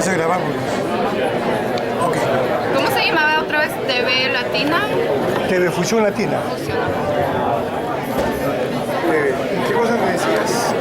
vamos a grabar. Ok. ¿Cómo se llamaba otra vez? TV Latina. TV Fusión Latina. ¿Qué cosa me decías?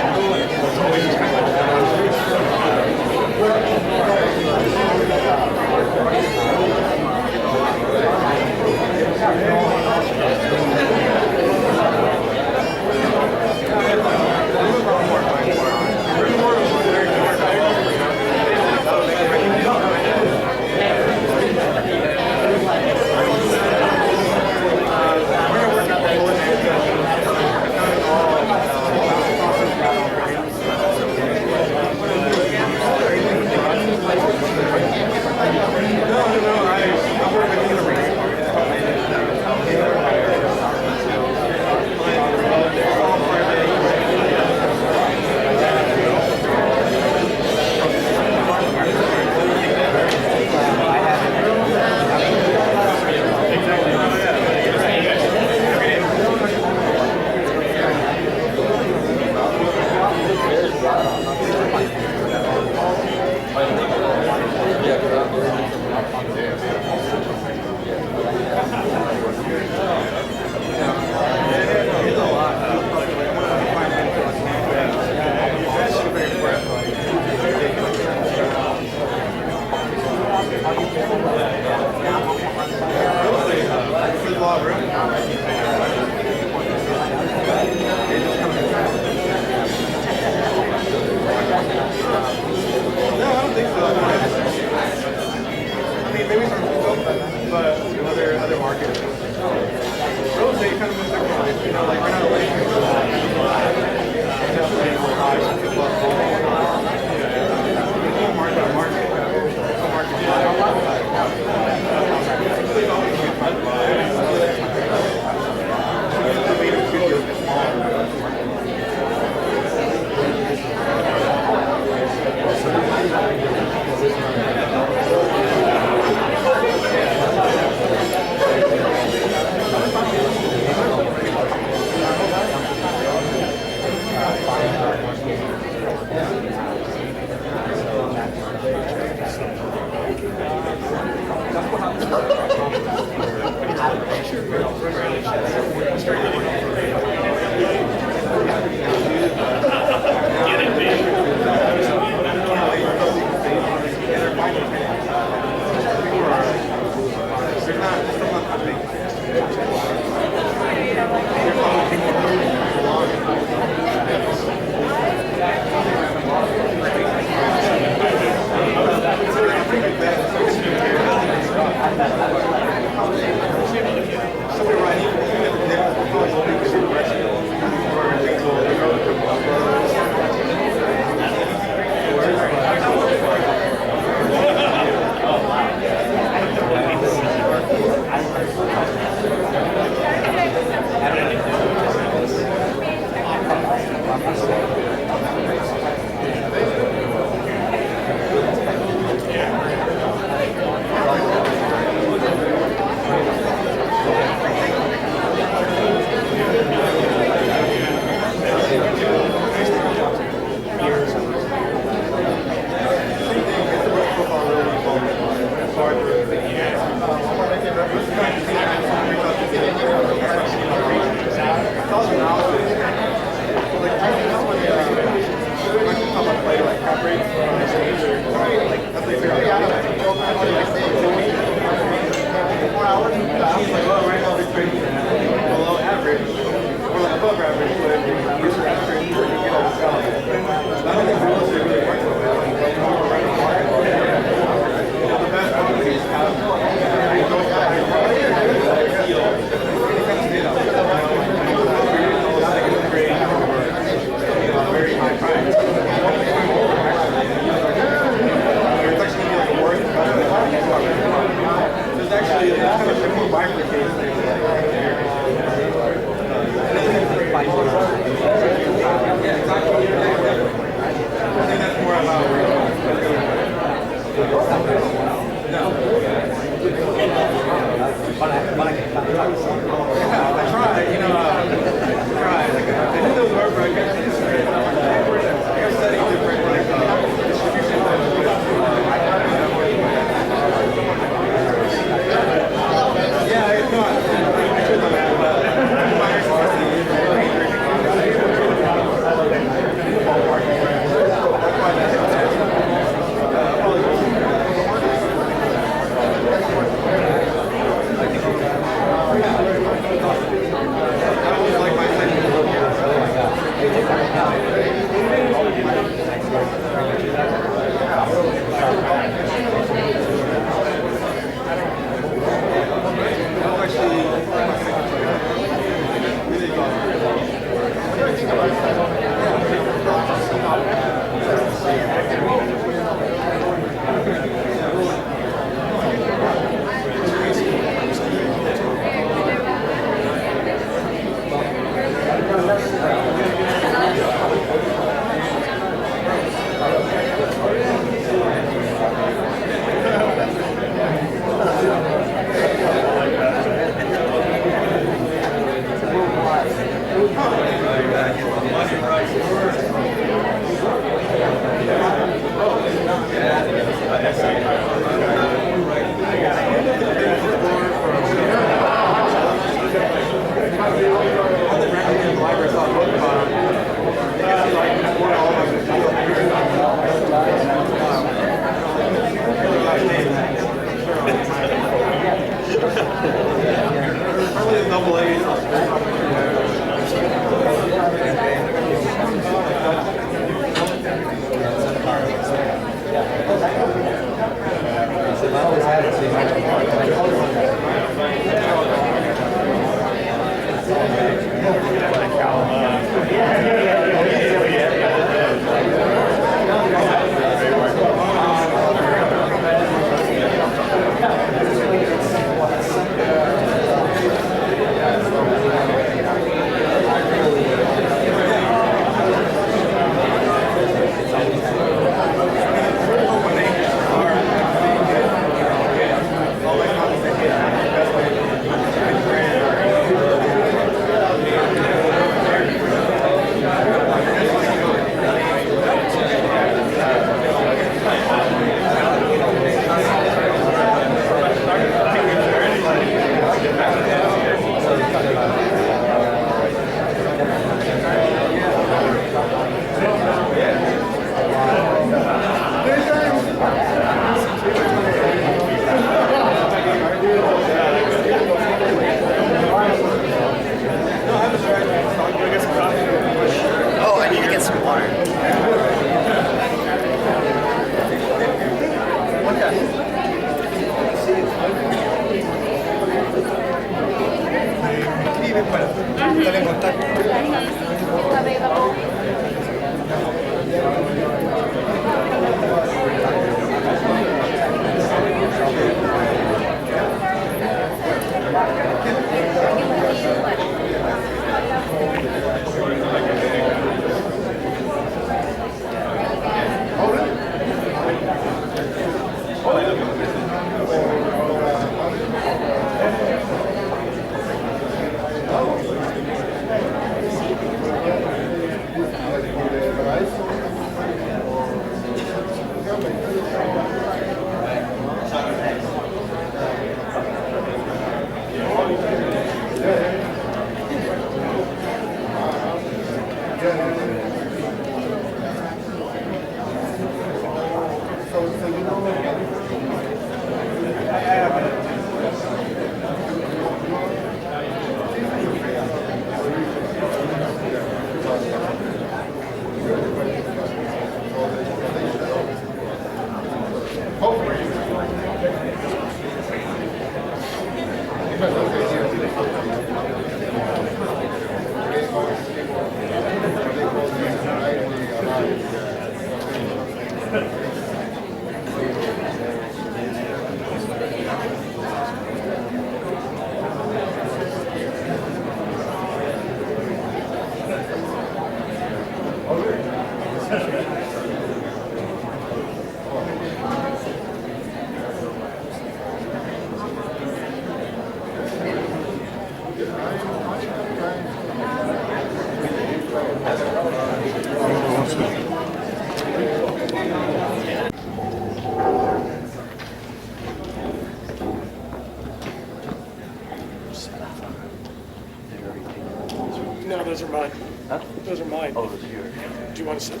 mine. Huh? Those are mine. Oh, those are yours. Do you want to sit?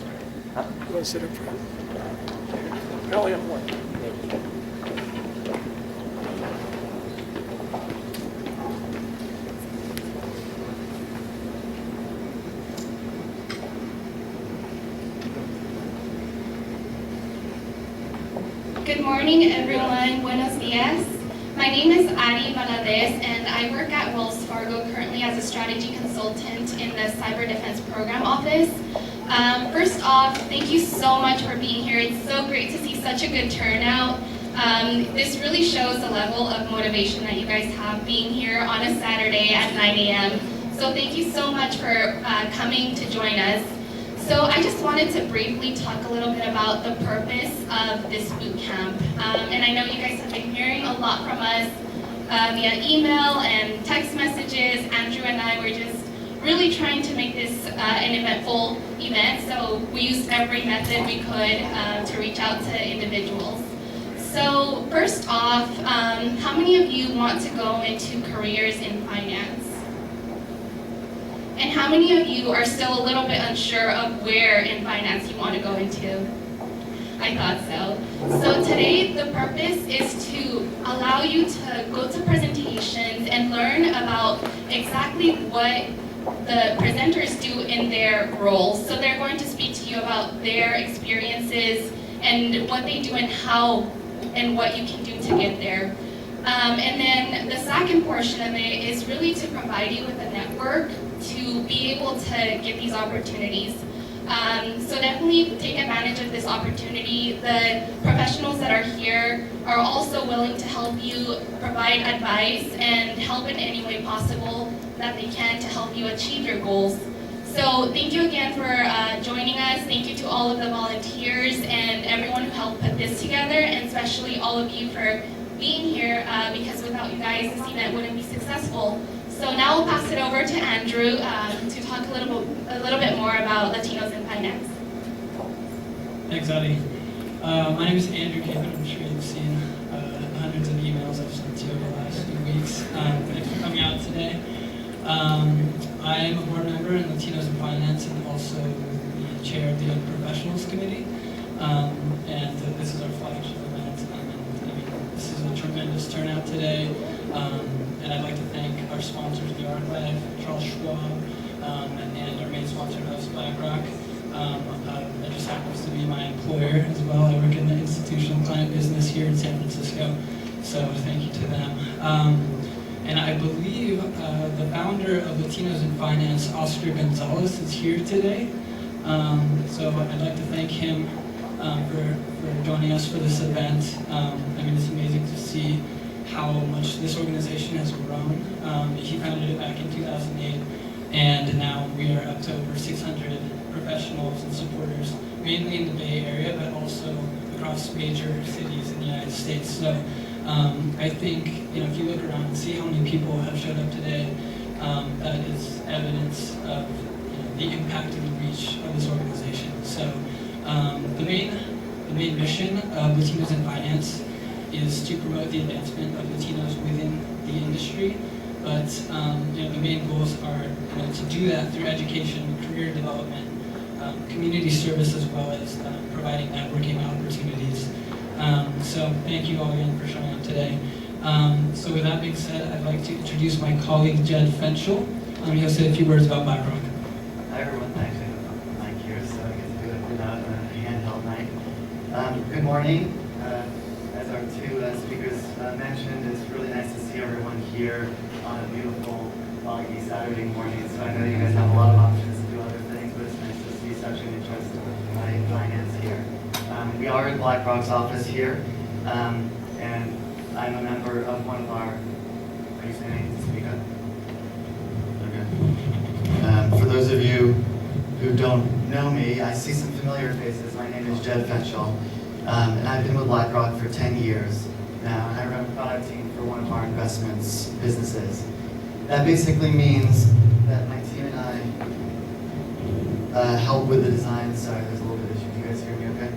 Huh? You want to sit up front? I only have one. Good morning, everyone. Buenos dias. My name is Valadez, and I work at Wells Fargo currently as a strategy consultant in the Cyber Defense Program Office. First off, thank you so much for being here. It's so great to see such a good turnout. This really shows the level of motivation that you guys have being here on a Saturday at 9 a.m. So thank you so much for coming to join us. So I just wanted to briefly talk a little bit about the purpose of this boot camp. And I know you guys have been hearing a lot from us via email and text messages. Andrew and I were just really trying to make this an eventful event. So we used every method we could to reach out to individuals. So first off, how many of you want to go into careers in finance? And how many of you are still a little bit unsure of where in finance you want to go into? I thought so. So today the purpose is to allow you to go to presentations and learn about exactly what the presenters do in their roles. So they're going to speak to you about their experiences and what they do and how and what you can do to get there. And then the second portion of it is really to provide you with a network to be able to get these opportunities. So definitely take advantage of this opportunity. The professionals that are here are also willing to help you provide advice and help in any way possible that they can to help you achieve your goals. So thank you again for joining us. Thank you to all of the volunteers and everyone who helped put this together, and especially all of you for being here, because without you guys, this event wouldn't be successful. So now I'll pass it over to Andrew to talk a little bit more about Latinos in finance. Thanks, Adi. My name is Andrew Kaban. I'm sure you've seen hundreds of emails I've sent to you over the last few weeks. Thanks for coming out today. I am a board member in Latinos in Finance and also the chair of the Young Professionals Committee. And this is our flagship event. This is a tremendous turnout today. And I'd like to thank our sponsors, the LIF, Charles Schwab, and our main sponsor, BlackRock. That just happens to be my employer as well. I work in the institutional client business here in San Francisco, so thank you to them. And I believe the founder of Latinos in Finance, Oscar Gonzalez, is here today. So I'd like to thank him for joining us for this event. It's amazing to see how much this organization has grown. He founded it back in 2008, and now we are up to over 600 professionals and supporters, mainly in the Bay Area, but also across major cities in the United States. So I think if you look around and see how many people have showed up today, that is evidence of the impact and the reach of this organization. So the main mission of Latinos in Finance is to promote the advancement of Latinos within the industry, but the main goals are to do that through education, career development, community service, as well as providing networking opportunities. So thank you all again for showing up today. So with that being said, I'd like to introduce my colleague Jed Fenchel. He'll say a few words about BlackRock. Hi everyone, thanks for Mike here, so I get to do it without a handheld mic. Good morning. As our two speakers mentioned, it's really nice to see everyone here on a beautiful, foggy Saturday morning. So I know you guys have a lot of options to do other things, but it's nice to see such an interest in finance here. We are in BlackRock's office here, and I'm a member of one of our, are you saying anything to speak up? Okay. For those of you who don't know me, I see some familiar faces. My name is Jed Fenchel. And I've been with BlackRock for 10 years now, and I run a product team for one of our investments businesses. That basically means that my team and I help with the design. Sorry, there's a little bit of issue. Can you guys hear me okay?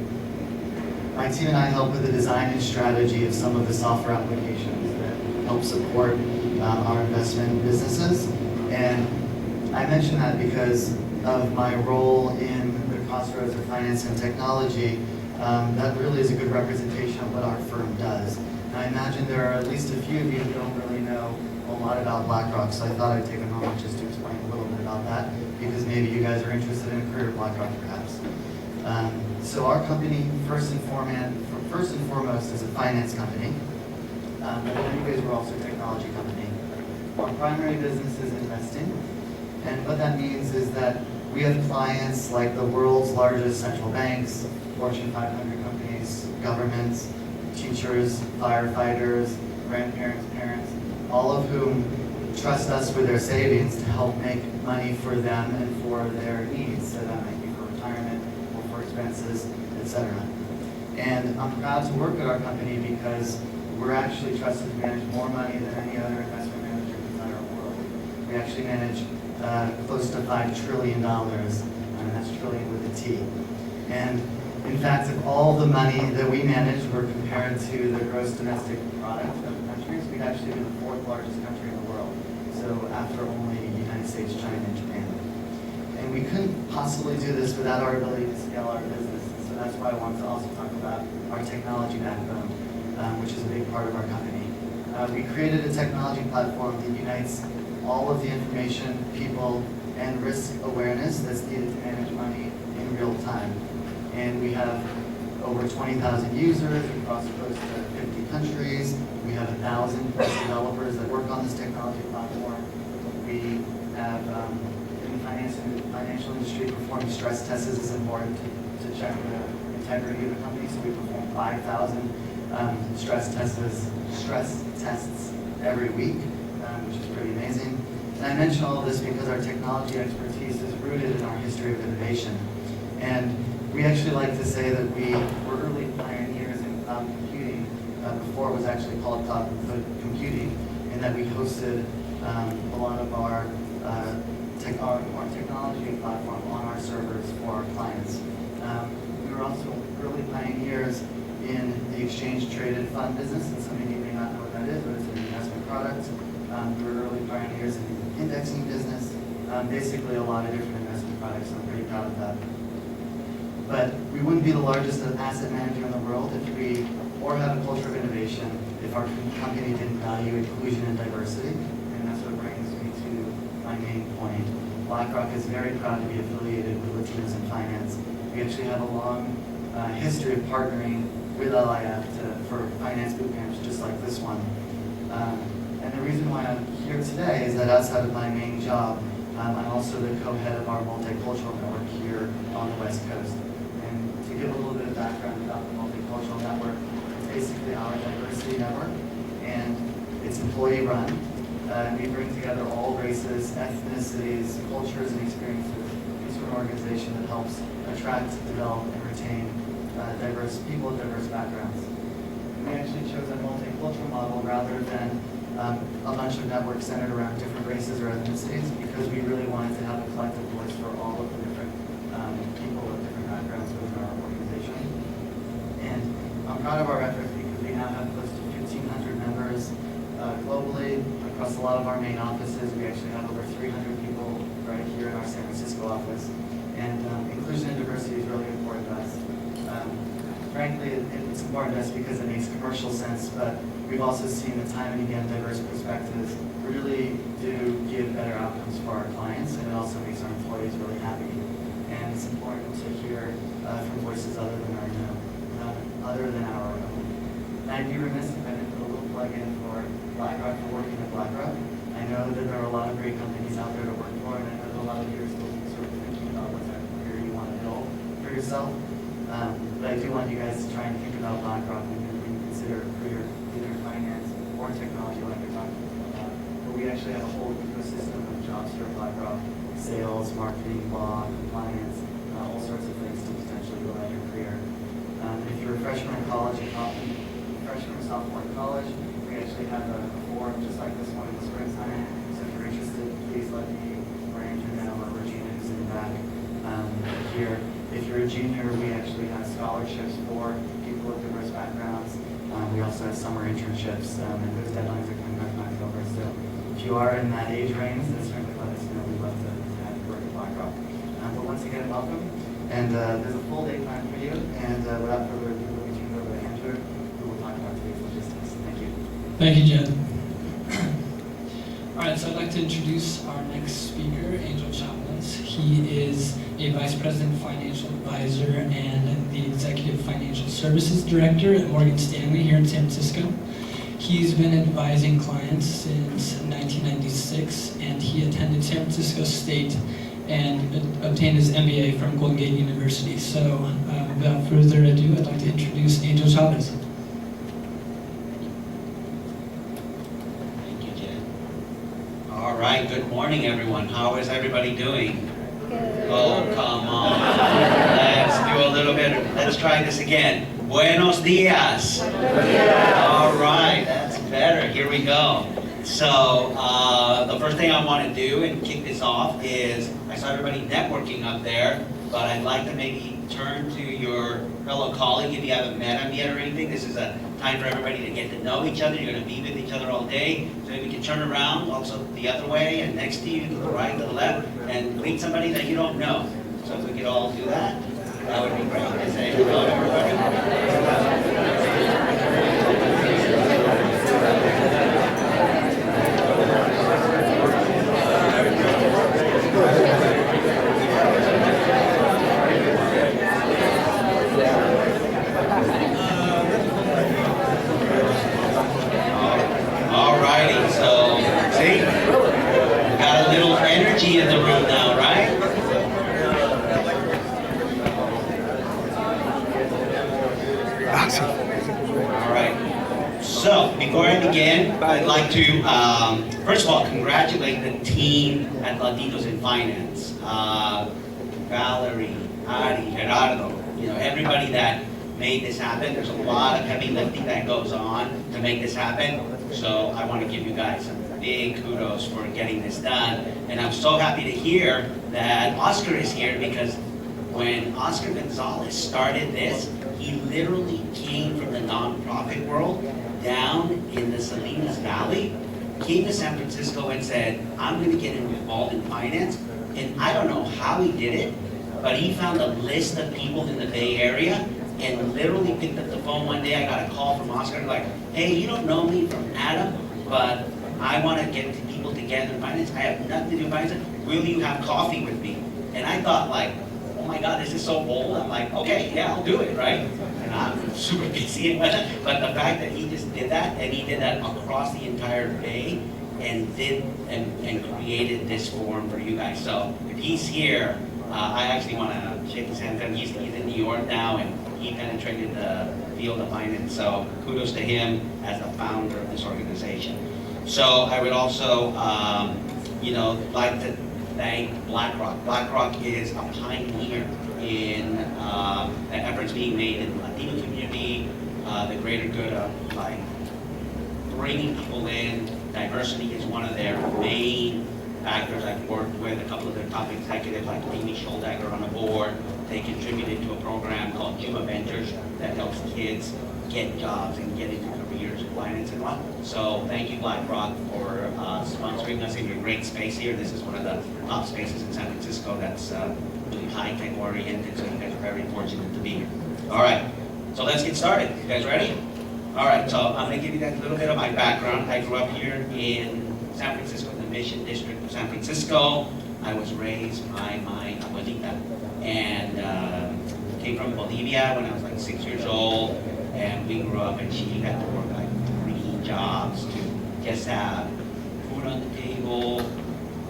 My team and I help with the design and strategy of some of the software applications that help support our investment businesses. And I mention that because of my role in the crossroads of finance and technology. That really is a good representation of what our firm does. And I imagine there are at least a few of you who don't really know a lot about BlackRock, so I thought I'd take a moment just to explain a little bit about that, because maybe you guys are interested in a career at BlackRock perhaps. So our company, first and foremost, is a finance company, but in many ways we're also a technology company. Our primary business is investing, and what that means is that we have clients like the world's largest central banks, Fortune 500 companies, governments, teachers, firefighters, grandparents, parents, all of whom trust us with their savings to help make money for them and for their needs. So that might be for retirement or for expenses, etc. And I'm proud to work at our company because we're actually trusted to manage more money than any other investment manager in the entire world. We actually manage close to $5 trillion, and that's trillion with a T. And in fact, of all the money that we manage, we're compared to the gross domestic product of countries, we'd actually be the 4th largest country in the world. So after only the United States, China, and Japan. And we couldn't possibly do this without our ability to scale our business. So that's why I wanted to also talk about our technology backbone, which is a big part of our company. We created a technology platform that unites all of the information, people, and risk awareness that's needed to manage money in real time. And we have over 20,000 users across close to 50 countries. We have 1,000 developers that work on this technology platform. We have, in the financial industry, performing stress tests is important to check the integrity of the company. So we perform 5,000 stress tests every week, which is pretty amazing. And I mention all of this because our technology expertise is rooted in our history of innovation. And we actually like to say that we were early pioneers in cloud computing before it was actually called cloud computing, and that we hosted a lot of our technology platform on our servers for our clients. We were also early pioneers in the exchange-traded fund business, and some of you may not know what that is, but it's an investment product. We were early pioneers in the indexing business, basically a lot of different investment products, so I'm pretty proud of that. But we wouldn't be the largest asset manager in the world or have a culture of innovation if our company didn't value inclusion and diversity. And that's what brings me to my main point. BlackRock is very proud to be affiliated with Latinos in finance. We actually have a long history of partnering with LIF for finance boot camps just like this one. And the reason why I'm here today is that outside of my main job, I'm also the co-head of our multicultural network here on the West Coast. And to give a little bit of background about the multicultural network, it's basically our diversity network, and it's employee run. We bring together all races, ethnicities, cultures, and experiences into an organization that helps attract, develop, and retain diverse people with diverse backgrounds. And we actually chose a multicultural model rather than a bunch of networks centered around different races or ethnicities, because we really wanted to have a collective voice for all of the different people with different backgrounds within our organization. And I'm proud of our efforts because we now have close to 1,500 members globally across a lot of our main offices. We actually have over 300 people right here in our San Francisco office. And inclusion and diversity is really important to us. Frankly, it's important to us because it makes commercial sense, but we've also seen that time and again, diverse perspectives really do give better outcomes for our clients, and it also makes our employees really happy. And it's important to hear from voices other than our own. And I'd be remiss if I didn't put a little plug in for BlackRock, for working at BlackRock. I know that there are a lot of great companies out there to work for, and I know that a lot of you are still sort of thinking about what type of career you want to build for yourself. But I do want you guys to try and think about BlackRock when you consider a career either in finance or technology like we're talking about. But we actually have a whole ecosystem of jobs here at BlackRock: sales, marketing, law, compliance, all sorts of things to potentially build out your career. If you're a freshman in college, freshman or sophomore in college, we actually have a forum just like this one in the springtime. So if you're interested, please let me or Andrew know, or Regina who's in the back here. If you're a junior, we actually have scholarships for people with diverse backgrounds. We also have summer internships, and those deadlines are coming up in October. So If you are in that age range, then certainly let us know. We'd love to have you work at BlackRock. But once again, welcome. And there's a full day plan for you. And without further ado, let me turn it over to Andrew, who will talk about today's logistics. Thank you. Thank you, Jed. All right, so I'd like to introduce our next speaker, Angel Chavez. He is a Vice President Financial Advisor and the Executive Financial Services Director at Morgan Stanley here in San Francisco. He's been advising clients since 1996, and he attended San Francisco State and obtained his MBA from Golden Gate University. So without further ado, I'd like to introduce Angel Chavez. Thank you, Jen. All right, good morning, everyone. How is everybody doing? Good. Oh, come on. Let's do a little bit. Let's try this again. Buenos dias. All right, that's better. Here we go. So the first thing I want to do and kick this off is, I saw everybody networking up there, but I'd like to maybe turn to your fellow colleague if you haven't met him yet or anything. This is a time for everybody to get to know each other. You're going to be with each other all day. So maybe we can turn around also the other way and next to you, to the right, to the left, and meet somebody that you don't know. So if we could all do that, that would be great. I say hello to everybody. Alrighty, so see, got a little energy in the room now, right? All right. So before I begin, I'd like to first of all congratulate the team at Latinos in Finance. Valerie, Ari, Gerardo, everybody that made this happen. There's a lot of heavy lifting that goes on to make this happen. So I want to give you guys some big kudos for getting this done. And I'm so happy to hear that Oscar is here, because when Oscar Gonzalez started this, he literally came from the nonprofit world down in the Salinas Valley, came to San Francisco and said, I'm going to get involved in finance. And I don't know how he did it, but he found a list of people in the Bay Area and literally picked up the phone one day. I got a call from Oscar like, hey, you don't know me from Adam, but I want to get people together in finance. I have nothing to do with finance. Will you have coffee with me? And I thought like, oh my God, this is so bold. I'm like, okay, yeah, I'll do it, right? And I'm super busy, but the fact that he just did that, and he did that across the entire Bay, and created this forum for you guys. So if he's here, I actually want to shake his hand. He's in New York now, and he penetrated the field of finance. So kudos to him as the founder of this organization. So I would also, like to thank BlackRock. BlackRock is a pioneer in the efforts being made in the Latino community, the greater good of like bringing people in. Diversity is one of their main factors. I've worked with a couple of their top executives like Amy Scholdager on the board. They contributed to a program called Juma Ventures that helps kids get jobs and get into careers in finance and what. So thank you, BlackRock, for sponsoring us in your great space here. This is one of the top spaces in San Francisco that's really high-tech oriented, so you guys are very fortunate to be here. All right, so let's get started. You guys ready? All right, so I'm going to give you guys a little bit of my background. I grew up here in San Francisco, the Mission District of San Francisco. I was raised by my abuelita, and came from Bolivia when I was like 6 years old, and we grew up, and she had to work like 3 jobs to just have food on the table,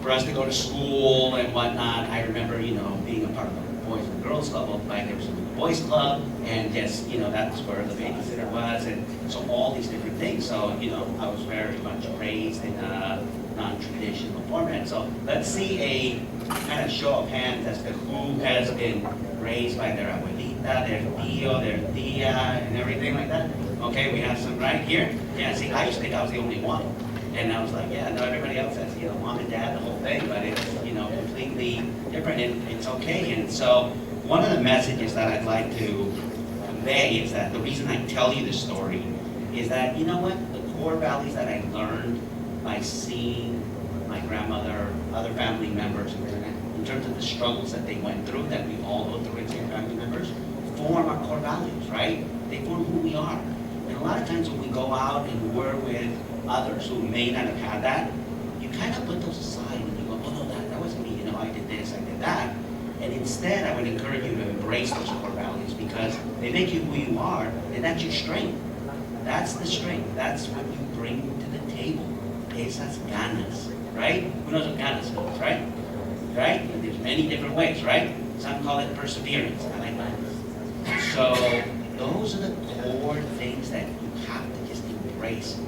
for us to go to school and whatnot. I remember, being a part of the Boys and Girls Club, like there was a boys club, and just, that's where the babysitter was, and so all these different things. So, I was very much raised in a non-traditional format. So let's see a kind of show of hands as to who has been raised by their abuelita, their tío, their tía, and everything like that. Okay, we have some right here. Yeah, see, I used to think I was the only one. And I was like, yeah, no, everybody else has, mom and dad, the whole thing, but it's, completely different, and it's okay. And so one of the messages that I'd like to convey is that the reason I tell you this story is that, the core values that I learned by seeing my grandmother, other family members, in terms of the struggles that they went through, that we all go through as our family members, form our core values, right? They form who we are. And a lot of times when we go out and we're with others who may not have had that, you kind of put those aside and you go, oh no, that wasn't me, I did this, I did that. And instead, I would encourage you to embrace those core values because they make you who you are, and that's your strength. That's the strength. That's what you bring to the table. Esas ganas, right? Who knows what ganas means, right? Right? And there's many different ways, right? Some call it perseverance. I like that. So those are the core things that you have to just embrace.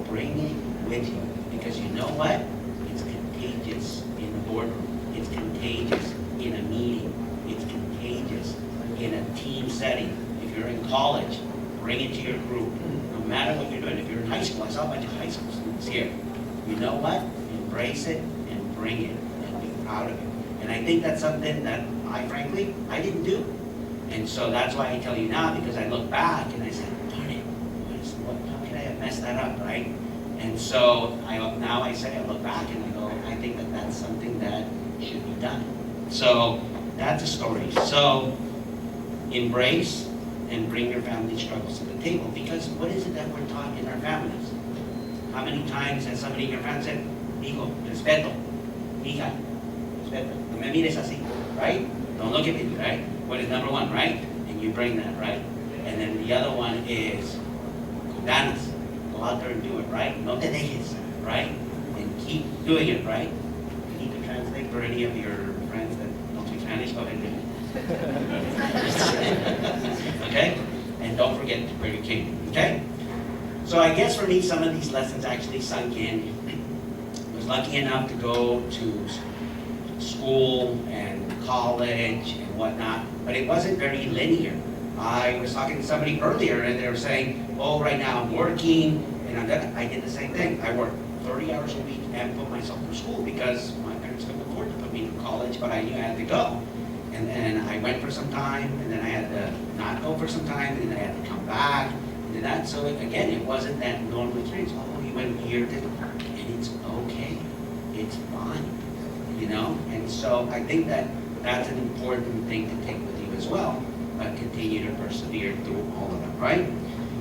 Bring it with you because you know what? It's contagious in the boardroom. It's contagious in a meeting. It's contagious in a team setting. If you're in college, bring it to your group. No matter what you're doing. If you're in high school, I saw a bunch of high school students here. You know what? Embrace it and bring it and be proud of it. And I think that's something that frankly, I didn't do. And so that's why I tell you now, because I look back and I said, darn it, how could I have messed that up, right? And so now I look back and I go, I think that that's something that should be done. So that's a story. So embrace and bring your family struggles to the table, because what is it that we're taught in our families? How many times has somebody in your family said, hijo, respeto, hija, respeto, no me mires así, right? Don't look at me, right? What is number one, right? And you bring that, right? And then the other one is con ganas. Go out there and do it, right? No te dejes, right? And keep doing it, right? You need to translate for any of your friends that don't speak Spanish, go ahead and do it. Okay? And don't forget where you came, okay? So I guess for me, some of these lessons actually sunk in. I was lucky enough to go to school and college and whatnot, but it wasn't very linear. I was talking to somebody earlier and they were saying, oh, right now I'm working, and I did the same thing. I worked 30 hours a week and put myself through school because my parents couldn't afford to put me through college, but I knew I had to go. And then I went for some time, and then I had to not go for some time, and then I had to come back, and that. So again, it wasn't that normal experience. Oh, you went here, and it's okay. It's fine, And so I think that that's an important thing to take with you as well, but continue to persevere through all of them, right?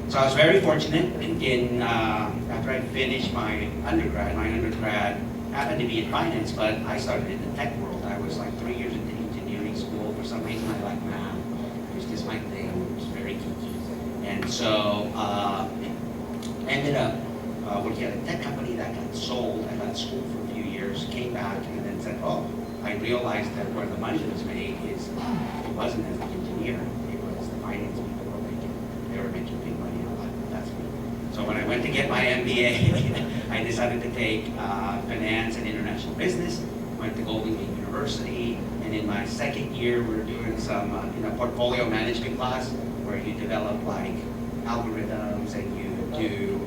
So I was very fortunate in after I finished my undergrad happened to be in finance, but I started in the tech world. I was like 3 years into engineering school. For some reason, I like math. It was just my thing. It was very geeky. And so ended up working at a tech company that got sold. I got school for a few years, came back, and then said, oh, I realized that where the money was made is it wasn't as an engineer. It was the finance people they were making big money. That's me. So when I went to get my MBA, I decided to take finance and international business. Went to Golden Gate University, and in my second year, we were doing some portfolio management class where you develop like algorithms and you do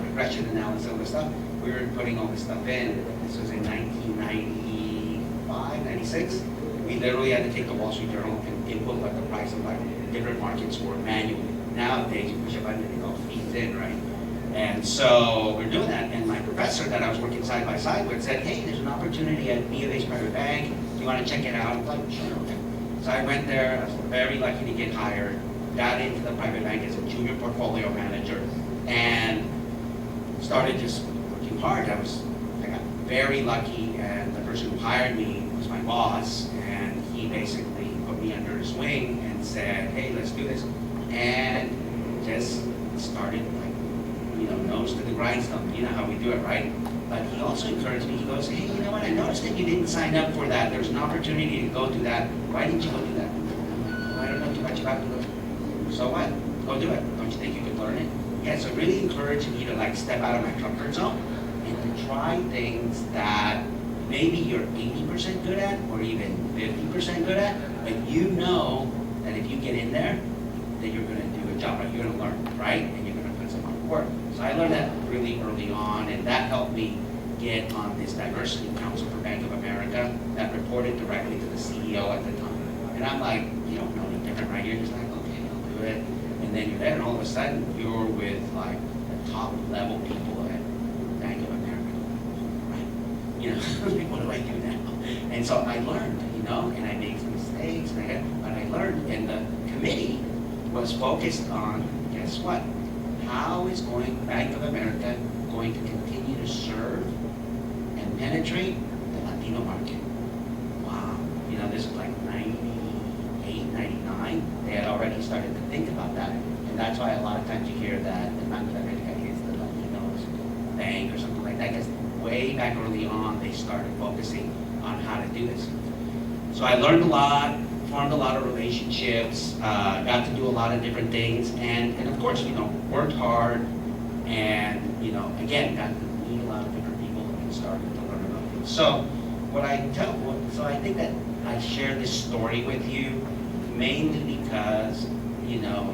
regression analysis and stuff. We were putting all this stuff in. This was in 1995, 96. We literally had to take the Wall Street Journal and input what the price of like different markets were manually. Nowadays, you push a button and it all feeds in, right? And so we're doing that, and my professor that I was working side by side with said, hey, there's an opportunity at B of A's private bank. Do you want to check it out? I'm like, sure, okay. So I went there. I was very lucky to get hired. Got into the private bank as a junior portfolio manager, and started just working hard. I got very lucky, and the person who hired me was my boss, and he basically put me under his wing and said, hey, let's do this. And just started nose to the grindstone. You know how we do it, right? But he also encouraged me. He goes, hey, you know what? I noticed that you didn't sign up for that. There's an opportunity to go do that. Why didn't you go do that? Well, I don't know too much about it. So what? Go do it. Don't you think you could learn it? Yeah, so really encouraged me to like step out of my comfort zone and to try things that maybe you're 80% good at or even 50% good at, but you know that if you get in there, that you're going to do a job, right? You're going to learn, right? And you're going to put some hard work. So I learned that really early on, and that helped me get on this diversity council for Bank of America that reported directly to the CEO at the time. And I'm like, you don't know any different, right? You're just like, okay, I'll do it. And then you're there, and all of a sudden, you're with like the top level people at Bank of America. You know, like, what do I do now? And so I learned, you know, and I made some mistakes, but I learned, and the committee was focused on, guess what? How is Bank of America going to continue to serve and penetrate the Latino market? Wow, you know, this is like 98, 99. They had already started to think about that. And that's why a lot of times you hear that the Bank of America is the Latinos bank or something like that, because way back early on, they started focusing on how to do this. So I learned a lot, formed a lot of relationships, got to do a lot of different things, and of course, you know, worked hard, and, you know, again, got to meet a lot of different people and started to learn about things. So I think that I share this story with you mainly because, you know,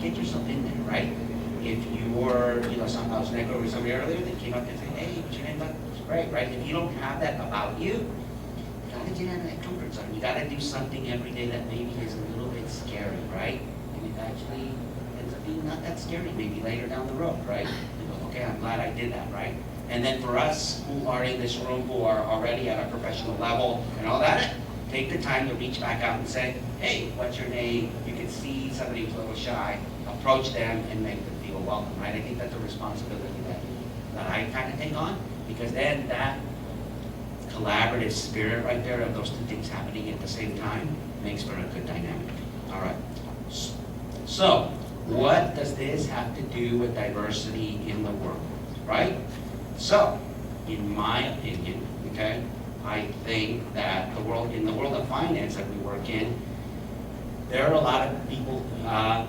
get yourself in there, right? If you were, you know, I was networking with somebody earlier that came up and said, hey, what's your name? It's great, right? If you don't have that about you, you gotta get out of that comfort zone. You gotta do something every day that maybe is a little bit scary, right? And it actually ends up being not that scary maybe later down the road, right? You go, okay, I'm glad I did that, right? And then for us who are in this room, who are already at a professional level and all that, take the time to reach back out and say, hey, what's your name? You can see somebody who's a little shy, approach them and make them feel welcome, right? I think that's a responsibility that I kind of take on, because then that collaborative spirit right there of those two things happening at the same time makes for a good dynamic. All right. So, what does this have to do with diversity in the world, right? So, in my opinion, okay, I think that in the world of finance that we work in, there are a lot of people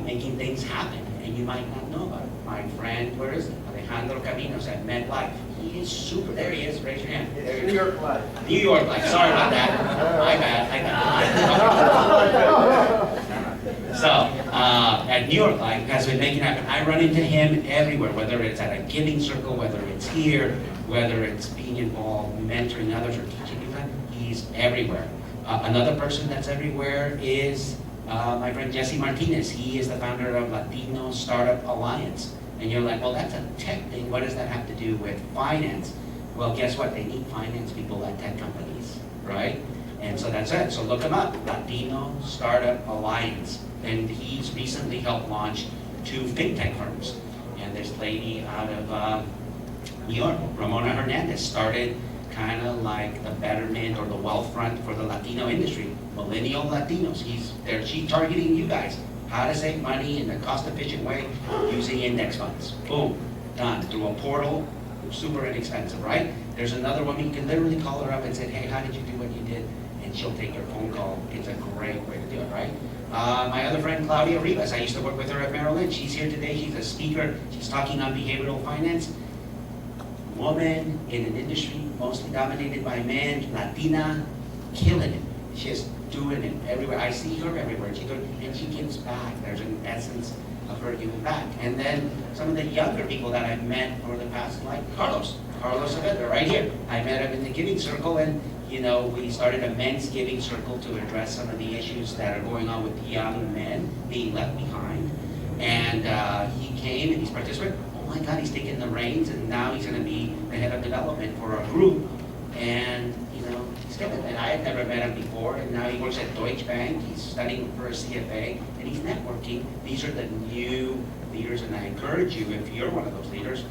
making things happen, and you might not know about it. My friend, where is it? Alejandro Caminos at MetLife. He is super. There he is. Raise your hand. There he is. New York Life. New York Life. Sorry about that. My bad. So, at New York Life has been making it happen. I run into him everywhere, whether it's at a giving circle, whether it's here, whether it's being involved, mentoring others, or teaching them. He's everywhere. Another person that's everywhere is my friend Jesse Martinez. He is the founder of Latino Startup Alliance. And you're like, well, that's a tech thing. What does that have to do with finance? Well, guess what? They need finance people at tech companies, right? And so that's it. So look him up, Latino Startup Alliance. And he's recently helped launch 2 fintech firms. And this lady out of New York, Ramona Fernandez, started kind of like the betterment or the wealth front for the Latino industry, millennial Latinos. She's targeting you guys. How to save money in a cost-efficient way using index funds. Boom, done, through a portal, super inexpensive, right? There's another woman, you can literally call her up and say, hey, how did you do what you did? And she'll take your phone call. It's a great way to do it, right? My other friend, Claudia Rivas, I used to work with her at Merrill Lynch. She's here today, she's a speaker. She's talking on behavioral finance. Woman in an industry mostly dominated by men, Latina, killing it. She's doing it everywhere. I see her everywhere. And she gives back. There's an essence of her giving back. And then some of the younger people that I've met over the past, like Carlos Saavedra, right here. I met him in the giving circle, and you know, we started a men's giving circle to address some of the issues that are going on with young men being left behind. And he came and he's participated. Oh my God, he's taking the reins, and now he's going to be the head of development for a group. And you know, he's good. And I had never met him before, and now he works at Deutsche Bank. He's studying for a CFA, and he's networking. These are the new leaders, and I encourage you, if you're one of those leaders,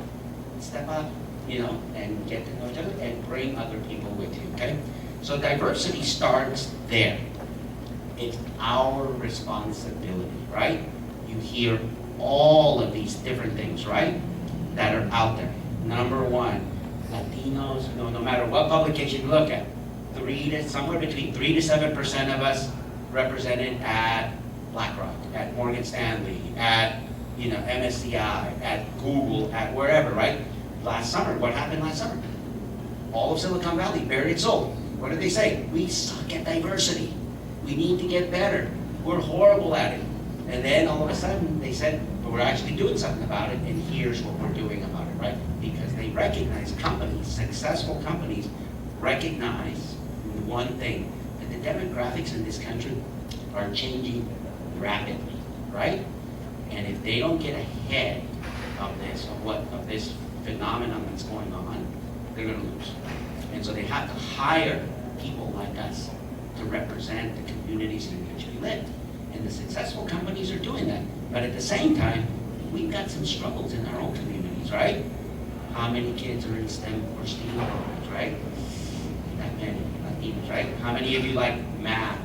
step up, you know, and get to know each other and bring other people with you, okay? So diversity starts there. It's our responsibility, right? You hear all of these different things, right, that are out there. Number one, Latinos, you know, no matter what publication you look at, somewhere between 3 to 7% of us represented at BlackRock, at Morgan Stanley, at MSCI, at Google, at wherever, right? Last summer, what happened last summer? All of Silicon Valley buried its soul. What did they say? We suck at diversity. We need to get better. We're horrible at it. And then all of a sudden they said, but we're actually doing something about it, and here's what we're doing about it, right? Because they recognize companies, successful companies, recognize one thing, that the demographics in this country are changing rapidly, right? And if they don't get ahead of this phenomenon that's going on, they're going to lose. And so they have to hire people like us to represent the communities in which we live. And the successful companies are doing that. But at the same time, we've got some struggles in our own communities, right? How many kids are in STEM or STEAM programs, right? That many Latinos, right? How many of you like math?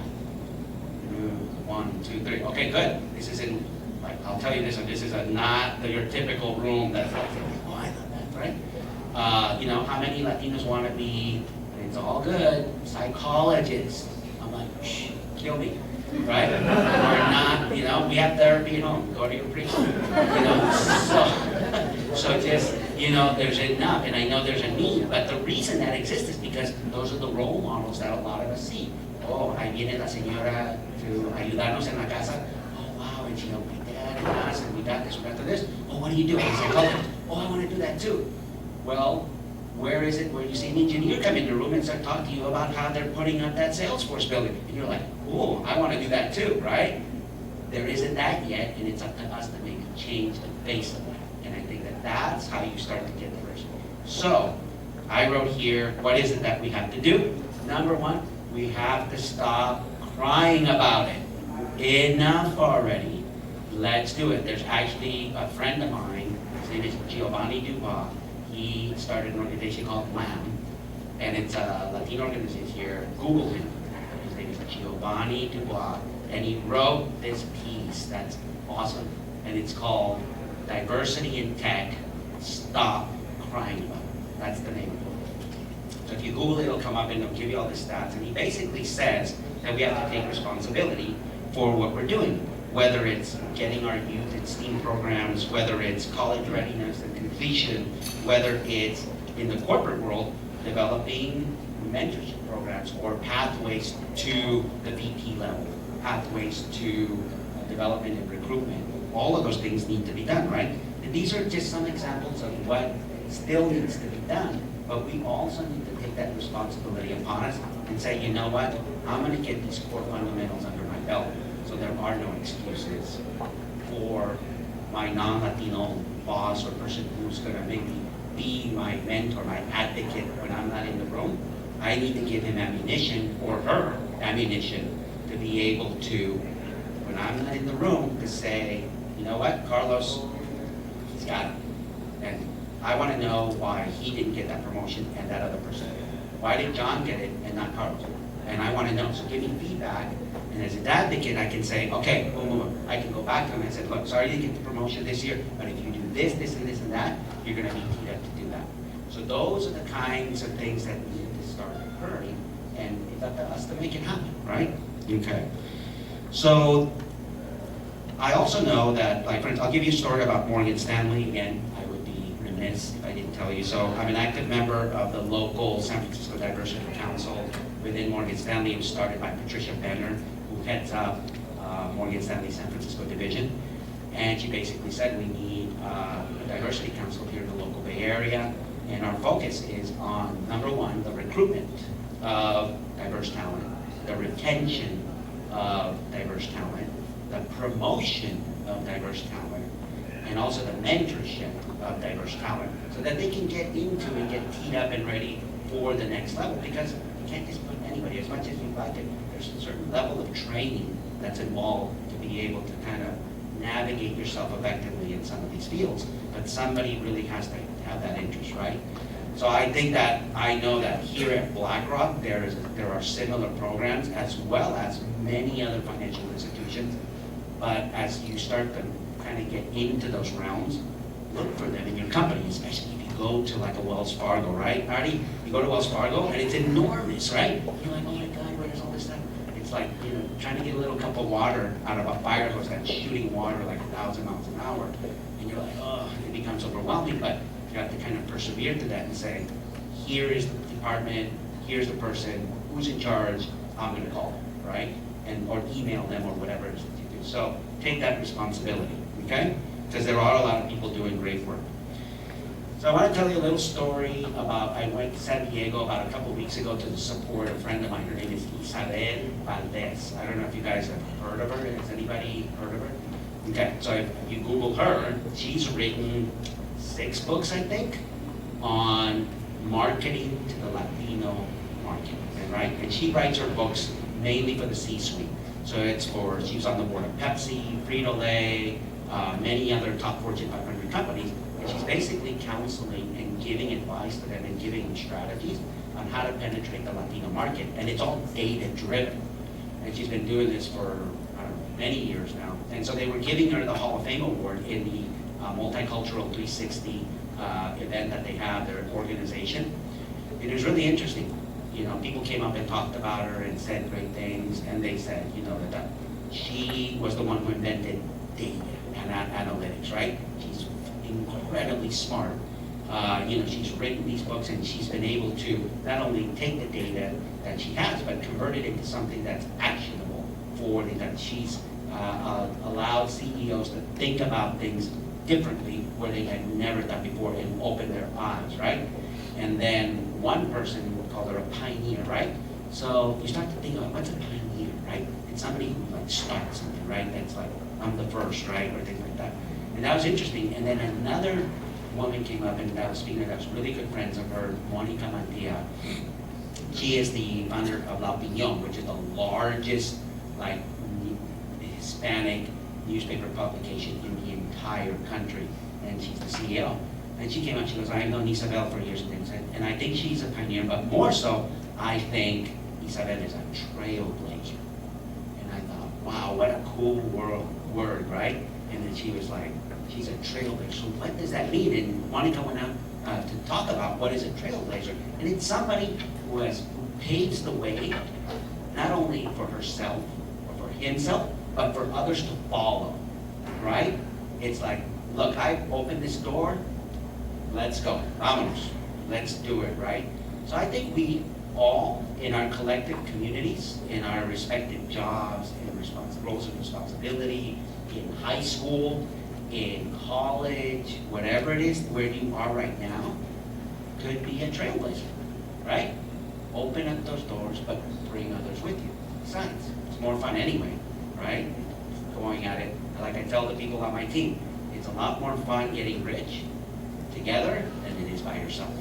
1, 2, 3. Okay, good. This isn't, like, I'll tell you this, this is not your typical room that's like, oh, I love that, right? You know, how many Latinos want to be, it's all good, psychologists? I'm like, shh, kill me, right? We're not, you know, we have therapy at home, go to your priest, you know? So just, you know, there's enough, and I know there's a need, but the reason that exists is because those are the role models that a lot of us see. Oh, ahí viene la señora to ayudarnos en la casa. Oh, wow, and she helped my dad and us, and we got this, we got this. Oh, what do you do? I'm a psychologist. Oh, I want to do that too. Well, where is it where you see an engineer come in the room and start talking to you about how they're putting up that Salesforce building? And you're like, oh, I want to do that too, right? There isn't that yet, and it's up to us to make a change the face of that. And I think that that's how you start to get the first. So, I wrote here, what is it that we have to do? Number one, we have to stop crying about it. Enough already. Let's do it. There's actually a friend of mine, his name is Giovanni Dubois. He started an organization called LAM, and it's a Latino organization here. Google him. His name is Giovanni Dubois, and he wrote this piece that's awesome, and it's called Diversity in Tech, Stop Crying About It. That's the name of it. So if you Google it, it'll come up and it'll give you all the stats. And he basically says that we have to take responsibility for what we're doing, whether it's getting our youth in STEAM programs, whether it's college readiness and completion, whether it's in the corporate world, developing mentorship programs or pathways to the VP level, pathways to development and recruitment. All of those things need to be done, right? And these are just some examples of what still needs to be done. But we also need to take that responsibility upon us and say, you know what, I'm going to get these core fundamentals under my belt so there are no excuses for my non-Latino boss or person who's going to maybe be my mentor, my advocate when I'm not in the room. I need to give him ammunition or her ammunition to be able to, when I'm not in the room, to say, you know what, Carlos, he's got it. And I want to know why he didn't get that promotion and that other person did. Why did John get it and not Carlos? And I want to know. So give me feedback. And as an advocate, I can say, okay, boom, boom, boom. I can go back to him and say, look, sorry you didn't get the promotion this year, but if you do this, this, and this, and that, you're going to be teed up to do that. So those are the kinds of things that need to start occurring. And it's up to us to make it happen, right? Okay. So I also know that, like, I'll give you a story about Morgan Stanley. Again, I would be remiss if I didn't tell you. So I'm an active member of the local San Francisco Diversity Council within Morgan Stanley. It was started by Patricia Benner, who heads up Morgan Stanley San Francisco division. And she basically said we need a diversity council here in the local Bay Area. And our focus is on, number one, the recruitment of diverse talent, the retention of diverse talent, the promotion of diverse talent, and also the mentorship of diverse talent, so that they can get into and get teed up and ready for the next level. Because you can't just put anybody, as much as you like it, there's a certain level of training that's involved to be able to kind of navigate yourself effectively in some of these fields. But somebody really has to have that interest, right? So I think that, I know that here at BlackRock, there are similar programs as well as many other financial institutions. But as you start to kind of get into those realms, look for them in your company, especially if you go to like a Wells Fargo, right? Artie, you go to Wells Fargo and it's enormous, right? You're like, oh my God, where is all this stuff? It's like, you know, trying to get a little cup of water out of a fire hose that's shooting water like 1,000 miles an hour. And you're like, oh, it becomes overwhelming. But you have to kind of persevere to that and say, here is the department, here's the person, who's in charge, I'm going to call them, right? And or email them or whatever it is that you do. So take that responsibility, okay? Because there are a lot of people doing great work. So I want to tell you a little story about, I went to San Diego about a couple of weeks ago to support a friend of mine. Her name is Valadez. I don't know if you guys have heard of her. Has anybody heard of her? Okay, so if you Google her, she's written 6 books, I think, on marketing to the Latino market, right? And she writes her books mainly for the C-suite. So she was on the board of Pepsi, Frito-Lay, many other top Fortune 500 companies. And she's basically counseling and giving advice to them and giving them strategies on how to penetrate the Latino market. And it's all data-driven. And she's been doing this for, I don't know, many years now. And so they were giving her the Hall of Fame Award in the Multicultural 360 event that they have, their organization. And it was really interesting. People came up and talked about her and said great things, and they said, that she was the one who invented data and analytics, right? She's incredibly smart. She's written these books, and she's been able to not only take the data that she has, but convert it into something that's actionable for that. She's allowed CEOs to think about things differently where they had never done before and open their eyes, right? And then one person would call her a pioneer, right? So you start to think about what's a pioneer, right? It's somebody who starts something, right? That's like, I'm the first, right? Or things like that. And that was interesting. And then another woman came up and that was speaking, that was really good friends of her, Monica Mantia. She is the founder of La Opinión, which is the largest Hispanic newspaper publication in the entire country. And she's the CEO. And she came out, she goes, I've known Isabel for years and things. And I think she's a pioneer, but more so, I think Isabel is a trailblazer. And I thought, wow, what a cool word, right? And then she was like, she's a trailblazer. So what does that mean? And Monica went out to talk about what is a trailblazer. And it's somebody who paves the way, not only for herself or for himself, but for others to follow, right? It's like, look, I opened this door, let's go, vámonos, let's do it, right? So I think we all, in our collective communities, in our respective jobs, in roles of responsibility, in high school, in college, whatever it is, where you are right now, could be a trailblazer, right? Open up those doors, but bring others with you. Besides, it's more fun anyway, right? Going at it, like I tell the people on my team, it's a lot more fun getting rich together than it is by yourself.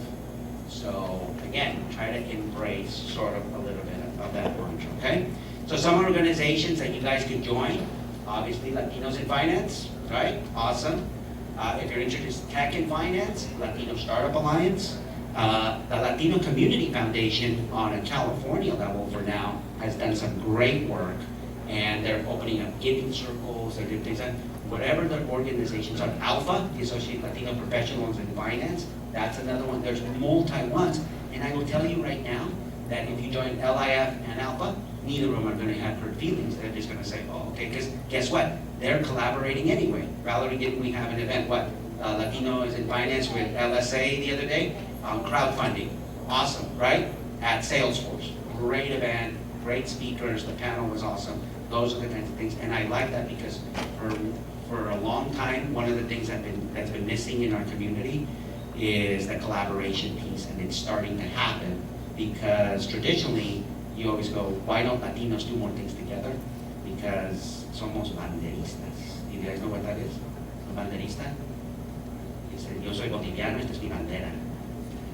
So again, try to embrace sort of a little bit of that mantra, okay? So some organizations that you guys can join, obviously Latinos in Finance, right? Awesome. If you're interested in tech and finance, Latino Startup Alliance. The Latino Community Foundation on a California level for now has done some great work, and they're opening up giving circles, they're doing things like whatever their organizations are. Alpha, the Associate Latino Professionals in Finance, that's another one. There's multi-ones, and I will tell you right now that if you join LIF and Alpha, neither of them are going to have hurt feelings. They're just going to say, oh, okay, because guess what? They're collaborating anyway. Valerie, didn't we have an event, what? Latinos in Finance with LSA the other day? Crowdfunding. Awesome, right? At Salesforce. Great event, great speakers, the panel was awesome. Those are the kinds of things, and I like that because for a long time, one of the things that's been missing in our community is the collaboration piece, and it's starting to happen because traditionally, you always go, why don't Latinos do more things together? Because somos banderistas. You guys know what that is? A banderista? Dice, yo soy boliviano, esta es mi bandera.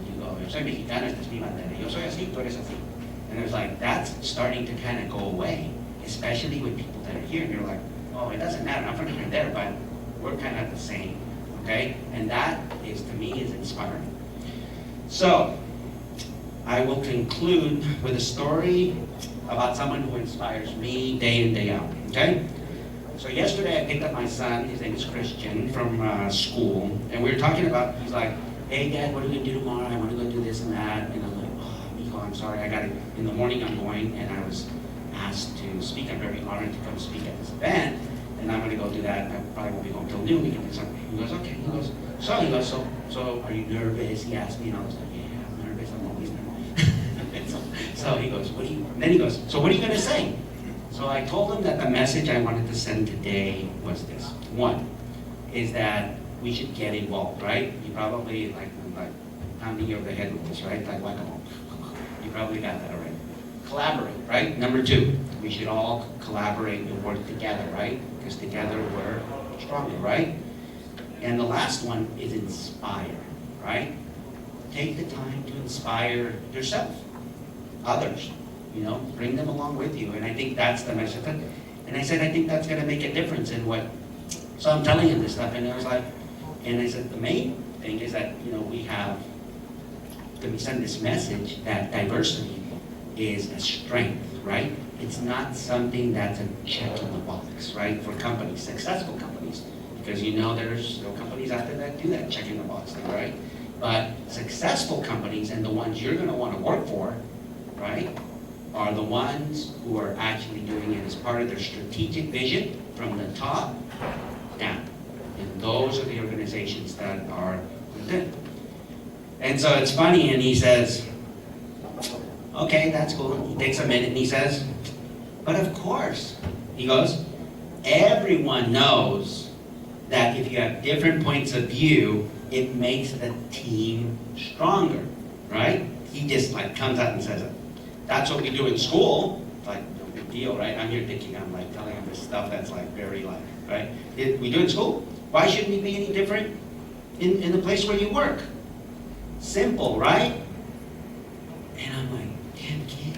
You go, yo soy mexicano, esta es mi bandera. Yo soy así, tú eres así. And it was like, that's starting to kind of go away, especially with people that are here. And you're like, oh, it doesn't matter, I'm from here and there, but we're kind of the same, okay? And that is, to me, is inspiring. So, I will conclude with a story about someone who inspires me day in, day out, okay? So yesterday I picked up my son, his name is Christian, from school, and we were talking about, he's like, hey Dad, what are we gonna do tomorrow? I wanna go do this and that, and I'm like, oh, Mijo, I'm sorry, I got it. In the morning I'm going, and I was asked to speak. I'm very honored to come speak at this event, and I'm gonna go do that. I probably won't be going till noon, we can do something. He goes, okay, so are you nervous? He asked me, and I was like, yeah, I'm nervous, I'm always nervous. So he goes, so what are you going to say? So I told him that the message I wanted to send today was this. One, is that we should get involved, right? You probably, like pounding you over the head with this, right? Like whack-a-mole. You probably got that already. Collaborate, right? Number two, we should all collaborate and work together, right? Because together we're stronger, right? And the last one is inspire, right? take the time to inspire yourself, others, you know, bring them along with you. And I think that's the message. And I said, I think that's gonna make a difference in what, so I'm telling him this stuff, and I was like, and I said, the main thing is that, you know, we have to send this message that diversity is a strength, right? It's not something that's a check in the box, right? For companies, successful companies, because you know there's companies out there that do that check in the box thing, right? But successful companies and the ones you're gonna wanna work for, right, are the ones who are actually doing it as part of their strategic vision from the top down. And those are the organizations that are within. And so it's funny, and he says, okay, that's cool. He takes a minute and he says, but of course, he goes, everyone knows that if you have different points of view, it makes the team stronger, right? He just like comes out and says it. That's what we do in school. Like, no big deal, right? I'm here thinking, I'm like telling him this stuff that's like very like, right? We do it in school. Why shouldn't we be any different in the place where you work? Simple, right? And I'm like, damn kid.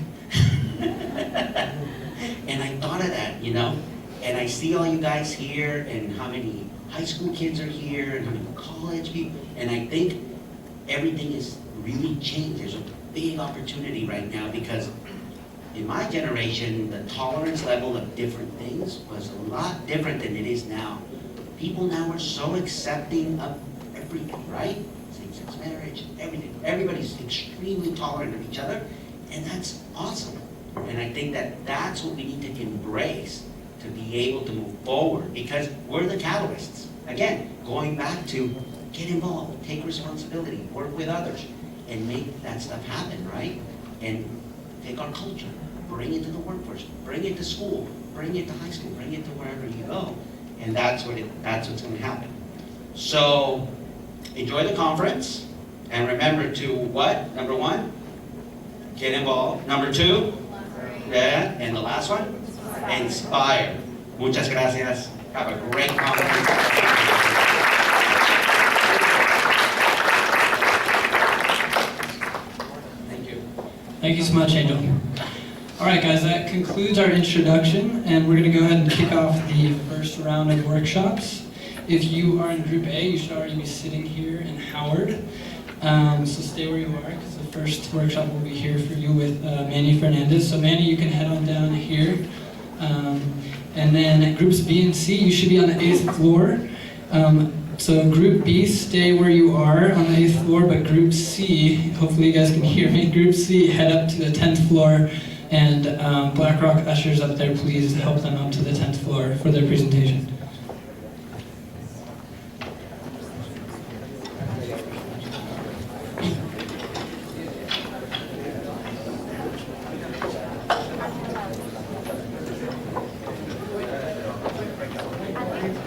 And I thought of that, you know? And I see all you guys here and how many high school kids are here and how many college people. And I think everything is really changed. There's a big opportunity right now because in my generation, the tolerance level of different things was a lot different than it is now. People now are so accepting of everything, right? Same-sex marriage, everything. Everybody's extremely tolerant of each other, and that's awesome. And I think that that's what we need to embrace to be able to move forward because we're the catalysts. Again, going back to get involved, take responsibility, work with others, and make that stuff happen, right? And take our culture, bring it to the workforce, bring it to school, bring it to high school, bring it to wherever you go. And that's what's going to happen. So enjoy the conference, and remember to what? Number one, get involved. Number two, yeah, and the last one, inspire. Muchas gracias. Have a great conference. Thank you so much, Angel. All right, guys, that concludes our introduction, and we're going to go ahead and kick off the first round of workshops. If you are in Group A, you should already be sitting here in Howard. So stay where you are, because the first workshop will be here for you with Manny Fernandez. So Manny, you can head on down here. And then Groups B and C, you should be on the 8th floor. So Group B, stay where you are on the 8th floor, but Group C, hopefully you guys can hear me, Group C, head up to the 10th floor, and BlackRock ushers up there, please help them up to the 10th floor for their presentation.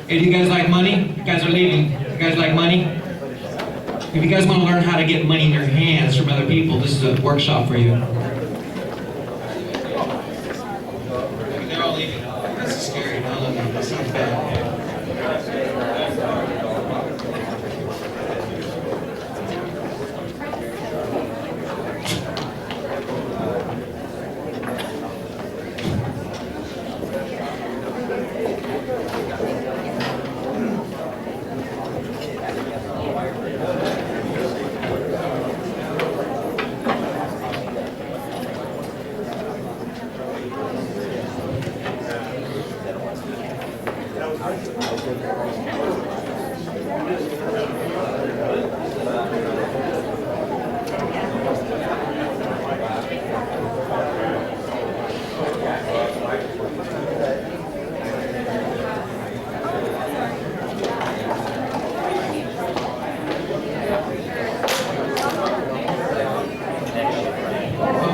Hey, do you guys like money? You guys are leaving. You guys like money? If you guys want to learn how to get money in your hands from other people, this is a workshop for you. They're all leaving. This is scary. No, this sounds bad.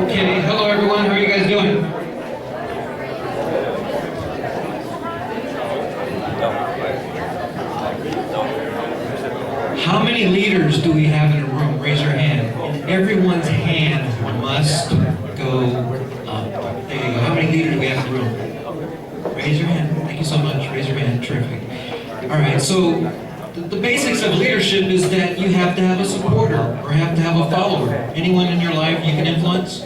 Okay, hello everyone, how are you guys doing? How many leaders do we have in a room? Raise your hand. Everyone's hand must go up. There you go. How many leaders do we have in the room? Raise your hand. Thank you so much. Raise your hand. Terrific. All right, so The basics of leadership is that you have to have a supporter or have to have a follower. Anyone in your life you can influence?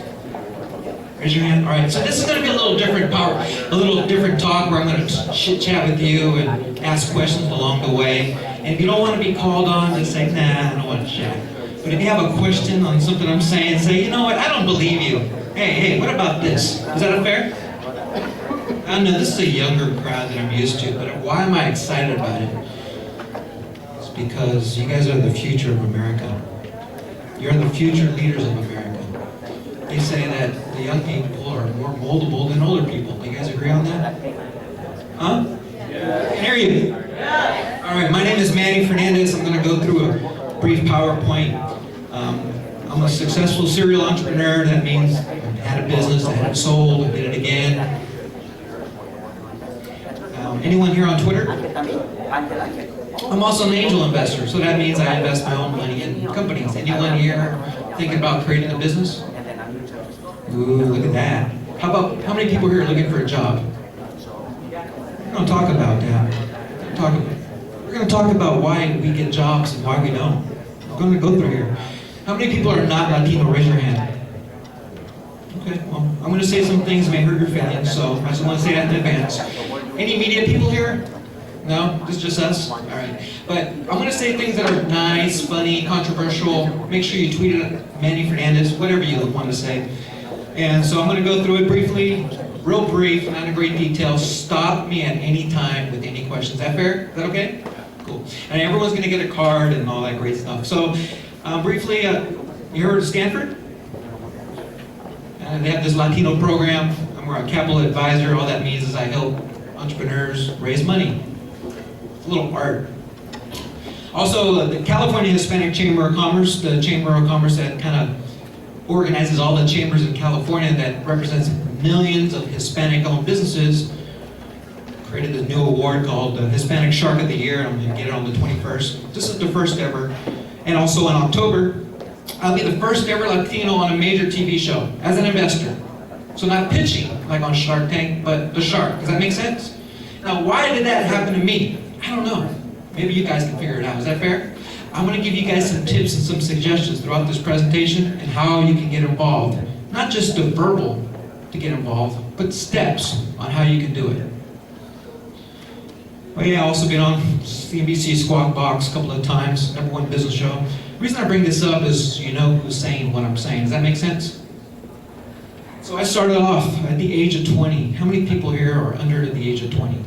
Raise your hand. All right, so this is going to be a little different talk where I'm going to chit chat with you and ask questions along the way. And if you don't want to be called on, just say, nah, I don't want to chat. But if you have a question on something I'm saying, say, you know what, I don't believe you. Hey, what about this? Is that fair? I know this is a younger crowd than I'm used to, but why am I excited about it? It's because you guys are the future of America. You're the future leaders of America. They say that the young people are more moldable than older people. Do you guys agree on that? Huh? Yeah. Can hear you. Yeah. All right, my name is Manny Fernandez. I'm going to go through a brief PowerPoint. I'm a successful serial entrepreneur. That means I had a business, I had it sold, I did it again. Anyone here on Twitter? I'm also an angel investor, so that means I invest my own money in companies. Anyone here thinking about creating a business? Ooh, look at that. How many people here are looking for a job? We're going to talk about that. We're going to talk about why we get jobs and why we don't. We're going to go through here. How many people are not Latino? Raise your hand. Okay, well, I'm going to say some things that may hurt your feelings, so I just want to say that in advance. Any media people here? No? Just us? All right. But I'm going to say things that are nice, funny, controversial. Make sure you tweet it at Manny Fernandez, whatever you want to say. And so I'm going to go through it briefly, real brief, not in great detail. Stop me at any time with any questions. Is that fair? Is that okay? Cool. And everyone's going to get a card and all that great stuff. So briefly, you heard of Stanford? And they have this Latino program. I'm a capital advisor. All that means is I help entrepreneurs raise money. It's a little art. Also, the California Hispanic Chamber of Commerce, the Chamber of Commerce that kind of organizes all the chambers in California that represents millions of Hispanic-owned businesses, created a new award called the Hispanic Shark of the Year, and I'm going to get it on the 21st. This is the first ever. And also in October, I'll be the first ever Latino on a major TV show as an investor. So not pitching like on Shark Tank, but the shark. Does that make sense? Now, why did that happen to me? I don't know. Maybe you guys can figure it out. Is that fair? I'm going to give you guys some tips and some suggestions throughout this presentation and how you can get involved. Not just the verbal to get involved, but steps on how you can do it. Well, yeah, I've also been on CNBC Squawk Box a couple of times, #1 business show. The reason I bring this up is you know who's saying what I'm saying. Does that make sense? So I started off at the age of 20. How many people here are under the age of 20?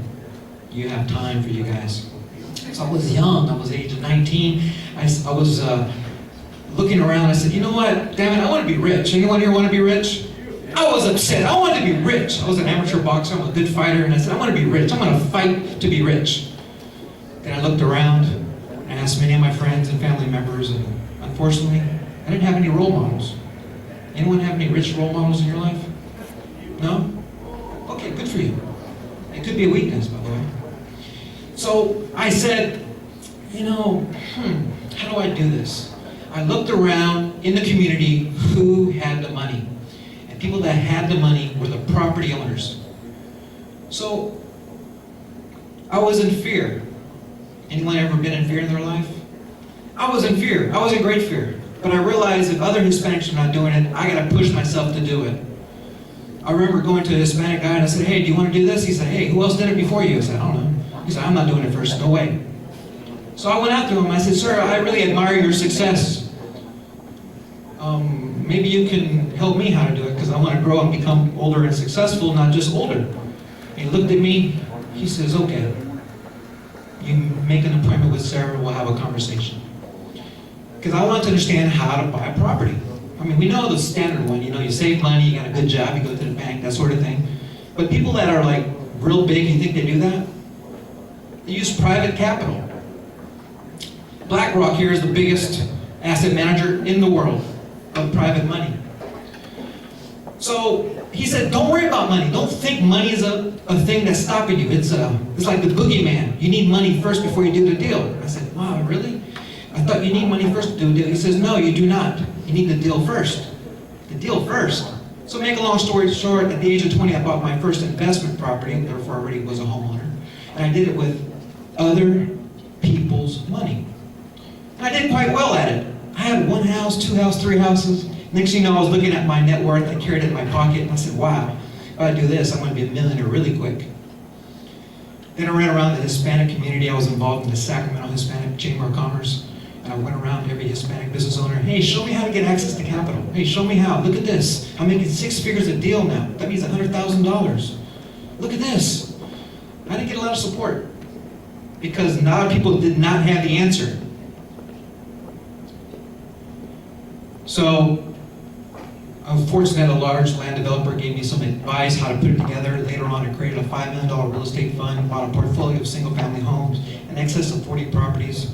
You have time for you guys. So I was young, I was the age of 19. I was looking around, I said, you know what, damn it, I want to be rich. Anyone here want to be rich? I was upset, I wanted to be rich. I was an amateur boxer, I'm a good fighter, and I said, I want to be rich, I'm going to fight to be rich. Then I looked around, I asked many of my friends and family members, and unfortunately, I didn't have any role models. Anyone have any rich role models in your life? No? Okay, good for you. It could be a weakness, by the way. So I said, you know, how do I do this? I looked around in the community who had the money. And people that had the money were the property owners. So I was in fear. Anyone ever been in fear in their life? I was in fear. I was in great fear. But I realized if other Hispanics are not doing it, I gotta push myself to do it. I remember going to a Hispanic guy and I said, hey, do you want to do this? He said, hey, who else did it before you? I said, I don't know. He said, I'm not doing it first, no way. So I went out to him, I said, sir, I really admire your success. Maybe you can help me how to do it because I want to grow and become older and successful, not just older. He looked at me, he says, okay, you make an appointment with Sarah, we'll have a conversation. Because I want to understand how to buy property. I mean, we know the standard one, you know, you save money, you got a good job, you go to the bank, that sort of thing. But people that are like real big, you think they do that? They use private capital. BlackRock here is the biggest asset manager in the world of private money. So he said, don't worry about money. Don't think money is a thing that's stopping you. It's like the boogeyman. You need money first before you do the deal. I said, wow, really? I thought you need money first to do a deal. He says, no, you do not. You need the deal first. The deal first. So make a long story short, at the age of 20, I bought my first investment property, therefore I already was a homeowner. And I did it with other people's money. did quite well at it. I had 1 house, 2 houses, 3 houses. Next thing you know, I was looking at my net worth. I carried it in my pocket, and I said, wow, if I do this, I'm going to be a millionaire really quick. Then I ran around the Hispanic community. I was involved in the Sacramento Hispanic Chamber of Commerce. And I went around every Hispanic business owner. Hey, show me how to get access to capital. Hey, show me how. Look at this. I'm making 6 figures a deal now. That means $100,000. Look at this. I didn't get a lot of support because a lot of people did not have the answer. So I'm fortunate a large land developer gave me some advice how to put it together. Later on, I created a $5 million real estate fund, bought a portfolio of single-family homes, in excess of 40 properties.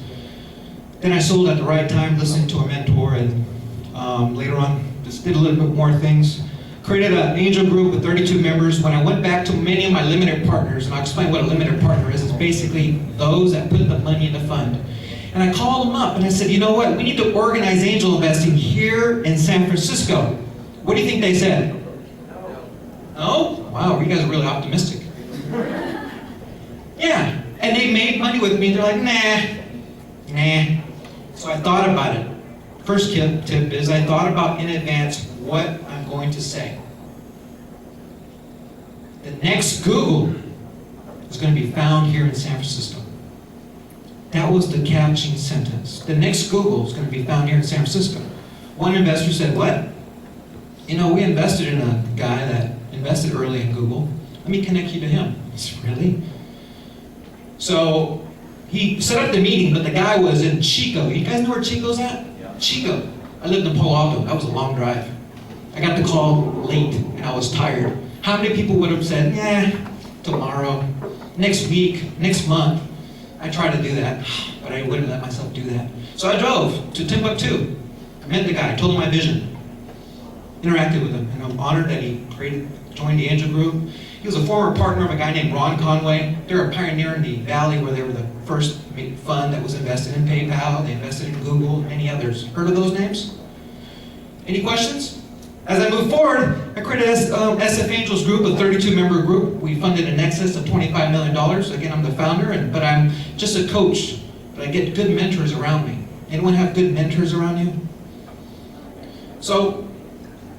Then I sold at the right time, listening to a mentor, and later on, just did a little bit more things. Created an angel group with 32 members. When I went back to many of my limited partners, and I'll explain what a limited partner is, it's basically those that put the money in the fund. And I called them up and I said, you know what, we need to organize angel investing here in San Francisco. What do you think they said? No? Wow, you guys are really optimistic. Yeah, and they made money with me. They're like, nah. So I thought about it. First tip is I thought about in advance what I'm going to say. The next Google is going to be found here in San Francisco. That was the catching sentence. The next Google is going to be found here in San Francisco. One investor said, what? You know, we invested in a guy that invested early in Google. Let me connect you to him. I said, really? So he set up the meeting, but the guy was in Chico. You guys know where Chico's at? Yeah. Chico. I lived in Palo Alto. That was a long drive. I got the call late, and I was tired. How many people would have said, tomorrow, next week, next month? I tried to do that, but I wouldn't let myself do that. So I drove to Timbuktu. I met the guy, told him my vision, interacted with him, and I'm honored that he joined the angel group. He was a former partner of a guy named Ron Conway. They're a pioneer in the Valley where they were the first fund that was invested in PayPal. They invested in Google, and many others. Heard of those names? Any questions? As I move forward, I created SF Angels Group, a 32-member group. We funded in excess of $25 million. Again, I'm the founder, but I'm just a coach. But I get good mentors around me. Anyone have good mentors around you? So,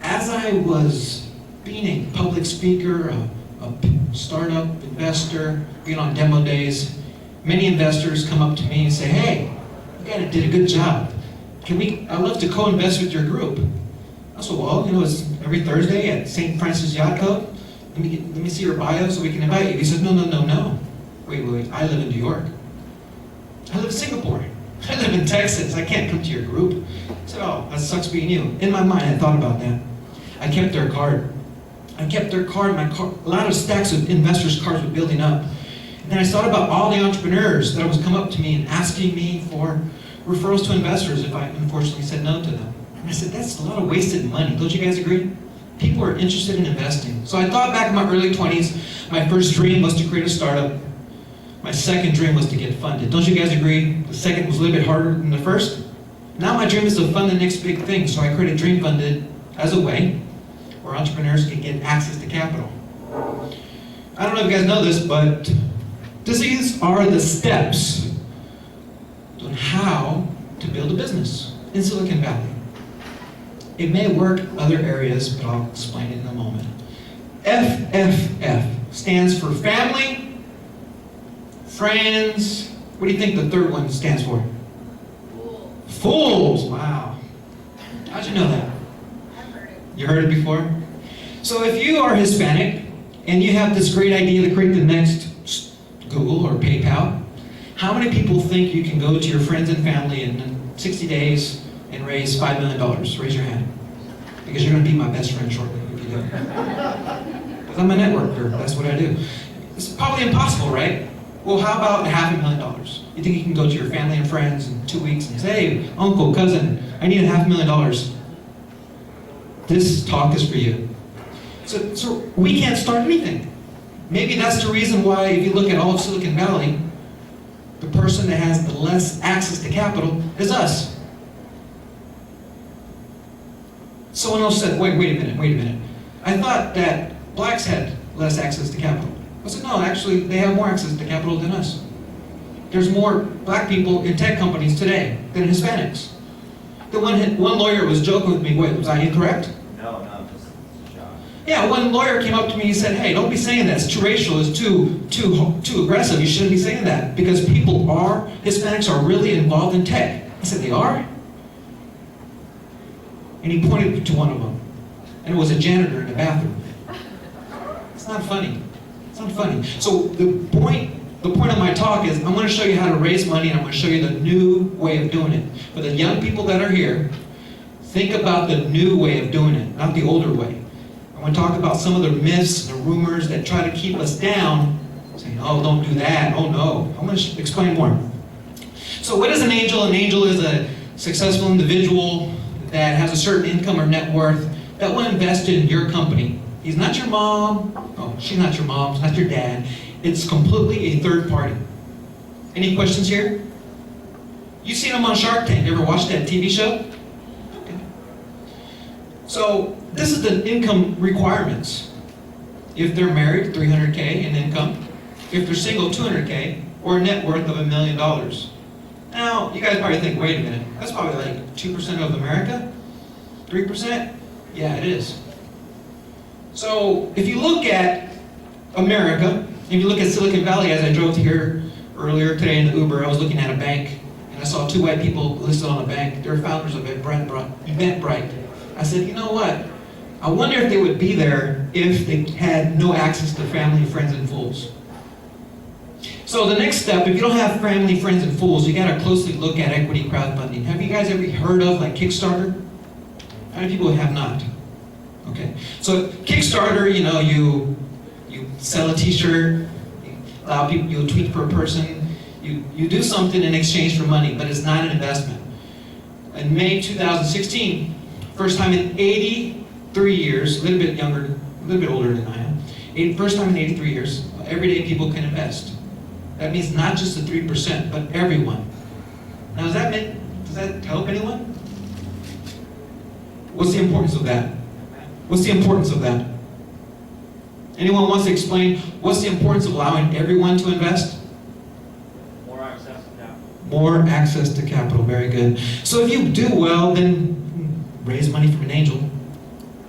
as I was being a public speaker, a startup investor, being on demo days, many investors come up to me and say, hey, you guys did a good job. I'd love to co-invest with your group. I said, well, it's every Thursday at St. Francis Yacht Club. Let me see your bio so we can invite you. He said, no. Wait, I live in New York. I live in Singapore. I live in Texas. I can't come to your group. I said, oh, that sucks being you. In my mind, I thought about that. I kept their card. A lot of stacks of investors' cards were building up. And then I thought about all the entrepreneurs that would come up to me and asking me for referrals to investors if I unfortunately said no to them. And I said, that's a lot of wasted money. Don't you guys agree? People are interested in investing. So I thought back in my early 20s, my first dream was to create a startup. My second dream was to get funded. Don't you guys agree? The second was a little bit harder than the first. Now my dream is to fund the next big thing. So I created DreamFunded as a way where entrepreneurs can get access to capital. I don't know if you guys know this, but these are the steps on how to build a business in Silicon Valley. It may work other areas, but I'll explain it in a moment. FFF stands for family, friends. What do you think the third one stands for? Fools. Wow. How'd you know that? I've heard it. You heard it before? So if you are Hispanic and you have this great idea to create the next Google or PayPal, how many people think you can go to your friends and family in 60 days and raise $5 million? Raise your hand. Because you're going to be my best friend shortly if you do. Because I'm a networker. That's what I do. It's probably impossible, right? Well, how about $500,000? You think you can go to your family and friends in 2 weeks and say, hey, uncle, cousin, I need $500,000. This talk is for you. So we can't start anything. Maybe that's the reason why, if you look at all of Silicon Valley, the person that has the less access to capital is us. Someone else said, wait a minute. I thought that blacks had less access to capital. I said, no, actually, they have more access to capital than us. there's more black people in tech companies today than Hispanics. The one lawyer was joking with me, wait, was I incorrect? No, just shocked. Yeah, one lawyer came up to me and said, hey, don't be saying that, it's too racial, it's too aggressive, you shouldn't be saying that, because Hispanics are really involved in tech. I said, they are? And he pointed to one of them, and it was a janitor in the bathroom. It's not funny. It's not funny. So the point of my talk is I'm going to show you how to raise money, and I'm going to show you the new way of doing it. For the young people that are here, think about the new way of doing it, not the older way. I want to talk about some of the myths and the rumors that try to keep us down, saying, oh, don't do that, oh no. I'm going to explain more. So what is an angel? An angel is a successful individual that has a certain income or net worth that will invest in your company. He's not your mom. Oh, she's not your mom. It's not your dad. It's completely a third party. Any questions here? You've seen them on Shark Tank. You ever watched that TV show? Okay. So this is the income requirements. If they're married, $300K in income. If they're single, $200K, or a net worth of $1 million. Now, you guys probably think, wait a minute, that's probably like 2% of America? 3%? Yeah, it is. So, if you look at America, if you look at Silicon Valley, as I drove here earlier today in the Uber, I was looking at a bank, and I saw 2 white people listed on a bank. They're founders of Eventbrite. I said, you know what? I wonder if they would be there if they had no access to family, friends, and fools. So the next step, if you don't have family, friends, and fools, you gotta closely look at equity crowdfunding. Have you guys ever heard of like Kickstarter? How many people have not? Okay, so Kickstarter, you sell a t-shirt, you allow people, you tweet per person, you do something in exchange for money, but it's not an investment. In May 2016, first time in 83 years, a little bit younger, a little bit older than I am, first time in 83 years, everyday people can invest. That means not just the 3%, but everyone. Now, does that help anyone? What's the importance of that? What's the importance of that? Anyone wants to explain what's the importance of allowing everyone to invest? More access to capital. More access to capital, very good. So if you do well, then raise money from an angel.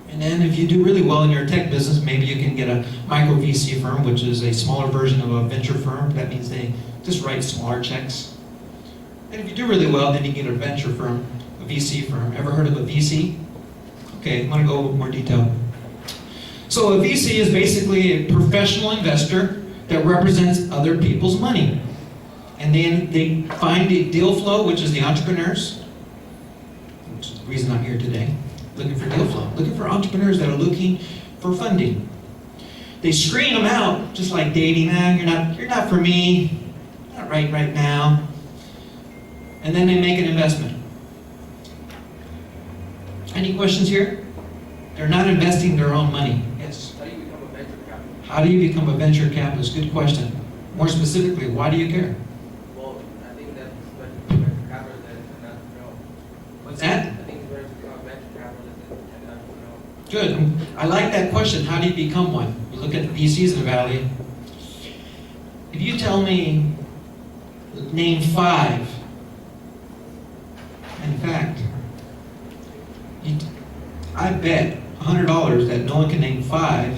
And then if you do really well in your tech business, maybe you can get a micro VC firm, which is a smaller version of a venture firm. That means they just write smaller checks. And if you do really well, then you get a venture firm, a VC firm. Ever heard of a VC? Okay, I'm going to go over more detail. So a VC is basically a professional investor that represents other people's money. And then they find the deal flow, which is the entrepreneurs, which is the reason I'm here today. Looking for deal flow, looking for entrepreneurs that are looking for funding. They screen them out, just like dating. You're not for me, not right now. And then they make an investment. Any questions here? They're not investing their own money. Yes. How do you become a venture capitalist? How do you become a venture capitalist? Good question. More specifically, why do you care? Well, I think that's what venture capitalists and entrepreneurs. What's that? I think it's better to become a venture capitalist and entrepreneur. Good. I like that question. How do you become one? You look at the VCs in the Valley. If you tell me, name 5, in fact, I bet $100 that no one can name 5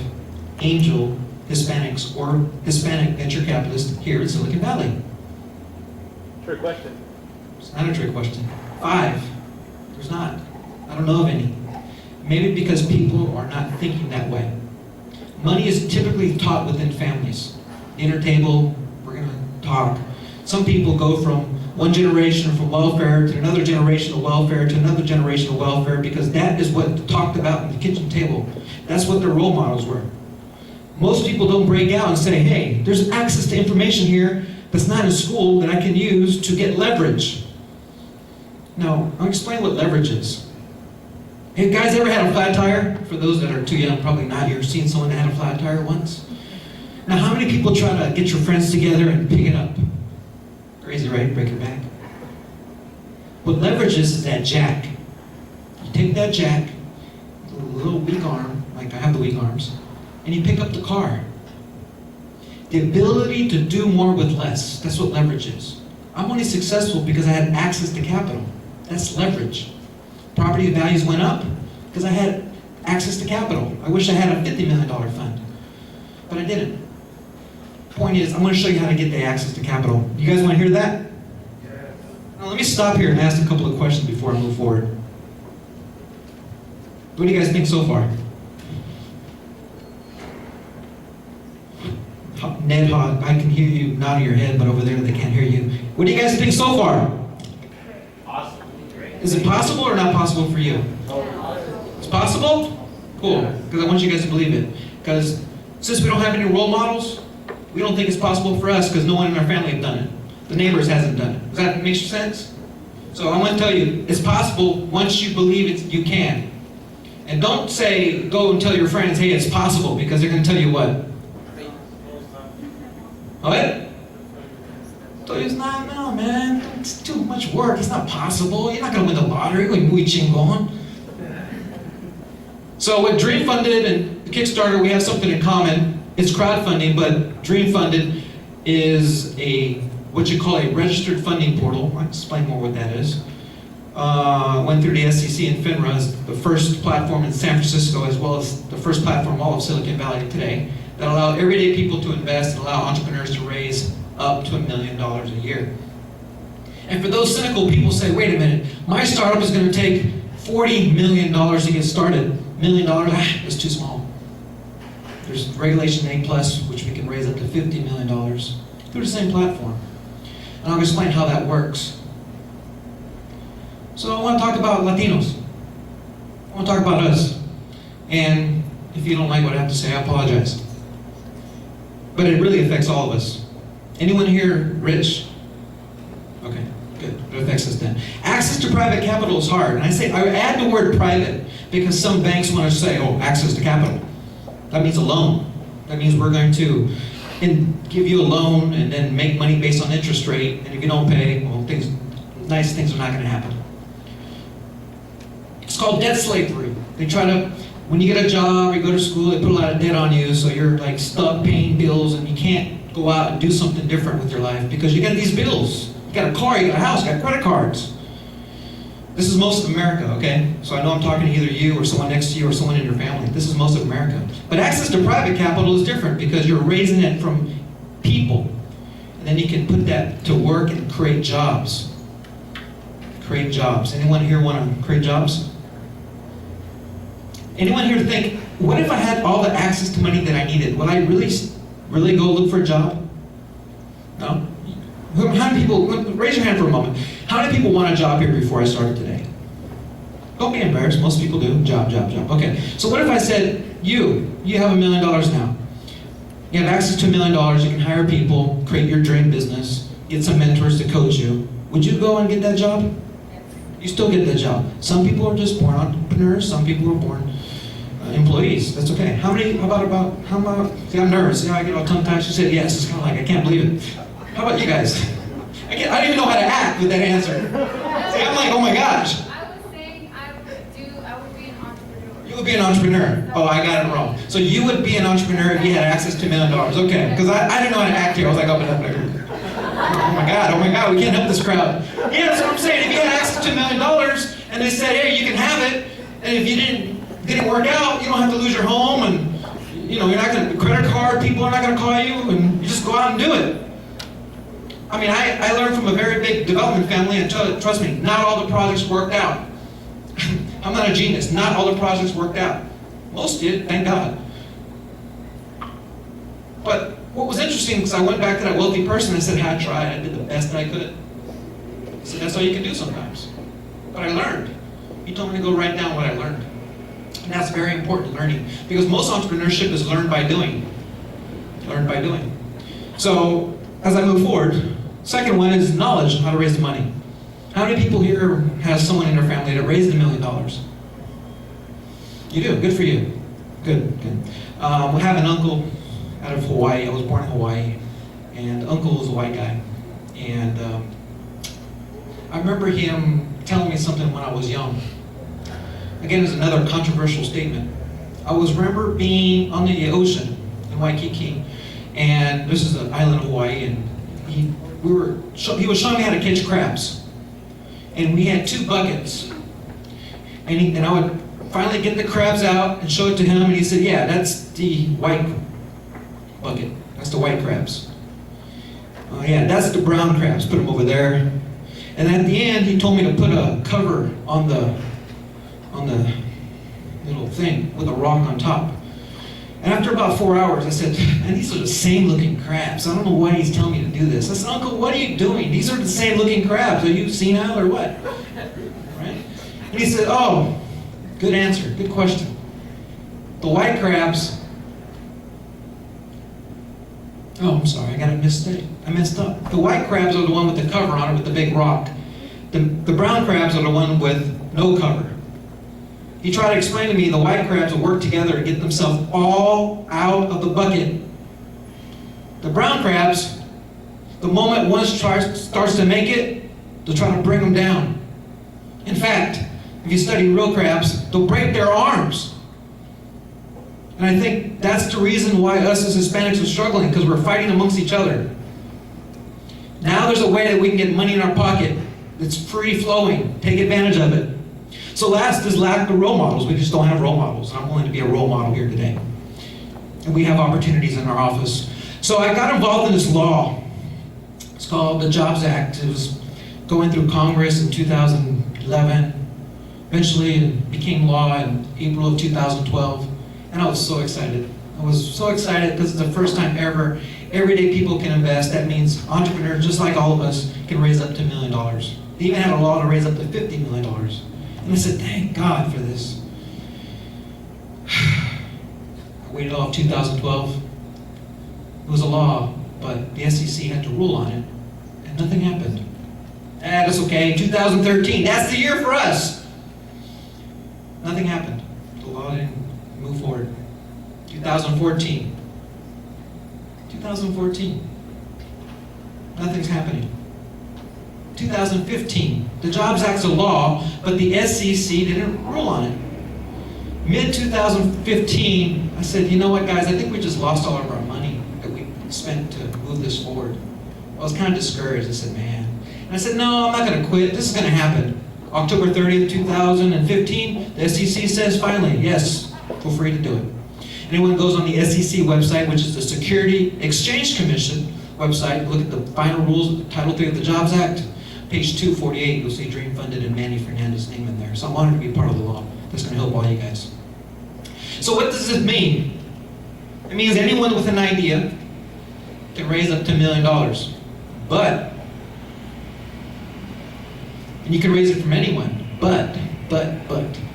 angel Hispanics or Hispanic venture capitalists here in Silicon Valley. Trick question. It's not a trick question. 5. There's not. I don't know of any. Maybe because people are not thinking that way. Money is typically taught within families. Dinner table, we're going to talk. Some people go from one generation from welfare to another generation of welfare to another generation of welfare because that is what talked about at the kitchen table. That's what their role models were. Most people don't break out and say, hey, there's access to information here that's not in school that I can use to get leverage. Now, I'll explain what leverage is. Hey, guys ever had a flat tire? For those that are too young, probably not. You've seen someone that had a flat tire once? Now, how many people try to get your friends together and pick it up? Crazy, right? Break your back. What leverage is that jack. You take that jack, a little weak arm, like I have the weak arms, and you pick up the car. The ability to do more with less. That's what leverage is. I'm only successful because I had access to capital. That's leverage. Property values went up because I had access to capital. I wish I had a $50 million fund, but I didn't. Point is, I'm going to show you how to get the access to capital. You guys want to hear that? Yes. Now let me stop here and ask a couple of questions before I move forward. What do you guys think so far? Ned Hogg, I can hear you nodding your head, but over there they can't hear you. What do you guys think so far? Awesome. Is it possible or not possible for you? It's possible? Cool, because I want you guys to believe it. Because since we don't have any role models, we don't think it's possible for us because no one in our family has done it. The neighbors hasn't done it. Does that make sense? So I'm going to tell you, it's possible once you believe it, you can. And don't say, go and tell your friends, hey, it's possible, because they're going to tell you what? What? It's not, no, man. It's too much work. It's not possible. You're not going to win the lottery. You're muy chingón. So with DreamFunded and Kickstarter, we have something in common. It's crowdfunding, but DreamFunded is what you call a registered funding portal. I'll explain more what that is. Went through the SEC and FINRA as the first platform in San Francisco, as well as the first platform all of Silicon Valley today, that allow everyday people to invest and allow entrepreneurs to raise up to $1 million a year. And for those cynical people say, wait a minute, my startup is going to take $40 million to get started. $1 million, that's too small. There's Regulation A+, which we can raise up to $50 million through the same platform. And I'll explain how that works. So I want to talk about Latinos. I want to talk about us. And if you don't like what I have to say, I apologize. But it really affects all of us. Anyone here rich? Okay, good. It affects us then. Access to private capital is hard. And I add the word private because some banks want to say, oh, access to capital. That means a loan. That means we're going to give you a loan and then make money based on interest rate. And if you don't pay, well, nice things are not going to happen. It's called debt slavery. They try to, when you get a job, you go to school, they put a lot of debt on you, so you're like stuck paying bills and you can't go out and do something different with your life because you got these bills. You got a car, you got a house, you got credit cards. This is most of America, okay? So I know I'm talking to either you or someone next to you or someone in your family. This is most of America. But access to private capital is different because you're raising it from people. And then you can put that to work and create jobs. Create jobs. Anyone here want to create jobs? Anyone here think, what if I had all the access to money that I needed? Would I really go look for a job? No? How many people, raise your hand for a moment. How many people want a job here before I started today? Don't be embarrassed, most people do. Job. Okay, so what if I said, you have $1 million now. You have access to $1 million, you can hire people, create your dream business, get some mentors to coach you. Would you go and get that job? You still get that job. Some people are just born entrepreneurs, some people are born employees. That's okay. How about, see, I'm nervous. I get all tongue-tied. She said yes. It's kind of like, I can't believe it. How about you guys? I don't even know how to act with that answer. See, I'm like, oh my gosh. I was saying I would be an entrepreneur. You would be an entrepreneur. Oh, I got it wrong. So you would be an entrepreneur if you had access to $1 million. Okay, because I didn't know how to act here. I was like, oh my God, we can't help this crowd. Yeah, that's what I'm saying. If you had access to $1 million and they said, hey, you can have it, and if you didn't work out, you don't have to lose your home, and you're not going to, credit card, people are not going to call you, and you just go out and do it. I mean, I learned from a very big development family, and trust me, not all the projects worked out. I'm not a genius. Not all the projects worked out. Most did, thank God. But what was interesting, because I went back to that wealthy person, I said, hey, I tried, I did the best that I could. I said, that's all you can do sometimes. But I learned. He told me to go write down what I learned. And that's very important, learning. Because most entrepreneurship is learned by doing. Learned by doing. So, as I move forward, second one is knowledge on how to raise the money. How many people here have someone in their family that raised $1 million? You do, good for you. Good. We have an uncle out of Hawaii. I was born in Hawaii. And uncle was a white guy. And I remember him telling me something when I was young. Again, it's another controversial statement. I remember being on the ocean in Waikiki, And this is the island of Hawaii, and he was showing me how to catch crabs. And we had 2 buckets. And I would finally get the crabs out and show it to him, and he said, yeah, that's the white bucket. That's the white crabs. Oh yeah, that's the brown crabs. Put them over there. And at the end, he told me to put a cover on the little thing with a rock on top. And after about 4 hours, I said, man, these are the same looking crabs. I don't know why he's telling me to do this. I said, Uncle, what are you doing? These are the same looking crabs. Are you senile or what? Right? And he said, oh, good answer, good question. The white crabs, oh, I'm sorry, I got it mistake. I messed up. The white crabs are the one with the cover on it with the big rock. The brown crabs are the one with no cover. He tried to explain to me the white crabs will work together to get themselves all out of the bucket. The brown crabs, the moment one starts to make it, they'll try to bring them down. In fact, if you study real crabs, they'll break their arms. And I think that's the reason why us as Hispanics are struggling, because we're fighting amongst each other. Now there's a way that we can get money in our pocket that's free flowing. Take advantage of it. So last is lack of role models. We just don't have role models. I'm willing to be a role model here today. And we have opportunities in our office. So I got involved in this law. It's called the Jobs Act. It was going through Congress in 2011. Eventually it became law in April of 2012. And I was so excited. I was so excited because it's the first time ever everyday people can invest. That means entrepreneurs, just like all of us, can raise up to $1 million. They even had a law to raise up to $50 million. And I said, thank God for this. I waited off 2012. It was a law, but the SEC had to rule on it, and nothing happened. That's okay. 2013, that's the year for us. Nothing happened. The law didn't move forward. 2014. 2014. Nothing's happening. 2015. The Jobs Act's a law, but the SEC didn't rule on it. Mid-2015, I said, you know what, guys, I think we just lost all of our money that we spent to move this forward. I was kind of discouraged. I said, man. And I said, no, I'm not going to quit. This is going to happen. October 30th, 2015, the SEC says, finally, yes, feel free to do it. Anyone goes on the SEC website, which is the Security Exchange Commission website, look at the final rules, Title 3 of the Jobs Act, page 248, you'll see DreamFunded and Manny Fernandez name in there. So I'm honored to be part of the law. That's going to help all you guys. So what does this mean? It means anyone with an idea can raise up to $1 million. But, and you can raise it from anyone, but,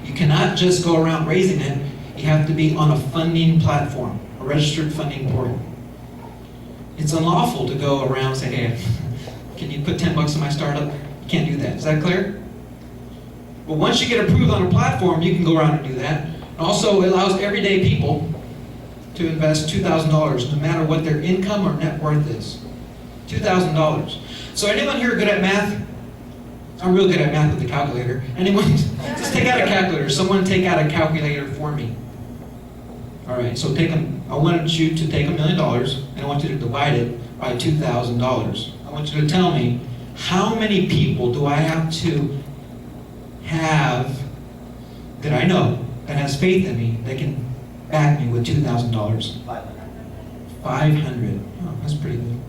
you cannot just go around raising it. You have to be on a funding platform, a registered funding portal. It's unlawful to go around and say, hey, can you put 10 bucks in my startup? You can't do that. Is that clear? But once you get approved on a platform, you can go around and do that. Also, it allows everyday people to invest $2,000, no matter what their income or net worth is. $2,000. So anyone here good at math? I'm real good at math with the calculator. Anyone? Just take out a calculator. Someone take out a calculator for me. All right, so I wanted you to take $1 million, and I want you to divide it by $2,000. I want you to tell me, how many people do I have to have that I know that has faith in me that can back me with $2,000? 500. Oh, that's pretty good.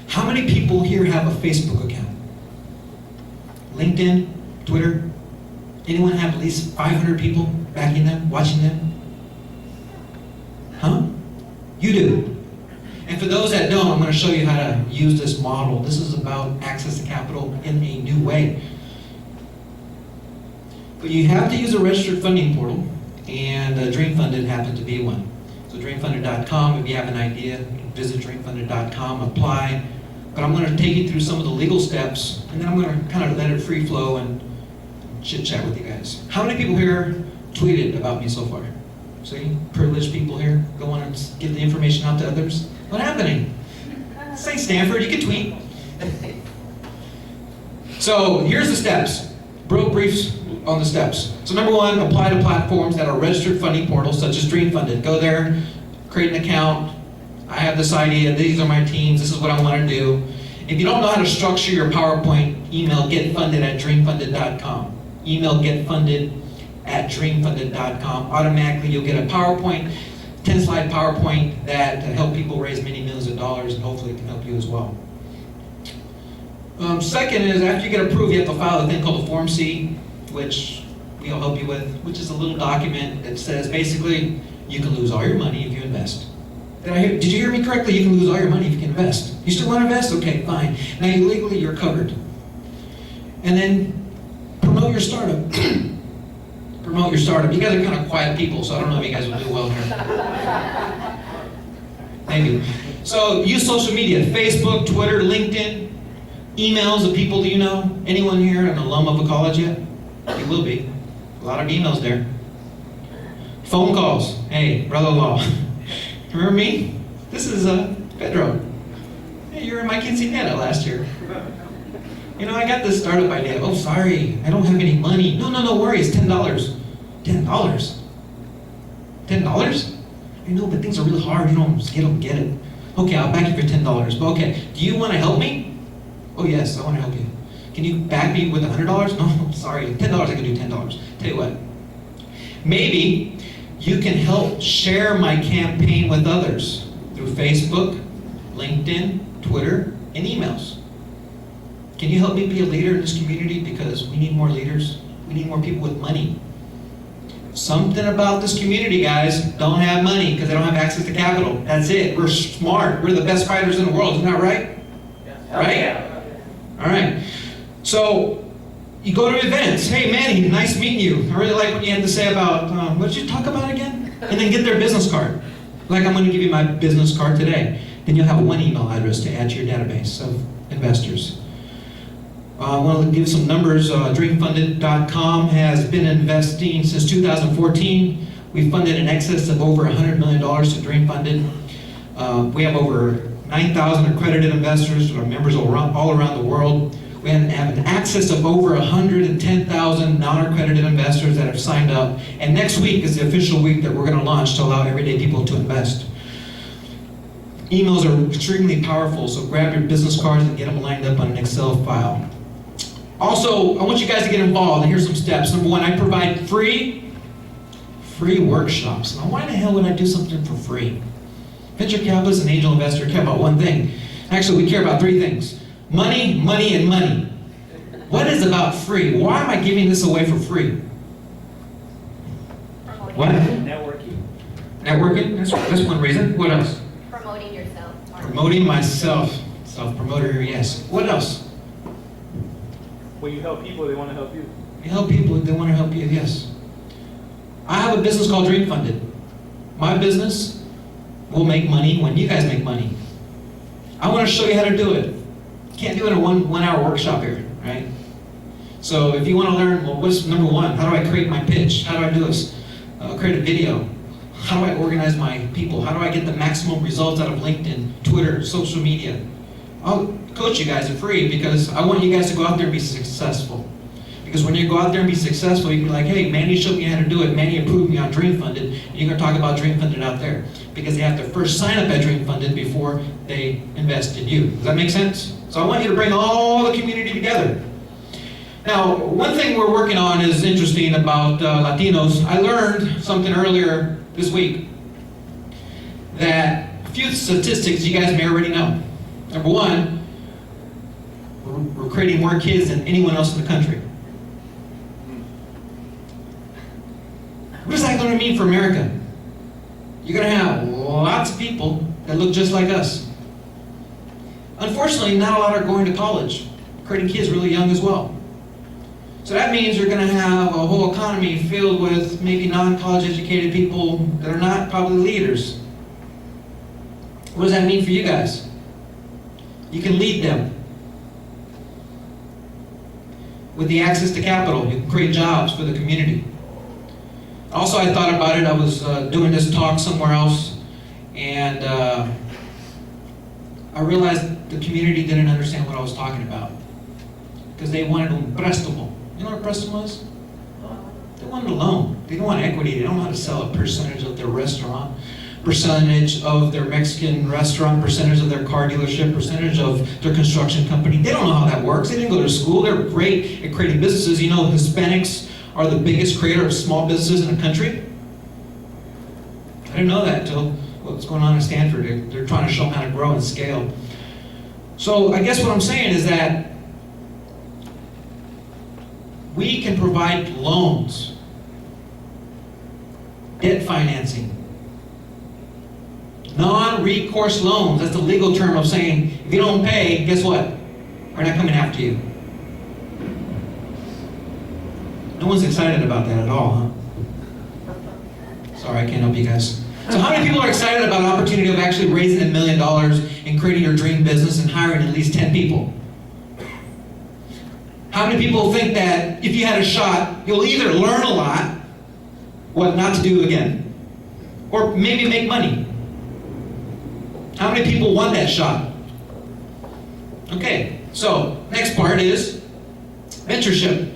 How many people here have a Facebook account? LinkedIn, Twitter? Anyone have at least 500 people backing them, watching them? Huh? You do. And for those that don't, I'm going to show you how to use this model. This is about access to capital in a new way. But you have to use a registered funding portal, and DreamFunded happened to be one. So DreamFunded.com, if you have an idea, visit DreamFunded.com, apply. But I'm going to take you through some of the legal steps, and then I'm going to kind of let it free flow and chit-chat with you guys. How many people here tweeted about me so far? See, privileged people here go on and give the information out to others. What's happening? Say Stanford, you can tweet. So here's the steps. Broke briefs on the steps. So number one, apply to platforms that are registered funding portals such as DreamFunded. Go there, create an account, I have this idea, these are my teams, this is what I want to do. If you don't know how to structure your PowerPoint, email getfunded@dreamfunded.com. Email getfunded@dreamfunded.com. Automatically you'll get a PowerPoint, 10-slide PowerPoint that help people raise many millions of dollars, and hopefully it can help you as well. Second is, after you get approved, you have to file a thing called a Form C, which we'll help you with, which is a little document that says basically you can lose all your money if you invest. Did you hear me correctly? You can lose all your money if you can invest. You still want to invest? Okay, fine. Now legally you're covered. And then promote your startup. Promote your startup. You guys are kind of quiet people, so I don't know if you guys will do well here. Maybe. So use social media, Facebook, Twitter, LinkedIn, emails of people you know. Anyone here an alum of a college yet? You will be. A lot of emails there. Phone calls. Hey, brother-in-law. Remember me? This is Pedro. Hey, you were in my quinceañera last year. You know, I got this startup idea. Oh, sorry, I don't have any money. No worries, $10. $10? $10? I know, but things are really hard. You don't get it. Okay, I'll back you for $10. But okay, do you want to help me? Oh yes, I want to help you. Can you back me with $100? No, sorry, $10, I can do $10. Tell you what, maybe you can help share my campaign with others through Facebook, LinkedIn, Twitter, and emails. Can you help me be a leader in this community? Because we need more leaders. We need more people with money. Something about this community, guys, don't have money because they don't have access to capital. That's it. We're smart. We're the best fighters in the world. Isn't that right? Right? Yeah. All right. So you go to events. Hey, Manny, nice meeting you. I really like what you had to say about, what did you talk about again? And then get their business card. Like I'm going to give you my business card today. Then you'll have one email address to add to your database of investors. I want to give some numbers. DreamFunded.com has been investing since 2014. We funded in excess of over $100 million to DreamFunded. We have over 9,000 accredited investors, our members all around the world. We have an access of over 110,000 non-accredited investors that have signed up. And next week is the official week that we're going to launch to allow everyday people to invest. Emails are extremely powerful, so grab your business cards and get them lined up on an Excel file. Also, I want you guys to get involved, and here's some steps. Number one, I provide free workshops. Now, why the hell would I do something for free? Venture capitalists and angel investors care about one thing. Actually, we care about three things. Money, money, and money. What is about free? Why am I giving this away for free? What? Networking. Networking? That's one reason. What else? Promoting yourself. Promoting myself. Self-promoter, yes. What else? When you help people, they want to help you. You help people, they want to help you, yes. I have a business called DreamFunded. My business will make money when you guys make money. I want to show you how to do it. You can't do it in a one-hour workshop here, right? So if you want to learn, well, what's number one? How do I create my pitch? How do I do this? Create a video. How do I organize my people? How do I get the maximum results out of LinkedIn, Twitter, social media? I'll coach you guys for free because I want you guys to go out there and be successful. Because when you go out there and be successful, you can be like, hey, Manny showed me how to do it. Manny approved me on DreamFunded. And you're going to talk about DreamFunded out there. Because they have to first sign up at DreamFunded before they invest in you. Does that make sense? So I want you to bring all the community together. Now, one thing we're working on is interesting about Latinos. I learned something earlier this week that a few statistics you guys may already know. Number one, we're creating more kids than anyone else in the country. What is that going to mean for America? You're going to have lots of people that look just like us. Unfortunately, not a lot are going to college, creating kids really young as well. So that means you're going to have a whole economy filled with maybe non-college educated people that are not probably leaders. What does that mean for you guys? You can lead them. With the access to capital, you can create jobs for the community. Also, I thought about it. I was doing this talk somewhere else, and I realized the community didn't understand what I was talking about because they wanted un préstamo. You know what a préstamo is? They wanted a loan. They don't want equity. They don't know how to sell a percentage of their restaurant. percentage of their Mexican restaurant, percentage of their car dealership, percentage of their construction company. They don't know how that works. They didn't go to school. They're great at creating businesses. You know, Hispanics are the biggest creator of small businesses in the country. I didn't know that until what's going on at Stanford. They're trying to show them how to grow and scale. So I guess what I'm saying is that we can provide loans, debt financing, non-recourse loans. That's the legal term of saying, if you don't pay, guess what? We're not coming after you. No one's excited about that at all, huh? Sorry, I can't help you guys. So how many people are excited about the opportunity of actually raising $1 million and creating your dream business and hiring at least 10 people? How many people think that if you had a shot, you'll either learn a lot, what not to do again, or maybe make money? How many people want that shot? Okay, so next part is mentorship.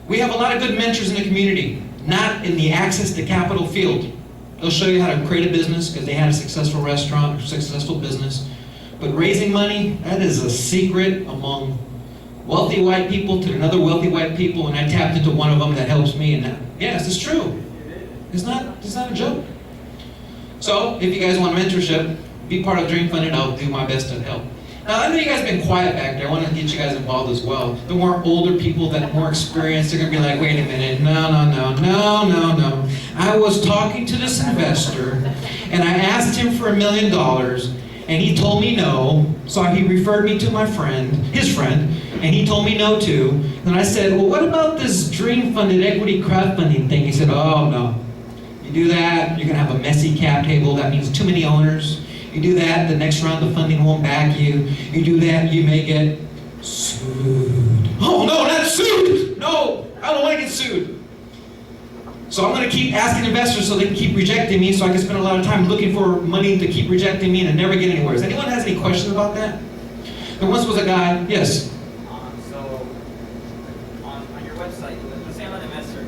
We have a lot of good mentors in the community, not in the access to capital field. They'll show you how to create a business because they had a successful restaurant or successful business. But raising money, that is a secret among wealthy white people to another wealthy white people, and I tapped into one of them that helps me. And yes, it's true. It's not a joke. So if you guys want mentorship, be part of DreamFunded. I'll do my best to help. Now, I know you guys have been quiet back there. I want to get you guys involved as well. The more older people that are more experienced, they're going to be like, wait a minute, no. I was talking to this investor, and I asked him for $1 million, and he told me no, so he referred me to my friend, his friend, and he told me no too. And I said, well, what about this DreamFunded equity crowdfunding thing? He said, oh, no. You do that, you're going to have a messy cap table. That means too many owners. You do that, the next round of funding won't back you. You do that, you may get sued. Oh no, not sued! No, I don't want to get sued. So I'm going to keep asking investors so they can keep rejecting me, so I can spend a lot of time looking for money to keep rejecting me and never get anywhere. Does anyone has any questions about that? There once was a guy, yes? So, on your website, let's say I'm an investor.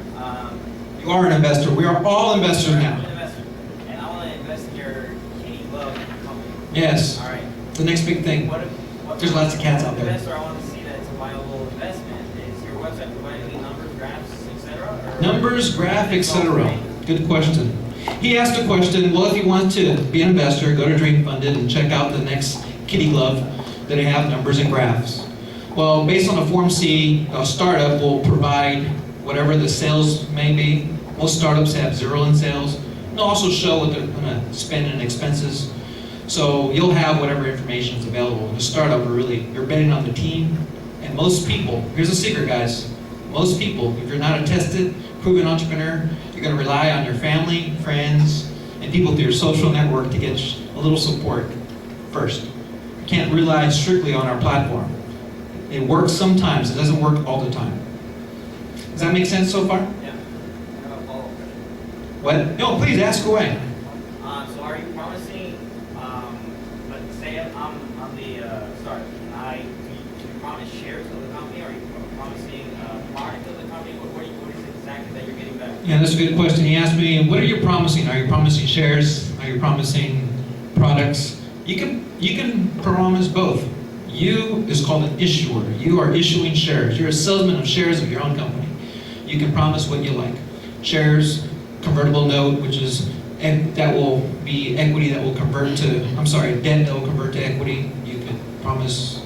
You are an investor. We are all investors I'm now. an investor, and I want to invest in your Kitty Glove company. Yes. All right. The next big thing. There's lots of cats out there. Investor, I want to see that it's a viable investment. Is your website providing any numbers, graphs, etc.? Numbers, graph, etc. Good question. He asked a question, well, if you want to be an investor, go to DreamFunded and check out the next kitty glove that they have numbers and graphs. Well, based on a Form C, a startup will provide whatever the sales may be. Most startups have zero in sales. They'll also show what they're going to spend in expenses. So you'll have whatever information is available. In a startup, you're betting on the team. And most people, here's a secret, guys. Most people, if you're not a tested, proven entrepreneur, you're going to rely on your family, friends, and people through your social network to get a little support first. You can't rely strictly on our platform. It works sometimes. It doesn't work all the time. Does that make sense so far? Yeah. I have a follow-up question. What? No, please ask away. So are you promising, let's say I'm the startup, and do you promise shares of the company? Are you promising product of the company? What is it exactly that you're getting back? Yeah, that's a good question. He asked me, what are you promising? Are you promising shares? Are you promising products? You can promise both. You is called an issuer. You are issuing shares. You're a salesman of shares of your own company. You can promise what you like. Shares, convertible note, which is, and that will be equity that will convert to, debt that will convert to equity. You can promise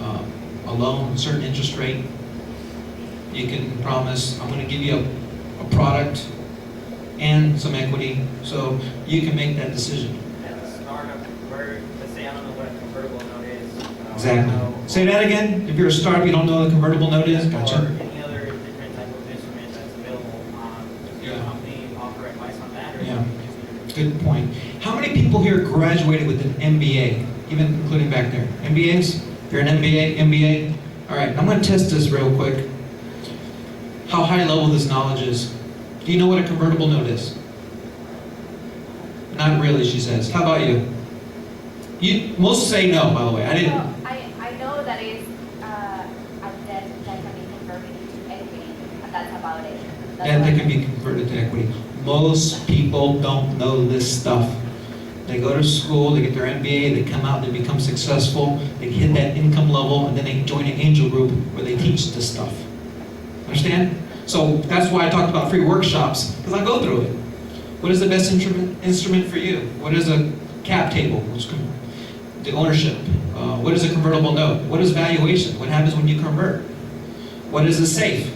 a loan, a certain interest rate. You can promise, I'm going to give you a product and some equity. So you can make that decision. And the startup, where, let's say I don't know what a convertible note is. Exactly. Say that again. If you're a startup, you don't know what a convertible note is? Gotcha. Or any other different type of instrument that's available. Does your company offer advice on that? Or Yeah. Good point. How many people here graduated with an MBA, even including back there? MBAs? If you're an MBA? All right, I'm going to test this real quick. How high level this knowledge is. Do you know what a convertible note is? Not really, she says. How about you? Most say no, by the way. I know that it's a debt that can be converted into equity, and that's about it. Debt that can be converted to equity. Most people don't know this stuff. They go to school, they get their MBA, they come out, they become successful, they hit that income level, and then they join an angel group where they teach this stuff. Understand? So that's why I talked about free workshops, because I go through it. What is the best instrument for you? What is a cap table? What's the ownership? What is a convertible note? What is valuation? What happens when you convert? What is a safe?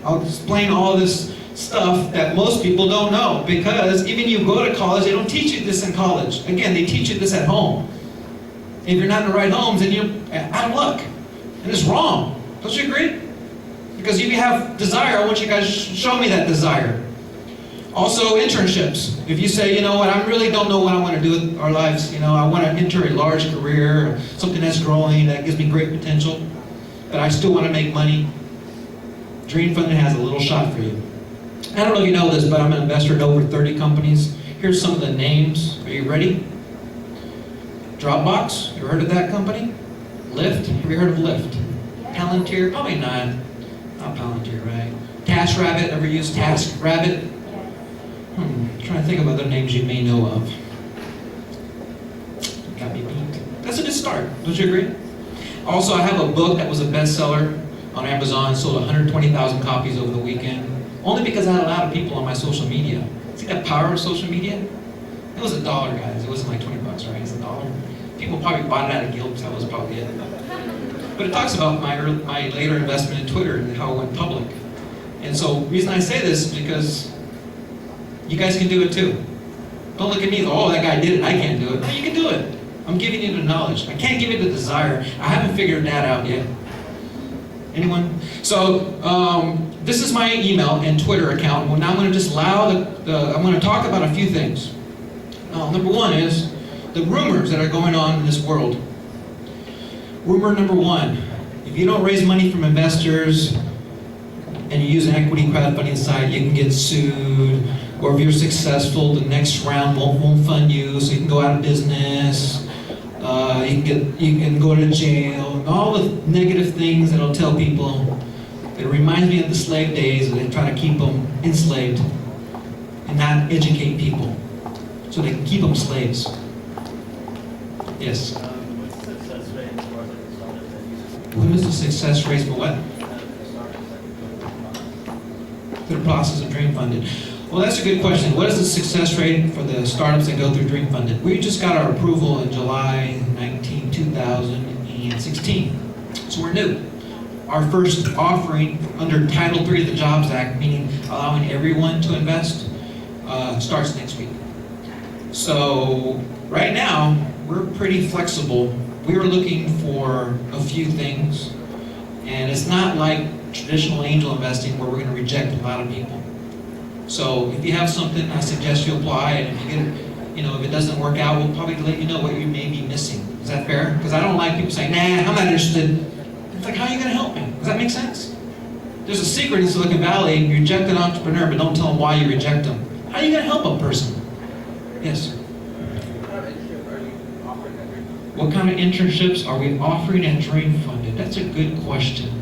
I'll explain all this stuff that most people don't know, because even you go to college, they don't teach you this in college. Again, they teach you this at home. If you're not in the right homes, then you're out of luck. And it's wrong. Don't you agree? Because if you have desire, I want you guys to show me that desire. Also, internships. If you say, you know what, I really don't know what I want to do with our lives. You know, I want to enter a large career, or something that's growing, that gives me great potential, but I still want to make money. DreamFunded has a little shot for you. I don't know if you know this, but I'm an investor in over 30 companies. Here's some of the names. Are you ready? Dropbox, you ever heard of that company? Lyft, have you heard of Lyft? Palantir, probably not. Not Palantir, right? TaskRabbit, ever used TaskRabbit? Trying to think of other names you may know of. Got me beat. That's a good start, don't you agree? Also, I have a book that was a bestseller on Amazon, sold 120,000 copies over the weekend. Only because I had a lot of people on my social media. See that power of social media? It was $1, guys. It wasn't like 20 bucks, right? It's $1. People probably bought it out of guilt, that was probably it. But it talks about my later investment in Twitter and how it went public. And so the reason I say this is because you guys can do it too. Don't look at me, oh, that guy did it, I can't do it. No, you can do it. I'm giving you the knowledge. I can't give you the desire. I haven't figured that out yet. Anyone? So, this is my email and Twitter account. Well, now I'm going to just allow I'm going to talk about a few things. Number one is the rumors that are going on in this world. Rumor number one, if you don't raise money from investors and you use an equity crowdfunding site, you can get sued. Or if you're successful, the next round won't fund you, so you can go out of business. You can go to jail, and all the negative things that'll tell people. It reminds me of the slave days, where they try to keep them enslaved and not educate people, so they can keep them slaves. Yes. What's the success rate as far as like the startups that use it? What is the success rate for what? For the process of DreamFunded. Well, that's a good question. What is the success rate for the startups that go through DreamFunded? We just got our approval in July 19, 2016. So we're new. Our first offering under Title III of the Jobs Act, meaning allowing everyone to invest, starts next week. So right now, we're pretty flexible. We are looking for a few things, and it's not like traditional angel investing where we're going to reject a lot of people. So if you have something, I suggest you apply, and if you get it, if it doesn't work out, we'll probably let you know what you may be missing. Is that fair? Because I don't like people saying, nah, I'm not interested. It's like, how are you going to help me? Does that make sense? There's a secret in Silicon Valley. You reject an entrepreneur, but don't tell them why you reject them. How are you going to help a person? Yes? What kind of internships are we offering at DreamFunded? That's a good question.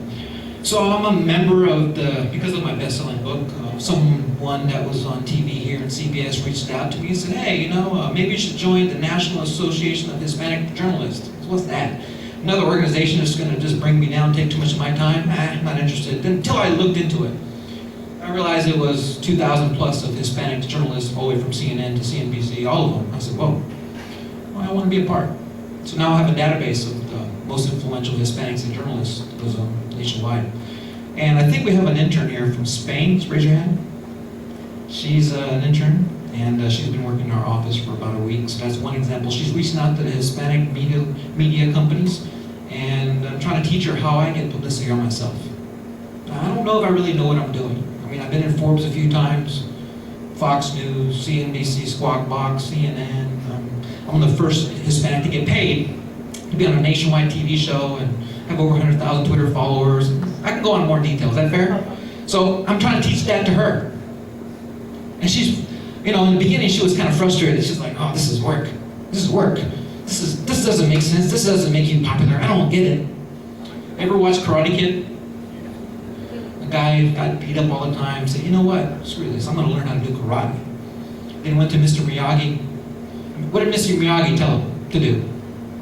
So I'm a member of because of my best-selling book, someone that was on TV here in CBS reached out to me and said, hey, maybe you should join the National Association of Hispanic Journalists. What's that? Another organization that's going to just bring me down, take too much of my time? I'm not interested. Until I looked into it. I realized it was 2,000 plus of Hispanic journalists, all the way from CNN to CNBC, all of them. I said, whoa, well, I want to be a part. So now I have a database of the most influential Hispanics and journalists that goes on nationwide. And I think we have an intern here from Spain. Just raise your hand. She's an intern, and she's been working in our office for about a week. So that's one example. She's reaching out to the Hispanic media companies, and I'm trying to teach her how I get publicity on myself. I don't know if I really know what I'm doing. I mean, I've been in Forbes a few times, Fox News, CNBC, Squawk Box, CNN. I'm the first Hispanic to get paid to be on a nationwide TV show and have over 100,000 Twitter followers. I can go on more detail. Is that fair? So I'm trying to teach that to her. And she's, in the beginning she was kind of frustrated. She's like, oh, this is work. This is work. This doesn't make sense. This doesn't make you popular. I don't get it. Ever watch Karate Kid? guy got beat up all the time, said, you know what, screw this, I'm gonna learn how to do karate. Then he went to Mr. Miyagi. What did Mr. Miyagi tell him to do?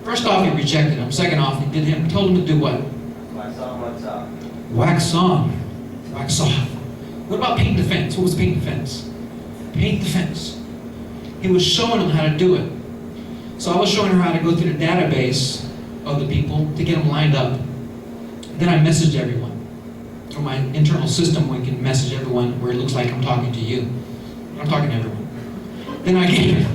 First off, he rejected him. Second off, he told him to do what? Wax on, wax off. Wax on, wax off. What about paint the fence? What was paint the fence? Paint the fence. He was showing him how to do it. So I was showing her how to go through the database of the people to get them lined up. Then I messaged everyone. Through my internal system, we can message everyone where it looks like I'm talking to you. I'm talking to everyone. Then I gave,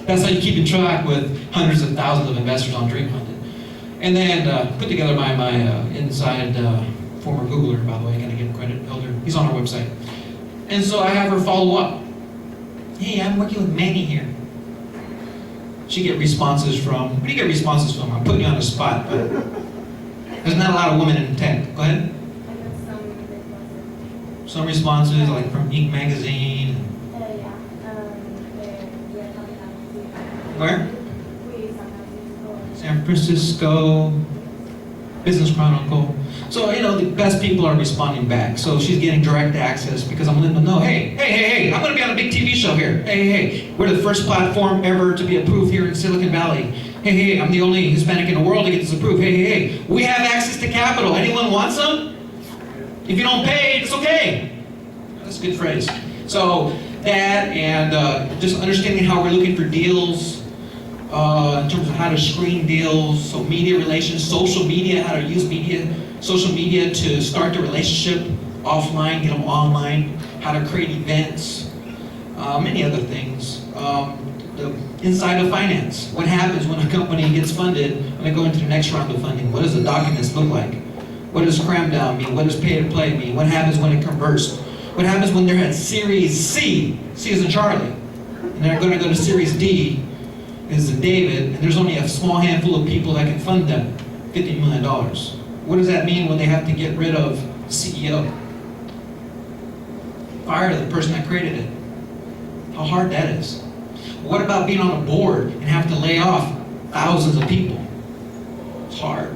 that's how you keep in track with hundreds of thousands of investors on DreamFunded. And then put together by my inside former Googler, by the way, I gotta give him credit, Elder. He's on our website. And so I have her follow up. Hey, I'm working with Manny here. She get responses from, where do you get responses from? I'm putting you on the spot, but there's not a lot of women in tech. Go ahead. Some responses, like from Inc. magazine. Where? San Francisco, Business Chronicle. So, you know, the best people are responding back. So she's getting direct access because I'm letting them know, hey, I'm going to be on a big TV show here. Hey, we're the first platform ever to be approved here in Silicon Valley. Hey, I'm the only Hispanic in the world to get this approved. Hey, we have access to capital. Anyone want some? If you don't pay, it's okay. That's a good phrase. So that and just understanding how we're looking for deals, in terms of how to screen deals, so media relations, social media, how to use social media to start the relationship offline, get them online, how to create events, many other things. The inside of finance. What happens when a company gets funded and they go into the next round of funding? What does the documents look like? What does cram down mean? What does pay to play mean? What happens when it converts? What happens when they're at Series C, C is in Charlie, and they're going to go to Series D, is in David, and there's only a small handful of people that can fund them $50 million. What does that mean when they have to get rid of the CEO? Fire the person that created it. How hard that is. What about being on a board and have to lay off thousands of people? It's hard.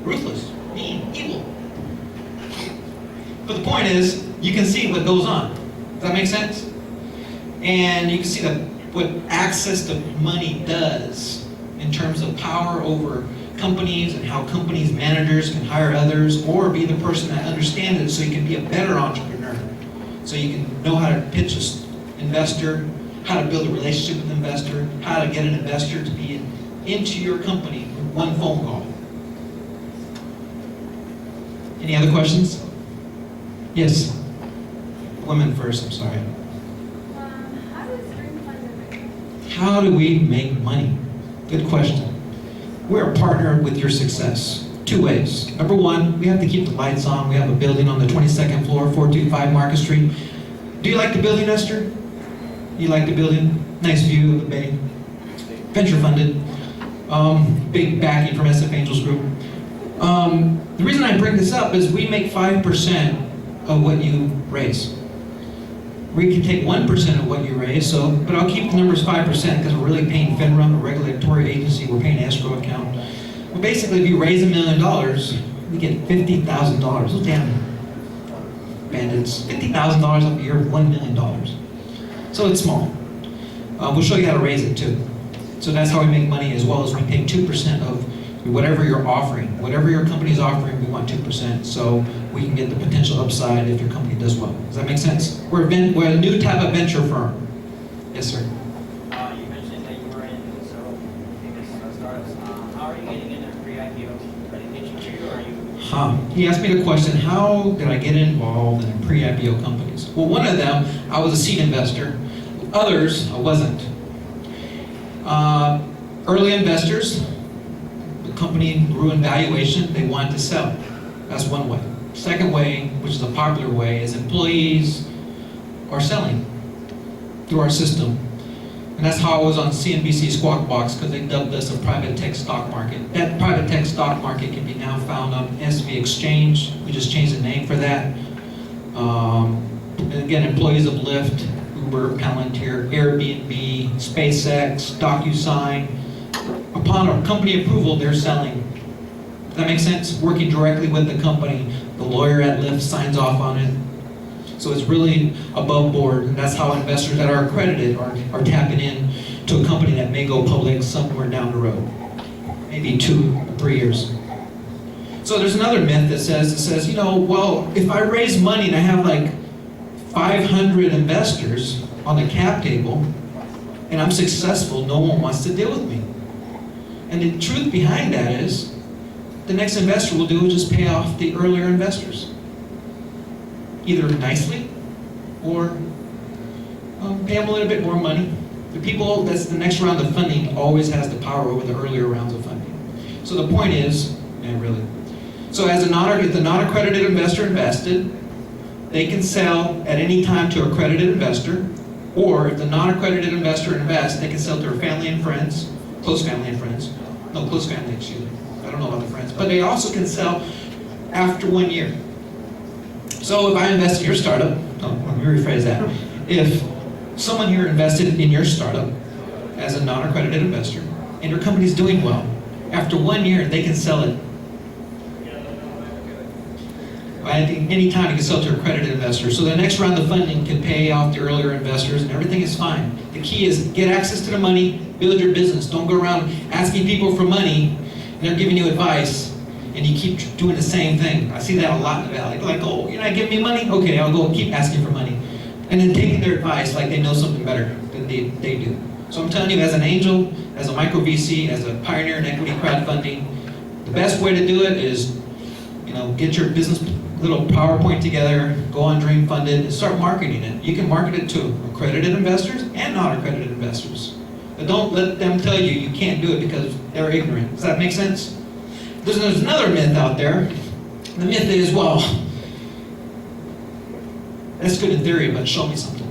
Ruthless, mean, evil. But the point is, you can see what goes on. Does that make sense? And you can see that what access to money does in terms of power over companies and how companies' managers can hire others or be the person that understands it so you can be a better entrepreneur. So you can know how to pitch an investor, how to build a relationship with an investor, how to get an investor to be into your company with one phone call. Any other questions? Yes. Women first, I'm sorry. How does DreamFunded make? How do we make money? Good question. We're a partner with your success. Two ways. Number one, we have to keep the lights on. We have a building on the 22nd floor, 425 Market Street. Do you like the building, Esther? You like the building? Nice view of the bay. Venture funded. Big backing from SF Angels Group. The reason I bring this up is we make 5% of what you raise. We can take 1% of what you raise, but I'll keep the numbers 5% because we're really paying FINRA, a regulatory agency, we're paying escrow account. But basically, if you raise $1 million, we get $50,000. Those damn bandits. $50,000 a year, $1 million. So it's small. We'll show you how to raise it too. So that's how we make money, as well as we pay 2% of whatever you're offering. Whatever your company's offering, we want 2%, so we can get the potential upside if your company does well. Does that make sense? We're a new type of venture firm. Yes, sir. You mentioned that you were in several famous startups. How are you getting in there pre-IPO? Are they pitching you, or are you? He asked me the question, how did I get involved in pre-IPO companies? Well, one of them, I was a seed investor. Others, I wasn't. Early investors, the company grew in valuation, they wanted to sell. That's one way. Second way, which is a popular way, is employees are selling through our system. And that's how I was on CNBC Squawk Box, because they dubbed us a private tech stock market. That private tech stock market can be now found on SV Exchange. We just changed the name for that. And again, employees of Lyft, Uber, Palantir, Airbnb, SpaceX, DocuSign. Upon our company approval, they're selling Does that make sense? Working directly with the company. The lawyer at LIF signs off on it. So it's really above board, and that's how investors that are accredited are tapping in to a company that may go public somewhere down the road. Maybe 2 or 3 years. So there's another myth that says, you know, well, if I raise money and I have like 500 investors on the cap table, and I'm successful, no one wants to deal with me. And the truth behind that is, the next investor will do is just pay off the earlier investors. Either nicely, or pay them a little bit more money. The people, that's the next round of funding, always has the power over the earlier rounds of funding. So the point is, really, so as if the non-accredited investor invested, they can sell at any time to an accredited investor, or if the non-accredited investor invests, they can sell to their family and friends, close family and friends. No, close family, excuse me. I don't know about the friends. But they also can sell after 1 year. So if I invest in your startup, let me rephrase that. If someone here invested in your startup as a non-accredited investor, and your company's doing well, after 1 year, they can sell it. Any time you can sell to an accredited investor. So the next round of funding can pay off the earlier investors and everything is fine. The key is get access to the money, build your business. Don't go around asking people for money and they're giving you advice and you keep doing the same thing. I see that a lot in the Valley. Like, oh, you're not giving me money? Okay, I'll go keep asking for money. And then taking their advice like they know something better than they do. So I'm telling you, as an angel, as a micro VC, as a pioneer in equity crowdfunding, the best way to do it is, you know, get your business little PowerPoint together, go on DreamFunded, and start marketing it. You can market it to accredited investors and non-accredited investors. But don't let them tell you you can't do it because they're ignorant. Does that make sense? There's another myth out there. The myth is, well, that's good in theory, but show me something.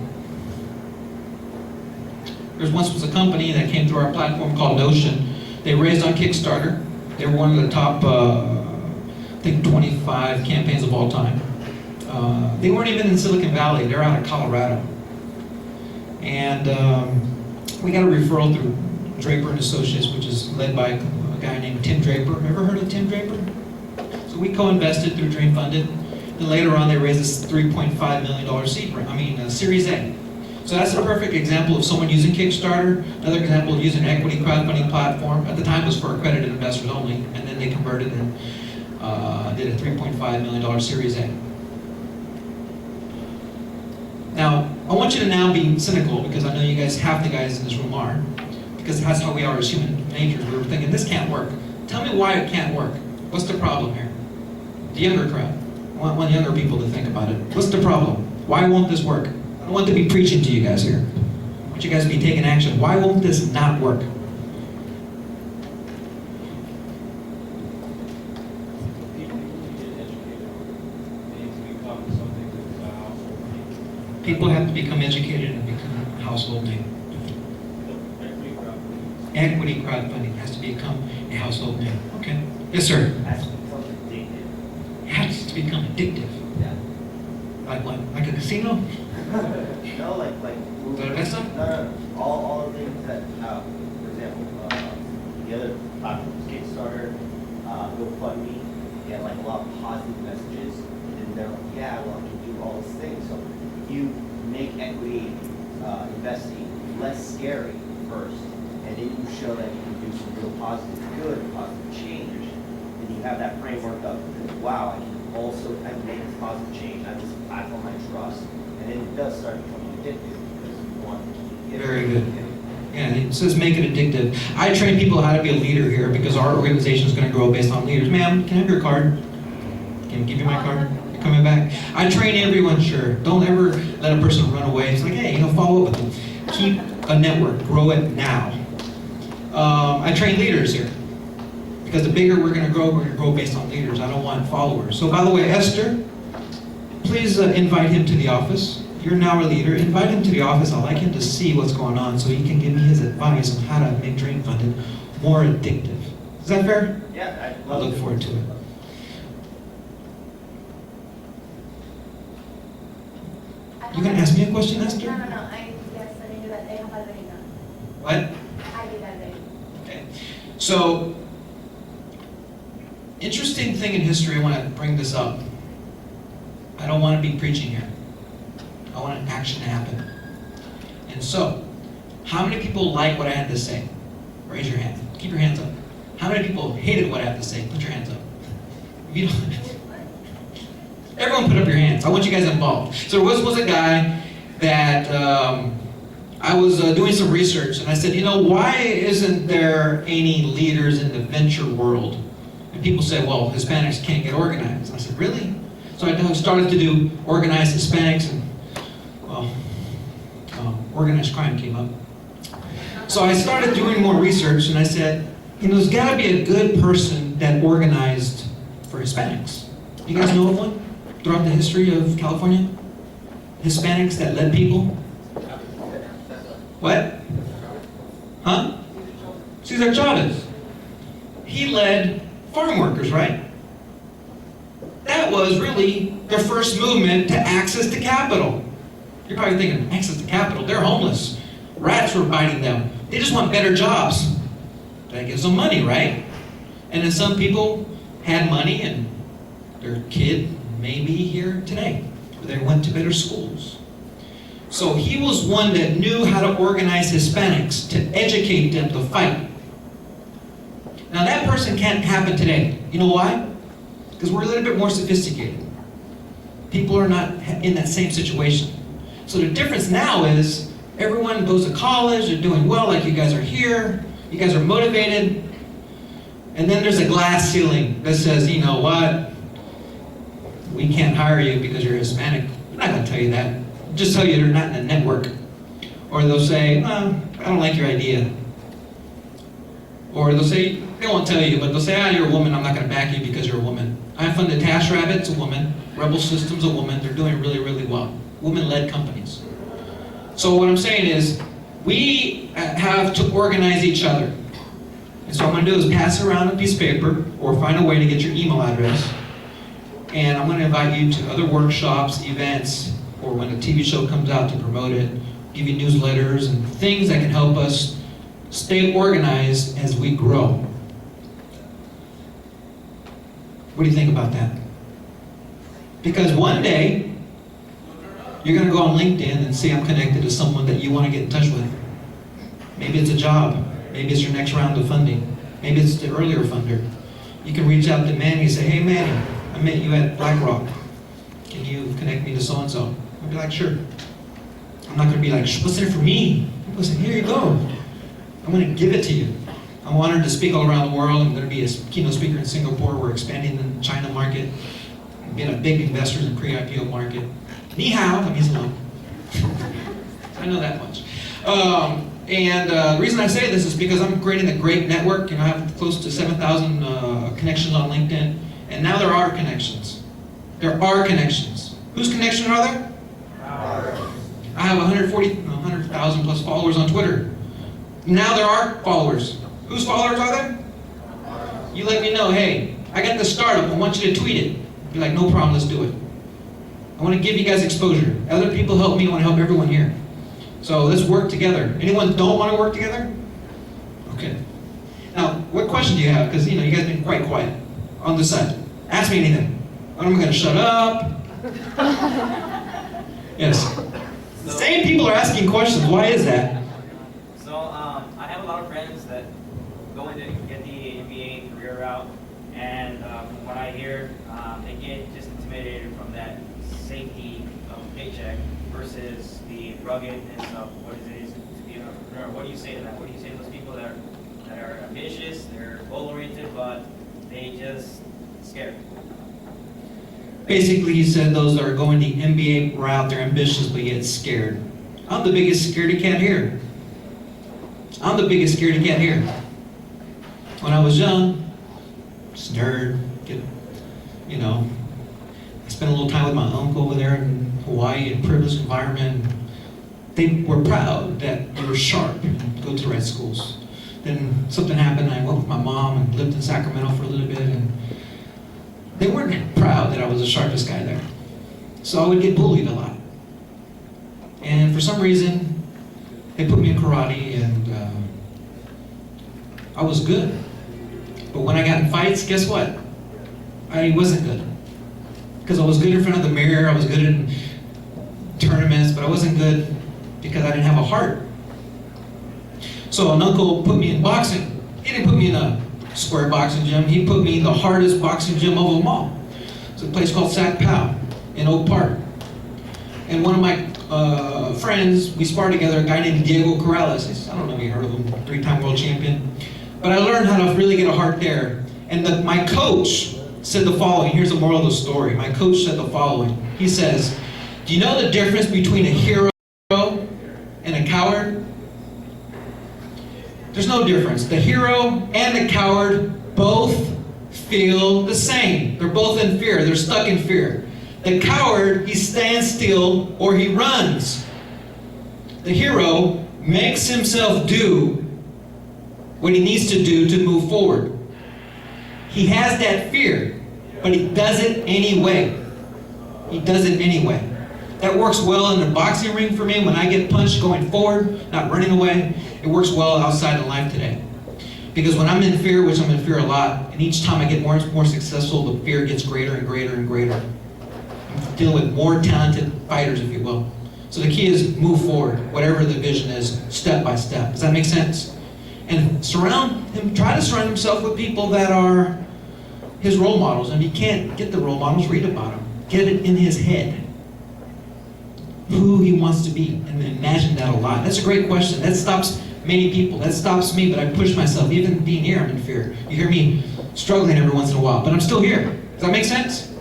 There once was a company that came through our platform called Notion. They raised on Kickstarter. They were one of the top, I think 25 campaigns of all time. They weren't even in Silicon Valley, they're out of Colorado. And we got a referral through Draper and Associates, which is led by a guy named Tim Draper. Ever heard of Tim Draper? So we co-invested through DreamFunded. Then later on they raised this $3.5 million Series A. So that's a perfect example of someone using Kickstarter. Another example of using an equity crowdfunding platform. At the time it was for accredited investors only, and then they converted and did a $3.5 million Series A. Now, I want you to now be cynical, because I know you guys, half the guys in this room are, because that's how we are as human nature. We're thinking, this can't work. Tell me why it can't work. What's the problem here? The younger crowd. I want younger people to think about it. What's the problem? Why won't this work? I don't want to be preaching to you guys here. I want you guys to be taking action. Why won't this not work? People have to become educated and become a household name. Equity crowdfunding has to become a household name. Okay. Yes, sir. It has to become addictive. It has to become addictive. Yeah. Like what? Like a casino? No, like. Is that a best time? No. All the things that, for example, the other platforms, Kickstarter, GoFundMe, get like a lot of positive messages, and they're like, yeah, well, I can do all these things. So you make equity investing less scary first, and then you show that you can do some real positive good, positive change, and you have that framework of, wow, I can also make this positive change, I have this platform I trust, and then it does start becoming addictive because you want to keep getting. Very good. Yeah, it says make it addictive. I train people how to be a leader here because our organization is going to grow based on leaders. Ma'am, can I have your card? Can I give you my card? You're coming back. I train everyone, sure. Don't ever let a person run away. It's like, hey, follow up with them. Keep a network. Grow it now. I train leaders here because the bigger we're going to grow based on leaders. I don't want followers. So by the way, Esther, please invite him to the office. You're now a leader. Invite him to the office. I'd like him to see what's going on so he can give me his advice on how to make DreamFunded more addictive. Is that fair? Yeah, I look forward to it. You gonna ask me a question, Esther? No. Yes, I knew that they have already done. What? I did already. Okay. So, interesting thing in history, I want to bring this up. I don't want to be preaching here. I want an action to happen. And so, how many people like what I had to say? Raise your hand. Keep your hands up. How many people hated what I have to say? Put your hands up. If you don't, everyone put up your hands. I want you guys involved. So there was a guy that I was doing some research, and I said, you know, why isn't there any leaders in the venture world? And people said, well, Hispanics can't get organized. And I said, really? So I started to do organized Hispanics, and well, organized crime came up. So I started doing more research, and I said, you know, there's got to be a good person that organized for Hispanics. You guys know of one throughout the history of California? Hispanics that led people? What? Huh? Cesar Chavez. He led farm workers, right? That was really their first movement to access to capital. You're probably thinking, access to capital? They're homeless. Rats were biting them. They just want better jobs. That gives them money, right? And then some people had money and their kid may be here today. They went to better schools. So he was one that knew how to organize Hispanics, to educate them to fight. Now that person can't happen today. You know why? Because we're a little bit more sophisticated. People are not in that same situation. So the difference now is everyone goes to college, they're doing well like you guys are here, you guys are motivated, and then there's a glass ceiling that says, you know what, we can't hire you because you're Hispanic. I'm not going to tell you that. I'll just tell you they're not in a network. Or they'll say, I don't like your idea. Or they'll say, they won't tell you, but they'll say, you're a woman, I'm not going to back you because you're a woman. I funded TaskRabbit's a woman, Rebel Systems a woman, they're doing really, really well. Women-led companies. So what I'm saying is, we have to organize each other. And so what I'm going to do is pass around a piece of paper, or find a way to get your email address, and I'm going to invite you to other workshops, events, or when a TV show comes out to promote it, give you newsletters and things that can help us stay organized as we grow. What do you think about that? Because one day, you're going to go on LinkedIn and say I'm connected to someone that you want to get in touch with. Maybe it's a job. Maybe it's your next round of funding. Maybe it's the earlier funder. You can reach out to Manny and say, hey Manny, I met you at BlackRock. Can you connect me to so-and-so? I'll be like, sure. I'm not going to be like, what's in it for me? I'll say, here you go. I'm going to give it to you. I'm honored to speak all around the world. I'm going to be a keynote speaker in Singapore. We're expanding the China market. Being a big investor in the pre-IPO market. Ni hao, that means hello. I know that much. The reason I say this is because I'm creating a great network. You know, I have close to 7,000 connections on LinkedIn, and now there are connections. There are connections. Whose connections are there? I have 100,000 plus followers on Twitter. Now there are followers. Whose followers are there? You let me know, hey, I got this startup, I want you to tweet it. Be like, no problem, let's do it. I want to give you guys exposure. Other people help me, I want to help everyone here. So let's work together. Anyone don't want to work together? Okay. Now, what question do you have? Because, you know, you guys have been quite quiet on this side. Ask me anything. I'm going to shut up. Yes. The same people are asking questions. Why is that? So, I have a lot of friends that go in to get the MBA career route, and from what I hear, they get just intimidated from that safety paycheck versus the ruggedness of what it is to be an entrepreneur. What do you say to that? What do you say to those people that are ambitious, they're goal-oriented, but they just scared? Basically, he said those that are going the MBA route, they're ambitious but yet scared. I'm the biggest scaredy cat here. I'm the biggest scaredy cat here. When I was young, just nerd, you know, I spent a little time with my uncle over there in Hawaii, in a privileged environment. They were proud that they were sharp and go to the right schools. Then something happened, I went with my mom and lived in Sacramento for a little bit, and they weren't proud that I was the sharpest guy there. So I would get bullied a lot. And for some reason, they put me in karate, and I was good. But when I got in fights, guess what? I wasn't good. Because I was good in front of the mirror, I was good in tournaments, but I wasn't good because I didn't have a heart. So an uncle put me in boxing. He didn't put me in a square boxing gym, he put me in the hardest boxing gym of them all. It's a place called Sac Pow in Oak Park. And one of my friends, we sparred together, a guy named Diego Corrales. I don't know if you heard of him, 3-time world champion. But I learned how to really get a heart there. And my coach said the following. Here's the moral of the story. My coach said the following. He says, do you know the difference between a hero and a coward? There's no difference. The hero and the coward both feel the same. They're both in fear. They're stuck in fear. The coward, he stands still or he runs. The hero makes himself do what he needs to do to move forward. He has that fear, but he does it anyway. He does it anyway. That works well in the boxing ring for me when I get punched going forward, not running away. It works well outside in life today. Because when I'm in fear, which I'm in fear a lot, and each time I get more and more successful, the fear gets greater and greater and greater. I'm dealing with more talented fighters, if you will. So the key is move forward, whatever the vision is, step by step. Does that make sense? And try to surround himself with people that are his role models. And if you can't get the role models, read about them. Get it in his head. Who he wants to be, and imagine that a lot. That's a great question. That stops many people. That stops me, but I push myself. Even being here, I'm in fear. You hear me struggling every once in a while, but I'm still here. Does that make sense?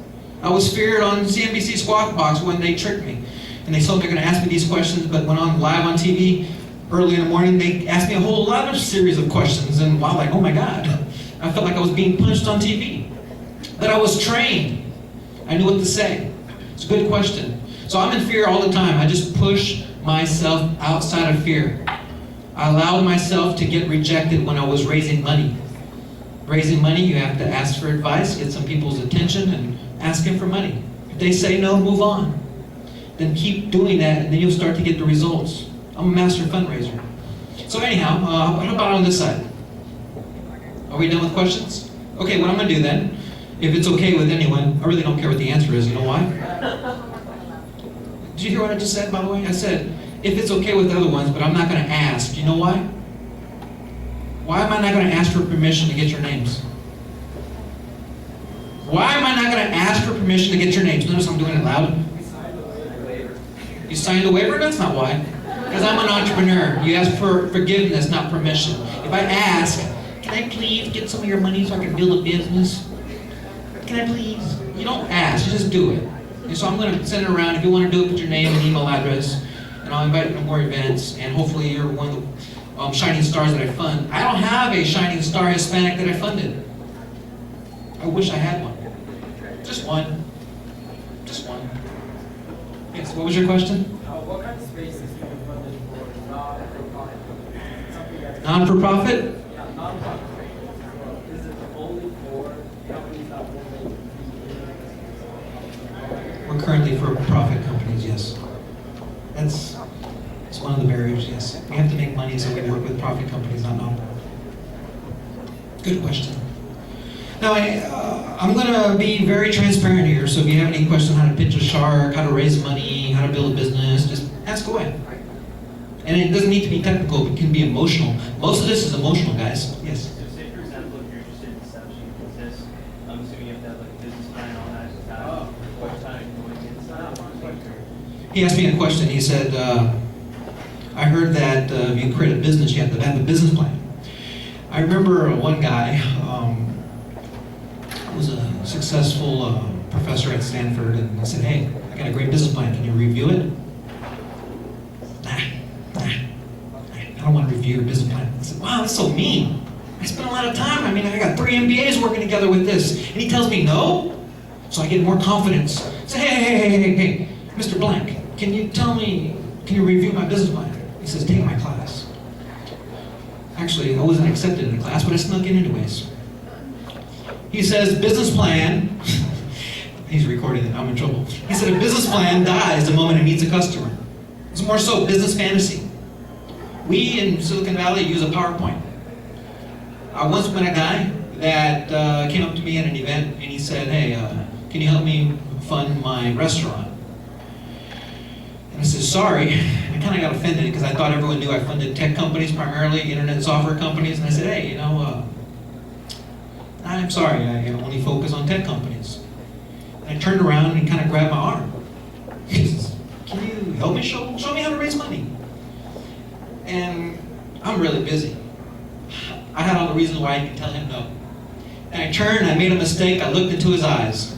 I was feared on CNBC Squawk Box when they tricked me. And they told me they're going to ask me these questions, but when on live on TV, early in the morning, they asked me a whole lot of series of questions, and wow, like, oh my God. I felt like I was being punched on TV. But I was trained. I knew what to say. It's a good question. So I'm in fear all the time. I just push myself outside of fear. I allowed myself to get rejected when I was raising money. Raising money, you have to ask for advice, get some people's attention, and ask them for money. If they say no, move on. Then keep doing that, and then you'll start to get the results. I'm a master fundraiser. So anyhow, how about on this side? Are we done with questions? Okay, what I'm going to do then, if it's okay with anyone, I really don't care what the answer is. You know why? Did you hear what I just said, by the way? I said, if it's okay with the other ones, but I'm not going to ask. You know why? Why am I not going to ask for permission to get your names? Why am I not going to ask for permission to get your names? Notice I'm doing it loud. You signed a waiver? That's not why. Because I'm an entrepreneur. You ask for forgiveness, not permission. If I ask, can I please get some of your money so I can build a business? Can I please? You don't ask, you just do it. And so I'm going to send it around. If you want to do it, put your name and email address, and I'll invite you to more events, and hopefully you're one of the shining stars that I fund. I don't have a shining star Hispanic that I funded. I wish I had one. Just one. Just one. Yes, what was your question? What kind of spaces do you funded for non-for-profit? Non-for-profit? Yeah, non-profit. Is it only for companies that will make? We're currently for-profit companies, yes. That's one of the barriers, yes. We have to make money, so we work with profit companies, not non-profit. Good question. Now, I'm going to be very transparent here, so if you have any questions on how to pitch a shark, how to raise money, how to build a business, just ask away. And it doesn't need to be technical, it can be emotional. Most of this is emotional, guys. Yes? So say, for example, if you're interested in deception, because I'm assuming you have to have like a business plan and all that. What time going inside? He asked me a question. He said, I heard that if you create a business, you have to have a business plan. I remember one guy who was a successful professor at Stanford, and I said, hey, I got a great business plan. Can you review it? I don't want to review your business plan. I said, wow, that's so mean. I spent a lot of time. I mean, I got 3 MBAs working together with this. And he tells me no? So I get more confidence. I say, hey, Mr. Blank, can you review my business plan? He says, take my class. Actually, I wasn't accepted in the class, but I snuck in anyways. He says, business plan, he's recording it, I'm in trouble. He said, a business plan dies the moment it meets a customer. It's more so business fantasy. We in Silicon Valley use a PowerPoint. I once met a guy that came up to me at an event and he said, hey, can you help me fund my restaurant? And I said, sorry. I kind of got offended because I thought everyone knew I funded tech companies, primarily internet software companies. And I said, hey, I'm sorry, I only focus on tech companies. And I turned around and he kind of grabbed my arm. He says, can you help me show me how to raise money? And I'm really busy. I had all the reasons why I could tell him no. And I turned, I made a mistake, I looked into his eyes.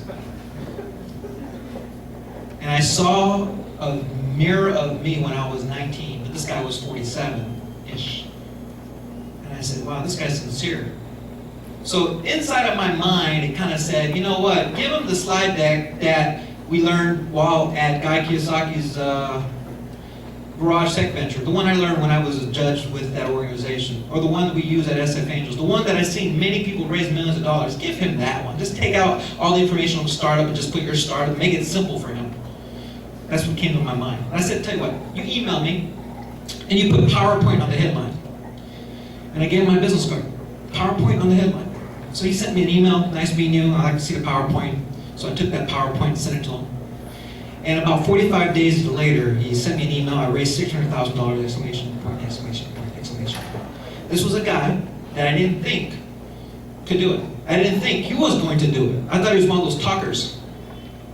And I saw a mirror of me when I was 19, but this guy was 47-ish. And I said, wow, this guy's sincere. So inside of my mind, it kind of said, you know what, give him the slide deck that we learned while at Guy Kiyosaki's Garage Tech Venture, the one I learned when I was a judge with that organization, or the one that we use at SF Angels, the one that I've seen many people raise millions of dollars. Give him that one. Just take out all the information on the startup and just put your startup, make it simple for him. That's what came to my mind. And I said, tell you what, you email me and you put PowerPoint on the headline. And I gave him my business card. PowerPoint on the headline. So he sent me an email, nice meeting you, I'd like to see the PowerPoint. So I took that PowerPoint and sent it to him. And about 45 days later, he sent me an email. I raised $600,000, exclamation point, exclamation point, exclamation point. This was a guy that I didn't think could do it. I didn't think he was going to do it. I thought he was one of those talkers.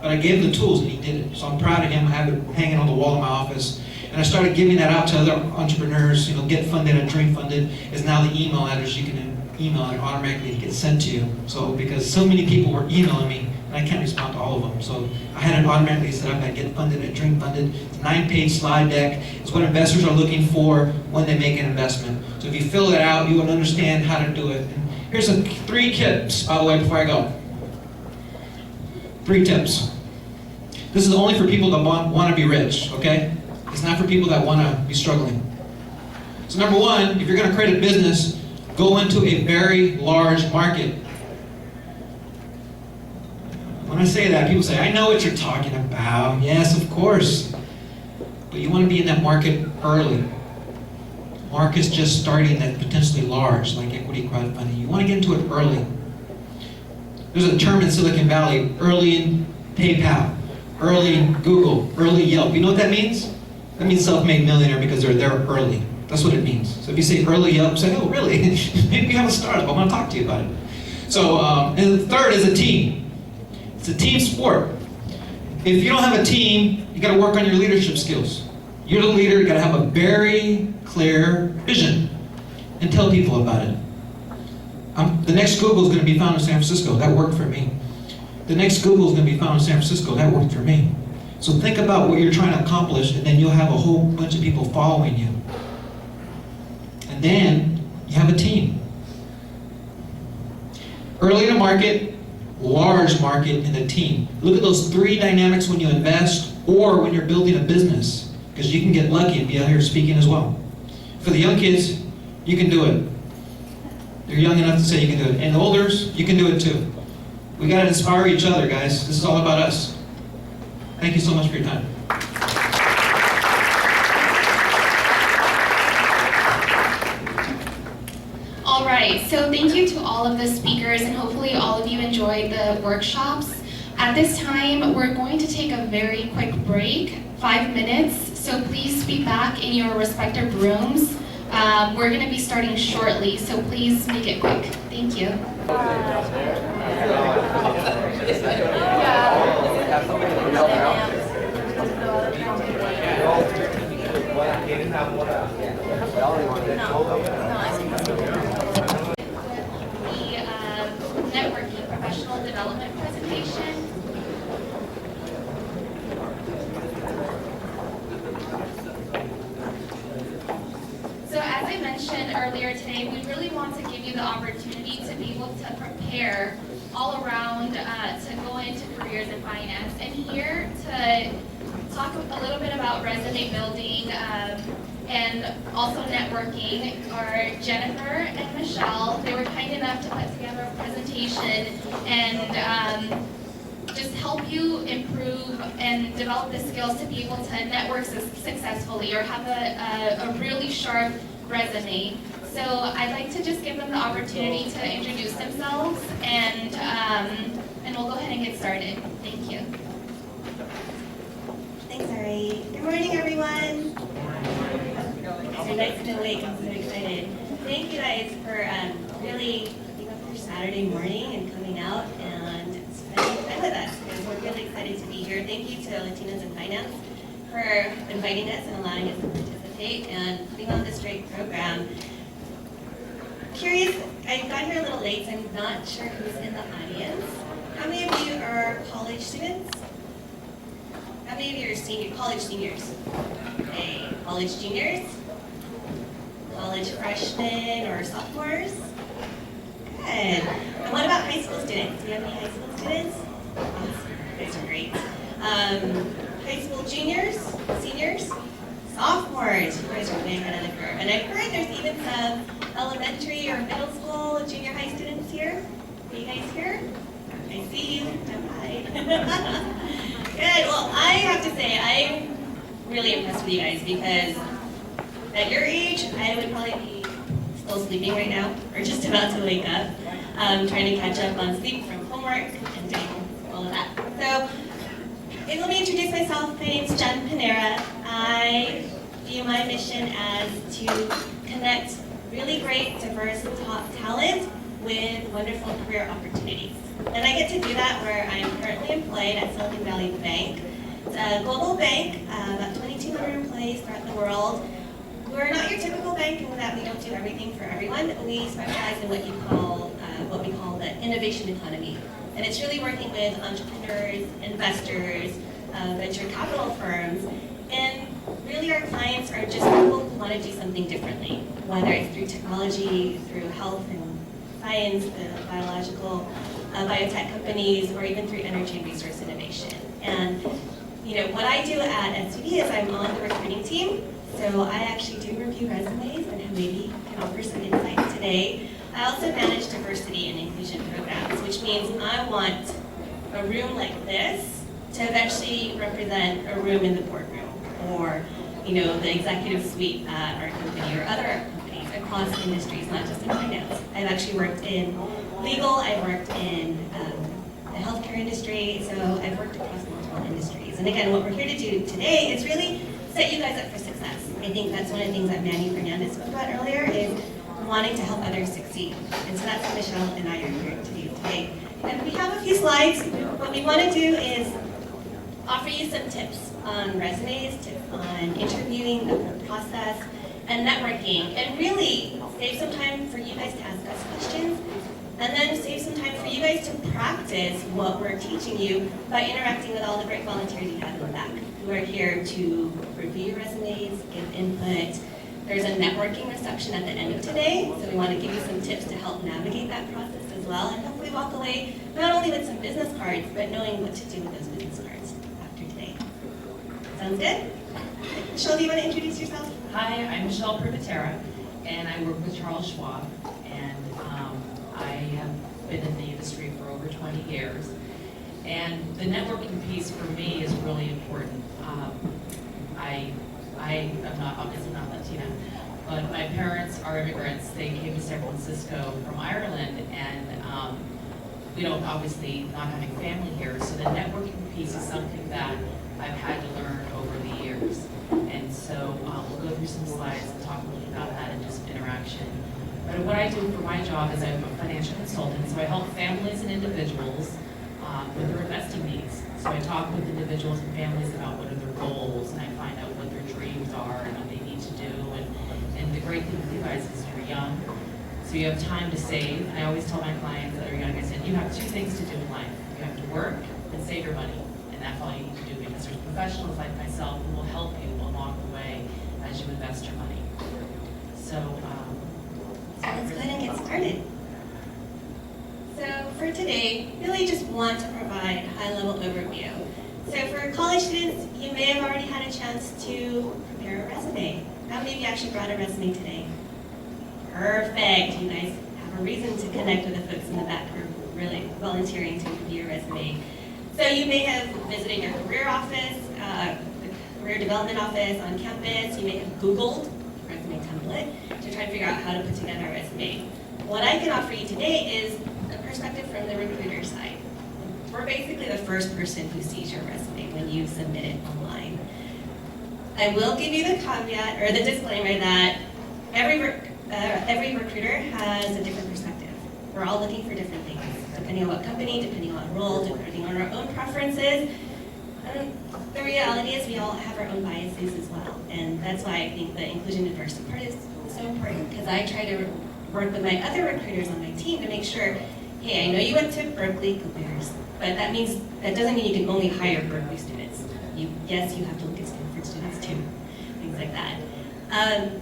But I gave him the tools and he did it. So I'm proud of him. I have it hanging on the wall in my office. And I started giving that out to other entrepreneurs. Get funded at DreamFunded is now the email address you can email and automatically it gets sent to you. So because so many people were emailing me, and I can't respond to all of them. So I had it automatically set up at Get Funded at DreamFunded. It's a 9-page slide deck. It's what investors are looking for when they make an investment. So if you fill it out, you will understand how to do it. And here's 3 tips, by the way, before I go. 3 tips. This is only for people that want to be rich, okay? It's not for people that want to be struggling. So number 1, if you're going to create a business, go into a very large market. When I say that, people say, I know what you're talking about. Yes, of course. But you want to be in that market early. Market's just starting that's potentially large, like equity crowdfunding. You want to get into it early. There's a term in Silicon Valley, early in PayPal, early in Google, early Yelp. You know what that means? That means self-made millionaire because they're there early. That's what it means. So if you say early Yelp, say, oh, really? Maybe you have a startup. I want to talk to you about it. So, and the third is a team. It's a team sport. If you don't have a team, you got to work on your leadership skills. You're the leader, you got to have a very clear vision and tell people about it. The next Google is going to be found in San Francisco. That worked for me. The next Google is going to be found in San Francisco. That worked for me. So think about what you're trying to accomplish, and then you'll have a whole bunch of people following you. And then you have a team. Early in the market, large market, and a team. Look at those 3 dynamics when you invest or when you're building a business, because you can get lucky and be out here speaking as well. For the young kids, you can do it. They're young enough to say you can do it. And the olders, you can do it too. We got to inspire each other, guys. This is all about us. Thank you so much for your time. All right, so thank you to all of the speakers, and hopefully all of you enjoyed the workshops. At this time, we're going to take a very quick break, 5 minutes, so please be back in your respective rooms. We're going to be starting shortly, so please make it quick. Thank you. The networking professional development presentation. So as I mentioned earlier today, we really want to give you the opportunity to be able to prepare all around to go into careers in finance. And here to talk a little bit about resume building and also networking are Jennifer and Michelle. They were kind enough to put together a presentation and just help you improve and develop the skills to be able to network successfully or have a really sharp resume. So I'd like to just give them the opportunity to introduce themselves, and we'll go ahead and get started. Thank you. Thanks, Ari. Good morning, everyone. It's nice to be awake. I'm so excited. Thank you guys for really being up here Saturday morning and coming out and spending time with us, because we're really excited to be here. Thank you to Latinos in Finance for inviting us and allowing us to participate and putting on this great program. Curious, I got here a little late, so I'm not sure who's in the audience. How many of you are college students? How many of you are college seniors? Okay, college juniors? College freshmen or sophomores? Good. And what about high school students? Do you have any high school students? Awesome. You guys are great. High school juniors? Seniors? Sophomores. You guys are way ahead of the curve. And I've heard there's even some elementary or middle school, junior high students here. Are you guys here? I see you. Hi. Good. Well, I have to say, I'm really impressed with you guys, because at your age, I would probably be still sleeping right now, or just about to wake up, trying to catch up on sleep from homework and doing all of that. So, let me introduce myself. My name's Jen Panera. I view my mission as to connect really great, diverse, top talent with wonderful career opportunities. And I get to do that where I'm currently employed at Silicon Valley Bank. It's a global bank, about 2,200 employees throughout the world. We're not your typical bank in that we don't do everything for everyone. We specialize in what we call the innovation economy. And it's really working with entrepreneurs, investors, venture capital firms, and really our clients are just people who want to do something differently, whether it's through technology, through health and science, the biotech companies, or even through energy and resource innovation. And what I do at SVB is I'm on the recruiting team, so I actually do review resumes and maybe can offer some insight today. I also manage diversity and inclusion programs, which means I want a room like this to eventually represent a room in the boardroom, or the executive suite at our company or other companies across industries, not just in finance. I've actually worked in legal, I've worked in the healthcare industry, so I've worked across multiple industries. And again, what we're here to do today is really set you guys up for success. I think that's one of the things that Manny Fernandez spoke about earlier, is wanting to help others succeed. And so that's what Michelle and I are here to do today. And we have a few slides. What we want to do is offer you some tips on resumes, tips on interviewing, the process, and networking, and really save some time for you guys to ask us questions, and then save some time for you guys to practice what we're teaching you by interacting with all the great volunteers you have in the back, who are here to review your resumes, give input. There's a networking reception at the end of today, so we want to give you some tips to help navigate that process as well, and hopefully walk away not only with some business cards, but knowing what to do with those business cards after today. Sounds good? Michelle, do you want to introduce yourself? Hi, I'm Michelle Privatera, and I work with Charles Schwab, and I have been in the industry for over 20 years. And the networking piece for me is really important. I am obviously not Latina, but my parents are immigrants. They came to San Francisco from Ireland, and obviously not having family here, so the networking piece is something that I've had to learn over the years. And so we'll go through some slides and talk a little bit about that and just interaction. But what I do for my job is I'm a financial consultant, so I help families and individuals with their investing needs. So I talk with individuals and families about what are their goals, and I find out what their dreams are and what they need to do. And the great thing with you guys is you're young, so you have time to save. And I always tell my clients that are young, I said, you have two things to do in life. You have to work and save your money. And that's all you need to do, because there's professionals like myself who will help you along the way as you invest your money. So let's go ahead and get started. So for today, really just want to provide a high-level overview. So for college students, you may have already had a chance to prepare a resume. How many of you actually brought a resume today? Perfect. You guys have a reason to connect with the folks in the back who are really volunteering to review your resume. So you may have visited your career office, the career development office on campus. You may have Googled resume template to try to figure out how to put together a resume. What I can offer you today is a perspective from the recruiter side. We're basically the first person who sees your resume when you submit it online. I will give you the caveat or the disclaimer that every recruiter has a different perspective. We're all looking for different things, depending on what company, depending on role, depending on our own preferences. And the reality is we all have our own biases as well. And that's why I think the inclusion and diversity part is so important, because I try to work with my other recruiters on my team to make sure, hey, I know you went to Berkeley, go Bears, but that doesn't mean you can only hire Berkeley students. Yes, you have to look at Stanford students too, things like that.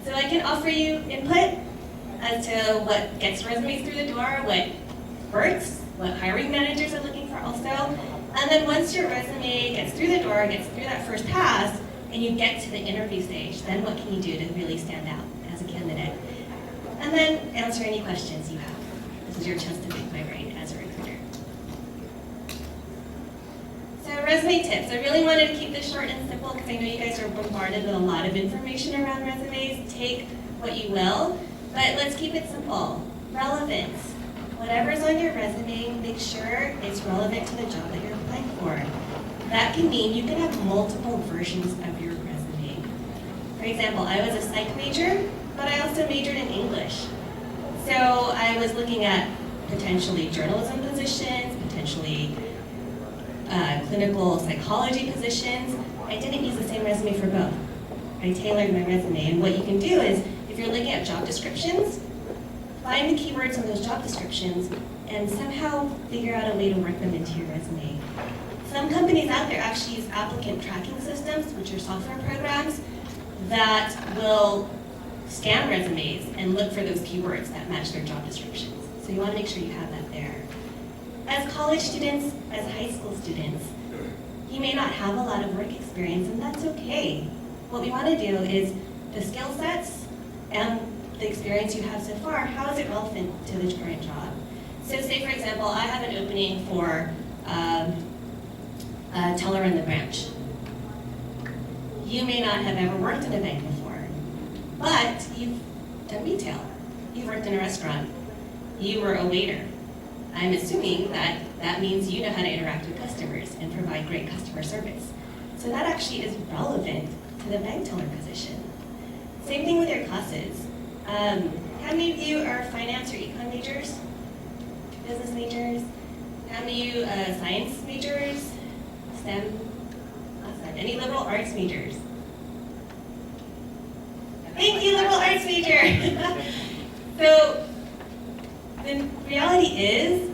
So I can offer you input as to what gets resumes through the door, what works, what hiring managers are looking for also. And then once your resume gets through the door, gets through that first pass, and you get to the interview stage, then what can you do to really stand out as a candidate? And then answer any questions you have. This is your chance to pick my brain as a recruiter. So resume tips. I really wanted to keep this short and simple because I know you guys are bombarded with a lot of information around resumes. Take what you will, but let's keep it simple. Relevance. Whatever's on your resume, make sure it's relevant to the job that you're applying for. That can mean you can have multiple versions of your resume. For example, I was a psych major, but I also majored in English. So I was looking at potentially journalism positions, potentially clinical psychology positions. I didn't use the same resume for both. I tailored my resume, and what you can do is, if you're looking at job descriptions, find the keywords in those job descriptions and somehow figure out a way to work them into your resume. Some companies out there actually use applicant tracking systems, which are software programs that will scan resumes and look for those keywords that match their job descriptions. So you want to make sure you have that there. As college students, as high school students, you may not have a lot of work experience, and that's okay. What we want to do is the skill sets and the experience you have so far, how is it relevant to the current job? So say, for example, I have an opening for a teller in the branch. You may not have ever worked in a bank before, but you've done retail. You've worked in a restaurant. You were a waiter. I'm assuming that that means you know how to interact with customers and provide great customer service. So that actually is relevant to the bank teller position. Same thing with your classes. How many of you are finance or econ majors? Business majors? How many of you science majors? STEM? Awesome. Any liberal arts majors? Thank you, liberal arts major! So, the reality is,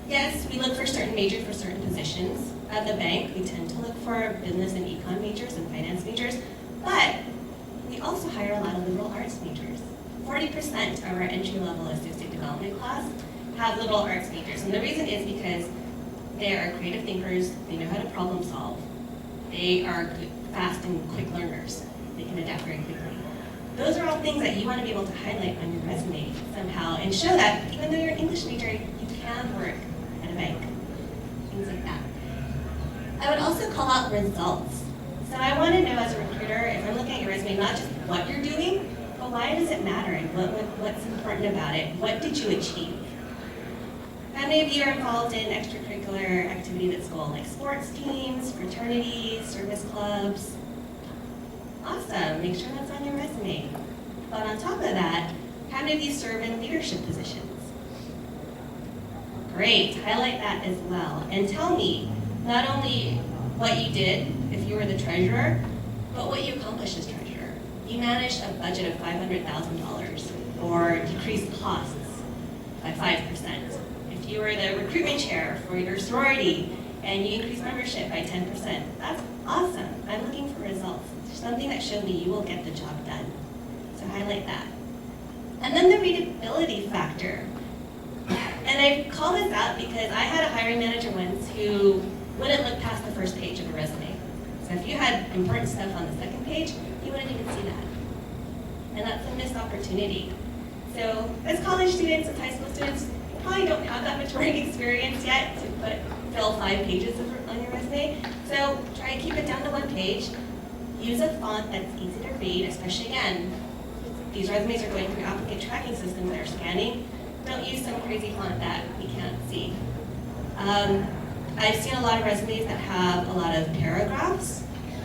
yes, we look for certain majors for certain positions. At the bank, we tend to look for business and econ majors and finance majors, but we also hire a lot of liberal arts majors. 40% of our entry-level associate development class have liberal arts majors, and the reason is because they are creative thinkers, they know how to problem solve, they are good, fast and quick learners, they can adapt very quickly. Those are all things that you want to be able to highlight on your resume somehow and show that even though you're an English major, you can work at a bank, things like that. I would also call out results. So I want to know as a recruiter, if I'm looking at your resume, not just what you're doing, but why does it matter and what's important about it? What did you achieve? How many of you are involved in extracurricular activities at school, like sports teams, fraternities, service clubs? Awesome, make sure that's on your resume. But on top of that, how many of you serve in leadership positions? Great, highlight that as well. And tell me not only what you did, if you were the treasurer, but what you accomplished as treasurer. You managed a budget of $500,000 or decreased costs by 5%. If you were the recruitment chair for your sorority and you increased membership by 10%, that's awesome. I'm looking for results. Something that showed me you will get the job done. So highlight that. And then the readability factor. And I call this out because I had a hiring manager once who wouldn't look past the first page of a resume. So if you had important stuff on the second page, you wouldn't even see that. And that's a missed opportunity. So as college students, as high school students, you probably don't have that much work experience yet to fill 5 pages on your resume. So try and keep it down to 1 page. Use a font that's easy to read, especially again, these resumes are going through applicant tracking systems that are scanning, don't use some crazy font that you can't see. I've seen a lot of resumes that have a lot of paragraphs,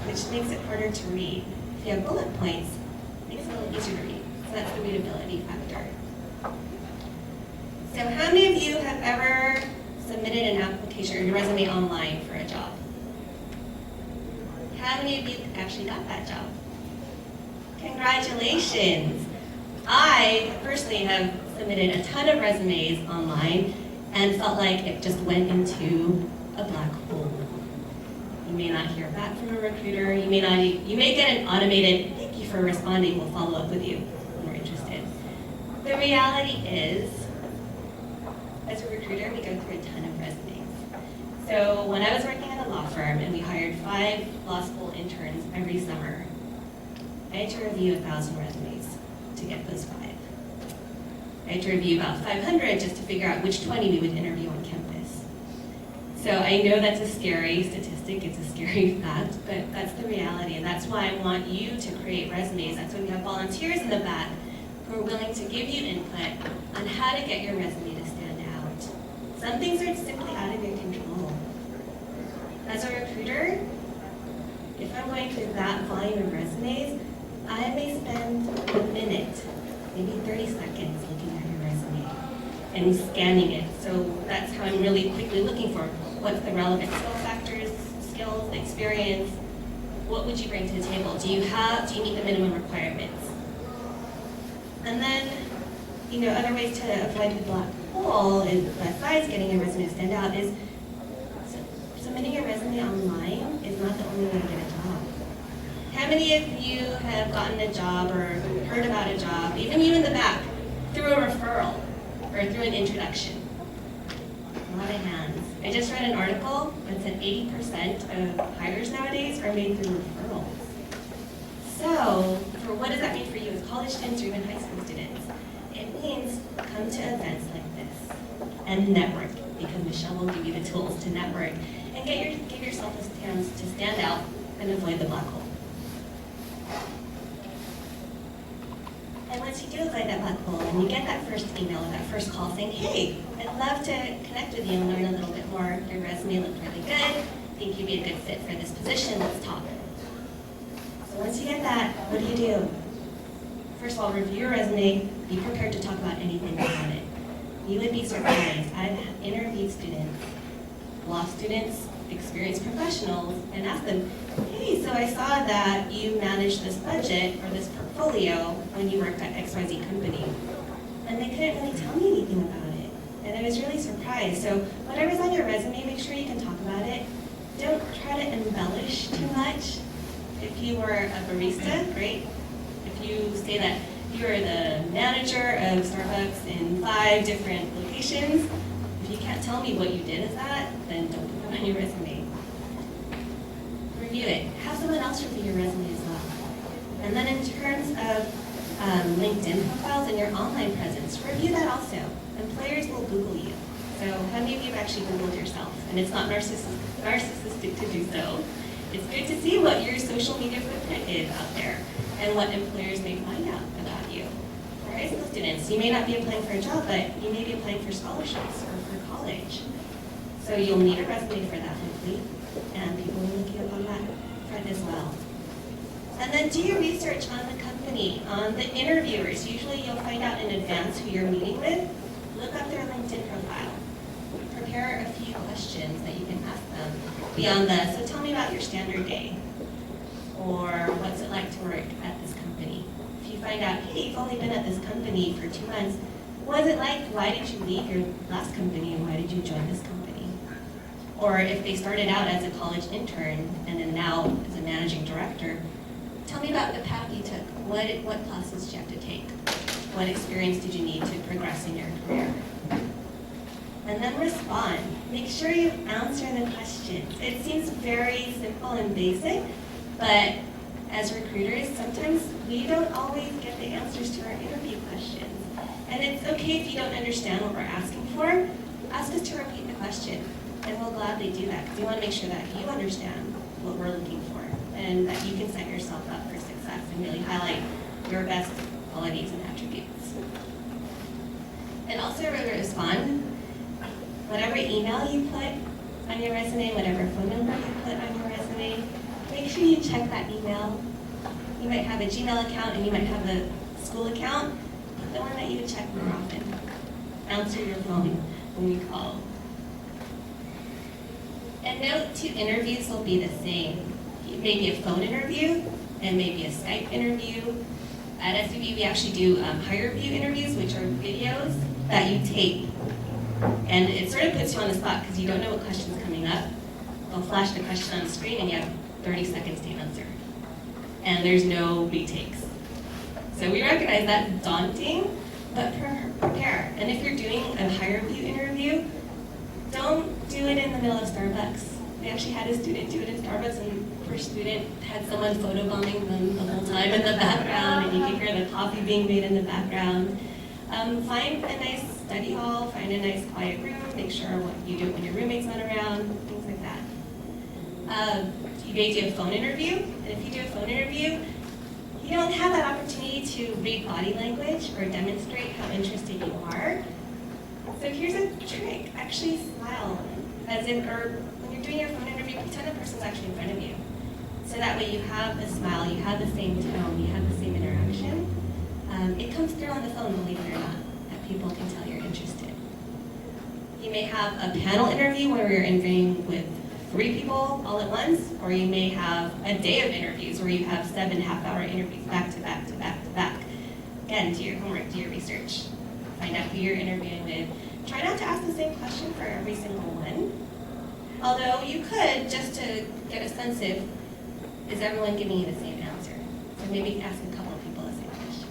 which makes it harder to read. If you have bullet points, it makes it a little easier to read. So that's the readability factor. So how many of you have ever submitted an application or your resume online for a job? How many of you actually got that job? Congratulations. I personally have submitted a ton of resumes online and felt like it just went into a black hole. You may not hear back from a recruiter. You may get an automated, thank you for responding, we'll follow up with you when we're interested. The reality is, as a recruiter, we go through a ton of resumes. So when I was working at a law firm and we hired 5 law school interns every summer, I had to review 1,000 resumes to get those 5. I had to review about 500 just to figure out which 20 we would interview on campus. So I know that's a scary statistic, it's a scary fact, but that's the reality, and that's why I want you to create resumes. That's why we have volunteers in the back who are willing to give you input on how to get your resume to stand out. Some things are simply out of your control. As a recruiter, if I'm going through that volume of resumes, I may spend a minute, maybe 30 seconds looking at your resume and scanning it. So that's how I'm really quickly looking for what's the relevant skill factors, skills, experience, what would you bring to the table? Do you meet the minimum requirements? And then, other ways to avoid the black hole is, besides getting your resume to stand out, is submitting your resume online is not the only way to get a job. How many of you have gotten a job or heard about a job, even you in the back, through a referral or through an introduction? A lot of hands. I just read an article that said 80% of hires nowadays are made through referrals. So, what does that mean for you as college students or even high school students? It means come to events like this and network, because Michelle will give you the tools to network and give yourself a chance to stand out and avoid the black hole. And once you do avoid that black hole and you get that first email or that first call saying, hey, I'd love to connect with you and learn a little bit more. Your resume looked really good. I think you'd be a good fit for this position. Let's talk. So once you get that, what do? First of all, review your resume. Be prepared to talk about anything about it. You would be surprised. I've interviewed students, law students, experienced professionals, and asked them, hey, so I saw that you managed this budget or this portfolio when you worked at XYZ company. And they couldn't really tell me anything about it. And I was really surprised. So whatever's on your resume, make sure you can talk about it. Don't try to embellish too much. If you were a barista, great. If you say that you were the manager of Starbucks in 5 different locations, if you can't tell me what you did as that, then don't put it on your resume. Review it. Have someone else review your resume as well. And then in terms of LinkedIn profiles and your online presence, review that also. Employers will Google you. So how many of you have actually Googled yourself? And it's not narcissistic to do so. It's good to see what your social media footprint is out there and what employers may find out about you. For high school students, you may not be applying for a job, but you may be applying for scholarships or for college. So you'll need a resume for that, hopefully, and people will look you up on that front as well. And then do your research on the company, on the interviewers. Usually you'll find out in advance who you're meeting with. Look up their LinkedIn profile. Prepare a few questions that you can ask them beyond the, so tell me about your standard day, or what's it like to work at this company. If you find out, hey, you've only been at this company for 2 months, what was it like? Why did you leave your last company and why did you join this company? Or if they started out as a college intern and then now as a managing director, tell me about the path you took. What classes did you have to take? What experience did you need to progress in your career? And then respond. Make sure you answer the questions. It seems very simple and basic, but as recruiters, sometimes we don't always get the answers to our interview questions. And it's okay if you don't understand what we're asking for. Ask us to repeat the question, and we'll gladly do that, because we want to make sure that you understand what we're looking for, and that you can set yourself up for success and really highlight your best qualities and attributes. And also respond. Whatever email you put on your resume, whatever phone number you put on your resume, make sure you check that email. You might have a Gmail account and you might have a school account. The one that you would check more often. Answer your phone when you call. And note, 2 interviews will be the same. Maybe a phone interview and maybe a Skype interview. At SUV, we actually do higher view interviews, which are videos that you tape. And it sort of puts you on the spot because you don't know what question's coming up. They'll flash the question on the screen and you have 30 seconds to answer. And there's no retakes. So we recognize that's daunting, but prepare. And if you're doing a higher view interview, don't do it in the middle of Starbucks. We actually had a student do it in Starbucks, and first student had someone photobombing them the whole time in the background, and you can hear the coffee being made in the background. Find a nice study hall, find a nice quiet room, make sure what you do when your roommate's not around, things like that. You may do a phone interview, and if you do a phone interview, you don't have that opportunity to read body language or demonstrate how interested you are. So here's a trick, actually smile. Or when you're doing your phone interview, pretend the person's actually in front of you. So that way you have the smile, you have the same tone, you have the same interaction. It comes through on the phone, believe it or not, that people can tell you're interested. You may have a panel interview where you're interviewing with 3 people all at once, or you may have a day of interviews where you have 7 half-hour interviews back to back to back to back. Again, do your homework, do your research. Find out who you're interviewing with. Try not to ask the same question for every single one. Although you could, just to get a sense of, is everyone giving you the same answer? So maybe ask a couple of people the same question.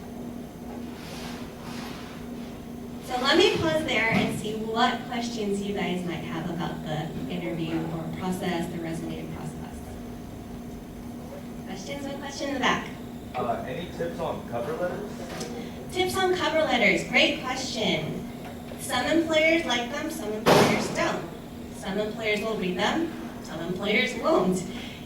So let me pause there and see what questions you guys might have about the interview or process, the resume process. Questions? One question in the back. Any tips on cover letters? Tips on cover letters, great question. Some employers like them, some employers don't. Some employers will read them, some employers won't.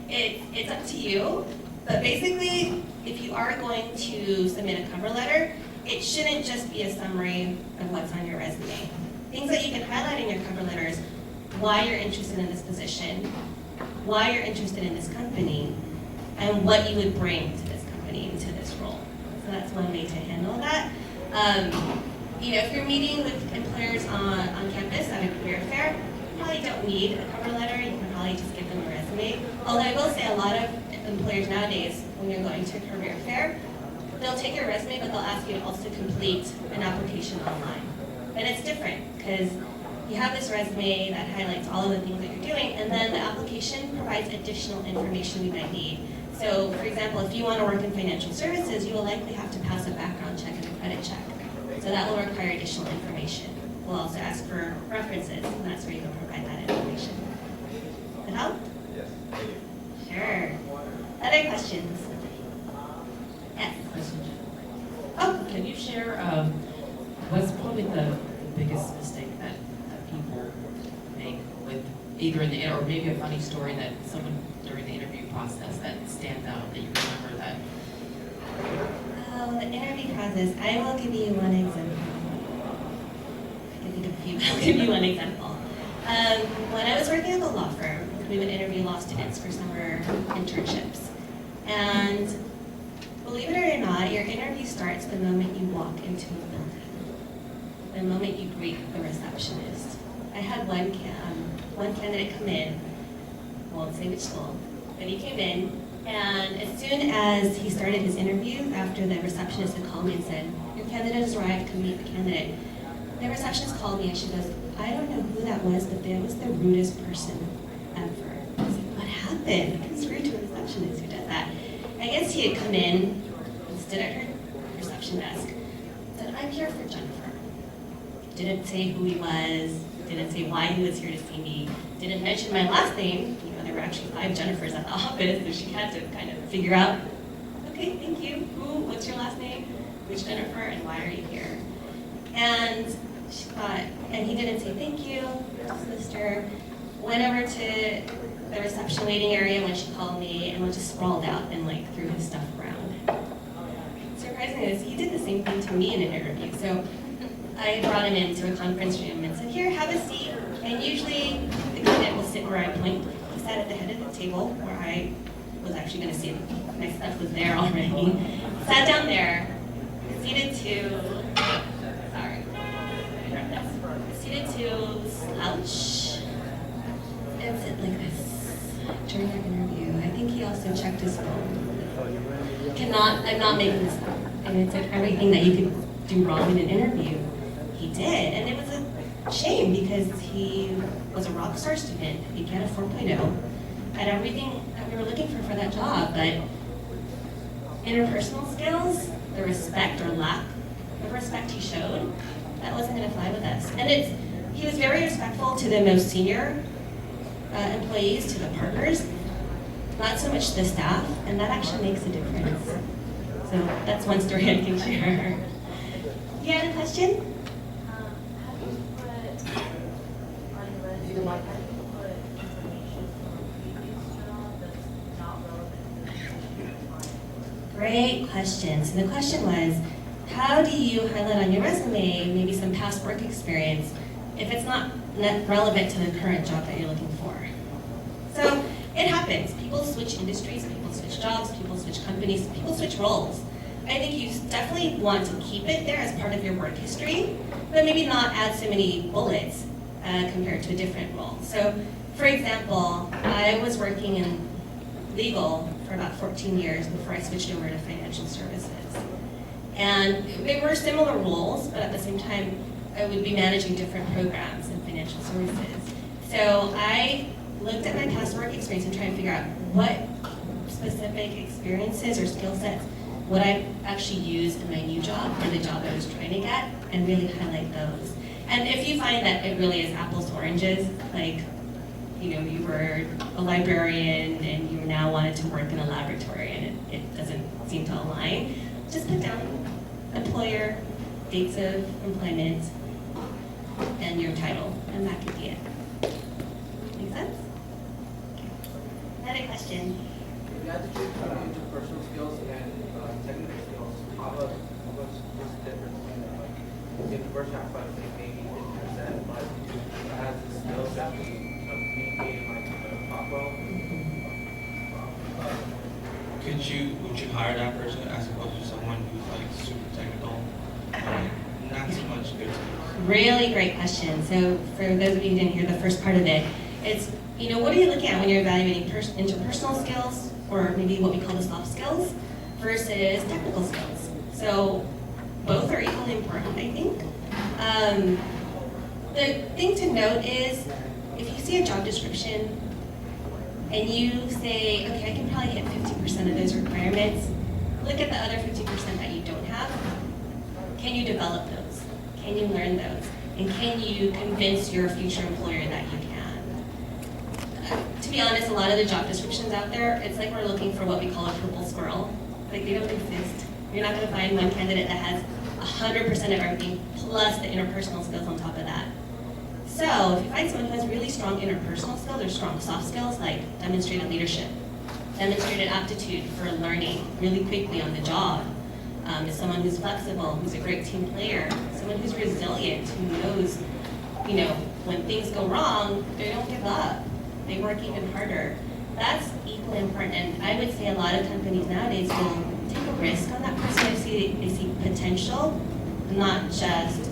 It's up to you, but basically, if you are going to submit a cover letter, it shouldn't just be a summary of what's on your resume. Things that you can highlight in your cover letter is why you're interested in this position, why you're interested in this company, and what you would bring to this company and to this role. So that's one way to handle that. If you're meeting with employers on campus at a career fair, you probably don't need a cover letter. You can probably just give them a resume. Although I will say a lot of employers nowadays, when you're going to a career fair, they'll take your resume, but they'll ask you to also complete an application online. And it's different because you have this resume that highlights all of the things that you're doing, and then the application provides additional information you might need. So, for example, if you want to work in financial services, you will likely have to pass a background check and a credit check. So that will require additional information. We'll also ask for references, and that's where you can provide that information. Does that help? Yes, thank you. Sure. Other questions? Yes. Oh, Can you share what's probably the biggest mistake that people make with either in the, or maybe a funny story that someone during the interview process that stands out that you remember that? Oh, the interview process. I will give you one example. I can think of a few. I'll give you one example. When I was working at the law firm, we would interview law students for summer internships. And believe it or not, your interview starts the moment you walk into a building, the moment you greet the receptionist. I had one candidate come in, I won't say which school, but he came in, and as soon as he started his interview, after the receptionist had called me and said, your candidate has arrived, come meet the candidate, the receptionist called me and she goes, I don't know who that was, but that was the rudest person ever. I was like, what happened? Who's rude to a receptionist? Who does that? I guess he had come in and stood at her reception desk, said, I'm here for Jennifer. Didn't say who he was, didn't say why he was here to see me, didn't mention my last name. You know, there were actually 5 Jennifers at the office, so she had to kind of figure out, okay, thank you, who, what's your last name, which Jennifer, and why are you here? And she thought, and he didn't say thank you, dismissed her, went over to the reception waiting area when she called me and just sprawled out and like threw his stuff around. surprising is he did the same thing to me in an interview. So I brought him into a conference room and said, here, have a seat. And usually the candidate will sit where I point. He sat at the head of the table where I was actually going to sit. My stuff was there already. Sat down there, seated to, seated to slouch and sit like this during our interview. I think he also checked his phone. I'm not making this up. And it's like everything that you could do wrong in an interview, he did. And it was a shame because he was a rock star student. He got a 4.0, had everything that we were looking for that job. But interpersonal skills, the respect or lack of respect he showed, that wasn't going to fly with us. And he was very respectful to the most senior employees, to the partners, not so much the staff, and that actually makes a difference. So that's one story I can share. You had a question? How do you put on your resume, how do you put information from a previous job that's not relevant to the position you're applying for? Great question. So the question was, how do you highlight on your resume maybe some past work experience if it's not relevant to the current job that you're looking for? So it happens. People switch industries, people switch jobs, people switch companies, people switch roles. I think you definitely want to keep it there as part of your work history, but maybe not add so many bullets compared to a different role. So, for example, I was working in legal for about 14 years before I switched over to financial services. And they were similar roles, but at the same time, I would be managing different programs in financial services. So I looked at my past work experience and tried to figure out what specific experiences or skill sets would I actually use in my new job or the job I was trying to get, and really highlight those. And if you find that it really is apples to oranges, like, you know, you were a librarian and you now wanted to work in a laboratory and it doesn't seem to align, just put down employer, dates of employment, and your title, and that could be it. Make sense? Another question. If you had to choose between interpersonal skills and technical skills, what's the difference between them? Like, if the person has like maybe 50%, but has the skills that we communicate like talk well. Would you hire that person as opposed to someone who's like super technical, not so much good skills? Really great question. So for those of you who didn't hear the first part of it, it's, you know, what are you looking at when you're evaluating interpersonal skills, or maybe what we call the soft skills, versus technical skills? So both are equally important, I think. The thing to note is, if you see a job description and you say, okay, I can probably hit 50% of those requirements, look at the other 50% that you don't have. Can you develop those? Can you learn those? And can you convince your future employer that you can? To be honest, a lot of the job descriptions out there, it's like we're looking for what we call a purple squirrel. Like, they don't exist. You're not going to find one candidate that has 100% of everything, plus the interpersonal skills on top of that. So if you find someone who has really strong interpersonal skills or strong soft skills, like demonstrated leadership, demonstrated aptitude for learning really quickly on the job, is someone who's flexible, who's a great team player, someone who's resilient, who knows, you know, when things go wrong, they don't give up. They work even harder. That's equally important, and I would say a lot of companies nowadays will take a risk on that person. They see potential, not just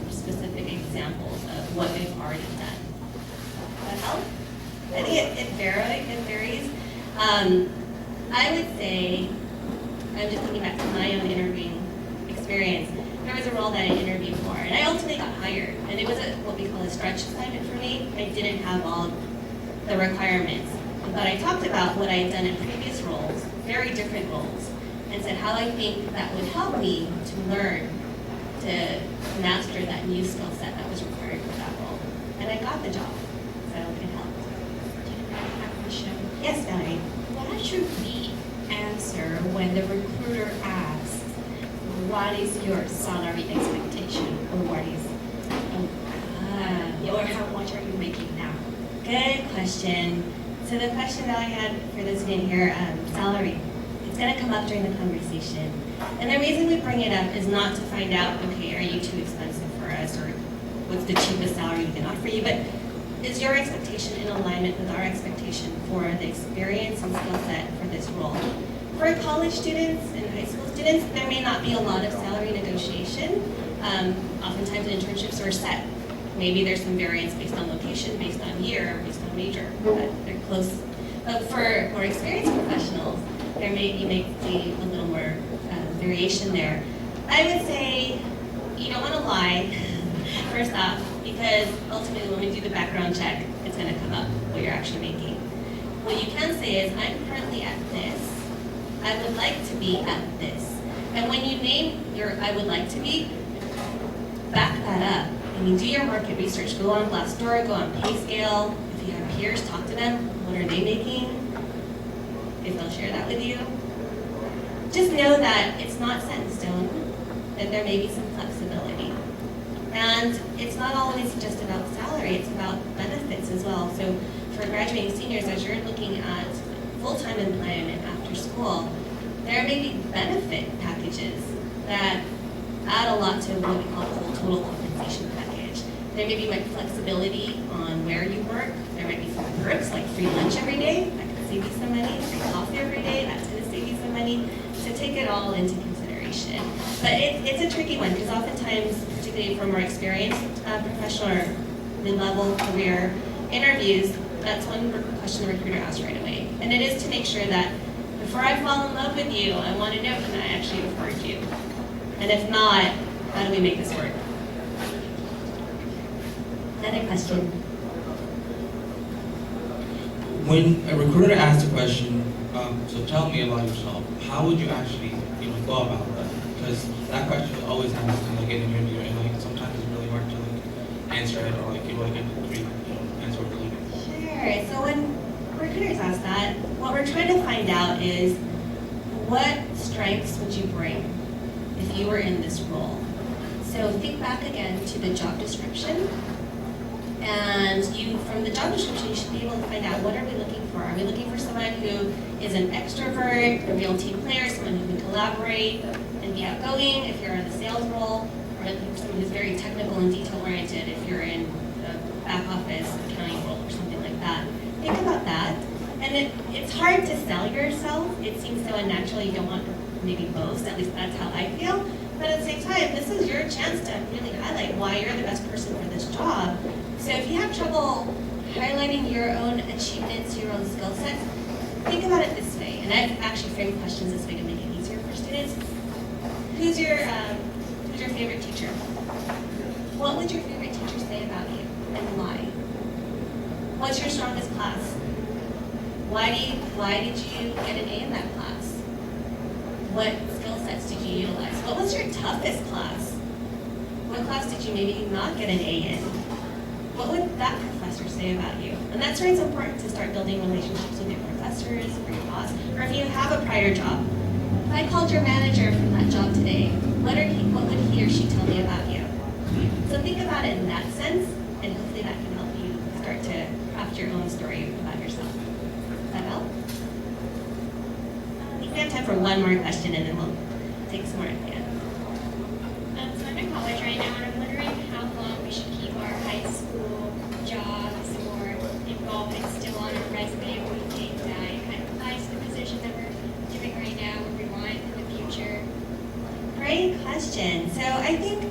specific examples of what they've already done. Does that help? I think it varies. I would say, I'm just thinking back to my own interviewing experience. There was a role that I interviewed for, and I ultimately got hired. And it was what we call a stretch assignment for me. I didn't have all the requirements, but I talked about what I had done in previous roles, very different roles, and said how I think that would help me to learn to master that new skill set that was required for that role. And I got the job, so it helped. Yes, Valerie? What should we answer when the recruiter asks, what is your salary expectation, or what is, or how much are you making now? Good question. So the question that I had for this in here, salary, it's going to come up during the conversation. And the reason we bring it up is not to find out, okay, are you too expensive for us, or what's the cheapest salary we can offer you, but is your expectation in alignment with our expectation for the experience and skill set for this role? For college students and high school students, there may not be a lot of salary negotiation. Oftentimes internships are set. Maybe there's some variance based on location, based on year, based on major, but they're close. But for more experienced professionals, you may see a little more variation there. I would say you don't want to lie, first off, because ultimately when we do the background check, it's going to come up what you're actually making. What you can say is, I'm currently at this. I would like to be at this. And when you name your I would like to be, back that up. I mean, do your market research. Go on Glassdoor, go on PayScale. If you have peers, talk to them. What are they making? If they'll share that with you. Just know that it's not set in stone, that there may be some flexibility. And it's not always just about salary, it's about benefits as well. So for graduating seniors, as you're looking at full-time employment after school, there may be benefit packages that add a lot to what we call the total compensation package. There may be like flexibility on where you work. There might be some perks like free lunch every day, that could save you some money, free coffee every day, that's going to save you some money. So take it all into consideration. But it's a tricky one because oftentimes, particularly for more experienced professional or mid-level career interviews, that's one question the recruiter asks right away. And it is to make sure that before I fall in love with you, I want to know, can I actually afford you? And if not, how do we make this work? Another question. When a recruiter asks a question, so tell me about yourself, how would you actually go about that? Because that question always happens to get an interview, and sometimes it's really hard to answer it, or get answer it really. Sure. So when recruiters ask that, what we're trying to find out is what strengths would you bring if you were in this role? So think back again to the job description. And from the job description, you should be able to find out what are we looking for. Are we looking for someone who is an extrovert, a real team player, someone who can collaborate and be outgoing if you're in a sales role, or looking for someone who's very technical and detail-oriented if you're in a back office accounting role or something like that. Think about that. And it's hard to sell yourself. It seems so unnatural. You don't want to maybe boast. At least that's how I feel. But at the same time, this is your chance to really highlight why you're the best person for this job. So if you have trouble highlighting your own achievements, your own skill sets, think about it this way. And I've actually framed questions this way to make it easier for students. Who's your favorite teacher? What would your favorite teacher say about you and why? What's your strongest class? Why did you get an A in that class? What skill sets did you utilize? What was your toughest class? What class did you maybe not get an A in? What would that professor say about you? And that's where it's important to start building relationships with your professors or your boss, or if you have a prior job. If I called your manager from that job today, what would he or she tell me about you? So think about it in that sense, and hopefully that can help you start to craft your own story about yourself. Does that help? I think we have time for one more question, and then we'll take some more at the end. So I'm in college right now, and I'm wondering how long we should keep our high school jobs or involvement still on our resume, or we think that it kind of applies to the position that we're doing right now, what we want in the future. Great question. So I think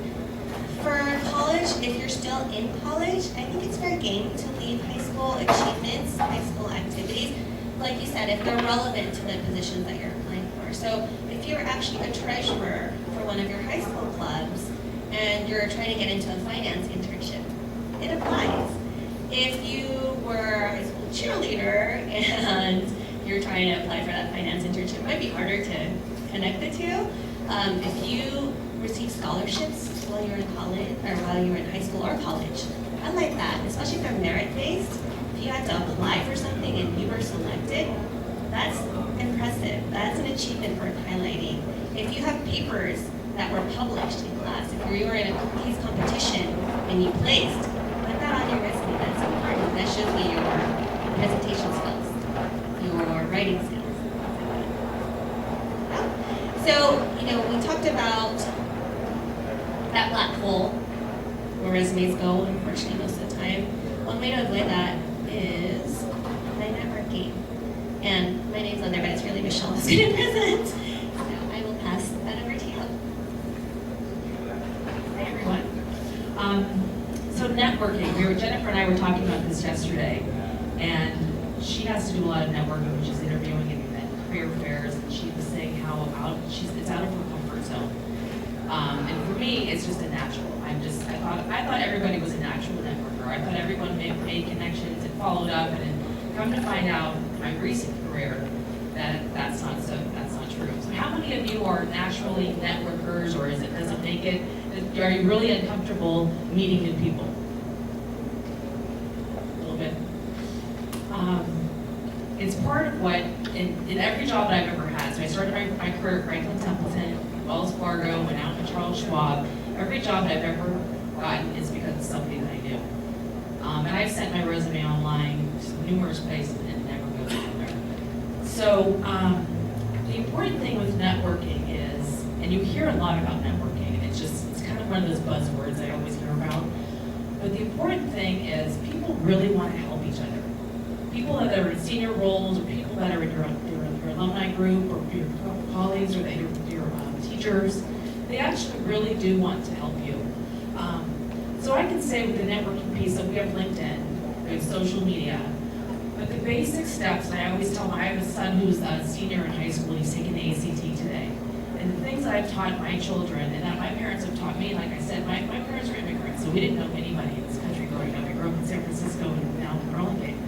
for college, if you're still in college, I think it's fair game to leave high school achievements, high school activities, like you said, if they're relevant to the positions that you're applying for. So if you're actually a treasurer for one of your high school clubs and you're trying to get into a finance internship, it applies. If you were a high school cheerleader and you're trying to apply for that finance internship, it might be harder to connect the two. If you receive scholarships while you're in college, or while you're in high school or college, I like that, especially if they're merit-based. If you had to apply for something and you were selected, that's impressive. That's an achievement worth highlighting. If you have papers that were published in class, if you were in a cookies competition and you placed, put that on your resume. That's important. That shows me your presentation skills, your writing skills. talked about that black hole where resumes go, unfortunately, most of the time. One way to avoid that is by networking. And my name's on there, but it's really Michelle who's going to present. So I will pass that over to you. Hi, everyone. So networking, Jennifer and I were talking about this yesterday, and she has to do a lot of networking when she's interviewing and career fairs, and she was saying how it's out of her comfort zone. And for me, it's just a natural. I thought everybody was a natural networker. I thought everyone made connections and followed up, and then come to find out in my recent career that that's not true. So how many of you are naturally networkers, or doesn't make it? Are you really uncomfortable meeting new people? A little bit. It's part of what, in every job that I've ever had, so I started my career at Franklin Templeton, Wells Fargo, went out to Charles Schwab. Every job that I've ever gotten is because of somebody that I knew. And I've sent my resume online to numerous places and it never goes anywhere. So the important thing with networking is, and you hear a lot about networking, and it's kind of one of those buzzwords I always hear about, but the important thing is people really want to help each other. People that are in senior roles, or people that are in your alumni group, or your colleagues, or your teachers, they actually really do want to help you. So I can say with the networking piece that we have LinkedIn, we have social media, but the basic steps, and I always tell them, I have a son who's a senior in high school, he's taking the ACT today. And the things I've taught my children, and that my parents have taught me, like I said, my parents are immigrants, so we didn't know anybody in this country growing up. I grew up in San Francisco and now in Burlingame.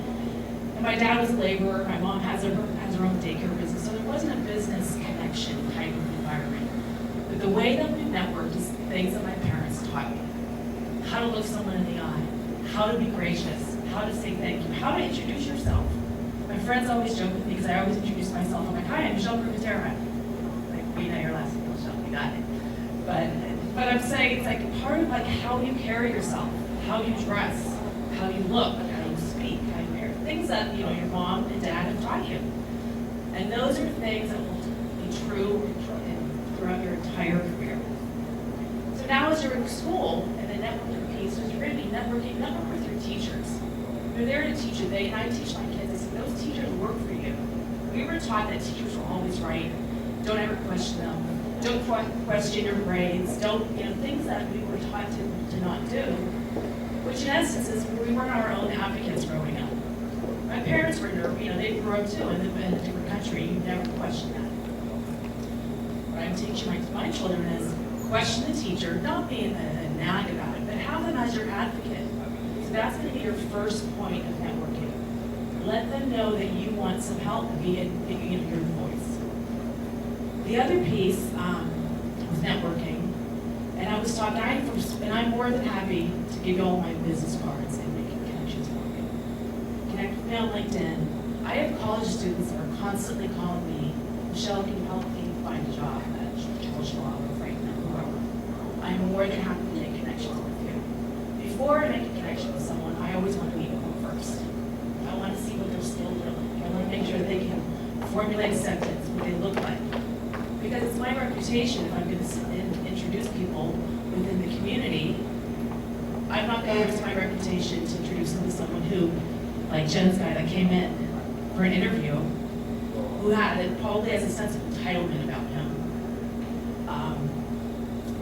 And my dad was a laborer, my mom has her own daycare business, so there wasn't a business connection type of environment. But the way that we networked is things that my parents taught me. How to look someone in the eye, how to be gracious, how to say thank you, how to introduce yourself. My friends always joke with me because I always introduce myself. I'm like, hi, I'm Michelle Cruz-Terra. Like, we know your last name, Michelle, we got it. But I'm saying it's like part of like how you carry yourself, how you dress, how you look, how you speak, how you wear, things that your mom and dad have taught you. And those are things that will be true throughout your entire career. So now as you're in school, and the networking piece, you're going to be network with your teachers. You're there to teach you. And I teach my kids, I say, those teachers work for you. We were taught that teachers were always right. Don't ever question them. Don't question your grades. Don't, things that we were taught to not do. Which in essence is we weren't our own advocates growing up. My parents were, they grew up too in a different country. You never question that. What I'm teaching my children is question the teacher, not being a nag about it, but have them as your advocate. So that's going to be your first point of networking. Let them know that you want some help being your voice. The other piece was networking, and I was talking, and I'm more than happy to give you all my business cards and make connections for you. Connect with me on LinkedIn. I have college students that are constantly calling me, Michelle, can you help me find a job at Charles Schwab or Franklin or whoever? I'm more than happy to make connections with you. Before I make a connection with someone, I always want to meet with them first. I want to see what their skills are like. I want to make sure they can formulate a sentence, what they look like. Because it's my reputation, if I'm going to introduce people within the community, I'm not going to risk my reputation to introduce them to someone who, like Jen's guy that came in for an interview, who probably has a sense of entitlement about him.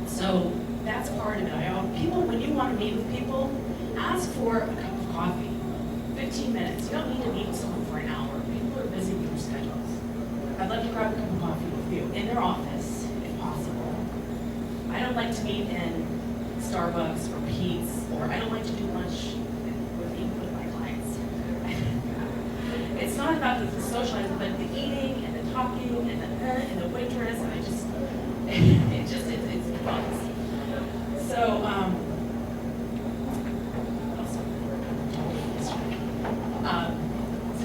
So that's part of it. People, when you want to meet with people, ask for a cup of coffee. 15 minutes. You don't need to meet with someone for an hour. People are busy with their schedules. I'd love to grab a cup of coffee with you in their office, if possible. I don't like to meet in Starbucks or Pete's, or I don't like to do lunch with my clients. It's not about the socializing, but the eating and the talking and the waitress, and it's fun. So,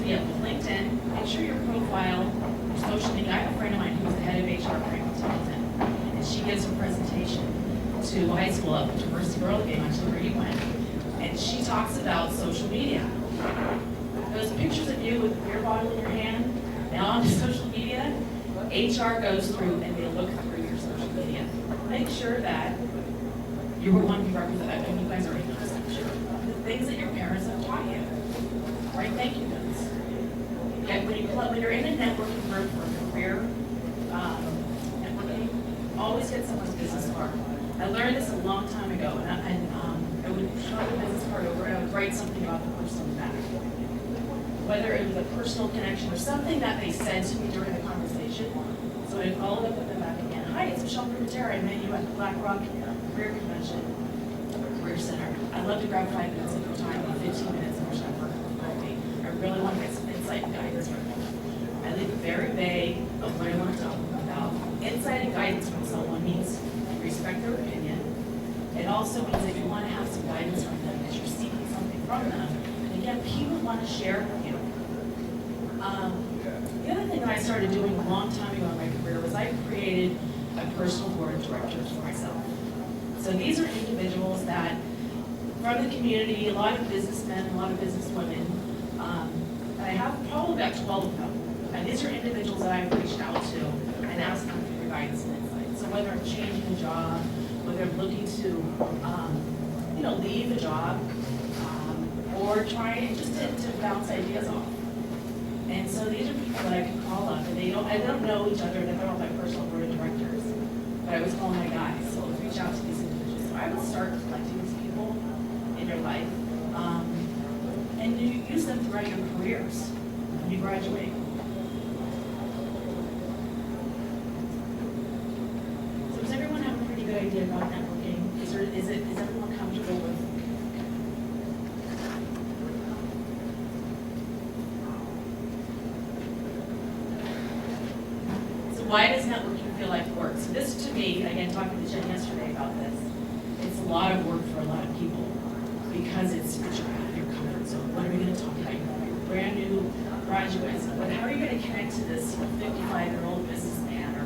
yeah, with LinkedIn, make sure your profile, your social media. I have a friend of mine who's the head of HR at Franklin Templeton, and she gives a presentation to high school at the University of Burlingame, actually where you went, and she talks about social media. Those pictures of you with a beer bottle in your hand and on social media, HR goes through and they look through your social media. Make sure that you're one who represents, and you guys already know this, I'm sure, the things that your parents have taught you. Right? Thank you notes. Yeah, when you're in a networking group or career networking, always get someone's business card. I learned this a long time ago, and I would show the business card over and I would write something about the person on the back. Whether it was a personal connection or something that they said to me during the conversation. So I followed up with them back again. Hi, it's Michelle Privatera. I met you at the BlackRock Career Convention, Career Center. I'd love to grab 5 minutes of your time, 15 minutes of your time for coffee. I really want to get some insight and guidance from you. I leave it very vague of what I want to talk about. Insight and guidance from someone means respect their opinion. It also means that you want to have some guidance from them, that you're seeking something from them. And again, people want to share with you. The other thing that I started doing a long time ago in my career was I created a personal board of directors for myself. So these are individuals that, from the community, a lot of businessmen, a lot of businesswomen, and I have probably about 12 of them. And these are individuals that I've reached out to and asked them for guidance and insight. So whether I'm changing a job, whether I'm looking to, leave a job, or trying just to bounce ideas off. And so these are people that I can call up, and I don't know each other, and they're all my personal board of directors, but I was calling my guys, so I would reach out to these individuals. So I would start collecting these people in your life, and you use them throughout your careers when you graduate. So does everyone have a pretty good idea about networking? Is everyone comfortable with? Why does networking feel like work? So this, to me, again, talking to Jen yesterday about this, it's a lot of work for a lot of people because it's out of your comfort zone. What are we going to talk about? You're brand new graduates, but how are you going to connect to this 55-year-old businessman? Or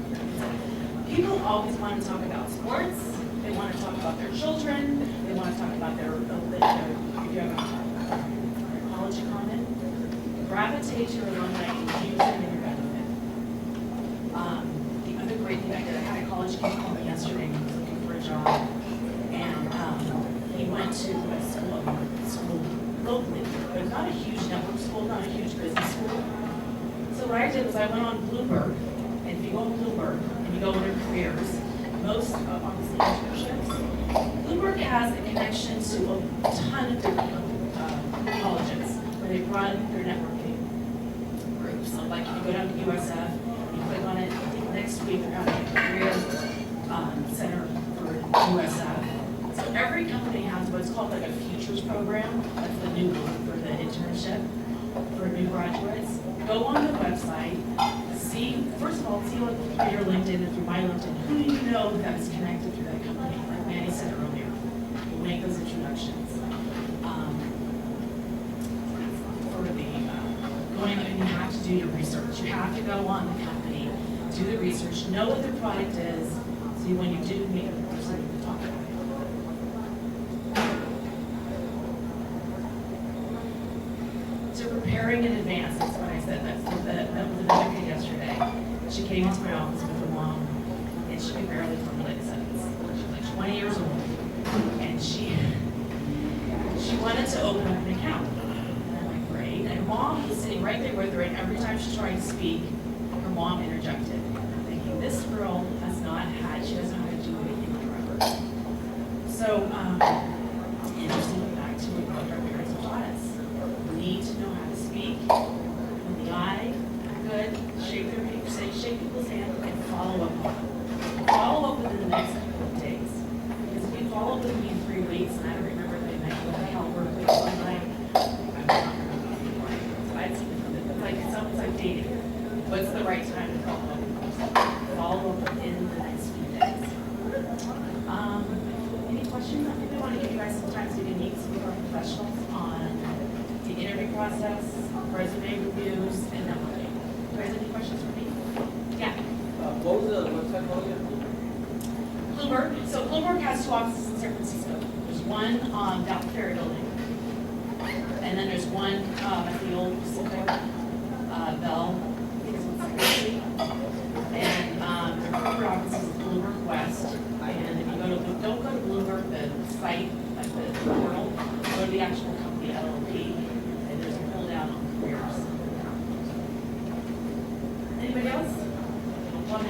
people always want to talk about sports. They want to talk about their children. They want to talk about their if you have a college comment, gravitate to your alumni and use them in your benefit. The other great thing I did, I had a college kid call me yesterday, he was looking for a job, and he went to a school locally, but not a huge network school, not a huge business school. So what I did was I went on Bloomberg, and if you go on Bloomberg, and you go under careers, most obviously internships, Bloomberg has a connection to a ton of different colleges, where they run their networking groups. So like if you go down to USF, click on it. I think next week they're having a career center for USF. So every company has what's called like a futures program. That's the new one for the internship for new graduates. Go on the website, see, first of all, see what through your LinkedIn and through my LinkedIn, who do you know that is connected through that company? Like Manny said earlier, we'll make those introductions. And you have to do your research. You have to go on the company, do the research, know what their product is, so when you do meet a person, you can talk about it. So preparing in advance, that's what I said. That was another kid yesterday. She came into my office with her mom, and she could barely formulate a sentence. She was like 20 years old, and she wanted to open up an account. And mom was sitting right there with her, and every time she tried to speak, her mom interjected. I'm thinking, this girl has not had, she doesn't know how to do anything forever. So, interestingly, back to what our parents have taught us. We need to know how to speak. In the eye, good, shake people's hand, and follow up on them. Follow up within the next couple of days. Because if you follow up with me in 3 weeks, and I don't remember the night, what the hell worked with one night, it's like dating. What's the right time to follow up? Follow up within the next few days. Any questions? I think we want to give you guys some time so you can meet some of our professionals on the interview process, resume reviews, and networking. You guys have any questions for me? Yeah. What was the website called again? Bloomberg. So Bloomberg has 2 offices in San Francisco. There's one down the Ferry Building. And then there's one at the old Pacific Bell, I think it's on 6th Street. And the corporate office is Bloomberg West. Well,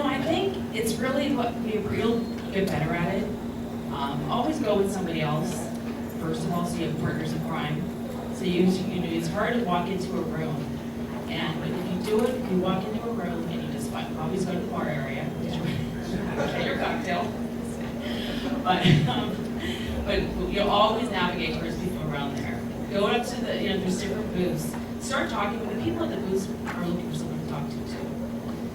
I think it's really what you'll get better at it. Always go with somebody else, first of all, so you have partners in crime. So it's hard to walk into a room, and if you do it, if you walk into a room and you just always go to the bar area, get your cocktail. But you'll always navigate towards people around there. Go up to there's different booths. Start talking with the people at the booths are looking for someone to talk to too.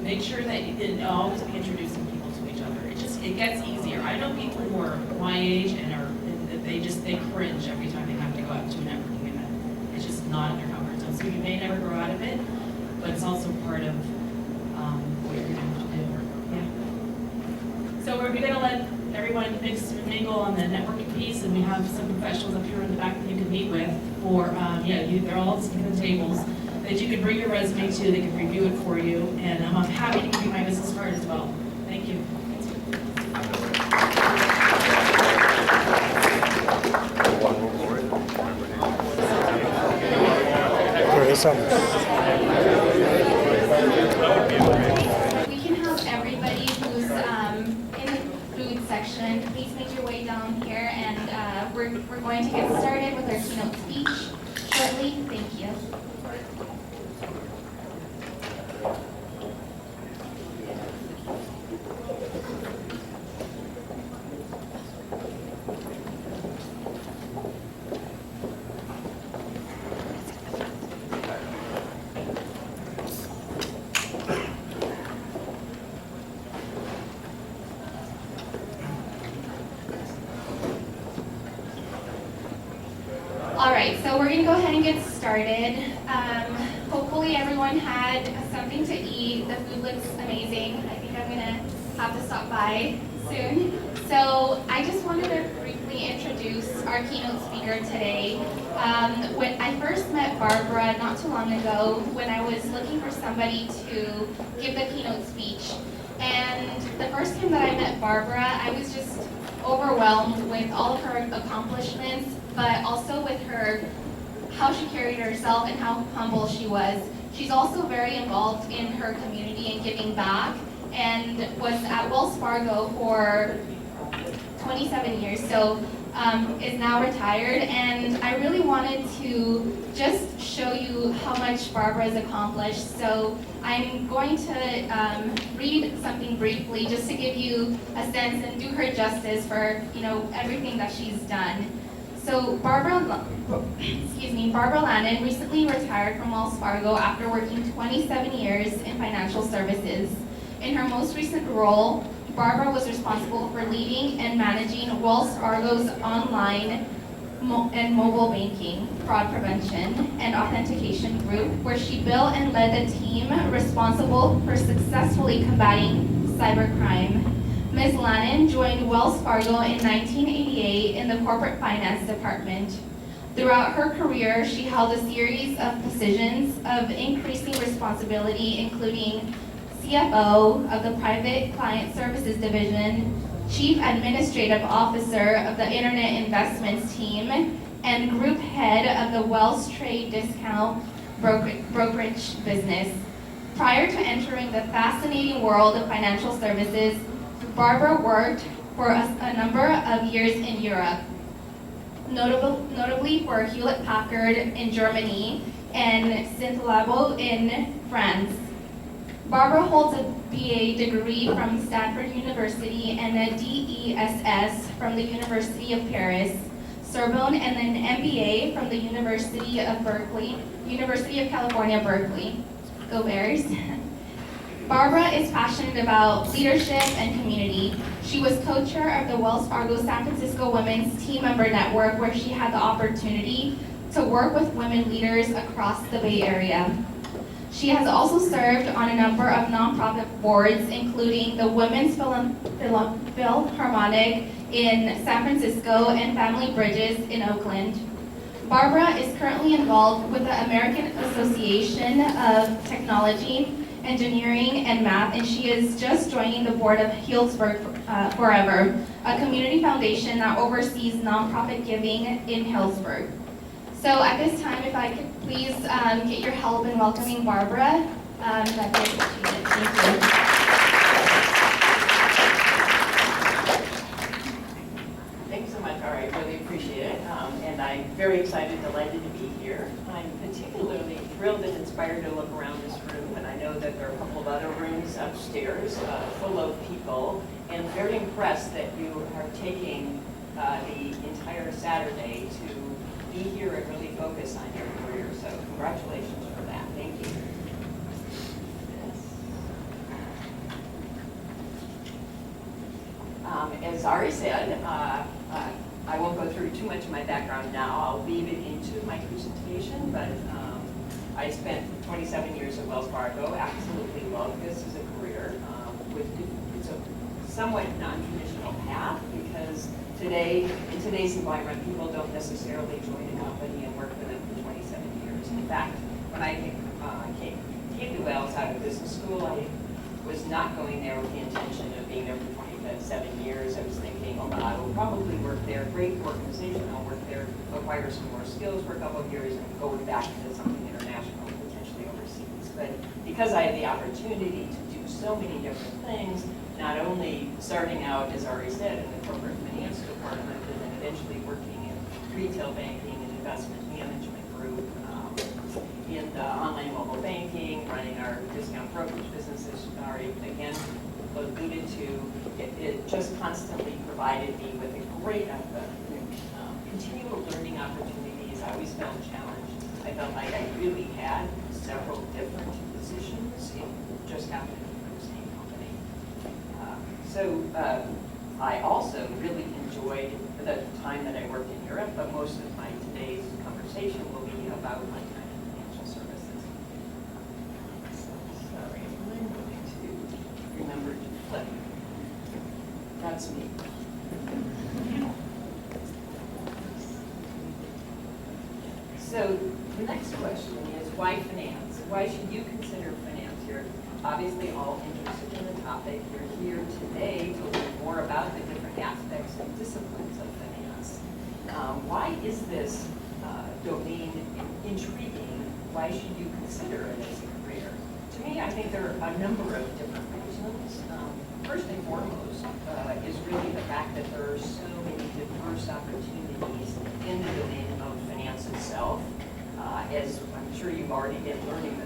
Make sure that you always be introducing people to each other. It gets easier. I know people who are my age and they cringe every time they have to go out to a networking event. It's just not in their comfort zone. So you may never grow out of it, but it's also part of what you're going to have to do. Yeah. So we're going to let everyone mix and mingle on the networking piece, and we have some professionals up here in the back that you can meet with. They're all sitting at the tables that you can bring your resume to. They can review it for you, and I'm happy to give you my business card as well. Thank you. We can have everybody who's in the food section, please make your way down here, and we're going to get started with our keynote speech shortly. Thank you. Alright, so we're going to go ahead and get started. Hopefully everyone had something to eat. The food looks amazing. I think I'm going to have to stop by soon. So I just wanted to briefly introduce our keynote speaker today. When I first met Barbara not too long ago, when I was looking for somebody to give the keynote speech, and the first time that I met Barbara, I was just overwhelmed with all of her accomplishments, but also with how she carried herself and how humble she was. She's also very involved in her community and giving back, and was at Wells Fargo for 27 years, so is now retired. And I really wanted to just show you how much Barbara has accomplished. So I'm going to read something briefly just to give you a sense and do her justice for everything that she's done. So Barbara Lannon recently retired from Wells Fargo after working 27 years in financial services. In her most recent role, Barbara was responsible for leading and managing Wells Fargo's online and mobile banking, fraud prevention, and authentication group, where she built and led the team responsible for successfully combating cybercrime. Ms. Lannon joined Wells Fargo in 1988 in the corporate finance department. Throughout her career, she held a series of positions of increasing responsibility, including CFO of the Private Client Services Division, Chief Administrative Officer of the Internet Investments Team, and Group Head of the Wells Trade Discount Brokerage Business. Prior to entering the fascinating world of financial services, Barbara worked for a number of years in Europe, notably for Hewlett-Packard in Germany and Saint-Labo in France. Barbara holds a BA degree from Stanford University and a DESS from the University of Paris, Sorbonne, and an MBA from the University of California, Berkeley. Go Bears. Barbara is passionate about leadership and community. She was co-chair of the Wells Fargo San Francisco Women's Team Member Network, where she had the opportunity to work with women leaders across the Bay Area. She has also served on a number of nonprofit boards, including the Women's Philharmonic in San Francisco and Family Bridges in Oakland. Barbara is currently involved with the American Association of Technology, Engineering, and Math, and she is just joining the board of Healdsburg Forever, a community foundation that oversees nonprofit giving in Healdsburg. So at this time, if I could please get your help in welcoming Barbara, that'd be appreciated. Thank you. Thanks so much, Ari. I really appreciate it. And I'm very excited, delighted to be here. I'm particularly thrilled and inspired to look around this room, and I know that there are a couple of other rooms upstairs full of people, and very impressed that you are taking the entire Saturday to be here and really focus on your career. So congratulations for that. Thank you. As Ari said, I won't go through too much of my background now. I'll weave it into my presentation, but I spent 27 years at Wells Fargo. Absolutely love this as a career. It's a somewhat non-traditional path because today, in today's environment, people don't necessarily join a company and work with them for 27 years. In fact, when I came to Wells out of business school, I was not going there with the intention of being there for 27 years. I was thinking, oh, I will probably work there. Great organization. I'll work there, acquire some more skills for a couple of years, and go back to something international, potentially overseas. But because I had the opportunity to do so many different things, not only starting out, as Ari said, in the corporate finance department, and then eventually working in retail banking and investment management group, in the online mobile banking, running our discount brokerage businesses, Ari again alluded to, it just constantly provided me with a great continual learning opportunities. I always felt challenged. I felt like I really had several different positions. It just happened to be for the same company. So I also really enjoyed the time that I worked in Europe, but most of my today's conversation will be about my time in financial services. Sorry, I'm going to remember to flip. That's me. So the next question is, why finance? Why should you consider finance? You're obviously all interested in the topic. You're here today to learn more about the different aspects and disciplines of finance. Why is this domain intriguing? Why should you consider it as a career? To me, I think there are a number of different reasons. First and foremost is really the fact that there are so many diverse opportunities in the domain of finance itself. As I'm sure you've already been learning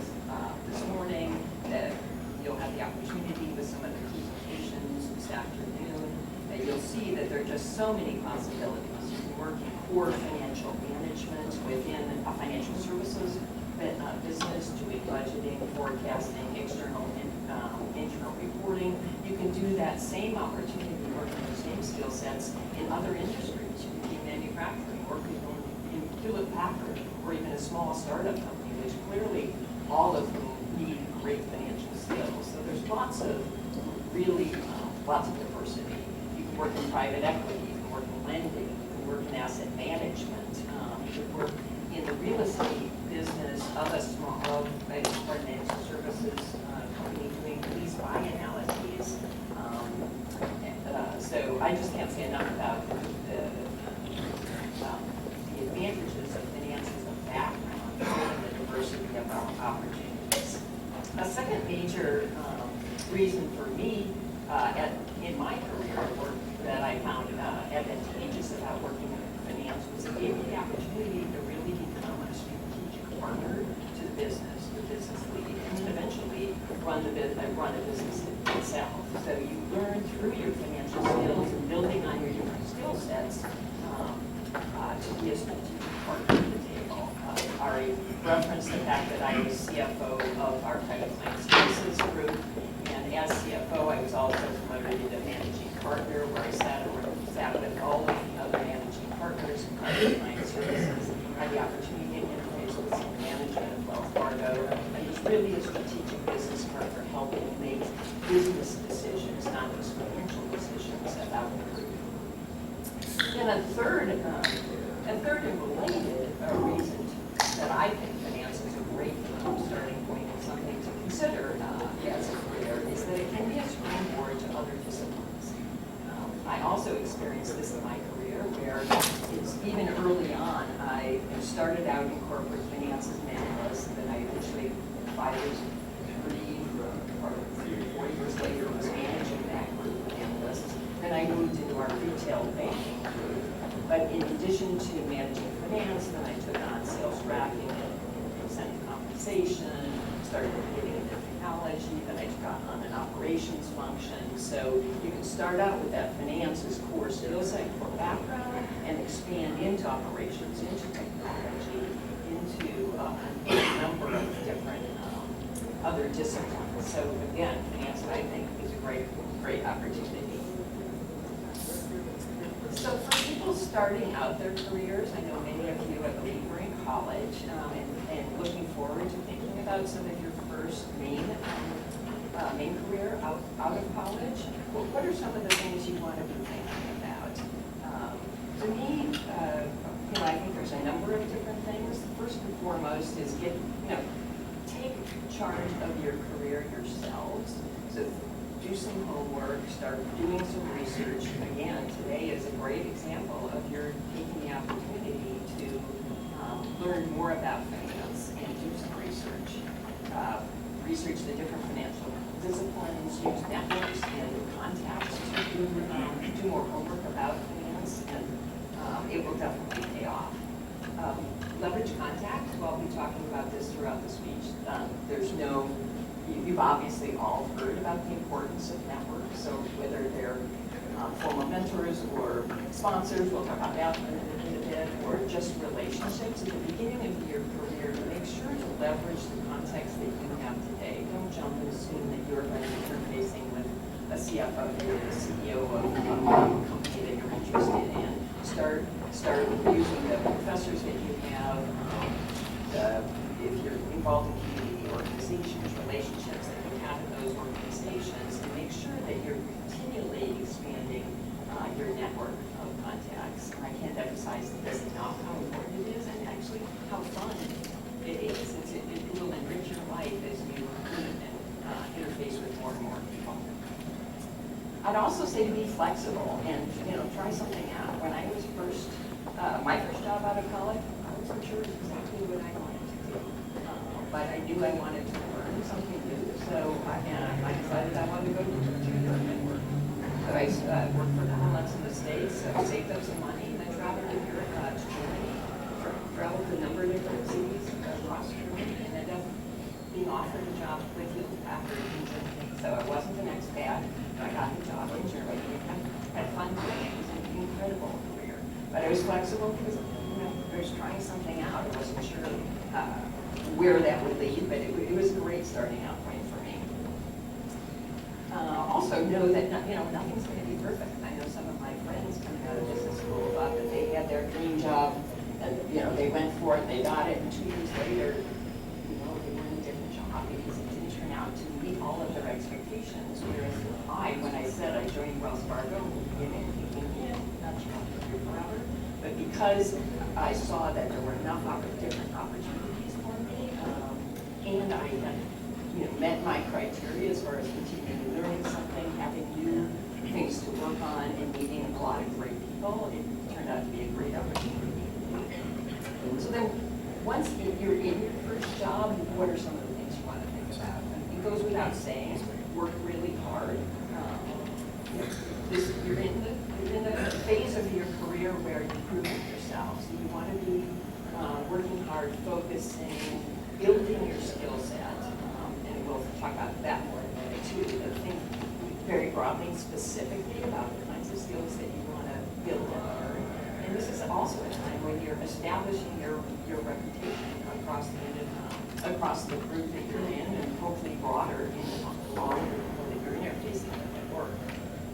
this morning, that you'll have the opportunity with some of the presentations this afternoon, that you'll see that there are just so many possibilities. You can work in core financial management within a financial services business, doing budgeting, forecasting, external and internal reporting. You can do that same opportunity, working the same skill sets in other industries. You can be manufacturing, or people in Hewlett-Packard, or even a small startup company, which clearly all of whom need great financial skills. So there's lots of diversity. You can work in private equity, you can work in lending, you can work in asset management, you can work in the real estate business of a financial services company doing lease buy analyses. So I just can't say enough about the advantages of finance as a background and the diversity of our opportunities. A second major reason for me in my career that I found advantageous about working in finance was it gave me the opportunity to really become a strategic partner to the business lead, and then eventually run the business itself. So you learn through your financial skills and building on your different skill sets to be a strategic partner to the table. Ari referenced the fact that I was CFO of our private client services group, and as CFO, I was also promoted into managing partner, where I sat with all of the other managing partners in private client services, had the opportunity to interface with senior management of Wells Fargo, and was really a strategic business partner helping make business decisions, not just financial decisions about the group. Then a third And third and related, a reason that I think finance is a great starting point and something to consider as a career is that it can be a springboard to other disciplines. I also experienced this in my career where it's even early on, I started out in corporate finance as an analyst, and then I eventually, 5 years, 4 years later, was managing that group of analysts. Then I moved into our retail banking group. But in addition to managing finance, then I took on sales tracking and incentive compensation, started getting into technology, then I took on an operations function. So you can start out with that finance as core skill set, core background, and expand into operations, into technology, into a number of different other disciplines. So again, finance, I think, is a great opportunity. So for people starting out their careers, I know many of you, I believe, were in college and looking forward to thinking about some of your first main career out of college. What are some of the things you want to be thinking about? To me, I think there's a number of different things. First and foremost is take charge of your career yourselves. So do some homework, start doing some research. Again, today is a great example of your taking the opportunity to learn more about finance and do some research. Research the different financial disciplines, use networks and contacts to do more homework about finance, and it will definitely pay off. Leverage contacts. Well, I'll be talking about this throughout the speech. You've obviously all heard about the importance of networks, so whether they're former mentors or sponsors, we'll talk about that in a bit, or just relationships at the beginning of your career, make sure to leverage the context that you have today. Don't jump and assume that you're going to be interfacing with a CFO or a CEO of a company that you're interested in. Start using the professors that you have, if you're involved in community organizations, relationships that you have in those organizations, and make sure that you're continually expanding your network of contacts. And I can't emphasize this enough how important it is, and actually how fun it is. It will enrich your life as you meet and interface with more and more people. I'd also say to be flexible and try something out. When I was my first job out of college, I wasn't sure exactly what I wanted to do, but I knew I wanted to learn something new. So I decided I wanted to go to Europe and work. So I worked for 4 months in the States, saved up some money, and then traveled to Europe, to Germany. Traveled to a number of different cities across Germany, and ended up being offered a job with Packard in Germany. So I wasn't an expat. I got the job in Germany and had fun doing it. It was an incredible career. But I was flexible because I was trying something out. I wasn't sure where that would lead, but it was a great starting out point for me. Also know that nothing's going to be perfect. I know some of my friends coming out of business school thought that they had their dream job and they went for it, they got it, and 2 years later, they were in a different job because it didn't turn out to meet all of their expectations. Whereas when I said I joined Wells Fargo, thinking, not sure I'll be here forever, but because I saw that there were enough different opportunities for me, and I had met my criteria as far as continuing learning something, having new things to work on, and meeting a lot of great people, it turned out to be a great opportunity. So then, once you're in your first job, what are some of the things you want to think about? It goes without saying, work really hard. You're in the phase of your career where you're proving yourself. So you want to be working hard, focusing, building your skill set. And we'll talk about that more in a minute too. But think very broadly and specifically about the kinds of skills that you want to build and learn. And this is also a time when you're establishing your reputation across the group that you're in, and hopefully broader in all of the people that you're interfacing with at work.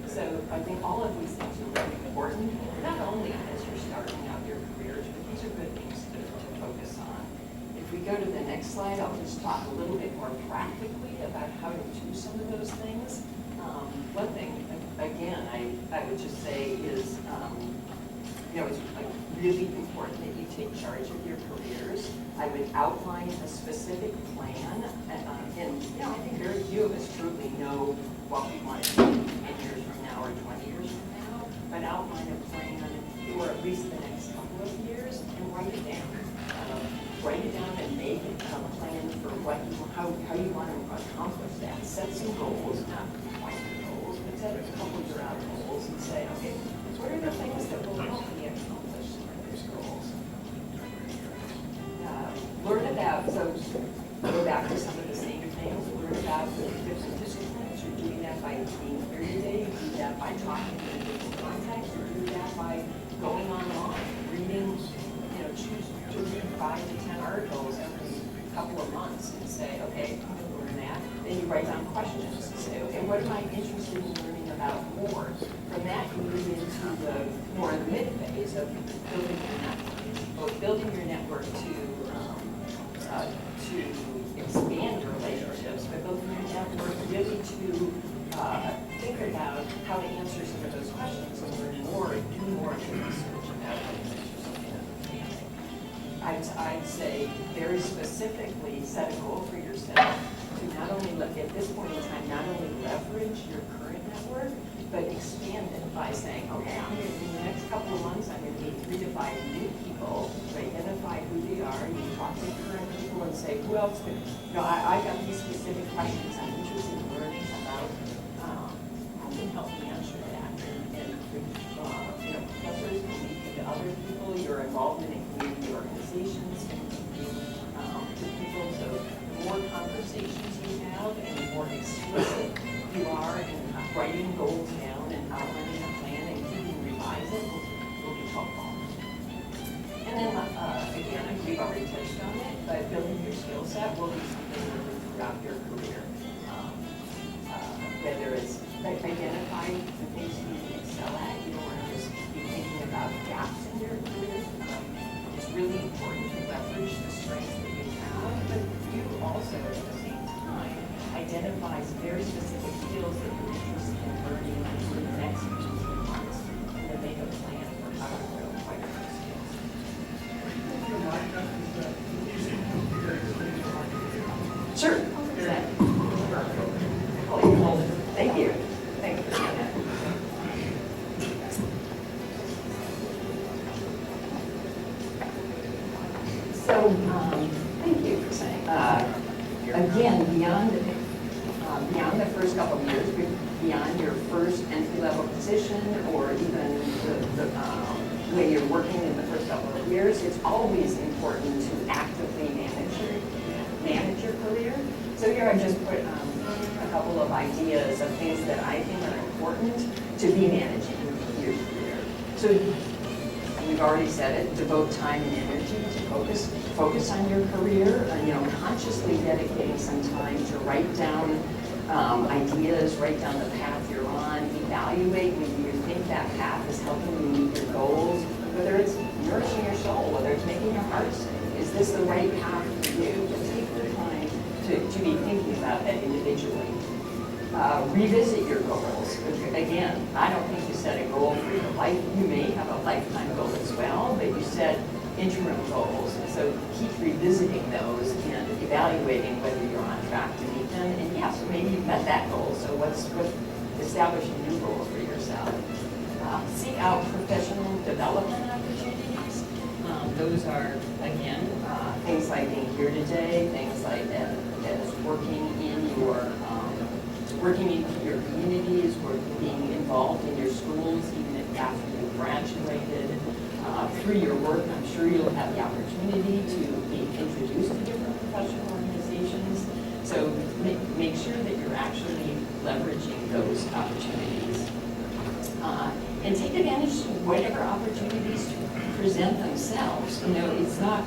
So I think all of these things are really important, not only as you're starting out your careers, but these are good things to focus on. If we go to the next slide, I'll just talk a little bit more practically about how to do some of those things. One thing, again, I would just say is, it's really important that you take charge of your careers. I would outline a specific plan, and I think very few of us truly know what we want to do 10 years from now or 20 years from now, but outline a plan for at least the next couple of years and write it down. Write it down and make a plan for how you want to accomplish that. Set some goals, not quite goals, but set a couple year out goals and say, okay, what are the things that will help me accomplish those goals? Learn about, so go back to some of the same things, learn about the different disciplines. You're doing that by being here today, you do that by talking to different contacts, you do that by going online, reading, choose to read 5 to 10 articles every couple of months and say, okay, I'm going to learn that. Then you write down questions and say, okay, what am I interested in learning about more? From that, you move into the more the mid phase of building your network. Both building your network to expand your relationships, but building your network really to think about how to answer some of those questions and learn more and do more of the research about what you're interested in. I'd say very specifically set a goal for yourself to not only at this point in time, not only leverage your current network, but expand it by saying, okay, in the next couple of months, I'm going to meet 3 to 5 new people, to identify who they are, and you talk to current people and say, who else could, I got these specific questions I'm interested in learning about, who can help me answer that? And professors can lead you to other people, your involvement in community organizations can lead you to people, so the more conversations you have and the more explicit you are in writing goals down and outlining a plan and keeping revising will be helpful. And then again, we've already touched on it, but building your skill set will be something you do throughout your career. Whether it's identifying the things you excel at, you don't want to just be thinking about gaps in your career. It's really important to leverage the strengths that you have, but you also at the same time identify very specific skills that you're interested in learning for the next 18 months and then make a plan for how to acquire those skills. Sure. Exactly. Thank you. Thank you for saying that. So, thank you for saying. Again, beyond the first couple of years, beyond your first entry-level position, or even when you're working in the first couple of years, it's always important to actively manage your career. So here I just put a couple of ideas of things that I think are important to be managing your career. So we've already said it, devote time and energy to focus on your career, consciously dedicating some time to write down ideas, write down the path you're on, evaluate whether you think that path is helping you meet your goals, whether it's nourishing your soul, whether it's making your heart sing. Is this the right path for you? But take the time to be thinking about that individually. Revisit your goals. Again, I don't think you set a goal for your life. You may have a lifetime goal as well, but you set interim goals. So keep revisiting those and evaluating whether you're on track to meet them. And yes, maybe you've met that goal. So what's establishing new goals for yourself? Seek out professional development opportunities. Those are, again, things like being here today, things like as working in your communities, being involved in your schools, even after you graduated. Through your work, I'm sure you'll have the opportunity to be introduced to different professional organizations. So make sure that you're actually leveraging those opportunities. And take advantage of whatever opportunities present themselves. It's not,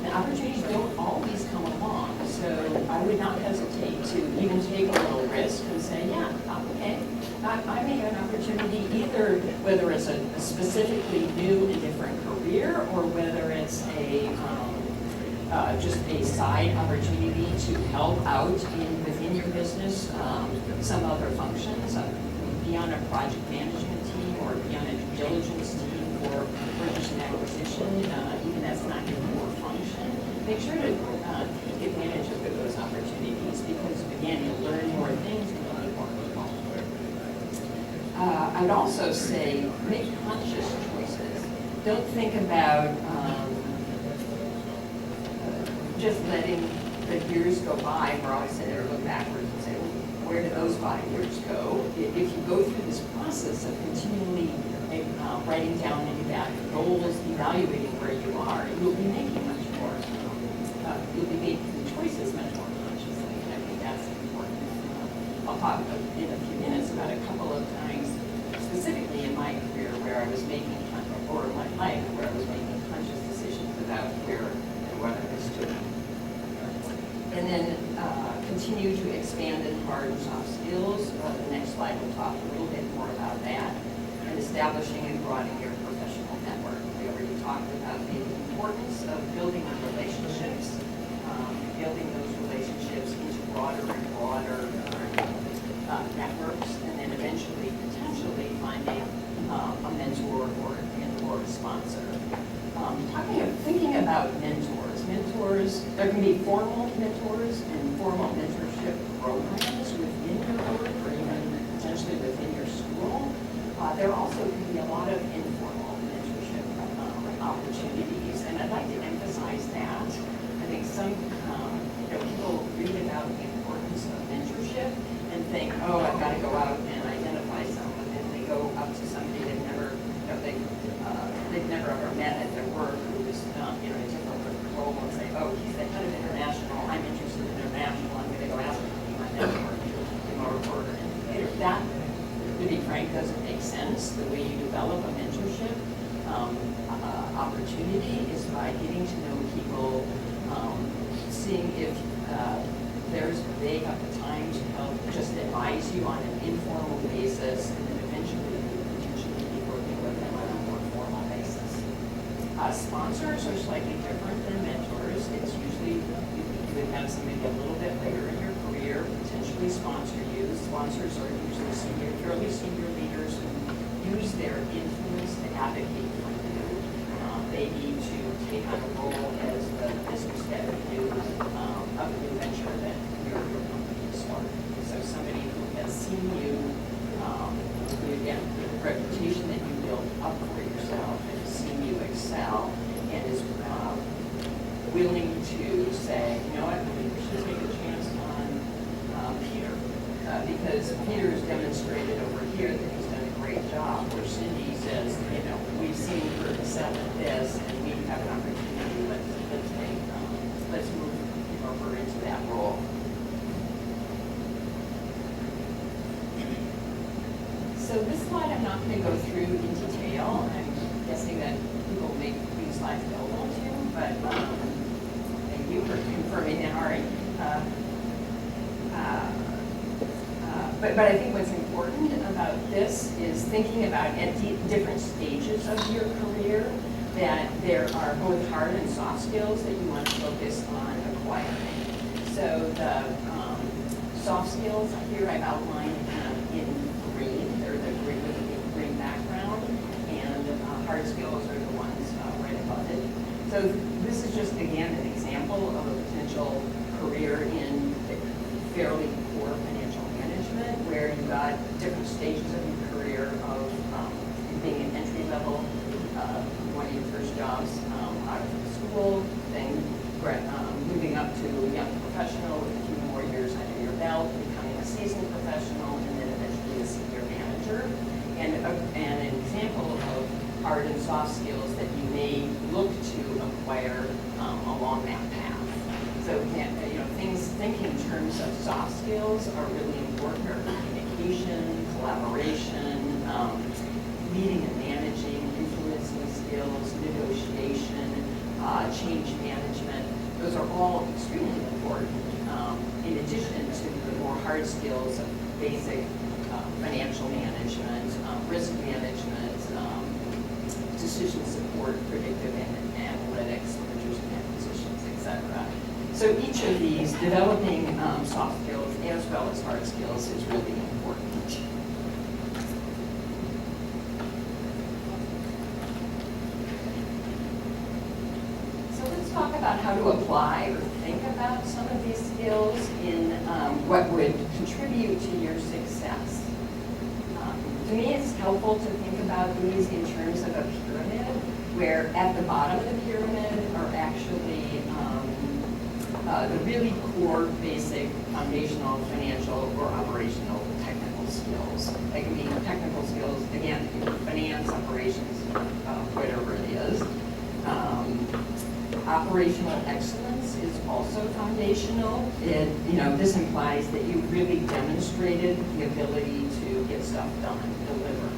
the opportunities don't always come along. So I would not hesitate to even take a little risk and say, yeah, okay, I may have an opportunity either, whether it's a specifically new and different career or whether it's just a side opportunity to help out within your business, some other functions, be on a project management team or be on a due diligence team for mergers and acquisition, even that's not your core function, make sure to take advantage of those opportunities because, again, you'll learn more things and you'll meet more people. I would also say make conscious choices. Don't think about just letting the years go by. We're always sitting there, look backwards and say, well, where did those 5 years go? If you go through this process of continually writing down any goals, evaluating where you are, you'll be making much more, you'll be making choices much more consciously, and I think that's important. I'll talk in a few minutes about a couple of times, specifically in my career, where I was making, or my life, where I was making conscious decisions about where and what I was doing. And then continue to expand in hard and soft skills. The next slide will talk a little bit more about that. And establishing and broadening your professional network. We already talked about the importance of building on relationships, building those relationships into broader and broader networks, and then eventually, potentially, finding a mentor or a sponsor. Thinking about mentors, there can be formal mentors and formal mentorship programs within your work or even potentially within your school. There also can be a lot of informal mentorship opportunities, and I'd like to emphasize that. I think some people read about the importance of mentorship and think, oh, I've got to go out and identify someone, and they go up to somebody they've never ever met at their work who is in a different role and say, oh, he's the head of international, I'm interested in international, I'm going to go ask him to be my mentor, or that, to be frank, doesn't make sense. The way you develop a mentorship opportunity is by getting to know people, seeing if they have the time to help just advise you on an informal basis, and then eventually potentially be working with them on a more formal basis. Sponsors are slightly different than mentors. It's usually you would have somebody a little bit later in your career potentially sponsor you. Sponsors are usually fairly senior leaders who use their influence to advocate for you. They need to take on a role as the business head of a new venture that your company is starting. So somebody who has seen you, again, the reputation that you built up for yourself, and has seen you excel, and is willing to say, you know what, we should take a chance on Peter, because Peter has demonstrated over here that he's done a great job, where Cindy says, we've seen her excel at this, and we have an opportunity, let's move her into that role. So this slide I'm not going to go through in detail. I'm guessing that people make these slides available to you, but thank you for confirming that, Ari. But I think what's important about this is thinking about at different stages of your career that there are both hard and soft skills that you want to focus on acquiring. So the soft skills here I've outlined in green. They're the green with a green background, and hard skills are the ones right above it. So this is just, again, an example of a potential career in fairly poor financial management, where you've got different stages of your career of being an entry level, one of your first jobs out of school, then moving up to a young professional with a few more years under your belt, becoming a seasoned professional, and then eventually a senior manager. And an example of hard and soft skills that you may look to acquire along that path. So, thinking in terms of soft skills are really important. Are communication, collaboration, leading and managing, influencing skills, negotiation, change management. Those are all extremely important. In addition to the more hard skills of basic financial management, risk management, decision support, predictive analytics, mergers and acquisitions, etc. So each of these, developing soft skills as well as hard skills, is really important. talk about how to apply or think about some of these skills in what would contribute to your success. To me, it's helpful to think about these in terms of a pyramid, where at the bottom of the pyramid are actually the really core, basic, foundational, financial, or operational technical skills. They can be technical skills, again, in finance, operations, whatever it is. Operational excellence is also foundational. This implies that you really demonstrated the ability to get stuff done, deliver.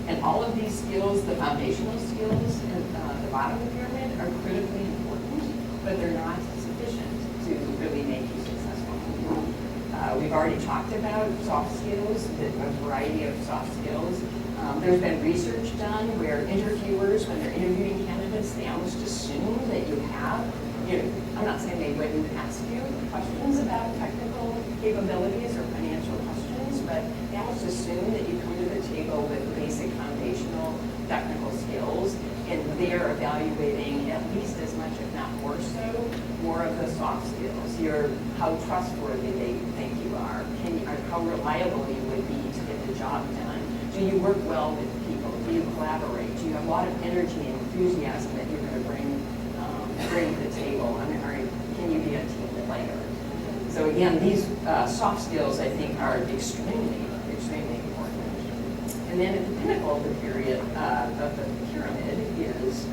And all of these skills, the foundational skills at the bottom of the pyramid, are critically important, but they're not sufficient to really make you successful. We've already talked about soft skills, a variety of soft skills. There's been research done where interviewers, when they're interviewing candidates, they almost assume that you have, I'm not saying they wouldn't ask you questions about technical capabilities or financial questions, but they almost assume that you come to the table with basic foundational technical skills, and they're evaluating at least as much, if not more so, more of the soft skills. How trustworthy they think you are, how reliable you would be to get the job done. Do you work well with people? Do you collaborate? Do you have a lot of energy and enthusiasm that you're going to bring to the table? Can you be a team player? So again, these soft skills, I think, are extremely, extremely important. And then at the pinnacle of the pyramid is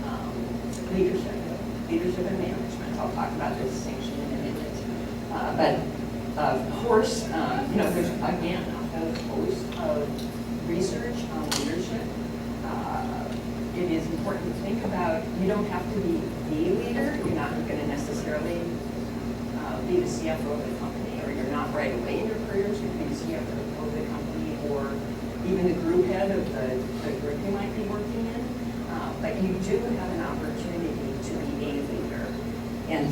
leadership and management. I'll talk about the distinction in a minute. But of course, there's again a whole host of research on leadership. It is important to think about, you don't have to be the leader. You're not going to necessarily be the CFO of the company, or you're not right away in your careers. You could be the CFO of the company, or even the group head of the group you might be working in. But you do have an opportunity to be a leader, and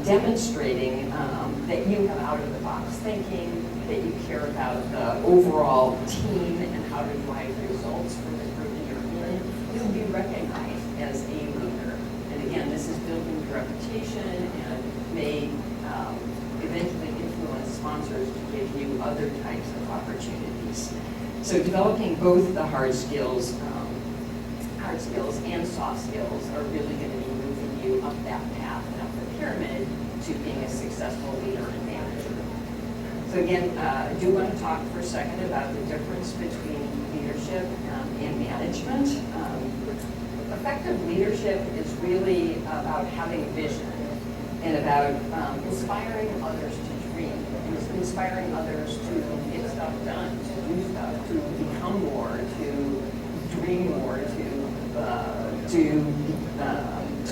demonstrating that you have out-of-the-box thinking, that you care about the overall team and how to drive results for the group that you're in, you'll be recognized as a leader. And again, this is building your reputation and may eventually influence sponsors to give you other types of opportunities. So developing both the hard skills and soft skills are really going to be moving you up that path and up the pyramid to being a successful leader and manager. So again, I do want to talk for a second about the difference between leadership and management. Effective leadership is really about having vision and about inspiring others to dream, and inspiring others to get stuff done, to do stuff, to become more, to dream more, to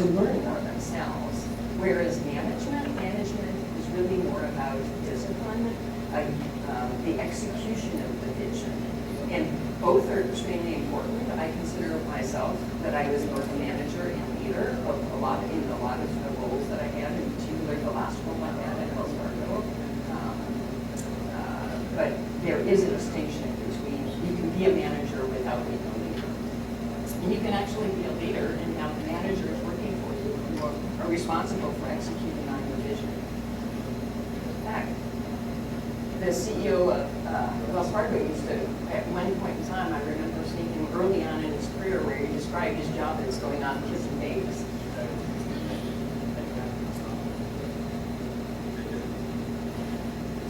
learn more themselves. Whereas management is really more about discipline, the execution of the vision. And both are extremely important. I consider myself that I was both a manager and leader in a lot of the roles that I had, in particular the last one I had at Wells Fargo. But there is a distinction between, you can be a manager without being a leader. And you can actually be a leader and have managers working for you who are responsible for executing on your vision. In fact, the CEO of Wells Fargo used to, at one point in time, I remember seeing him early on in his career where he described his job as going on kissing babies.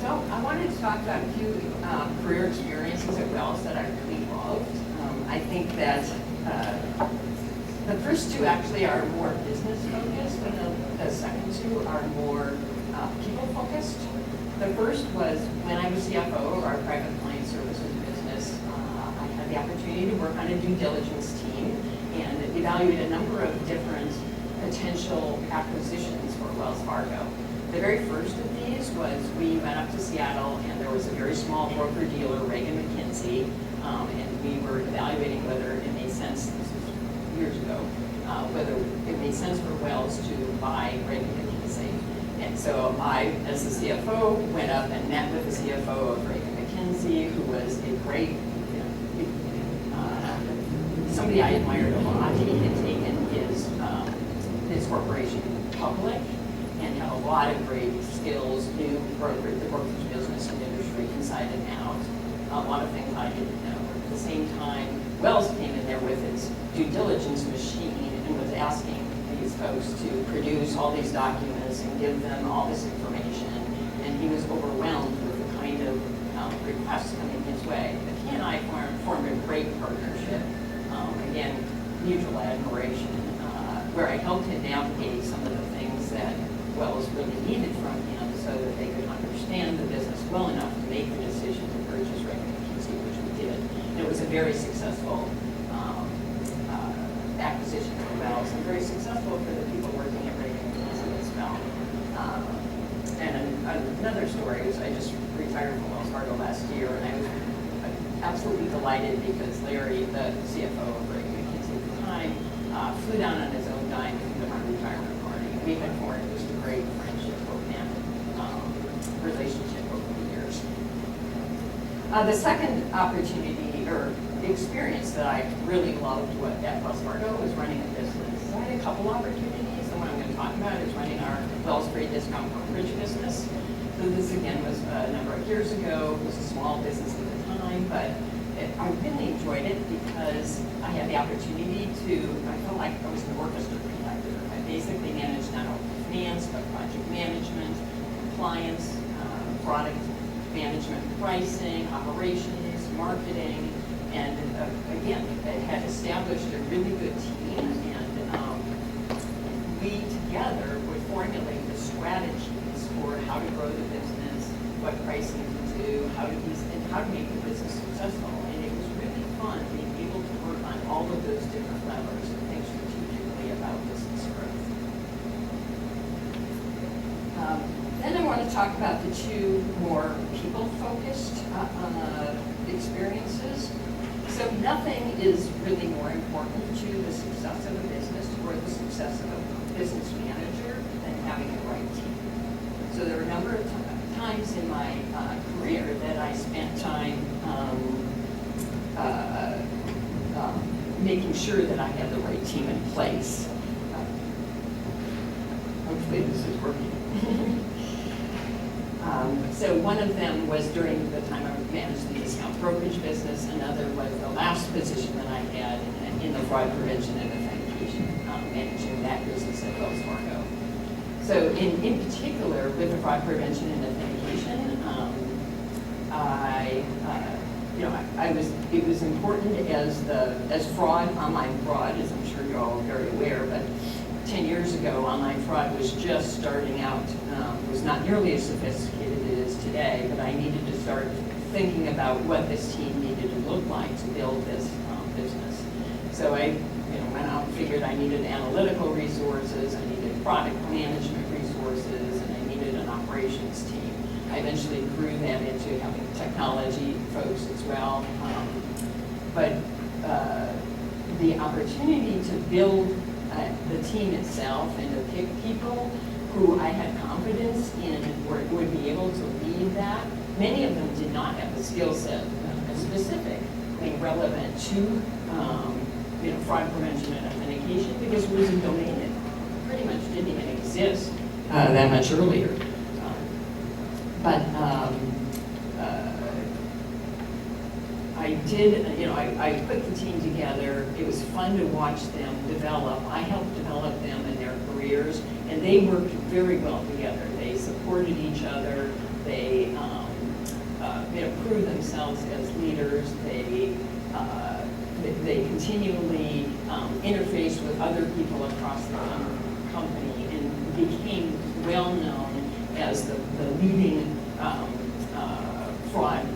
So I wanted to talk about a few career experiences at Wells that I really loved. I think that the first two actually are more business focused, and the second two are more people focused. The first was when I was CFO of our private client services business. I had the opportunity to work on a due diligence team and evaluate a number of different potential acquisitions for Wells Fargo. The very first of these was we went up to Seattle, and there was a very small broker-dealer, Reagan McKinsey, and we were evaluating whether it made sense, this was years ago, whether it made sense for Wells to buy Reagan McKinsey. And so I, as the CFO, went up and met with the CFO of Reagan McKinsey, who was a great, somebody I admired a lot. He had taken his corporation public and had a lot of great skills, knew the brokerage business and industry inside and out. A lot of things I didn't know. At the same time, Wells came in there with its due diligence machine and was asking these folks to produce all these documents and give them all this information. And he was overwhelmed with the kind of requests coming his way. But he and I formed a great partnership. Again, mutual admiration, where I helped him navigate some of the things that Wells really needed from him so that they could understand the business well enough to make the decision to purchase Raymond McKinsey, which we did. And it was a very successful acquisition for Wells and very successful for the people working at Raymond McKinsey as well. And another story is I just retired from Wells Fargo last year, and I was absolutely delighted because Larry, the CFO of Raymond McKinsey at the time, flew down on his own dime to come to my retirement party. We had formed just a great friendship and relationship over the years. The second opportunity or experience that I really loved at Wells Fargo was running a business. I had a couple opportunities. The one I'm going to talk about is running our Wells Free Discount Brokerage business. So this again was a number of years ago. It was a small business at the time, but I really enjoyed it because I had the opportunity to, I felt like I was an orchestra conductor. I basically managed not only finance, but project management, compliance, product management, pricing, operations, marketing, and again, I had established a really good team, and we together would formulate the strategies for how to grow the business, what pricing to do, how to make the business successful. And it was really fun being able to work on all of those different levers and think strategically about business growth. Then I want to talk about the two more people-focused experiences. So nothing is really more important to the success of a business or the success of a business manager than having the right team. So there are a number of times in my career that I spent time making sure that I had the right team in place. Hopefully this is working. So one of them was during the time I managed the discount brokerage business. Another was the last position that I had in the fraud prevention and authentication, managing that business at Wells Fargo. So in particular, with the fraud prevention and authentication, it was important as fraud, online fraud, as I'm sure you're all very aware, but 10 years ago, online fraud was just starting out. It was not nearly as sophisticated as it is today, but I needed to start thinking about what this team needed to look like to build this business. So I went out and figured I needed analytical resources, I needed product management resources, and I needed an operations team. I eventually grew that into having technology folks as well. But the opportunity to build the team itself and to pick people who I had confidence in would be able to lead that. Many of them did not have the skill set specifically relevant to fraud prevention and authentication because it was a domain that pretty much didn't even exist that much earlier. I did, I put the team together. It was fun to watch them develop. I helped develop them in their careers, and they worked very well together. They supported each other. They proved themselves as leaders. They continually interfaced with other people across the company and became well known as the leading fraud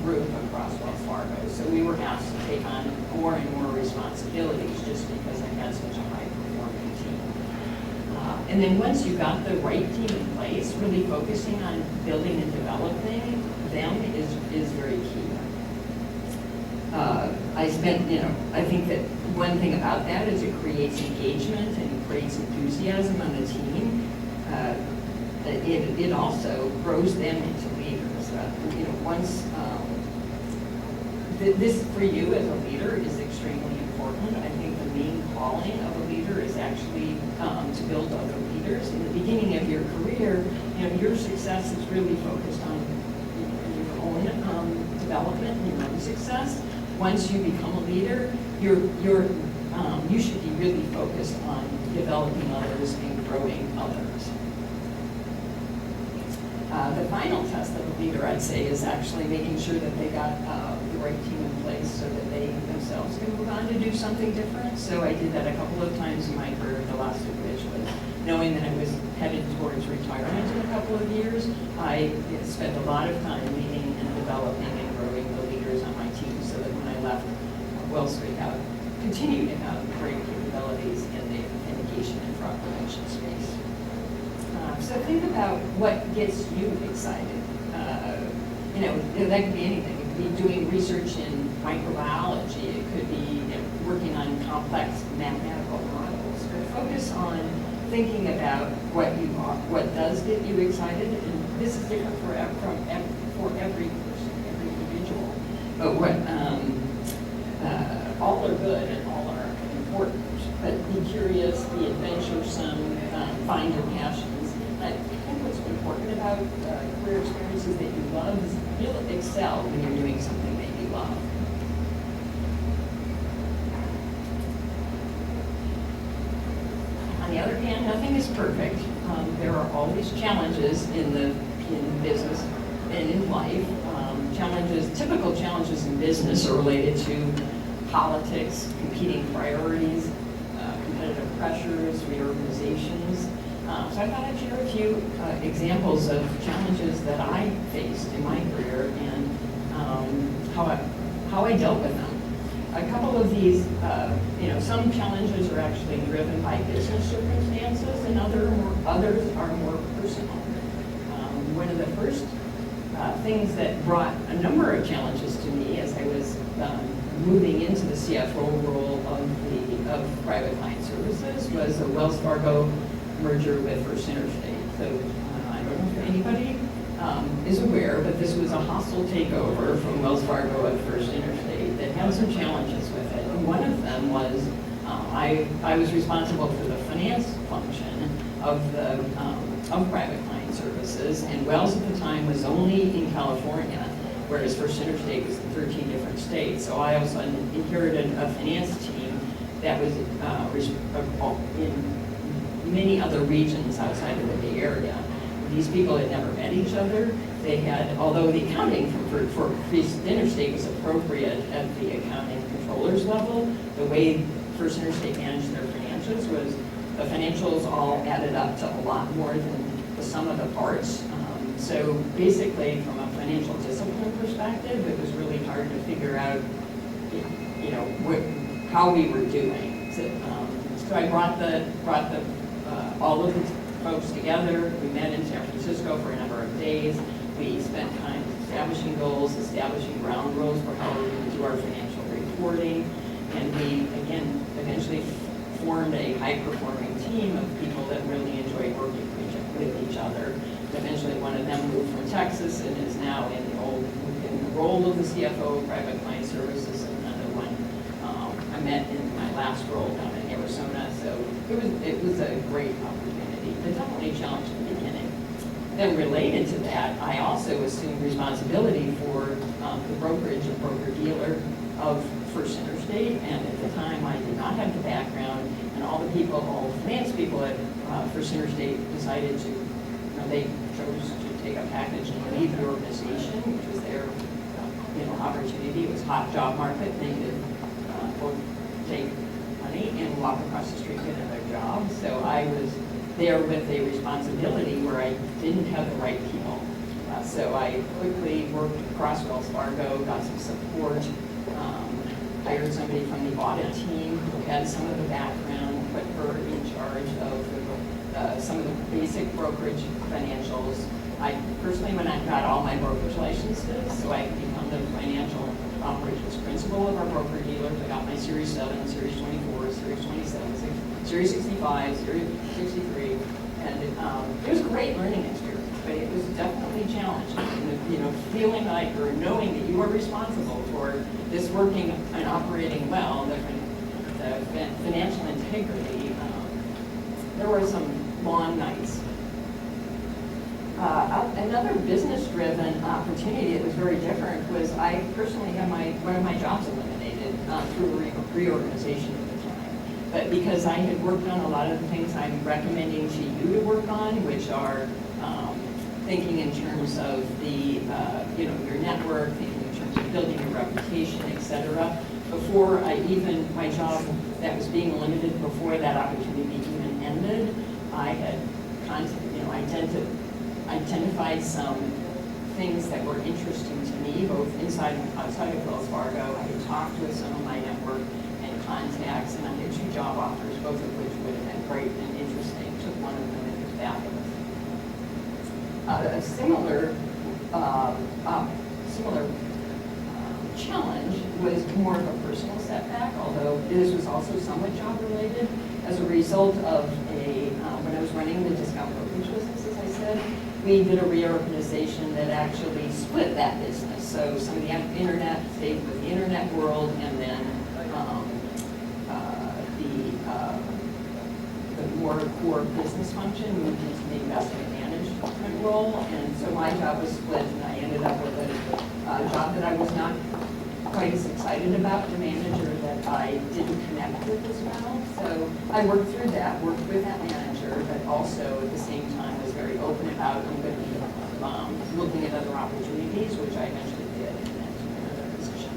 group across Wells Fargo. So we were asked to take on more and more responsibilities just because I had such a high-performing team. And then once you got the right team in place, really focusing on building and developing them is very key. I think that one thing about that is it creates engagement and it creates enthusiasm on the team. It also grows them into leaders. Once this for you as a leader is extremely important. I think the main calling of a leader is actually to build other leaders. In the beginning of your career, your success is really focused on your own development and your own success. Once you become a leader, you should be really focused on developing others and growing others. The final test of a leader, I'd say, is actually making sure that they got the right team in place so that they themselves can move on to do something different. So I did that a couple of times in my career, the last of which was knowing that I was headed towards retirement in a couple of years. I spent a lot of time leading and developing and growing the leaders on my team so that when I left, Wells Street continued to have great capabilities in the authentication and fraud prevention space. So think about what gets you excited. That could be anything. It could be doing research in microbiology. It could be working on complex mathematical models. But focus on thinking about what does get you excited. And this is different for every person, every individual. But all are good and all are important. But be curious, be adventuresome, find your passions. I think what's important about career experiences that you love is you'll excel when you're doing something that you love. On the other hand, nothing is perfect. There are always challenges in business and in life. Typical challenges in business are related to politics, competing priorities, competitive pressures, reorganizations. So I thought I'd share a few examples of challenges that I faced in my career and how I dealt with them. A couple of these, some challenges are actually driven by business circumstances, and others are more personal. One of the first things that brought a number of challenges to me as I was moving into the CFO role of private client services was the Wells Fargo merger with First Interstate. So I don't know if anybody is aware, but this was a hostile takeover from Wells Fargo at First Interstate that had some challenges with it. And one of them was I was responsible for the finance function of private client services, and Wells at the time was only in California, whereas First Interstate was in 13 different states. So I also inherited a finance team that was in many other regions outside of the Bay Area. These people had never met each other. They had, although the accounting for First Interstate was appropriate at the accounting controllers level, the way First Interstate managed their financials was the financials all added up to a lot more than the sum of the parts. So basically, from a financial discipline perspective, it was really hard to figure out, how we were doing. So I brought all of the folks together. We met in San Francisco for a number of days. We spent time establishing goals, establishing ground rules for how we were going to do our financial reporting, and we, again, eventually formed a high-performing team of people that really enjoyed working with each other. Eventually, one of them moved from Texas and is now in the role of the CFO of Private Client Services, and another one I met in my last role down in Arizona. So it was a great opportunity, but definitely a challenge in the beginning. Then related to that, I also assumed responsibility for the brokerage and broker-dealer of First Interstate, and at the time I did not have the background, and all the finance people at First Interstate decided to, they chose to take a package and leave the organization, which was their opportunity. It was a hot job market. They could take money and walk across the street and get another job. So I was there with a responsibility where I didn't have the right people. So I quickly worked across Wells Fargo, got some support, hired somebody from the audit team who had some of the background, put her in charge of some of the basic brokerage financials. I personally went and got all my brokerage licenses, so I could become the financial operations principal of our broker-dealers. I got my Series 7, Series 24, Series 27, Series 65, Series 63, and it was a great learning experience. but it was definitely challenging. And, you know, feeling like or knowing that you are responsible for this working and operating well, the financial integrity, there were some long nights. Another business-driven opportunity that was very different was I personally had one of my jobs eliminated through a reorganization at the time. But because I had worked on a lot of the things I'm recommending to you to work on, which are thinking in terms of the you know, your network, thinking in terms of building your reputation, etc. Before my job that was being limited before that opportunity even ended, I had identified some things that were interesting to me, both inside and outside of Wells Fargo. I had talked with some of my network and contacts, and I had 2 job offers, both of which would have been great and interesting. Took one of them, and it was fabulous. A similar challenge was more of a personal setback, although this was also somewhat job related. As a result of when I was running the discount brokerage business, as I said, we did a reorganization that actually split that business. So some of the internet stayed with the internet world, and then the more core business function moved into the investment management role. And so my job was split, and I ended up with a job that I was not quite as excited about, the manager that I didn't connect with as well. So I worked through that, worked with that manager, but also at the same time was very open about I'm going to be looking at other opportunities, which I eventually did, and then took another position.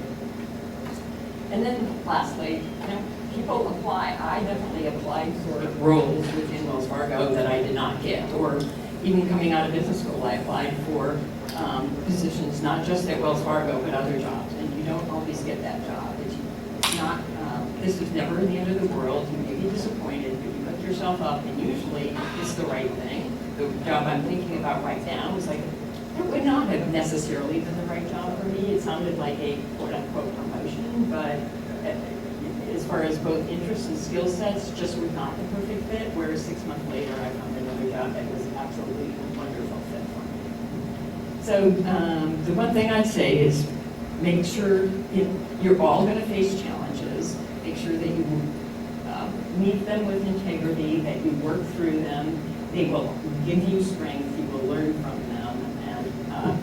And then lastly, you know, people apply. I definitely applied for roles within Wells Fargo that I did not get, or even coming out of business school, I applied for positions not just at Wells Fargo, but other jobs. And you don't always get that job. It's not, this is never the end of the world. You may be disappointed, but you put yourself up, and usually it's the right thing. The job I'm thinking about right now is like, it would not have necessarily been the right job for me. It sounded like a quote-unquote promotion, but as far as both interests and skill sets, just was not the perfect fit, whereas 6 months later I found another job that was absolutely a wonderful fit for me. So the one thing I'd say is make sure you're all going to face challenges. Make sure that you meet them with integrity, that you work through them. They will give you strength. You will learn from them, and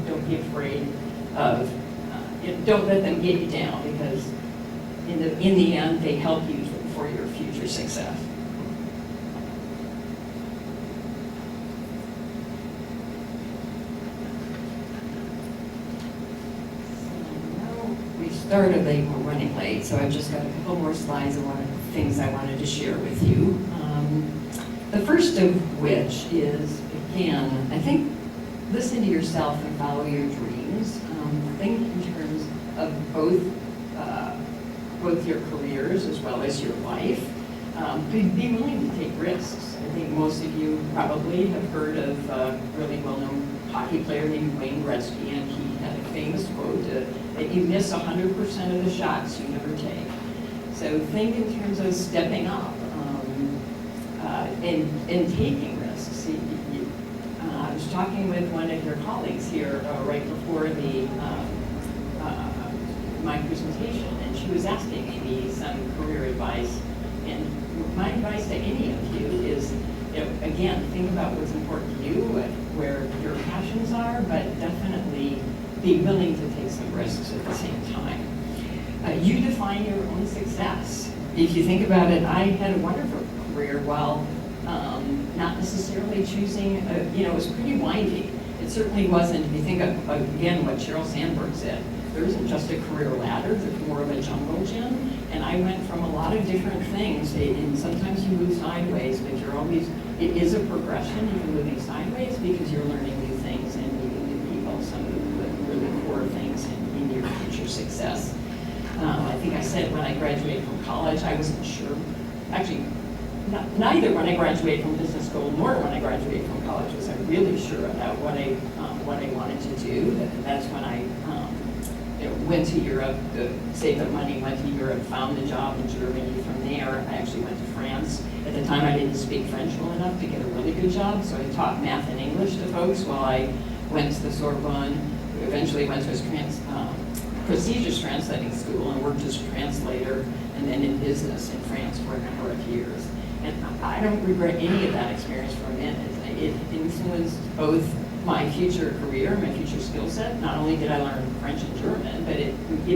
don't be afraid of. Don't let them get you down, because in the end, they help you for your future success. We started late, we're running late, so I've just got a couple more slides and things I wanted to share with you. The first of which is, again, I think, listen to yourself and follow your dreams. Think in terms of both your careers as well as your life. Be willing to take risks. I think most of you probably have heard of a really well-known hockey player named Wayne Gretzky, and he had a famous quote that you miss 100% of the shots you never take. So think in terms of stepping up and taking risks. I was talking with one of your colleagues here right before my presentation, and she was asking me some career advice. And my advice to any of you is, again, think about what's important to you, where your passions are, but definitely be willing to take some risks at the same time. You define your own success. If you think about it, I had a wonderful career while not necessarily choosing, it was pretty windy. It certainly wasn't, if you think of, again, what Sheryl Sandberg said, there isn't just a career ladder, there's more of a jungle gym. And I went from a lot of different things, and sometimes you move sideways, but it is a progression, even moving sideways, because you're learning new things and meeting new people, some of the really core things in your future success. I think I said when I graduated from college, I wasn't sure. Actually, neither when I graduated from business school nor when I graduated from college was I really sure about what I wanted to do. That's when I went to Europe, saved up money, went to Europe, found a job in Germany. From there, I actually went to France. At the time, I didn't speak French well enough to get a really good job, so I taught math and English to folks while I went to the Sorbonne. Eventually went to a prestigious translating school and worked as a translator, and then in business in France for a number of years. And I don't regret any of that experience for a minute. It influenced both my future career, my future skill set. Not only did I learn French and German, but it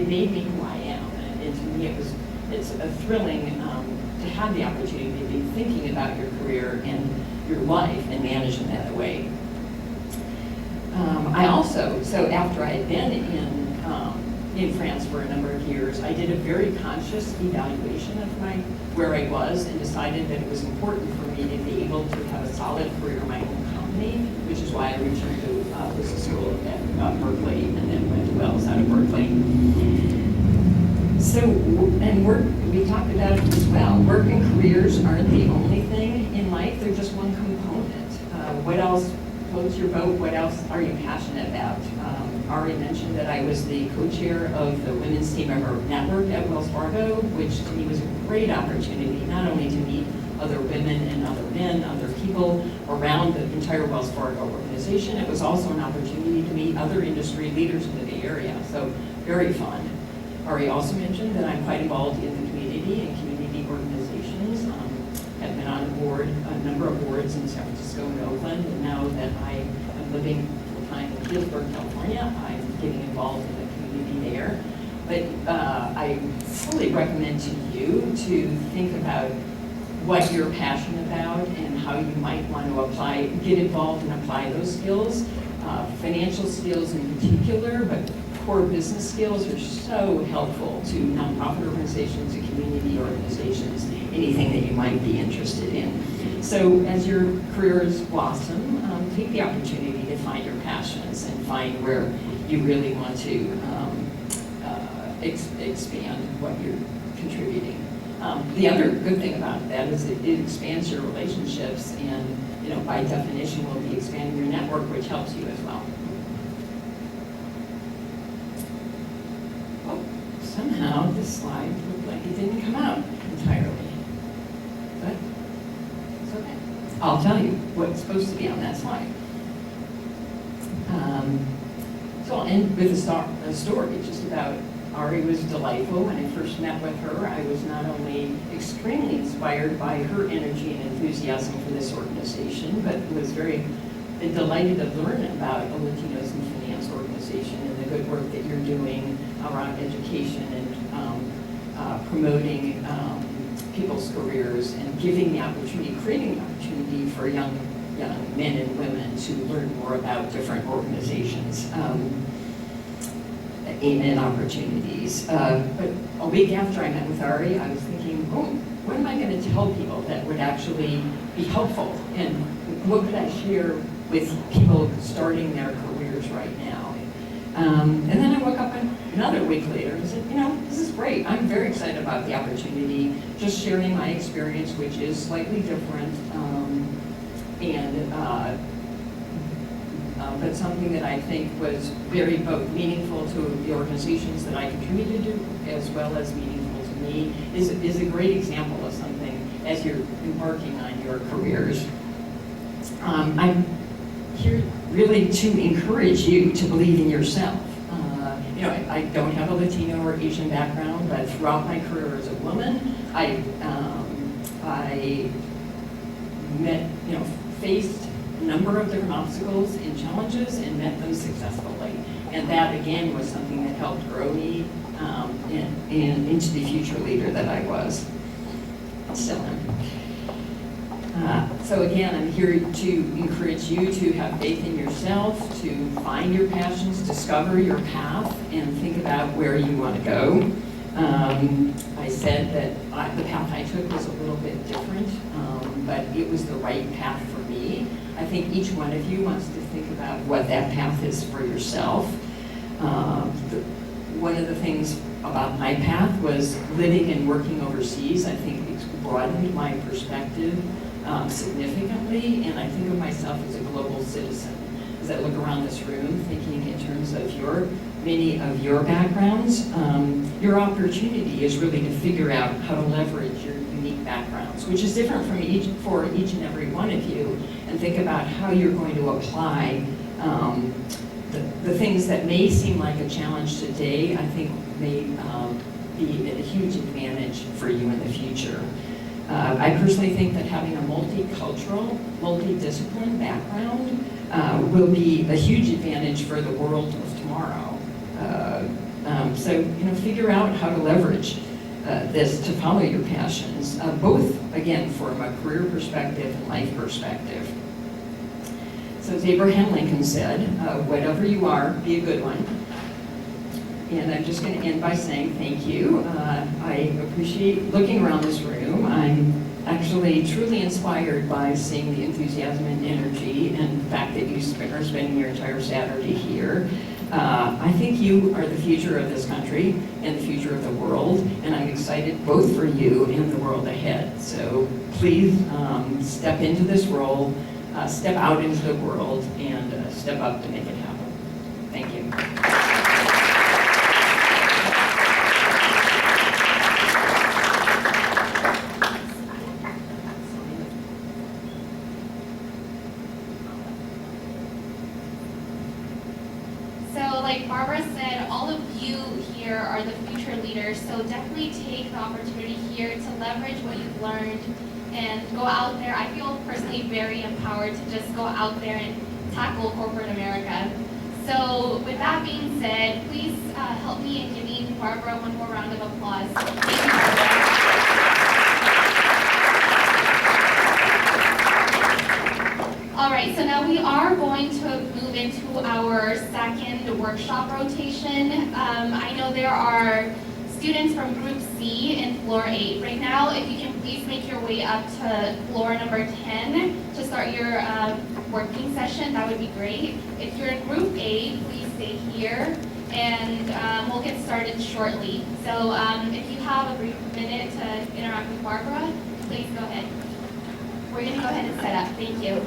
made me who I am. And to me, it's a thrilling to have the opportunity to be thinking about your career and your life and managing that that way. I also, so after I had been in France for a number of years, I did a very conscious evaluation of where I was and decided that it was important for me to be able to have a solid career in my own company, which is why I returned to business school at Berkeley and then went to Wells out of Berkeley. So, and we talked about it as well. Work and careers aren't the only thing in life, they're just one component. What else floats your boat? What else are you passionate about? Ari mentioned that I was the co-chair of the Women's Team Member Network at Wells Fargo, which to me was a great opportunity, not only to meet other women and other men, other people around the entire Wells Fargo organization. It was also an opportunity to meet other industry leaders in the Bay Area, so very fun. Ari also mentioned that I'm quite involved in the community and community organizations. I've been on a number of boards in San Francisco and Oakland, and now that I am living full-time in Gainesburg, California, I'm getting involved in the community there. But I fully recommend to you to think about what you're passionate about and how you might want to get involved and apply those skills. Financial skills in particular, but core business skills are so helpful to nonprofit organizations and community organizations, anything that you might be interested in. So as your careers blossom, take the opportunity to find your passions and find where you really want to expand what you're contributing. The other good thing about that is it expands your relationships and, by definition will be expanding your network, which helps you as well. Oh, somehow this slide looked like it didn't come out entirely, but it's okay. I'll tell you what's supposed to be on that slide. So I'll end with a story just about Ari was delightful. When I first met with her, I was not only extremely inspired by her energy and enthusiasm for this organization, but was very delighted to learn about a Latinos in Finance organization and the good work that you're doing around education and promoting people's careers and giving the opportunity, creating the opportunity for young men and women to learn more about different organizations. And opportunities. But a week after I met with Ari, I was thinking, what am I going to tell people that would actually be helpful? And what could I share with people starting their careers right now? And then I woke up another week later and said, this is great. I'm very excited about the opportunity, just sharing my experience, which is slightly different, but something that I think was very both meaningful to the organizations that I contributed to, as well as meaningful to me, is a great example of something as you're embarking on your careers. I'm here really to encourage you to believe in yourself. I don't have a Latino or Asian background, but throughout my career as a woman, I faced a number of different obstacles and challenges and met them successfully. And that, again, was something that helped grow me into the future leader that I was. Still am. So again, I'm here to encourage you to have faith in yourself, to find your passions, discover your path, and think about where you want to go. I said that the path I took was a little bit different, but it was the right path for me. I think each one of you wants to think about what that path is for yourself. One of the things about my path was living and working overseas. I think it's broadened my perspective significantly, and I think of myself as a global citizen. As I look around this room, thinking in terms of your many of your backgrounds. Your opportunity is really to figure out how to leverage your unique backgrounds, which is different from for each and every one of you, and think about how you're going to apply the things that may seem like a challenge today, I think may be a huge advantage for you in the future. I personally think that having a multicultural, multidisciplined background will be a huge advantage for the world of tomorrow. So, figure out how to leverage this to follow your passions, both, again, from a career perspective and life perspective. So as Abraham Lincoln said, whatever you are, be a good one. And I'm just going to end by saying thank you. I appreciate looking around this room. I'm actually truly inspired by seeing the enthusiasm and energy and the fact that you are spending your entire Saturday here. I think you are the future of this country and the future of the world, and I'm excited both for you and the world ahead. So please step into this role, step out into the world, and step up to make it happen. Thank you. Like Barbara said, all of you here are the future leaders, so definitely take the opportunity here to leverage what you've learned and go out there. I feel personally very empowered to just go out there and tackle corporate America. So with that being said, please help me in giving Barbara one more round of applause. Thank you, Barbara. All right, so now we are going to move into our second workshop rotation. I know there are students from Group C in floor 8. Right now, if you can please make your way up to floor number 10 to start your working session, that would be great. If you're in Group A, please stay here, and we'll get started shortly. So if you have a brief minute to interact with Barbara, please go ahead. We're going to go ahead and set up. Thank you.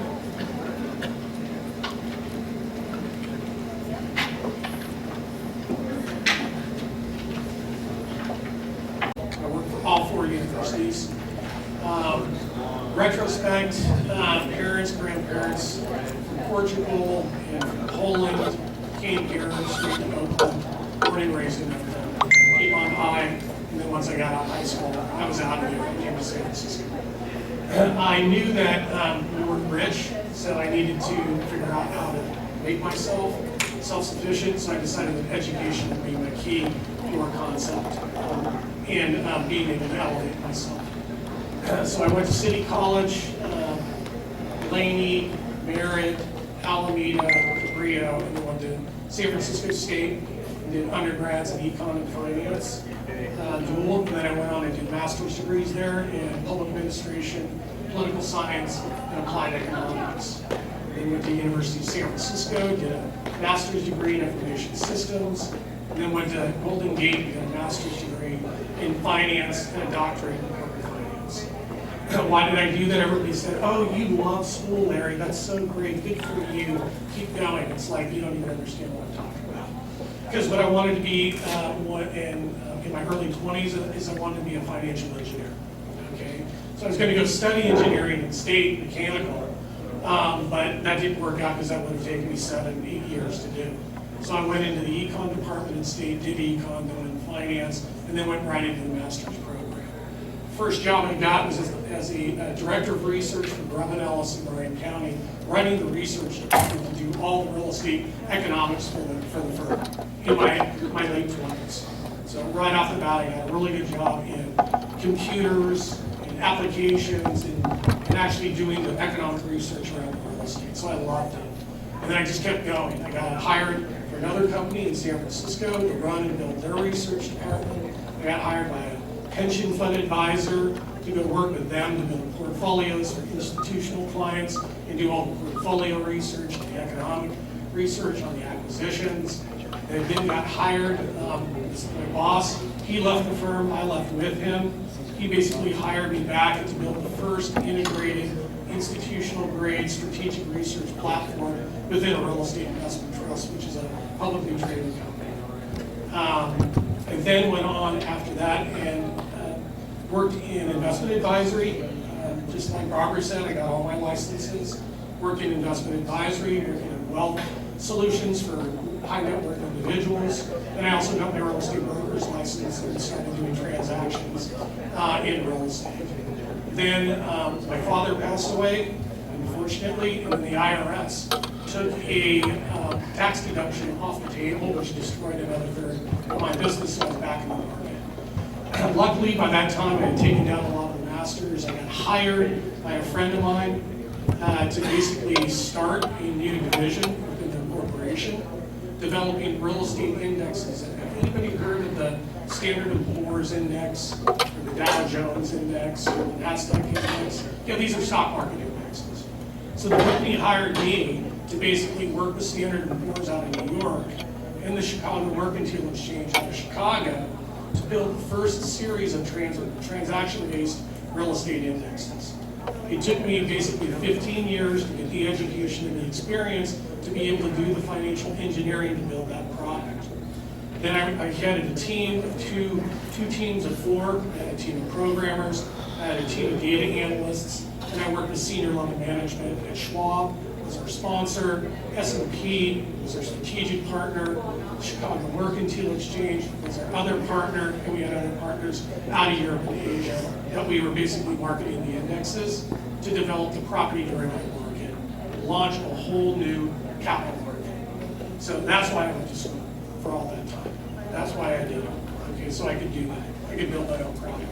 All 4 universities. Retrospect, parents, grandparents from Portugal and from Poland came here straight to Oakland, born and raised in Oakland, came on high, and then once I got out of high school, I was out of here and came to San Francisco. I knew that we weren't rich, so I needed to figure out how to make myself self-sufficient, so I decided that education would be my key core concept. And being able to elevate myself. So I went to City College, Laney, Merritt, Alameda, Cabrillo, and then went to San Francisco State and did undergrads in econ and finance, dual, and then I went on and did master's degrees there in public administration, political science, and applied economics. Then went to University of San Francisco, did a master's degree in information systems, and then went to Golden Gate and did a master's degree in finance and a doctorate in corporate finance. Why did I do that? Everybody said, oh, you love school, Larry. That's so great. Good for you. Keep going. It's like you don't even understand what I'm talking about. Because what I wanted to be in my early 20s is I wanted to be a financial engineer. Okay, so I was going to go study engineering in state mechanical, but that didn't work out because that would have taken me 7-8 years to do. So I went into the econ department in state, did econ, then went in finance, and then went right into the master's program. First job I got was as a director of research for Grubb & Ellis in Lorraine County, running the research department to do all the real estate economics for the firm in my late 20s. So right off the bat, I got a really good job in computers and applications and actually doing the economic research around real estate. So I loved it. And then I just kept going. I got hired for another company in San Francisco to run and build their research department. I got hired by a pension fund advisor to go work with them to build portfolios for institutional clients and do all the portfolio research, the economic research on the acquisitions. And then got hired, my boss, he left the firm, I left with him. He basically hired me back to build the first integrated institutional grade strategic research platform within a real estate investment trust, which is a publicly traded company. And then went on after that and worked in investment advisory. Just like Robert said, I got all my licenses. Worked in investment advisory, working in wealth solutions for high net worth individuals. And I also got my real estate broker's license and started doing transactions in real estate. Then my father passed away, unfortunately, and then the IRS took a tax deduction off the table, which destroyed another third of my business, so I was back in the market. Luckily, by that time, I had taken down a lot of the masters. I got hired by a friend of mine to basically start a new division within the corporation, developing real estate indexes. Have anybody heard of the Standard & Poor's Index, or the Dow Jones Index, or the NASDAQ Index? Yeah, these are stock market indexes. So the company hired me to basically work with Standard & Poor's out in New York and the Chicago Mercantile Exchange out of Chicago to build the first series of transaction-based real estate indexes. It took me basically 15 years to get the education and the experience to be able to do the financial engineering to build that product. Then I headed a team of two teams of 4. I had a team of programmers, I had a team of data analysts, and I worked with senior level management at Schwab, was our sponsor, S&P was our strategic partner, Chicago Mercantile Exchange was our other partner, and we had other partners out of Europe and Asia that we were basically marketing the indexes to develop the property derivative market, launch a whole new capital market. So that's why I went to school for all that time. That's why I did it. Okay, so I could do that. I could build my own product.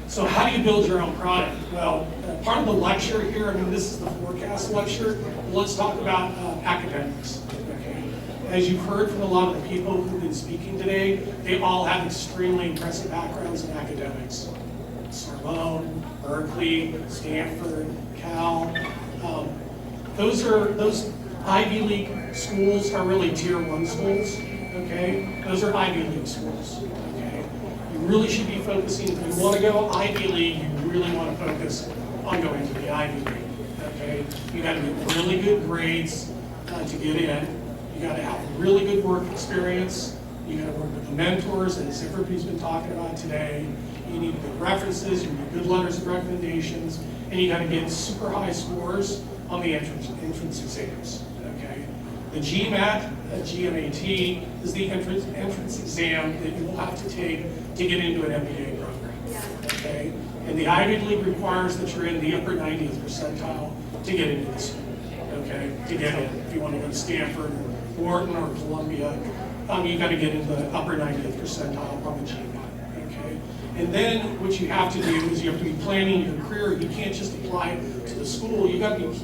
So how do you build your own product? Well, part of the lecture here, I mean, this is the forecast lecture. Let's talk about academics. Okay. As you've heard from a lot of the people who've been speaking today, they all have extremely impressive backgrounds in academics. Sorbonne, Berkeley, Stanford, Cal. Those Ivy League schools are really tier 1 schools. Okay, those are Ivy League schools. Okay, you really should be focusing, if you want to go Ivy League, you really want to focus on going to the Ivy League. Okay, you got to get really good grades to get in. You got to have really good work experience. You got to work with the mentors, as everybody's been talking about today. You need good references, you need good letters of recommendations, and you got to get super high scores on the entrance exams. Okay, the GMAT, GMAT is the entrance exam that you will have to take to get into an MBA program. Okay, and the Ivy League requires that you're in the upper 90th percentile to get into the school. Okay, to get in. If you want to go to Stanford, or Wharton, or Columbia, you got to get into the upper 90th percentile on the GMAT. Okay, and then what you have to do is you have to be planning your career. You can't just apply to the school. You got to be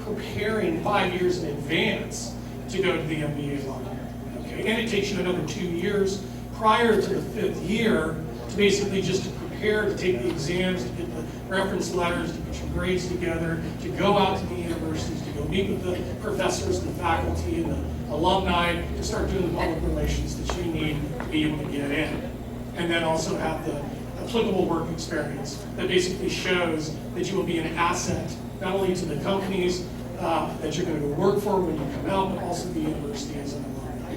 preparing 5 years in advance to go to the MBA level. Okay, and it takes you another 2 years prior to the 5th year to basically just to prepare to take the exams, to get the reference letters, to get your grades together, to go out to the universities, to go meet with the professors and the faculty and the alumni, to start doing the public relations that you need to be able to get in. And then also have the applicable work experience that basically shows that you will be an asset, not only to the companies that you're going to go work for when you come out, but also the university as an alumni.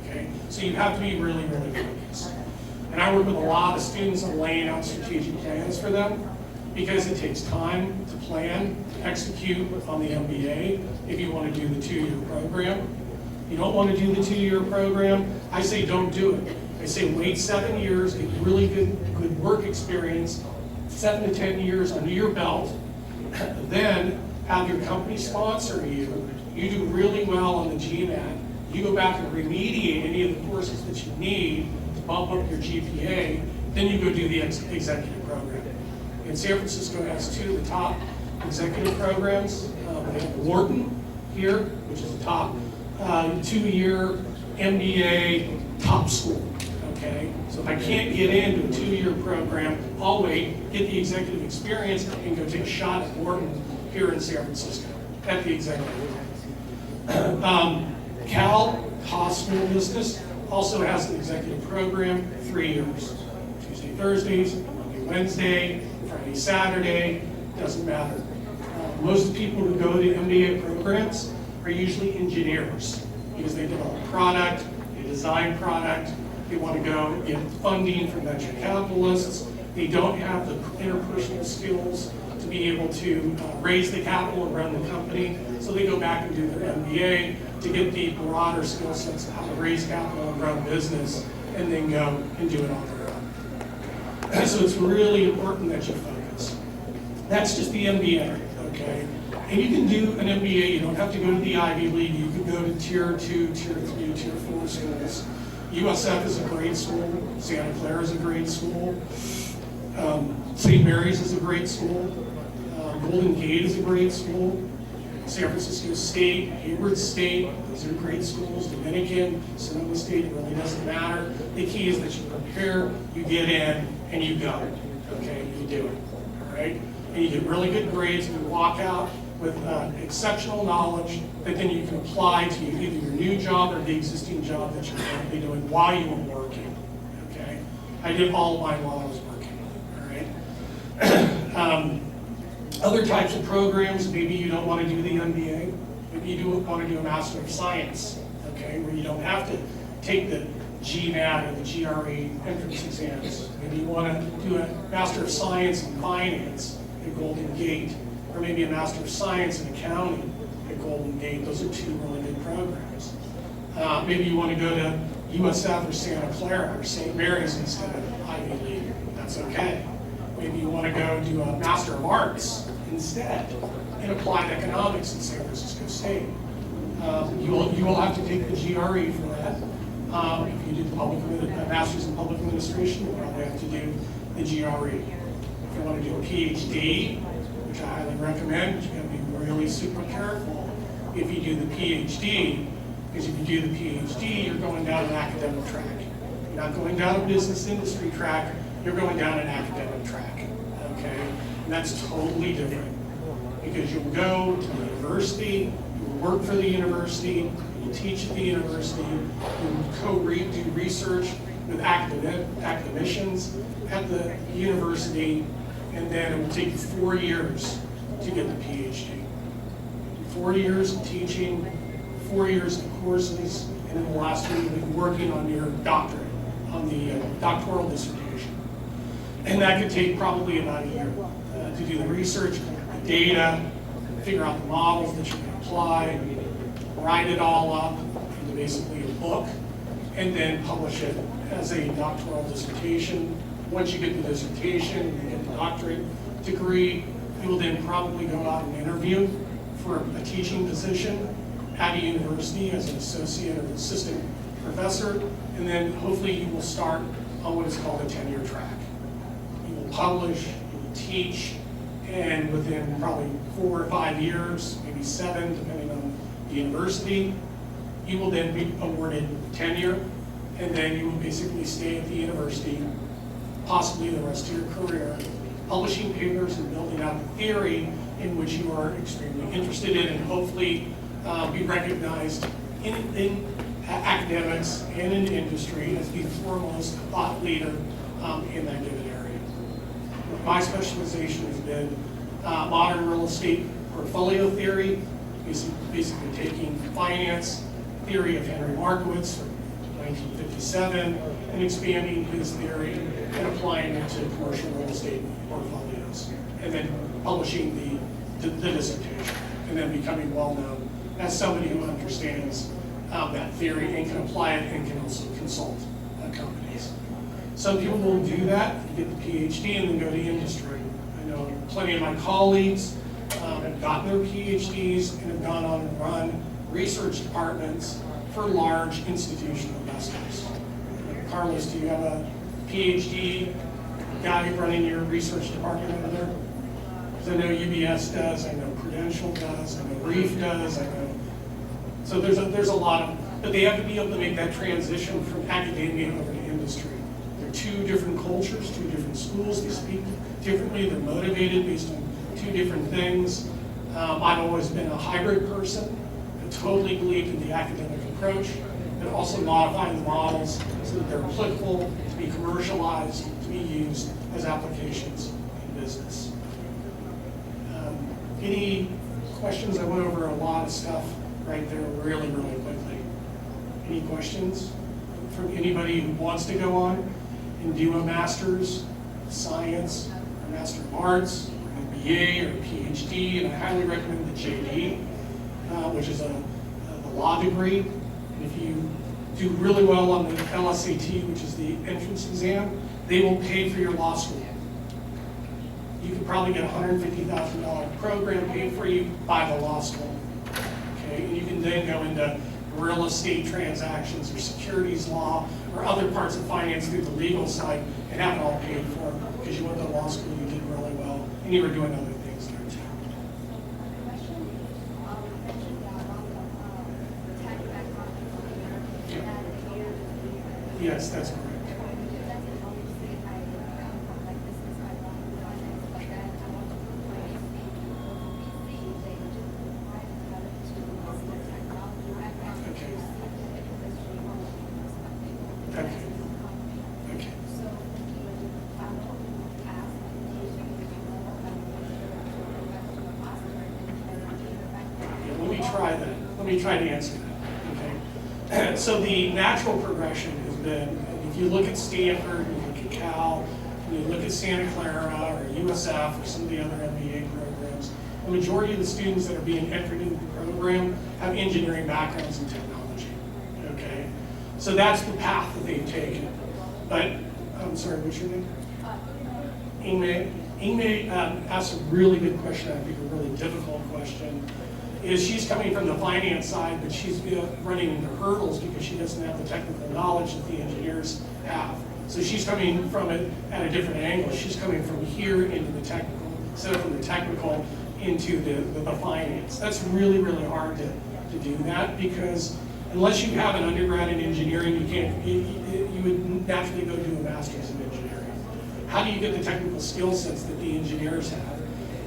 Okay, so you have to be really, really focused. And I work with a lot of students on laying out strategic plans for them because it takes time to plan, to execute on the MBA if you want to do the 2-year program. You don't want to do the 2-year program, I say don't do it. I say wait 7 years, get really good work experience, 7 to 10 years under your belt, then have your company sponsor you. You do really well on the GMAT. You go back and remediate any of the courses that you need to bump up your GPA. Then you go do the executive program. And San Francisco has 2 of the top executive programs. They have Wharton here, which is the top 2-year MBA top school. Okay, so if I can't get into a 2-year program, I'll wait, get the executive experience, and go take a shot at Wharton here in San Francisco at the executive level. Cal, Haas School of Business, also has an executive program, 3 years. Tuesday, Thursdays, Monday, Wednesday, Friday, Saturday, doesn't matter. Most people who go to MBA programs are usually engineers because they develop product, they design product. They want to go get funding from venture capitalists. They don't have the interpersonal skills to be able to raise the capital and run the company. So they go back and do their MBA to get the broader skill sets of how to raise capital and run business, and then go and do it on their own. And so it's really important that you focus. That's just the MBA, okay? And you can do an MBA, you don't have to go to the Ivy League, you can go to tier 2, tier 3, tier 4 schools. USF is a great school, Santa Clara is a great school, St. Mary's is a great school, Golden Gate is a great school, San Francisco State, Hayward State, those are great schools, Dominican, Sonoma State, it really doesn't matter. The key is that you prepare, you get in, and you go, okay, you do it, all right? And you get really good grades, and you walk out with exceptional knowledge that then you can apply to either your new job or the existing job that you're currently doing while you were working, okay? I did all of mine while I was working, all right? Other types of programs, maybe you don't want to do the MBA, maybe you want to do a Master of Science, okay, where you don't have to take the GMAT or the GRE entrance exams. Maybe you want to do a Master of Science in Finance at Golden Gate, or maybe a Master of Science in Accounting at Golden Gate. Those are two really good programs. Maybe you want to go to USF or Santa Clara or St. Mary's instead of Ivy League. That's okay. Maybe you want to go do a Master of Arts instead in Applied Economics at San Francisco State. You will have to take the GRE for that. If you do the Master's in Public Administration, you'll probably have to do the GRE. If you want to do a PhD, which I highly recommend, but you have to be really super careful if you do the PhD, because if you do the PhD, you're going down an academic track. You're not going down a business industry track, you're going down an academic track, okay? And that's totally different, because you'll go to the university, you'll work for the university, you'll teach at the university, you'll do research with academicians at the university, and then it will take you 4 years to get the PhD. 4 years of teaching, 4 years of courses, and then the last 3 you'll be working on your doctorate, on the doctoral dissertation. And that could take probably about a year to do the research, the data, figure out the models that you can apply, write it all up into basically a book, and then publish it as a doctoral dissertation. Once you get the dissertation, you get the doctorate degree, you will then probably go out and interview for a teaching position at a university as an associate or assistant professor, and then hopefully you will start on what is called a tenure track. You will publish, you will teach, and within probably 4 or 5 years, maybe 7, depending on the university, you will then be awarded tenure, and then you will basically stay at the university, possibly the rest of your career, publishing papers and building out the theory in which you are extremely interested in, and hopefully be recognized in academics and in industry as the foremost thought leader in that given area. My specialization has been modern real estate portfolio theory, basically taking finance theory of Henry Markowitz from 1957 and expanding his theory and applying it to commercial real estate portfolios, and then publishing the dissertation, and then becoming well known as somebody who understands that theory and can apply it and can also consult companies. Some people will do that, get the PhD and then go to industry. I know plenty of my colleagues have gotten their PhDs and have gone on and run research departments for large institutional investors. Carlos, do you have a PhD guy running your research department over there? Because I know UBS does, I know Prudential does, I know REEF does, I know. So there's a lot of, but they have to be able to make that transition from academia over to industry. They're two different cultures, two different schools, they speak differently, they're motivated based on two different things. I've always been a hybrid person. I totally believed in the academic approach, and also modifying the models so that they're applicable, to be commercialized, to be used as applications in business. Any questions? I went over a lot of stuff right there really, really quickly. Any questions? from anybody who wants to go on and do a master's of science, or master of arts, or an MBA, or a PhD, and I highly recommend the JD, which is the law degree. And if you do really well on the LSAT, which is the entrance exam, they will pay for your law school. You could probably get a $150,000 program paid for you by the law school. Okay, and you can then go into real estate transactions or securities law or other parts of finance through the legal side and have it all paid for because you went to law school, you did really well, and you were doing other things there too. Yes, that's correct. Let me try to answer that, okay? So the natural progression has been, if you look at Stanford, you look at Cal, you look at Santa Clara or USF or some of the other MBA programs, the majority of the students that are being entered into the program have engineering backgrounds in technology, okay? So that's the path that they've taken. But, I'm sorry, what's your name? Ingmei asked a really good question, I think a really difficult question. Is she's coming from the finance side, but she's running into hurdles because she doesn't have the technical knowledge that the engineers have. So she's coming from it at a different angle. She's coming from here into the technical, instead of from the technical into the finance. That's really, really hard to do that because unless you have an undergrad in engineering, you would naturally go do a master's in engineering. How do you get the technical skill sets that the engineers have?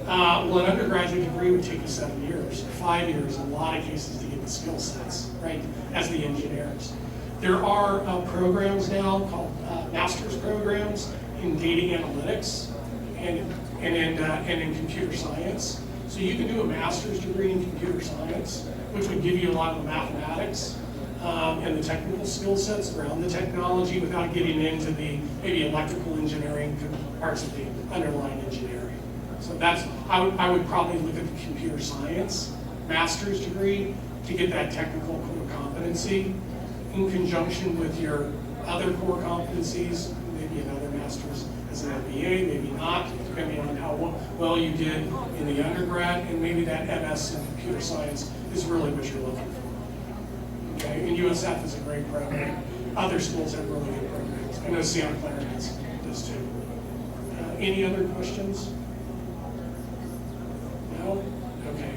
Well, an undergraduate degree would take you 7 years, or 5 years in a lot of cases to get the skill sets, right, as the engineers. There are programs now called master's programs in data analytics and in computer science. So you can do a master's degree in computer science, which would give you a lot of the mathematics and the technical skill sets around the technology without getting into the maybe electrical engineering parts of the underlying engineering. So that's, I would probably look at the computer science master's degree to get that technical core competency in conjunction with your other core competencies, maybe another master's as an MBA, maybe not, depending on how well you did in the undergrad, and maybe that MS in computer science is really what you're looking for. Okay, and USF is a great program. Other schools have really good programs. I know Santa Clara does too. Any other questions? No? Okay.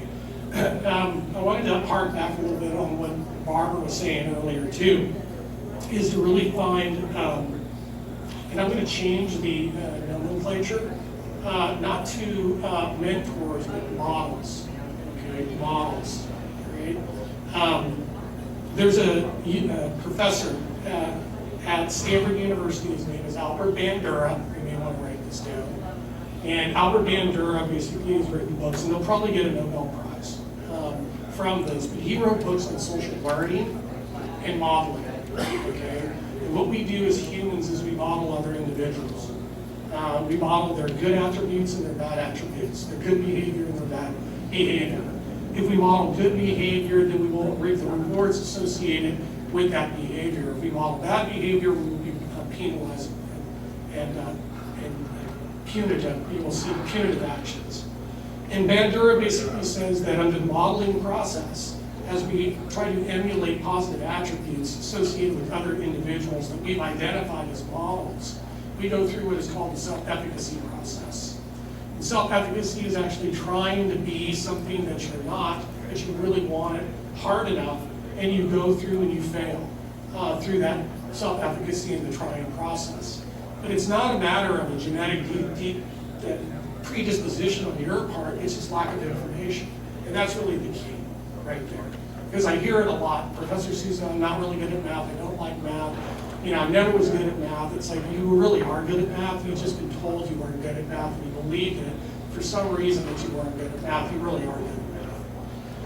I wanted to hark back a little bit on what Barbara was saying earlier too, is to really find, and I'm going to change the nomenclature, not to mentors, but models. Okay, models. Right? There's a professor at Stanford University. His name is Albert Bandura. You may want to write this down. And Albert Bandura basically has written books, and he'll probably get a Nobel Prize from this. But he wrote books on social learning and modeling. Okay, and what we do as humans is we model other individuals. We model their good attributes and their bad attributes, their good behavior and their bad behavior. If we model good behavior, then we will reap the rewards associated with that behavior. If we model bad behavior, we will be penalized and punitive. You will see punitive actions. And Bandura basically says that under the modeling process, as we try to emulate positive attributes associated with other individuals that we've identified as models, we go through what is called the self-efficacy process. And self-efficacy is actually trying to be something that you're not, but you really want it hard enough, and you go through and you fail through that self-efficacy and the trying process. But it's not a matter of a genetic predisposition on your part, it's just lack of information. And that's really the key right there. Because I hear it a lot. Professor Susan, I'm not really good at math, I don't like math. You know, I never was good at math. It's like, you really are good at math, you've just been told you weren't good at math, and you believed it for some reason that you weren't good at math, you really are good at math.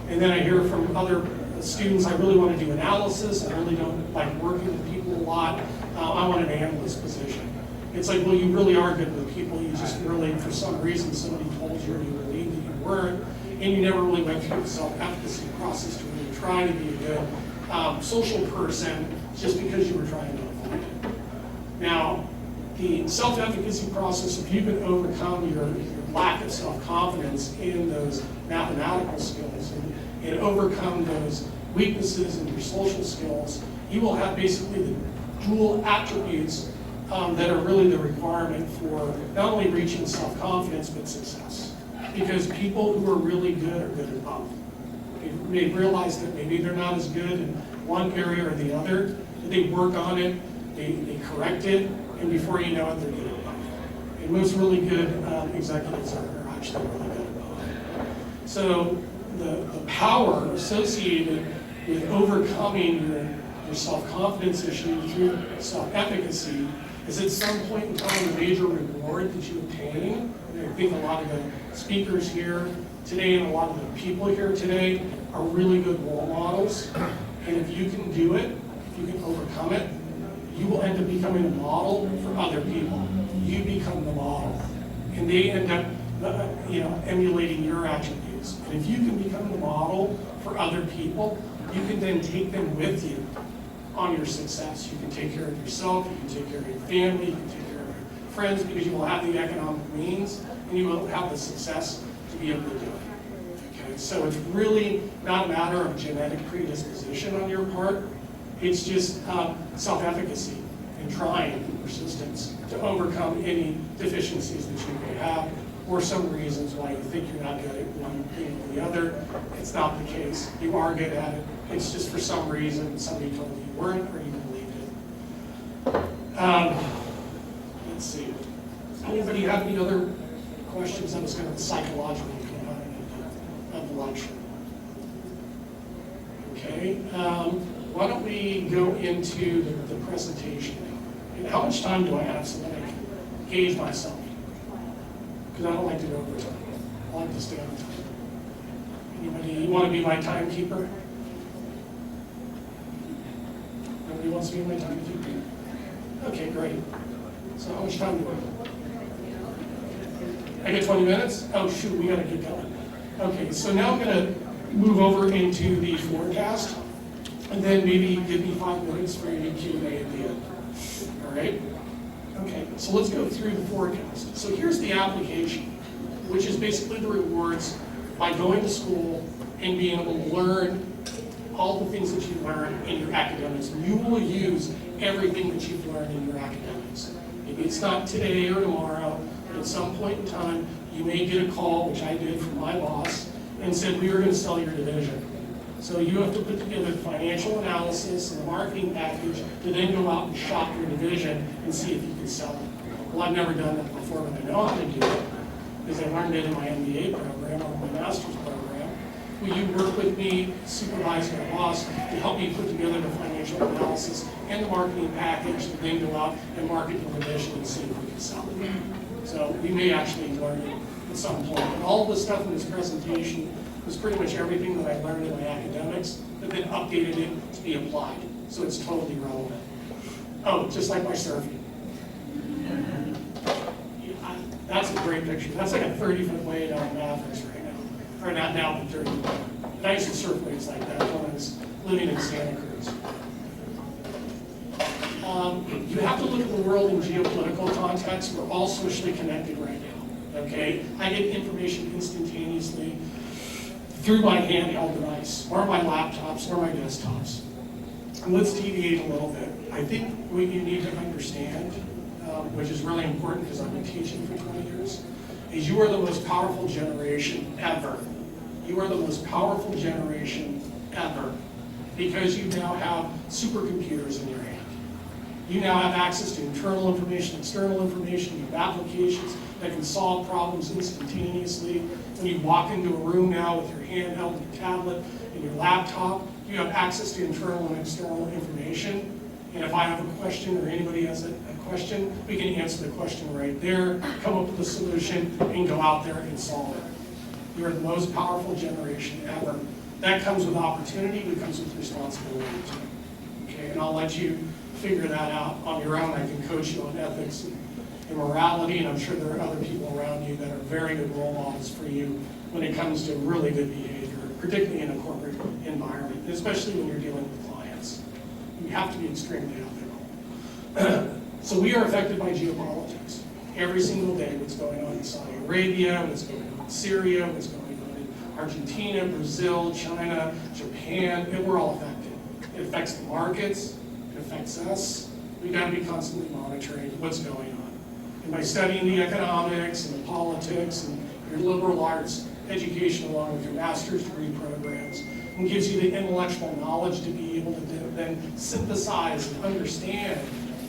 And then I hear from other students, I really want to do analysis, I really don't like working with people a lot, I want an analyst position. It's like, well, you really are good with people, you just really, for some reason, somebody told you or you believed that you weren't, and you never really went through the self-efficacy process to really try to be a good social person just because you were trying to avoid it. Now, the self-efficacy process, if you can overcome your lack of self-confidence in those mathematical skills and overcome those weaknesses in your social skills, you will have basically the dual attributes that are really the requirement for not only reaching self-confidence, but success. Because people who are really good are good at both. They realize that maybe they're not as good in one area or the other, but they work on it, they correct it, and before you know it, they're good at both. And most really good executives are actually really good at both. So the power associated with overcoming your self-confidence issue through self-efficacy is at some point in time a major reward that you obtain. And I think a lot of the speakers here today and a lot of the people here today are really good role models. And if you can do it, if you can overcome it, you will end up becoming a model for other people. You become the model. And they end up emulating your attributes. And if you can become the model for other people, you can then take them with you on your success. You can take care of yourself, you can take care of your family, you can take care of your friends, because you will have the economic means and you will have the success to be able to do it. Okay, so it's really not a matter of genetic predisposition on your part. It's just self-efficacy and trying and persistence to overcome any deficiencies that you may have, or some reasons why you think you're not good at one thing or the other. It's not the case. You are good at it. It's just for some reason somebody told you you weren't or you believed it. Let's see. Anybody have any other questions? That was kind of the psychological component of the lecture. Okay. Why don't we go into the presentation? And how much time do I have so that I can gauge myself? Because I don't like to go over time. I like to stay on time. Anybody, you want to be my timekeeper? Nobody wants to be my timekeeper? Okay, great. So how much time do I get 20 minutes? Oh shoot, we got to get going. Okay, so now I'm going to move over into the forecast, and then maybe give me 5 minutes for any Q&A at the end. All right? Okay, so let's go through the forecast. So here's the application, which is basically the rewards by going to school and being able to learn all the things that you learn in your academics. You will use everything that you've learned in your academics. Maybe it's not today or tomorrow, but at some point in time, you may get a call, which I did from my boss, and said, we are going to sell your division. So you have to put together the financial analysis and the marketing package to then go out and shop your division and see if you can sell it. Well, I've never done that before, but I know how to do it because I learned it in my MBA program or my master's program. Will you work with me, supervise my boss, to help me put together the financial analysis and the marketing package to then go out and market the division and see if we can sell it. So we may actually learn it at some point. And all of the stuff in this presentation was pretty much everything that I learned in my academics, but then updated it to be applied. So it's totally relevant. Oh, just like my surfing. Yeah, that's a great picture. That's like a 30-foot wave on Mavericks right now. Or not now, but 30 foot. And I used to surf waves like that when I was living in Santa Cruz. You have to look at the world in geopolitical context. We're all socially connected right now. Okay? I get information instantaneously through my handheld device, or my laptops, or my desktops. And let's deviate a little bit. I think what you need to understand, which is really important because I've been teaching for 20 years, is you are the most powerful generation ever. You are the most powerful generation ever because you now have supercomputers in your hand. You now have access to internal information, external information, you have applications that can solve problems instantaneously. When you walk into a room now with your handheld, your tablet, and your laptop, you have access to internal and external information. And if I have a question or anybody has a question, we can answer the question right there, come up with a solution, and go out there and solve it. You're the most powerful generation ever That comes with opportunity, but comes with responsibility too. Okay, and I'll let you figure that out on your own. I can coach you on ethics and morality, and I'm sure there are other people around you that are very good role models for you when it comes to really good behavior, particularly in a corporate environment, especially when you're dealing with clients. You have to be extremely ethical. So we are affected by geopolitics every single day. What's going on in Saudi Arabia, what's going on in Syria, what's going on in Argentina, Brazil, China, Japan, and we're all affected. It affects the markets, it affects us. We've got to be constantly monitoring what's going on. And by studying the economics and the politics and your liberal arts education along with your master's degree programs, and gives you the intellectual knowledge to be able to then synthesize and understand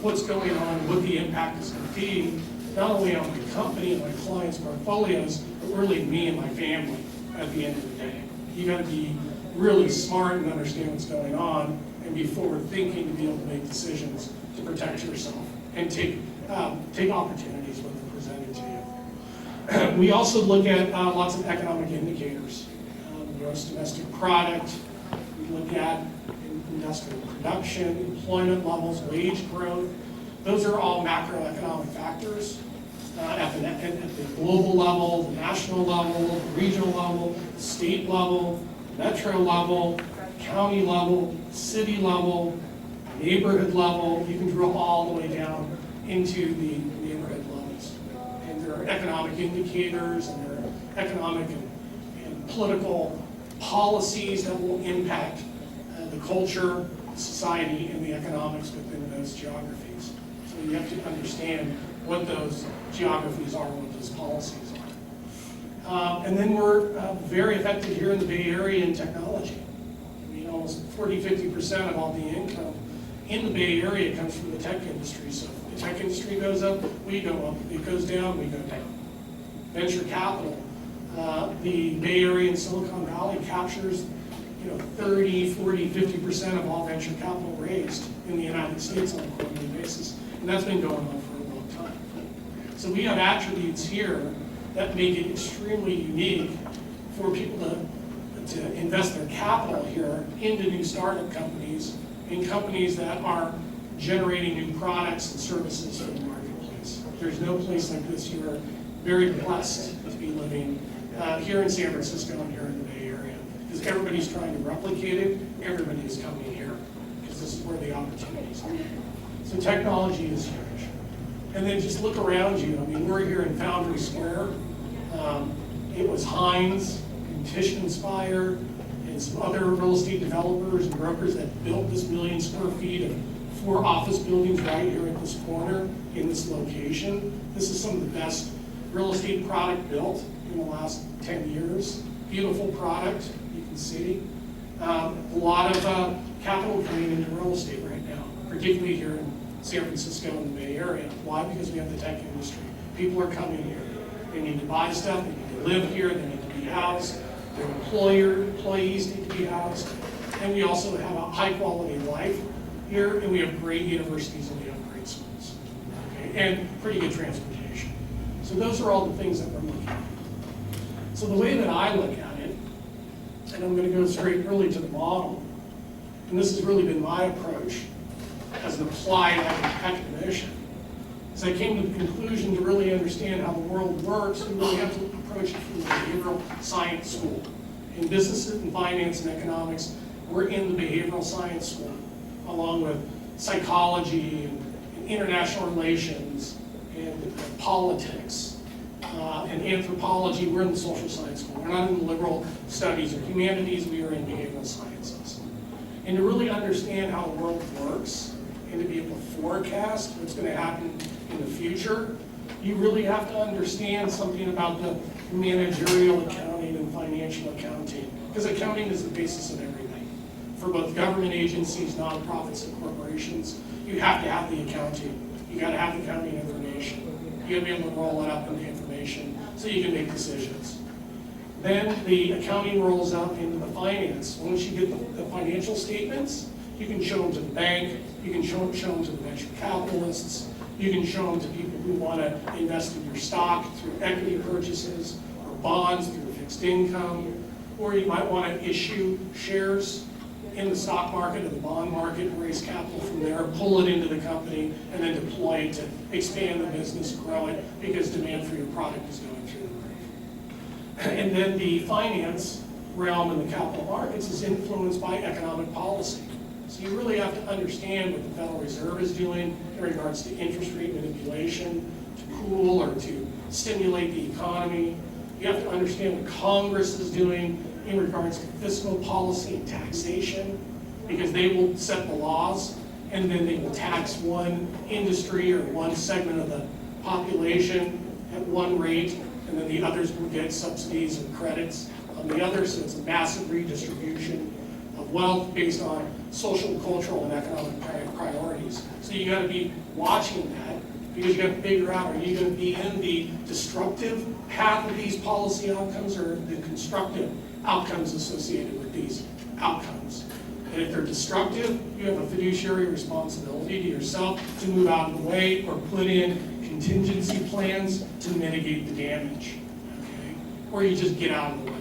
what's going on, what the impact is going to be, not only on my company and my clients' portfolios, but really me and my family at the end of the day. You got to be really smart and understand what's going on and be forward thinking to be able to make decisions to protect yourself and take opportunities when they're presented to you. We also look at lots of economic indicators. Gross domestic product, we look at industrial production, employment levels, wage growth. Those are all macroeconomic factors at the global level, the national level, the regional level, the state level, metro level, county level, city level, neighborhood level. You can drill all the way down into the neighborhood levels. And there are economic indicators and there are economic and political policies that will impact the culture, society, and the economics within those geographies. So you have to understand what those geographies are, what those policies are. And then we're very affected here in the Bay Area in technology. I mean, almost 40–50% of all the income in the Bay Area comes from the tech industry. So if the tech industry goes up, we go up. If it goes down, we go down. Venture capital. The Bay Area and Silicon Valley captures 30, 40, 50% of all venture capital raised in the United States on a quarterly basis. And that's been going on for a long time. So we have attributes here that make it extremely unique for people to invest their capital here into new startup companies and companies that are generating new products and services for the marketplace. There's no place like this. You are very blessed to be living here in San Francisco and here in the Bay Area, because everybody's trying to replicate it, everybody's coming here, because this is where the opportunities are. So technology is huge. And then just look around you. I mean, we're here in Foundry Square. It was Hines and Tishman Inspire and some other real estate developers and brokers that built this 1 million square feet of 4 office buildings right here at this corner in this location. This is some of the best real estate product built in the last 10 years. Beautiful product, you can see. A lot of capital coming into real estate right now, particularly here in San Francisco and the Bay Area. Why? Because we have the tech industry. People are coming here. They need to buy stuff, they need to live here, they need to be housed, their employees need to be housed. And we also have a high quality of life here, and we have great universities and we have great schools. Okay? And pretty good transportation. So those are all the things that we're looking at. So the way that I look at it, and I'm going to go straight really to the model, and this has really been my approach as an applied academician, is I came to the conclusion to really understand how the world works, we really have to approach it from the behavioral science school. In business and finance and economics, we're in the behavioral science school, along with psychology and international relations and politics. And anthropology, we're in the social science school. We're not in the liberal studies or humanities, we are in behavioral sciences. And to really understand how the world works and to be able to forecast what's going to happen in the future, you really have to understand something about the managerial accounting and financial accounting, because accounting is the basis of everything. For both government agencies, nonprofits, and corporations, you have to have the accounting. You got to have the accounting information. You got to be able to roll it up into information so you can make decisions. Then the accounting rolls up into the finance. Once you get the financial statements, you can show them to the bank, you can show them to the venture capitalists, you can show them to people who want to invest in your stock through equity purchases or bonds through fixed income. or you might want to issue shares in the stock market or the bond market, raise capital from there, pull it into the company, and then deploy it to expand the business, grow it, because demand for your product is going through the roof. And then the finance realm in the capital markets is influenced by economic policy. So you really have to understand what the Federal Reserve is doing in regards to interest rate manipulation, to cool or to stimulate the economy. You have to understand what Congress is doing in regards to fiscal policy and taxation, because they will set the laws and then they will tax one industry or one segment of the population at one rate, and then the others will get subsidies and credits on the other. So it's a massive redistribution of wealth based on social, cultural, and economic priorities. So you got to be watching that, because you got to figure out, are you going to be in the destructive path of these policy outcomes or the constructive outcomes associated with these outcomes? And if they're destructive, you have a fiduciary responsibility to yourself to move out of the way or put in contingency plans to mitigate the damage, okay? Or you just get out of the way.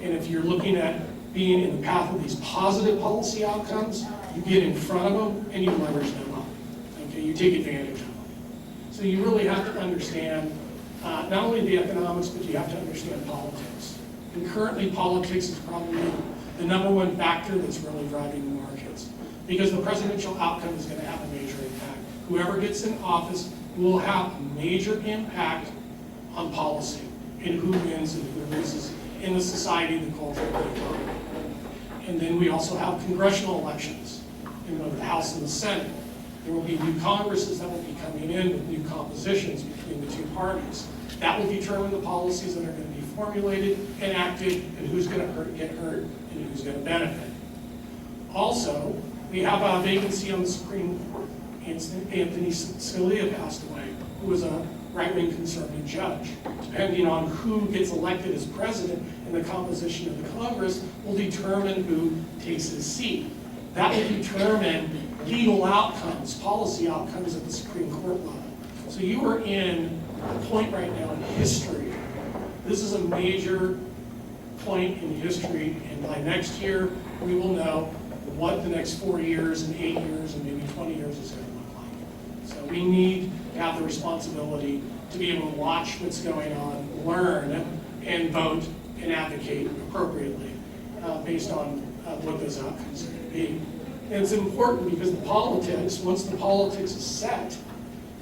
And if you're looking at being in the path of these positive policy outcomes, you get in front of them and you leverage them up, okay? You take advantage of them. So you really have to understand not only the economics, but you have to understand politics. And currently, politics is probably the #1 factor that's really driving the markets, because the presidential outcome is going to have a major impact. Whoever gets in office will have a major impact on policy and who wins and who loses in the society, the culture, and the economy. And then we also have congressional elections in both the House and the Senate. There will be new Congresses that will be coming in with new compositions between the two parties. That will determine the policies that are going to be formulated, enacted, and who's going to get hurt and who's going to benefit. Also, we have a vacancy on the Supreme Court. Anthony Scalia passed away, who was a right-wing conservative judge. Depending on who gets elected as president and the composition of the Congress will determine who takes his seat. That will determine legal outcomes, policy outcomes at the Supreme Court level. So you are in a point right now in history. This is a major point in history, and by next year, we will know what the next 4 years and 8 years and maybe 20 years is going to look like. So we need to have the responsibility to be able to watch what's going on, learn, and vote and advocate appropriately based on what those outcomes are going to be. And it's important because the politics, once the politics is set,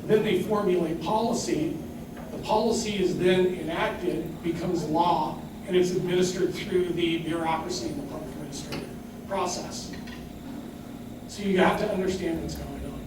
then they formulate policy. The policy is then enacted, becomes law, and it's administered through the bureaucracy and the public administrative process. So you have to understand what's going on.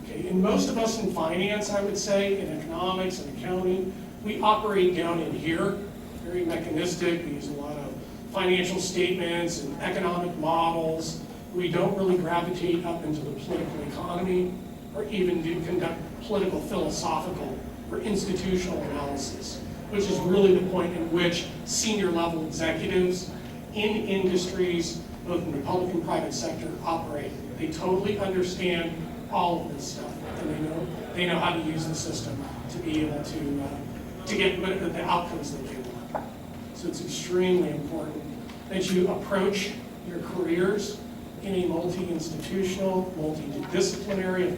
Okay, and most of us in finance, I would say, in economics and accounting, we operate down in here, very mechanistic. We use a lot of financial statements and economic models. We don't really gravitate up into the political economy or even do conduct political, philosophical, or institutional analysis, which is really the point in which senior level executives in industries, both in the public and private sector, operate. They totally understand all of this stuff, and they know how to use the system to be able to get the outcomes that they want. So it's extremely important that you approach your careers in a multi-institutional, multidisciplinary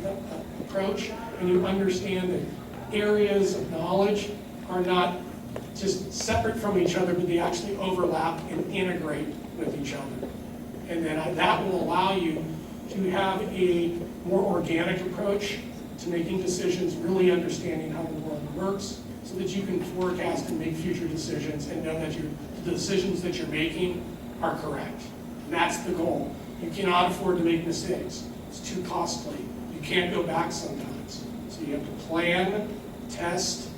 approach, and you understand that areas of knowledge are not just separate from each other, but they actually overlap and integrate with each other. And then that will allow you to have a more organic approach to making decisions, really understanding how the world works, so that you can forecast and make future decisions and know that the decisions that you're making are correct. And that's the goal. You cannot afford to make mistakes. It's too costly. You can't go back sometimes. So you have to plan, test,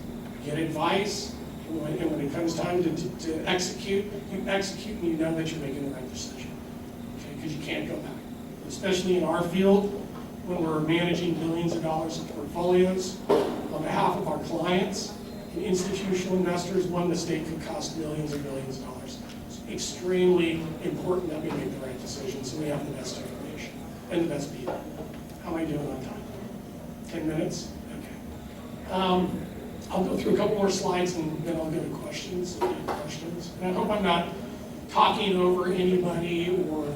get advice, and when it comes time to execute, you execute and you know that you're making the right decision. Okay, because you can't go back. Especially in our field, when we're managing billions of dollars of portfolios on behalf of our clients and institutional investors, one mistake could cost millions and billions of dollars. It's extremely important that we make the right decisions and we have the best information and the best people. How am I doing on time? 10 minutes? Okay. I'll go through a couple more slides and then I'll go to questions. And I hope I'm not talking over anybody or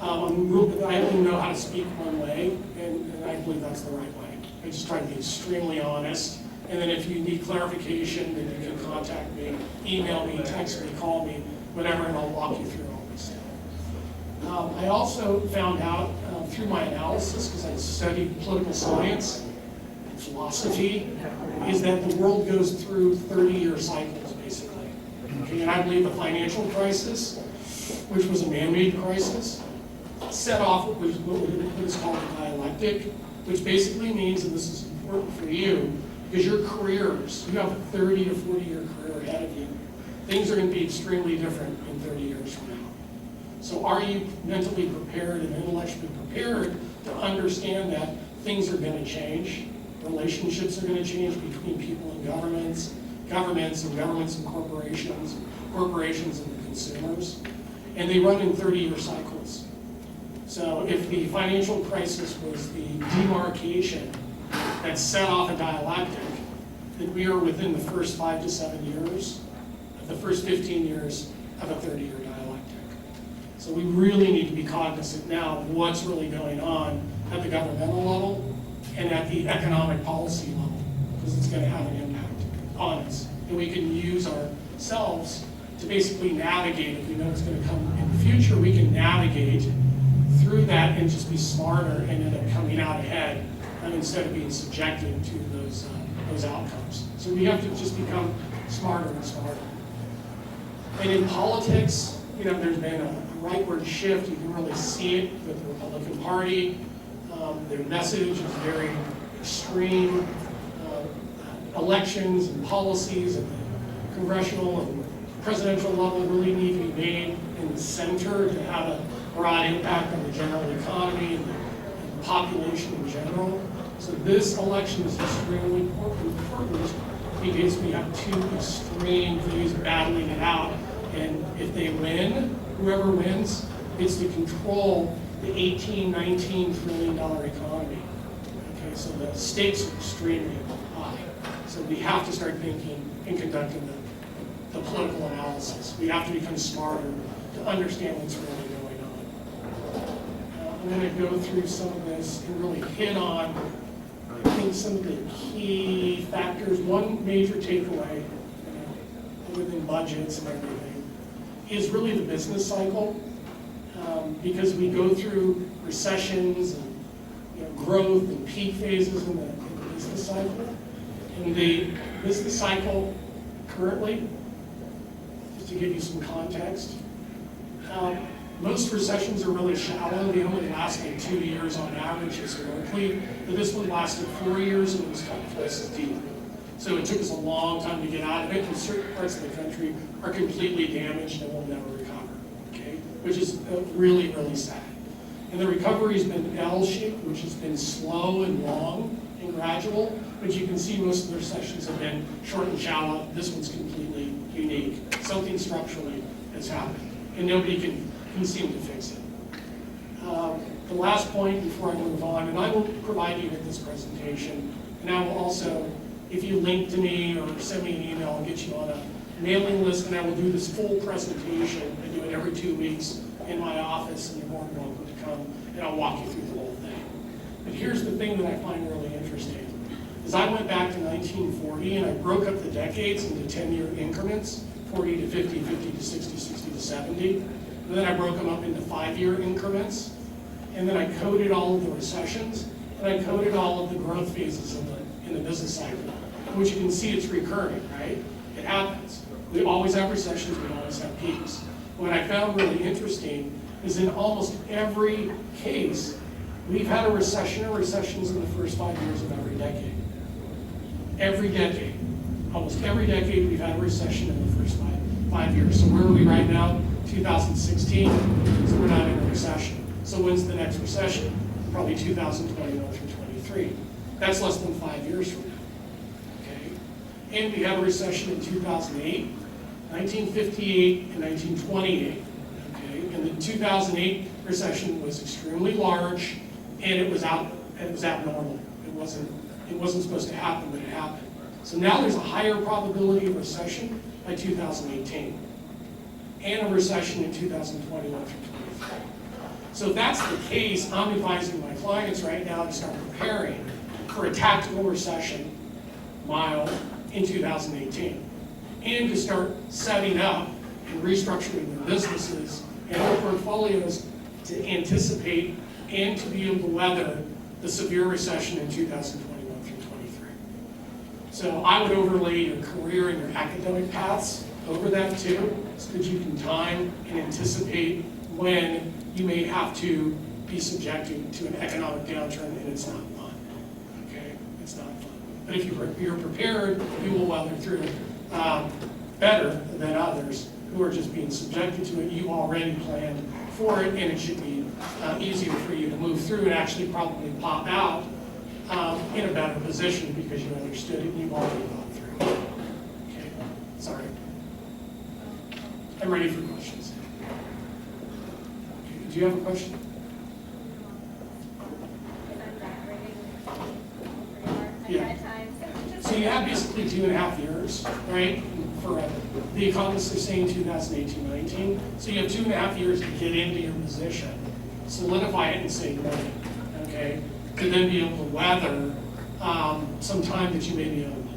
I only know how to speak one way, and I believe that's the right way. I just try to be extremely honest, and then if you need clarification, then you can contact me, email me, text me, call me, whatever, and I'll walk you through all this stuff. I also found out through my analysis, because I studied political science and philosophy, is that the world goes through 30-year cycles, basically. Okay, and I believe the financial crisis, which was a man-made crisis, set off what is called a dialectic, which basically means, and this is important for you, because your careers, you have a 30 to 40-year career ahead of you. Things are going to be extremely different in 30 years from now. So are you mentally prepared and intellectually prepared to understand that things are going to change, relationships are going to change between people and governments, governments and corporations, corporations and consumers, and they run in 30-year cycles. So if the financial crisis was the demarcation that set off a dialectic, then we are within the first 5 to 7 years of the first 15 years of a 30-year dialectic. So we really need to be cognizant now of what's really going on at the governmental level and at the economic policy level, because it's going to have an impact on us. And we can use ourselves to basically navigate. If we know it's going to come in the future, we can navigate through that and just be smarter and end up coming out ahead instead of being subjected to those outcomes. So we have to just become smarter and smarter. And in politics, there's been a rightward shift. You can really see it with the Republican Party. Their message is very extreme. Elections and policies at the congressional and presidential level really need to be made in the center to have a broad impact on the general economy and the population in general. So this election is extremely important because we have two extreme views battling it out. And if they win, whoever wins, it's to control the $18, $19 trillion economy. Okay, so the stakes are extremely high. So we have to start thinking and conducting the political analysis. We have to become smarter to understand what's really going on. I'm going to go through some of this and really hit on, I think, some of the key factors. One major takeaway, other than budgets and everything, is really the business cycle. Because we go through recessions and growth and peak phases in the business cycle. And the business cycle currently, just to give you some context, most recessions are really shallow. They only last like 2 years on average historically, but this one lasted 4 years and it was cut twice as deep. So it took us a long time to get out of it, and certain parts of the country are completely damaged and will never recover, okay? Which is really, really sad. And the recovery has been L-shaped, which has been slow and long and gradual, but you can see most of the recessions have been short and shallow. This one's completely unique. Something structurally has happened, and nobody can seem to fix it. The last point before I move on, and I will provide you with this presentation, and I will also, if you link to me or send me an email, I'll get you on a mailing list, and I will do this full presentation. I do it every 2 weeks in my office, and you're more than welcome to come, and I'll walk you through the whole thing. But here's the thing that I find really interesting, is I went back to 1940, and I broke up the decades into 10-year increments, 40 to 50, 50 to 60, 60 to 70. And then I broke them up into 5-year increments, and then I coded all of the recessions, and I coded all of the growth phases in the business cycle, which you can see it's recurring, right? It happens. We always have recessions, we always have peaks. What I found really interesting is in almost every case, we've had a recession or recessions in the first 5 years of every decade. Every decade. Almost every decade we've had a recession in the first five years. So where are we right now? 2016, so we're not in a recession. So when's the next recession? Probably 2021 through 23. That's less than 5 years from now. Okay? And we had a recession in 2008, 1958, and 1928. Okay? And the 2008 recession was extremely large, and it was abnormal. It wasn't supposed to happen, but it happened. So now there's a higher probability of recession by 2018. and a recession in 2021 through 23. So if that's the case, I'm advising my clients right now to start preparing for a tactical recession, mild, in 2018, and to start setting up and restructuring their businesses and their portfolios to anticipate and to be able to weather the severe recession in 2021 through 23. So I would overlay your career and your academic paths over that too, so that you can time and anticipate when you may have to be subjected to an economic downturn, and it's not fun. Okay, it's not fun. But if you're prepared, you will weather through it better than others who are just being subjected to it. You already planned for it, and it should be easier for you to move through and actually probably pop out in a better position because you understood it and you've already gone through it. Okay, sorry. I'm ready for questions. Okay, do you have a question? Yeah. So you have basically 2.5 years, right? For the economists are saying 2018-19. So you have 2.5 years to get into your position, solidify it and save money, okay? To then be able to weather some time that you may be unemployed.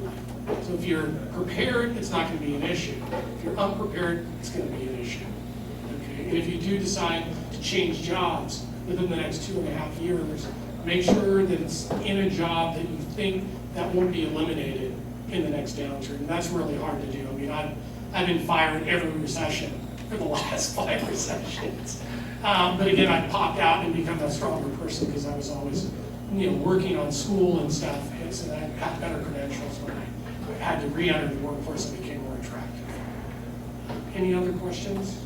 So if you're prepared, it's not going to be an issue. If you're unprepared, it's going to be an issue. Okay? And if you do decide to change jobs within the next 2.5 years, make sure that it's in a job that you think that won't be eliminated in the next downturn. And that's really hard to do. I mean, I've been fired every recession for the last 5 recessions. But again, I popped out and become a stronger person because I was always, working on school and stuff. And so I had better credentials when I had to re-enter the workforce and became more attractive. Any other questions?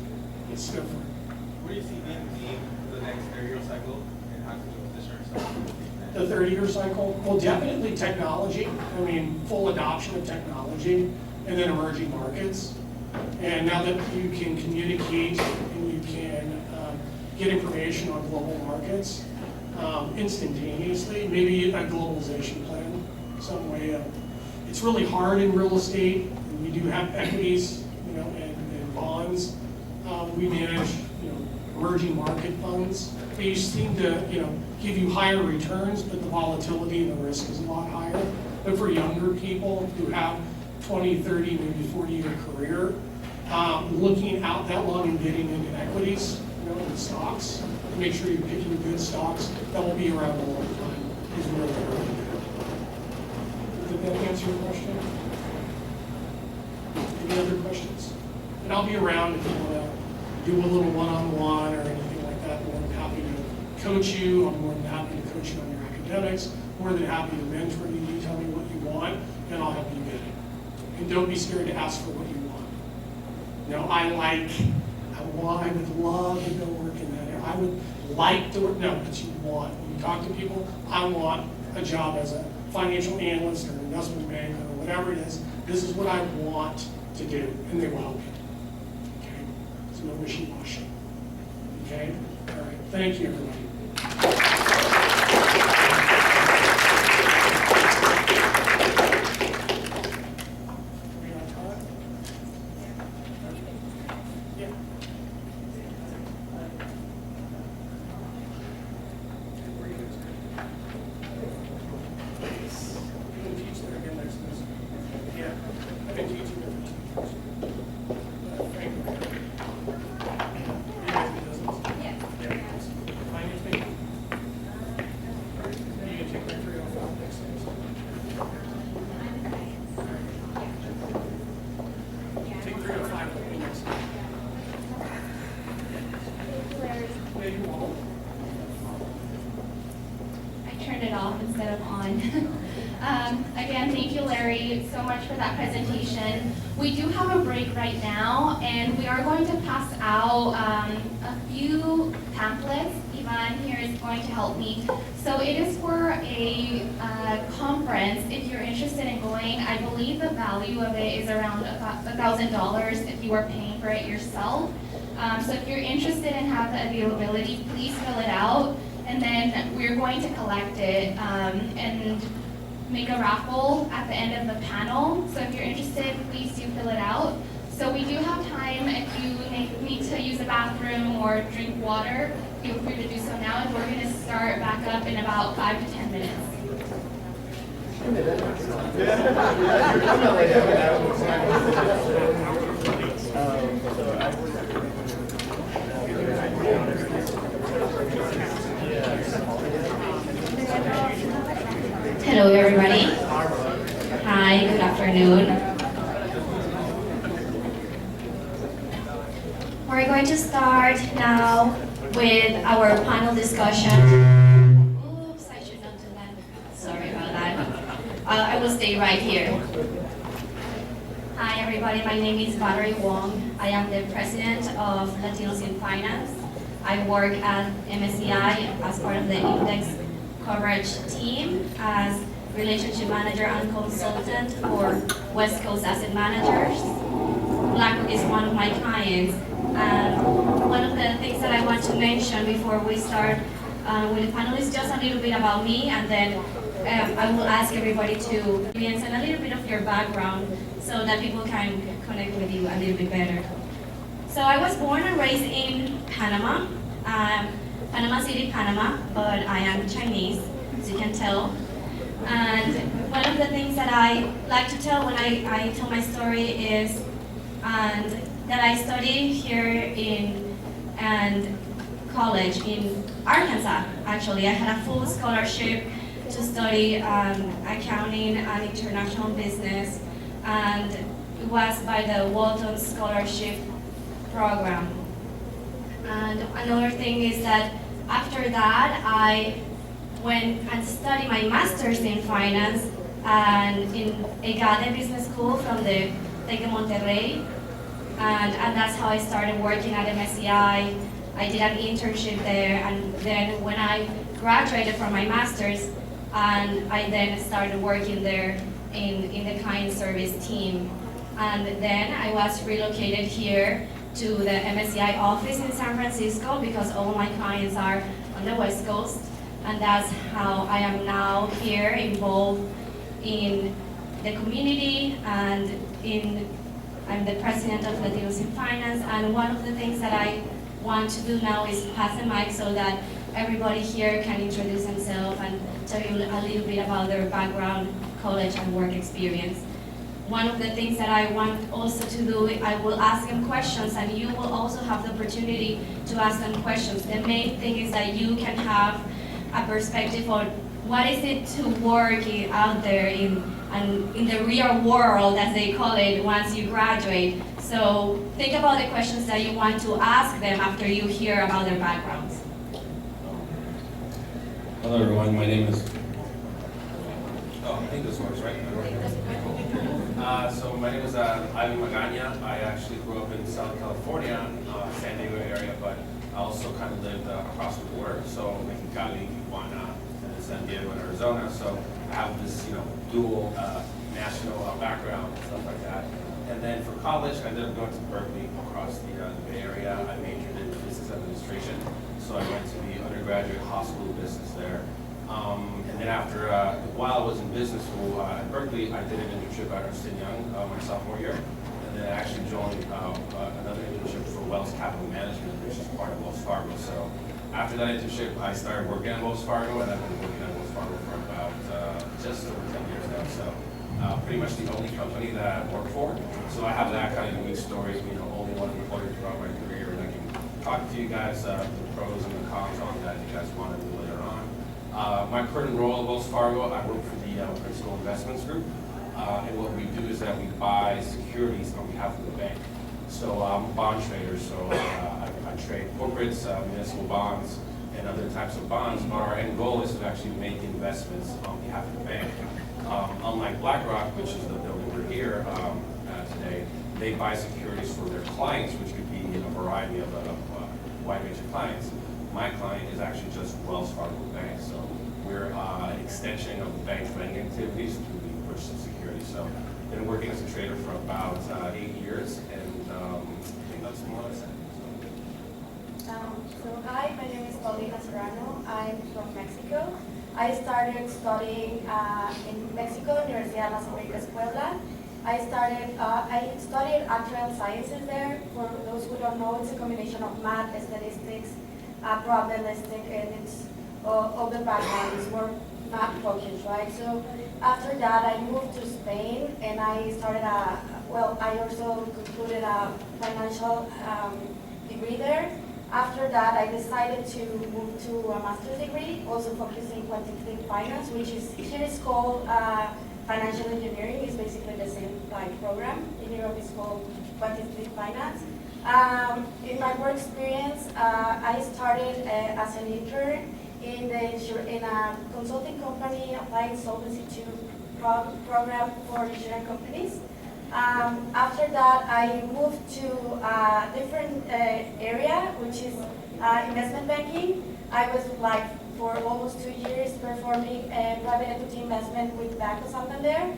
Let's go for it. What do you see being the next 30-year cycle, and how can you position yourself? The 30-year cycle? Well, definitely technology. I mean, full adoption of technology, and then emerging markets. And now that you can communicate and you can get information on global markets instantaneously, maybe a globalization plan, some way of, it's really hard in real estate, and we do have equities, and bonds. We manage, emerging market funds. They seem to, give you higher returns, but the volatility and the risk is a lot higher. But for younger people who have 20, 30, maybe 40-year career, looking out that long and getting into equities, in stocks, to make sure you're picking good stocks that will be around a long time is really important. Did that answer your question? Any other questions? And I'll be around if you want to do a little one-on-one or anything like that. I'm more than happy to coach you. I'm more than happy to coach you on your academics. More than happy to mentor you. You tell me what you want, and I'll help you get it. And don't be scared to ask for what you want. I would love to go work in that area. I would like to work, no, but you want. When you talk to people, I want a job as a financial analyst or an investment banker or whatever it is. This is what I want to do, and they will help you. Okay? So no wishy-washy. Okay? All right. Thank you, everybody. Again, thank you, Larry, so much for that presentation. We do have a break right now, and we are going to pass out a few pamphlets. Ivan here is going to help me. So it is for a conference. If you're interested in going, I believe the value of it is around $1,000 if you are paying for it yourself. So if you're interested and have the availability, please fill it out, and then we're going to collect it and make a raffle at the end of the panel. So if you're interested, please do fill it out. So we do have time. If you need to use the bathroom or drink water, feel free to do so now. And we're going to start back up in about 5 to 10 minutes. Hello, everybody. Hi, good afternoon. We're going to start now with our panel discussion. Oops, I should not do that. Sorry about that. I will stay right here. Hi, everybody. My name is Valerie Wong. I am the president of Latinos in Finance. I work at MSCI as part of the index coverage team as relationship manager and consultant for West Coast asset managers. BlackRock is one of my clients. And one of the things that I want to mention before we start with the panel is just a little bit about me, and then I will ask everybody to experience and a little bit of your background so that people can connect with you a little bit better. So I was born and raised in Panama, Panama City, Panama, but I am Chinese, as you can tell. And one of the things that I like to tell when I tell my story is that I studied here in college in Arkansas. Actually, I had a full scholarship to study accounting and international business, and it was by the Walton Scholarship Program. And another thing is that after that, I went and studied my master's in finance and in EGADE Business School from the Tec de Monterrey. And that's how I started working at MSCI. I did an internship there, and then when I graduated from my master's, and I then started working there in the client service team. And then I was relocated here to the MSCI office in San Francisco because all my clients are on the West Coast. And that's how I am now here involved in the community, and I'm the president of Latinos in Finance. And one of the things that I want to do now is pass the mic so that everybody here can introduce themselves and tell you a little bit about their background, college, and work experience. One of the things that I want also to do, I will ask them questions, and you will also have the opportunity to ask them questions. The main thing is that you can have a perspective on what is it to work out there in the real world, as they call it, once you graduate. So think about the questions that you want to ask them after you hear about their backgrounds. Hello everyone, my name is, I think this works, right? So my name is Ivan Magana. I actually grew up in Southern California, San Diego area, but I also kind of lived across the border, so Mexicali, Tijuana, and San Diego, and Arizona. So I have this, dual national background and stuff like that. And then for college, I ended up going to Berkeley across the Bay Area. I majored in business administration, so I went to the undergraduate law school of business there. And then after, while I was in business school at Berkeley, I did an internship at Ernst & Young my sophomore year. And then I actually joined another internship for Wells Capital Management, which is part of Wells Fargo. So after that internship, I started working at Wells Fargo, and I've been working at Wells Fargo for about just over 10 years now. So pretty much the only company that I work for. So I have that kind of unique story, only one employer throughout my career, and I can talk to you guys the pros and the cons on that if you guys want to do later on. My current role at Wells Fargo, I work for the Principal Investments Group. And what we do is that we buy securities on behalf of the bank. So I'm a bond trader, so I trade corporates, municipal bonds, and other types of bonds. But our end goal is to actually make investments on behalf of the bank. Unlike BlackRock, which is the building we're here today, they buy securities for their clients, which could be a variety of a wide range of clients. My client is actually just Wells Fargo Bank, so we're an extension of the bank's lending activities to purchase some securities. So I've been working as a trader for about 8 years, and I think that's more or less it. So hi, my name is Claudia. I'm from Mexico. I started studying in Mexico, Universidad Las Américas Puebla, I studied actuarial sciences there. For those who don't know, it's a combination of math, statistics, probabilistic, and it's all the background is more math focused, right? So after that, I moved to Spain, and I started I also concluded a financial degree there. After that, I decided to move to a master's degree, also focusing quantitative finance, which is here is called financial engineering. It's basically the same program. In Europe, it's called quantitative finance. In my work experience, I started as an intern in a consulting company applying Solvency II program for insurance companies. After that, I moved to a different area, which is investment banking. I was for almost 2 years performing private equity investment with Banco Santander.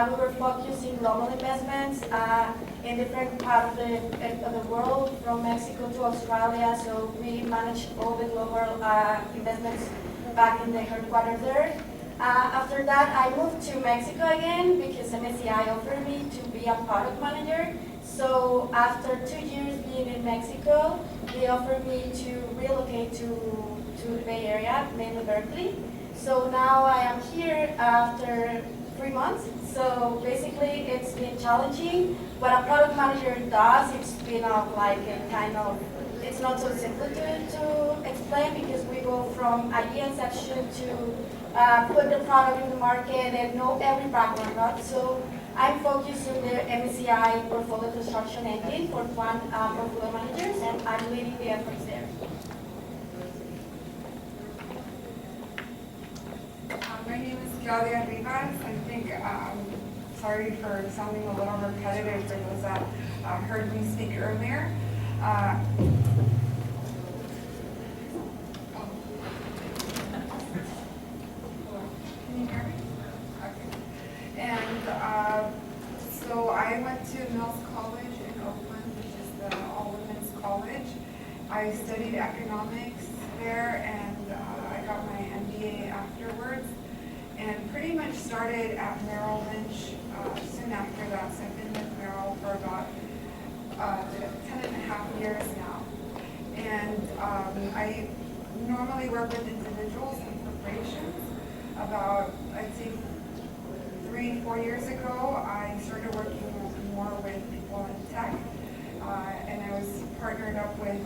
We were focusing global investments in different parts of the world, from Mexico to Australia. So we managed all the global investments back in the headquarters there. After that, I moved to Mexico again because MSCI offered me to be a product manager. So after 2 years being in Mexico, they offered me to relocate to the Bay Area, mainly Berkeley. So now I am here after 3 months. So basically, it's been challenging. What a product manager does, it's been it's not so simple to explain, because we go from idea inception to put the product in the market and know every background, right? So I'm focused on the MSCI portfolio construction engine for fund portfolio managers, and I'm leading the efforts there. My name is Claudia Rivas. I think, sorry for sounding a little repetitive for those that heard me speak earlier. Can you hear me? Okay. And so I went to Mills College in Oakland, which is the all-women's college. I studied economics there, and I got my MBA afterwards, and pretty much started at Merrill Lynch soon after that. So I've been with Merrill for about 10.5 years now. And I normally work with individuals and corporations. About, I'd say, 3-4 years ago, I started working more with people in tech, and I was partnered up with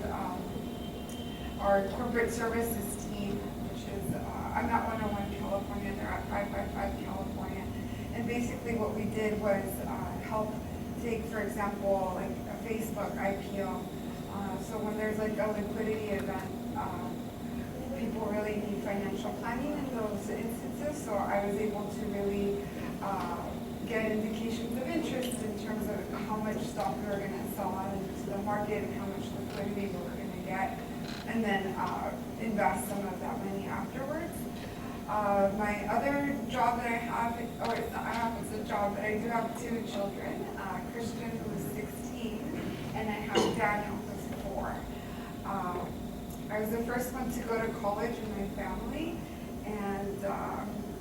our corporate services team, which is, I'm at 101 California, they're at 555 California. And basically what we did was help take, for example, like a Facebook IPO. So when there's like a liquidity event, people really need financial planning in those instances. So I was able to really get indications of interest in terms of how much stock we were going to sell out into the market and how much liquidity we were going to get, and then invest some of that money afterwards. My other job that I have, it's a job, but I do have 2 children, Christian, who is 16, and I have Daniel, who's 4. I was the first one to go to college in my family, and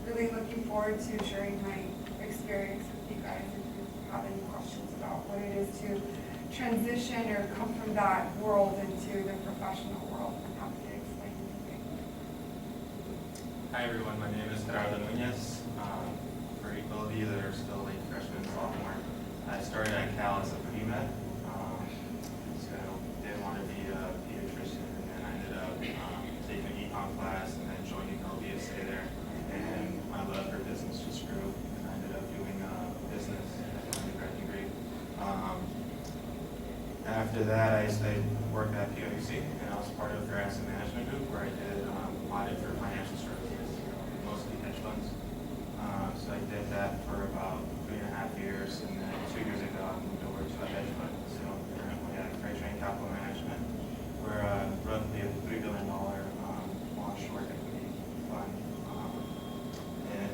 really looking forward to sharing my experience with you guys if you have any questions about what it is to transition or come from that world into the professional world. I'm happy to explain anything. Hi everyone, my name is Gerardo Nunez. For people of you that are still late freshmen and sophomore, I started at Cal as a pre-med. So didn't want to be a pediatrician, and then I ended up taking an econ class and then joining LBSA there. And my love for business just grew, and I ended up doing business as my undergrad degree. After that, I worked at PwC, and I was part of their asset management group where I did audit for financial services, mostly hedge funds. So I did that for about 3.5 years, and then 2 years ago I moved over to a hedge fund. So currently at Fraser Capital Management, we're roughly a $3 billion long-short equity fund.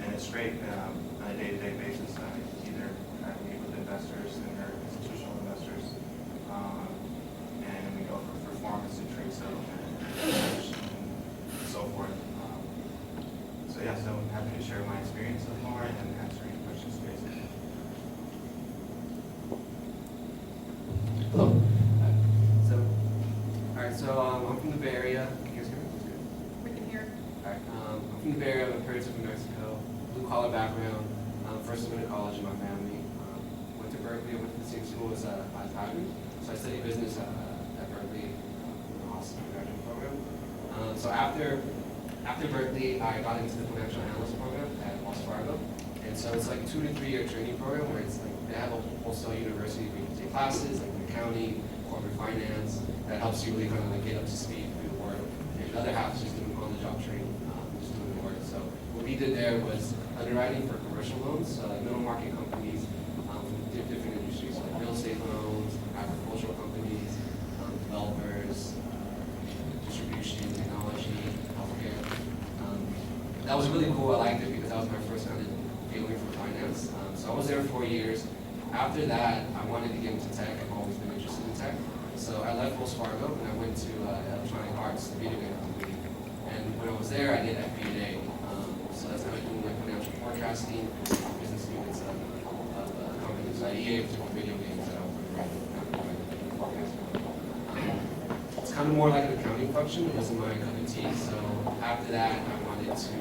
And it's great on a day-to-day basis. I either try to meet with investors and their institutional investors, and we go for performance and trade settlement and so forth. So yeah, so I'm happy to share my experience a little more and answer any questions you guys have. college in my family. Went to Berkeley. I went to the same school as Ariadne. So I studied business at Berkeley, awesome graduate program. So after Berkeley, I got into the financial analyst program at Wells Fargo. And so it's like a 2 to 3 year training program where it's like they have a wholesale university where you can take classes like accounting, corporate finance, that helps you really kind of like get up to speed through the work. And the other half is just doing on-the-job training, just doing the work. So what we did there was underwriting for commercial loans, so like middle market companies, different industries, like real estate loans, agricultural companies, developers, distribution, technology, healthcare. That was really cool. I liked it because that was my first kind of feeling for finance. So I was there 4 years. After that, I wanted to get into tech. I've always been interested in tech. So I left Wells Fargo and I went to Electronic Arts, the video game company. And when I was there, I did FP&A. So that's kind of doing like financial forecasting, business units of companies. So EA for video games that I was forecasting. It's kind of more like an accounting function. It wasn't my cup of tea. So after that, I wanted to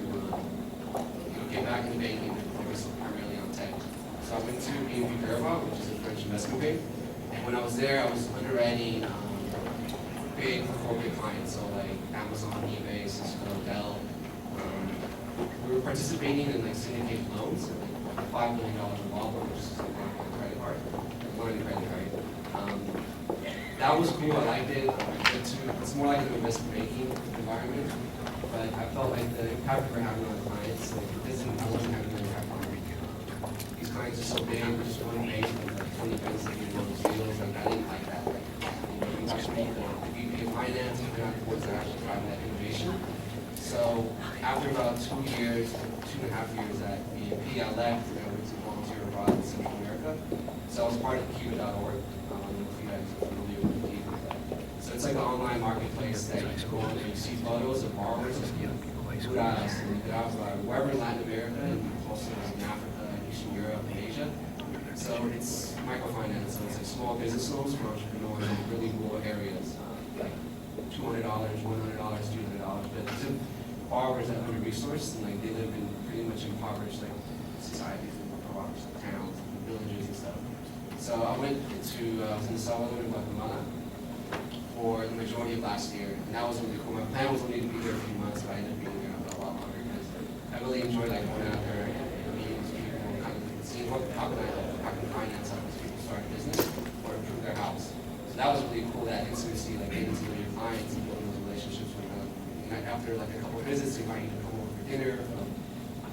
get back into banking and focus primarily on tech. So I went to BNP Paribas, which is a French investment bank. And when I was there, I was underwriting big corporate clients, so like Amazon, eBay, Cisco, Dell. We were participating in like syndicated loans, like $5 million revolver, which is like a credit card, line of credit card. That was cool. I liked it. It's more like an investment banking environment, but I felt like the impact we were having on clients, like I wasn't having an impact on them. These clients are so big, we're just one bank with like 20 banks that get those deals. Like I didn't like that. Like, you talk to people, if you get finance, you're not the ones that are actually driving that innovation. So after about 2 years, 2.5 years at BNP, I left and I went to volunteer abroad in Central America. So I was part of Cuba.org. I don't know if you guys are familiar with Cuba. So it's like an online marketplace that you go on and you see photos of borrowers of Honduras and Nicaragua, wherever in Latin America, and also in Africa, Eastern Europe, and Asia. So it's microfinance, so it's like small business loans for entrepreneurs in really rural areas, like $200, $100, $200, but these are borrowers that are under-resourced and like they live in pretty much impoverished like societies, impoverished towns, villages and stuff. So I went to, I was in Saavedra, Guatemala for the majority of last year, and that was really cool. My plan was only to be there a few months, but I ended up being there a lot longer because I really enjoy like going out there and meeting these people, kind of seeing how can finance help these people start a business or improve their house. So that was really cool, that intimacy, like getting to know your clients and building those relationships with them. And after like a couple of visits, they might even come over for dinner.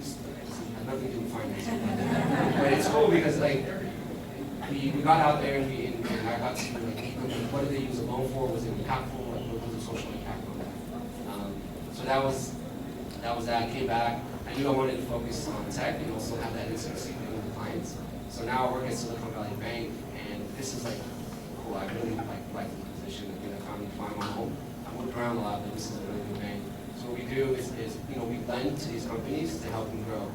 Just had nothing to do with finance. But it's cool because like we got out there and I got to like what did they use a loan for? Was it impactful? Like, what was the social impact on that? So that was that. I came back. I knew I wanted to focus on tech and also have that intimacy with the clients. So now I work at Silicon Valley Bank, and this is like cool. I really like the position. I finally find my home. I moved around a lot, but this is a really good bank. So what we do is we lend to these companies to help them grow.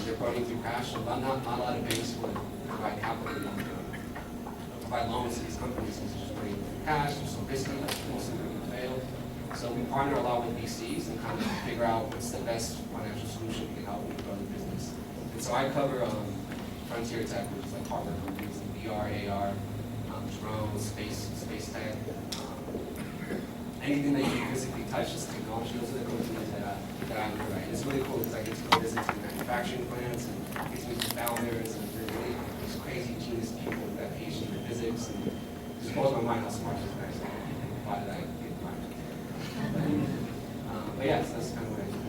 They're burning through cash, so not a lot of banks would provide capital. Provide loans to these companies and just bring cash, they're so risky, most of them are going to fail. So we partner a lot with VCs and kind of figure out what's the best financial solution we can help them grow the business. And so I cover frontier tech, which is like hardware companies, like VR, AR, drones, space tech, anything that you can physically touch is technology. Those are the companies that I look at. And it's really cool because I get to go visit manufacturing plants and get to meet the founders and they're really these crazy genius people that PhD in physics and just blows my mind how smart those guys are. Why did I get mine? But yeah, so that's kind of what I do.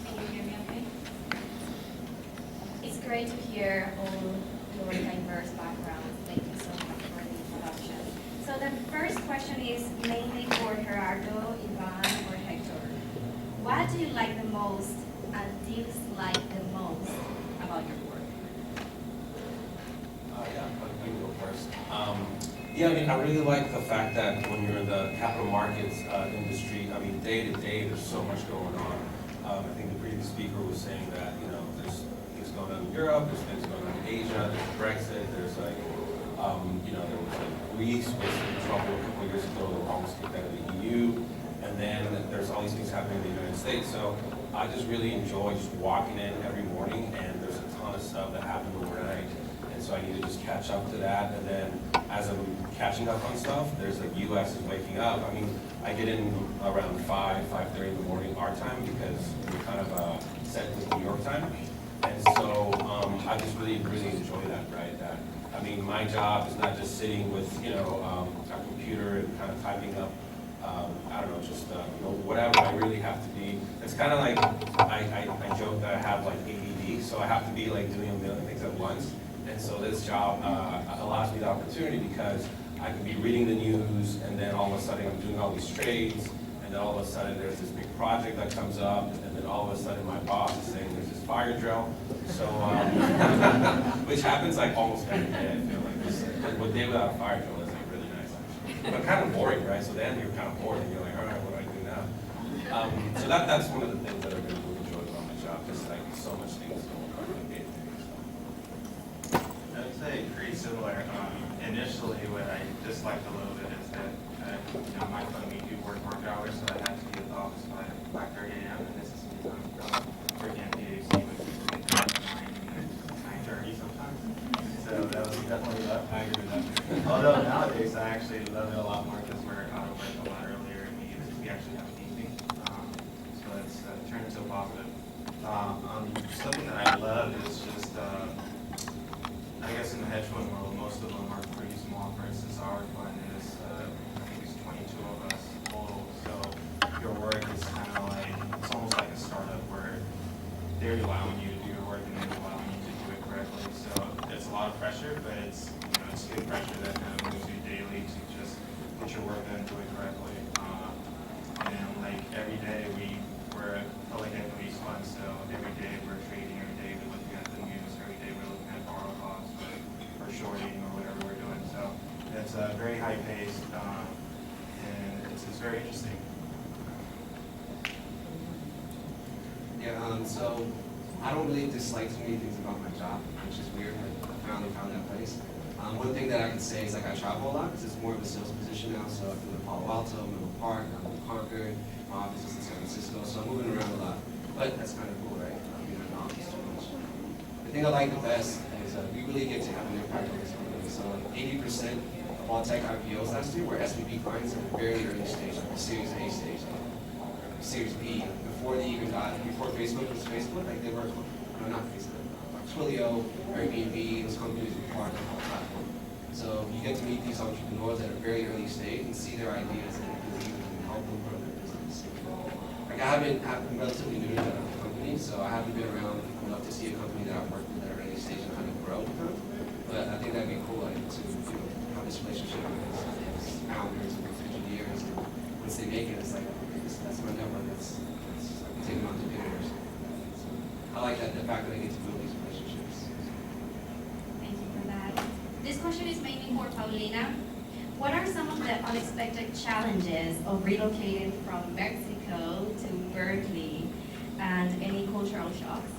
Can you hear me okay? It's great to hear all your diverse backgrounds. Thank you so much for the introduction. So the first question is mainly for Gerardo, Ivan, or Hector. What do you like the most and dislike the most about your work? Yeah, I can go first. Yeah, I mean, I really like the fact that when you're in the capital markets industry, I mean, day to day, there's so much going on. I think the previous speaker was saying that, you know, there's things going on in Europe, there's things going on in Asia, there's Brexit, there's like, you know, there was like Greece was in trouble a couple of years ago, they were almost kicked out of the EU, and then there's all these things happening in the United States. So I just really enjoy just walking in every morning, and there's a ton of stuff that happened overnight. And so I need to just catch up to that, and then as I'm catching up on stuff, there's like U.S. is waking up. I mean, I get in around 5:30 in the morning our time because we're kind of set with New York time. And so I just really enjoy that, right? That, I mean, my job is not just sitting with, you know, a computer and kind of typing up, I don't know, just, you know, whatever I really have to be. It's kind of like, I joke that I have like ADD, so I have to be like doing a million things at once. And so this job allows me the opportunity because I can be reading the news, and then all of a sudden I'm doing all these trades, and then all of a sudden there's this big project that comes up, and then all of a sudden my boss is saying there's this fire drill. So, which happens like almost every day, I feel like. This, a day without a fire drill is like really nice, actually. But kind of boring, right? So then you're kind of bored, and you're like, all right, what do I do now? So that's one of the things that I really enjoy about my job, just like so much things going on in the day. I would say pretty similar. Initially, what I disliked a little bit is that, you know, my company do work hours, so I had to be at the office by 5:30 a.m. and this is sometimes working at PhD, which is like 9:30 sometimes. So that was definitely rough. I agree with that. Although nowadays, I actually love it a lot more because we're out of work a lot earlier and we actually have a meeting. So it's turned into a positive. Something that I love is just, I guess in the hedge fund world, most of them are pretty small. For instance, our fund is, I think it's 22 of us total. So your work is kind of like, it's almost like a startup where they're allowing you to do your work and they're allowing you to do it correctly. So it's a lot of pressure, but it's, you know, it's good pressure that kind of moves you daily to just get your work done and do it correctly. And like every day we're a public equities fund, so every day we're trading, every day we're looking at the news, every day we're looking at borrow costs or shorting or whatever we're doing. So it's very high paced and it's very interesting. Yeah, so I don't really dislike too many things about my job, which is weird. I finally found that place. One thing that I can say is like I travel a lot because it's more of a sales position now. So I'm in Palo Alto, Menlo Park, I'm in Concord, my office is in San Francisco, so I'm moving around a lot. But that's kind of cool, right? Being in the office too much. The thing I like the best is we really get to have an impact on this company. So like 80% of all tech IPOs last year were SVP clients at a very early stage, like Series A stage, Series B. Before they even got, before Facebook was Facebook, like they were, no, not Facebook, Twilio, Airbnb, those companies were part of the whole platform. So you get to meet these entrepreneurs at a very early stage and see their ideas and believe and help them grow their business. Like I'm relatively new to the company, so I haven't been around enough to see a company that I've worked with at an early stage and kind of grow with them. But I think that'd be cool, like to have this relationship with these founders and these engineers. And once they make it, it's like that's my network. That's I can take them out to dinner. So I like that the fact that I get to build these relationships. Thank you for that. This question is mainly for Paulina. What are some of the unexpected challenges of relocating from Mexico to Berkeley and any cultural shocks?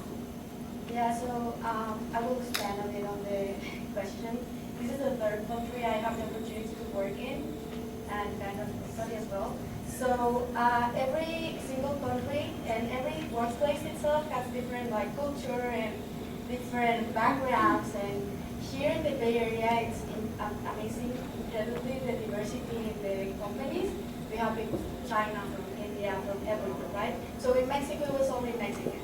Yeah, so I will expand a bit on the question. This is the third country I have the opportunity to work in and kind of study as well. So every single country and every workplace itself has different like culture and different backgrounds. And here in the Bay Area, it's amazing, incredibly the diversity in the companies. We have people from China, from India, from everywhere, right? So in Mexico, it was only Mexican.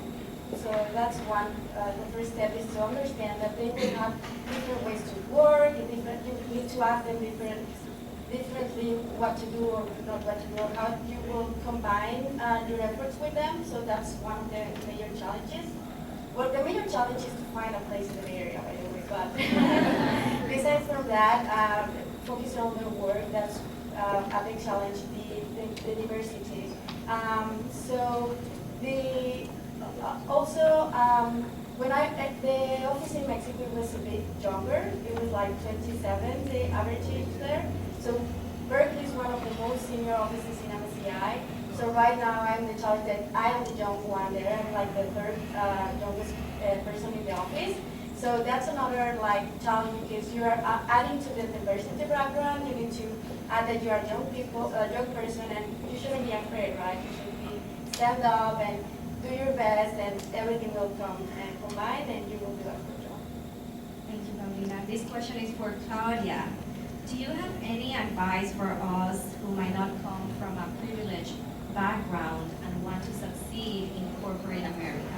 So that's one. The first step is to understand that they will have different ways to work. You need to ask them differently what to do or not what to do, or how you will combine your efforts with them. So that's one of the major challenges. Well, the major challenge is to find a place in the Bay Area, by the way. But besides from that, focus on the work. That's a big challenge. The diversity. So the when the office in Mexico was a bit younger. It was like 27, the average age there. So Berkeley is one of the most senior offices in MSCI. So right now I'm the challenge that I am the young one there. I'm like the third youngest person in the office. So that's another like challenge because you are adding to the diversity background. You need to add that you are young people, a young person, and you shouldn't be afraid, right? You should be stand up and do your best, and everything will come combined, and you will do a good job. Thank you, Paulina. This question is for Claudia. Do you have any advice for us who might not come from a privileged background and want to succeed in corporate America?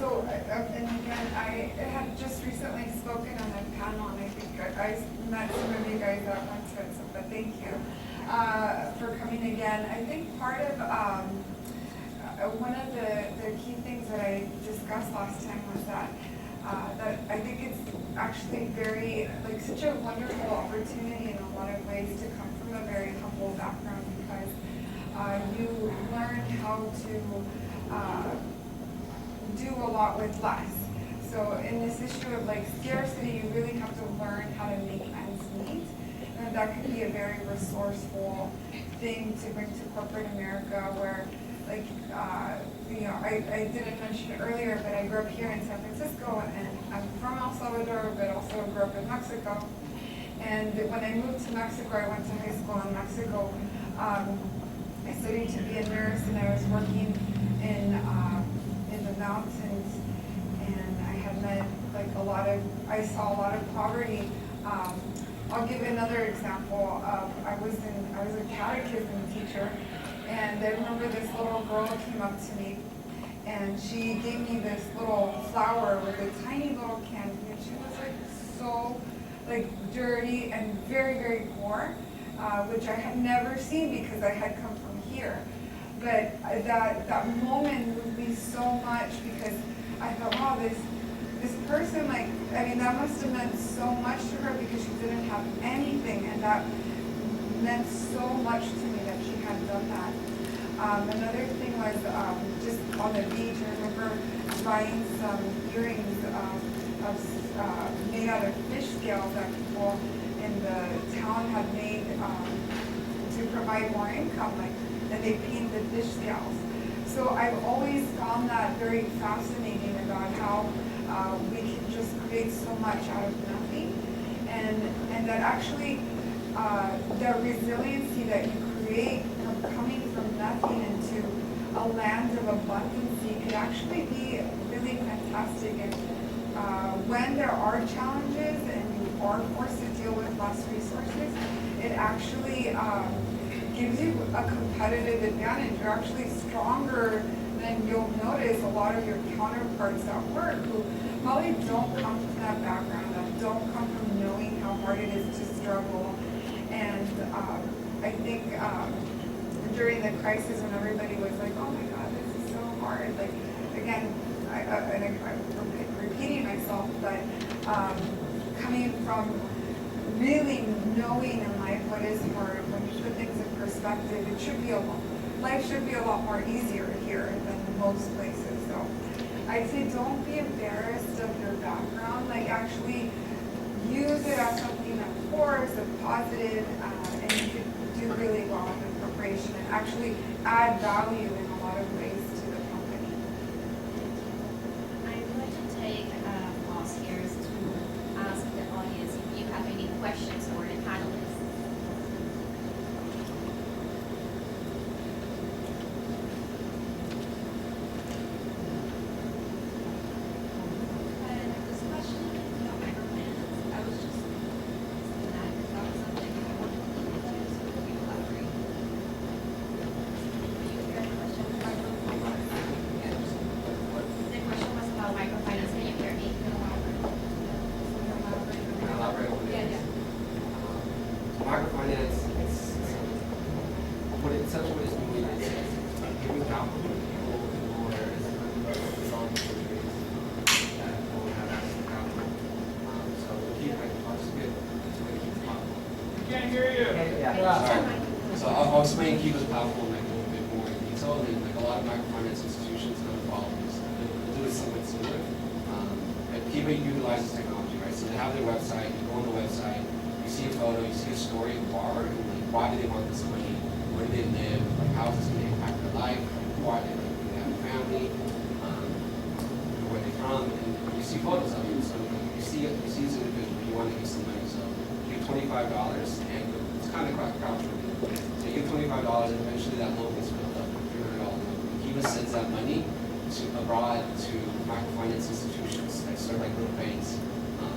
And again, I had just recently spoken on a panel, and I think I met some of you guys at once, but thank you for coming again. I think part of one of the key things that I discussed last time was that I think it's actually very, like, such a wonderful opportunity in a lot of ways to come from a very humble background, because you learn how to do a lot with less. So in this issue of like scarcity, you really have to learn how to make ends meet. And that can be a very resourceful thing to bring to corporate America, where like, I didn't mention it earlier, but I grew up here in San Francisco, and I'm from El Salvador, but also grew up in Mexico. And when I moved to Mexico, I went to high school in Mexico. I studied to be a nurse, and I was working in the mountains, and I had met like I saw a lot of poverty. I'll give another example. I was a catechism teacher, and I remember this little girl came up to me, and she gave me this little flower with a tiny little candy, and she was like so like dirty and very, very poor, which I had never seen because I had come from here. But that moment moved me so much, because I thought, wow, this person, like, I mean, that must have meant so much to her, because she didn't have anything, and that meant so much to me that she had done that. Another thing was just on the beach. I remember buying some earrings made out of fish scales that people in the town had made to provide more income, and they paint the fish scales. So I've always found that very fascinating about how we can just create so much out of nothing, and that actually the resiliency that you create from coming from nothing into a land of abundance could actually be really fantastic. And when there are challenges and you are forced to deal with less resources, it actually gives you a competitive advantage. You're actually stronger than you'll notice a lot of your counterparts at work, who probably don't come from that background, that don't come from knowing how hard it is to struggle. And I think during the crisis, when everybody was like, oh my God, this is so hard, like, again, I'm repeating myself, but coming from really knowing in life what is hard, when you put things in perspective, life should be a lot more easier here than most places. So I'd say don't be embarrassed of your background, like actually use it as something that pours, a positive, and you could do really well in the corporation and actually add value in a lot of ways to the company. I would like to take a pause here to ask the audience if you have any questions for the panelists. So I'll explain Kiva's platform like a little bit more in detail, and like a lot of microfinance institutions kind of follow this. They'll do it somewhat similar. And Kiva utilizes technology, right? So they have their website, you go on the website, you see a photo, you see a story of the borrower, and like, why do they want this money? Where do they live? Like, how is this going to impact their life? Like, who are they? Like, do they have a family? Where they're from? And you see photos of them. So you see this individual, you want to give some money. So you give $25, and it's kind of crowdfunding. So you give $25, and eventually that loan gets filled up with $300. Kiva sends out money abroad to microfinance institutions that serve like little banks,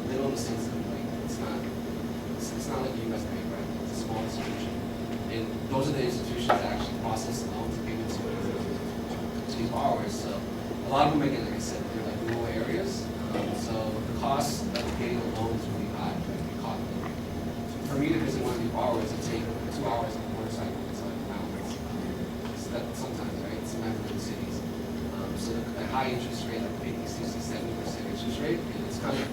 little in the sense of like it's not like the U.S. bank, right? It's a small institution, and those are the institutions that actually process the loans and payments to these borrowers. So a lot of them, again, like I said, they're like rural areas. So the cost of getting a loan is really high, like the cost. For me to visit one of these borrowers, it takes 2 hours on a motorcycle to like mountains. Sometimes, right? Sometimes in the cities. So the high interest rate, like 50, 60, 70% interest rate, and it's kind of,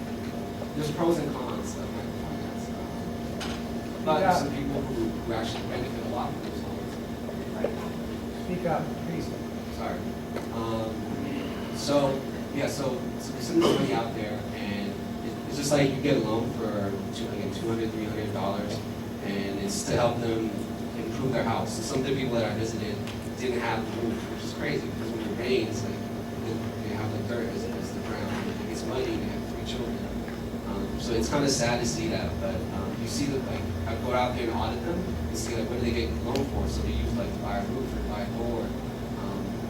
there's pros and cons of microfinance. But there's some people who actually benefit a lot from those loans. Speak up, please. Sorry. So we send this money out there, and it's just like you get a loan for $200, $300, and it's to help them improve their house. So some of the people that I visited didn't have the roof, which is crazy because when it rains, like they have like dirt as the ground. It gets muddy, and they have 3 children. So it's kind of sad to see that, but you see that like I go out there and audit them and see like what do they get loan for. So they use like to buy a roof or to buy a door.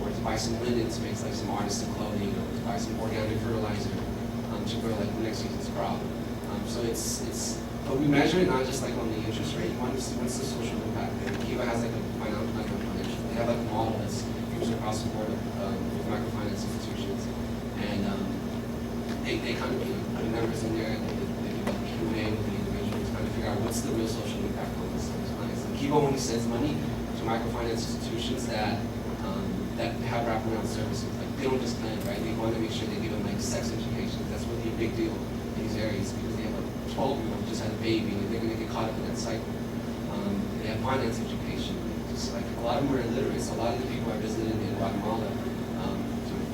Or to buy some linen to make like some artisan clothing, or to buy some organic fertilizer to grow like the next season's crop. So but we measure it not just like on the interest rate. You want to see what's the social impact. And Kiva has like a financial. They have like a model that's used across the board with microfinance institutions, and they kind of put numbers in there. And they do like Q&A with the individuals, trying to figure out what's the real social impact on these clients. And Kiva only sends money to microfinance institutions that have wraparound services. Like they don't just lend, right? They want to make sure they give them like sex education. That's really a big deal in these areas because they have a 12-year-old who just had a baby and they're going to get caught up in that cycle. They have finance education. Just like a lot of them are illiterate. So a lot of the people I visited in Guatemala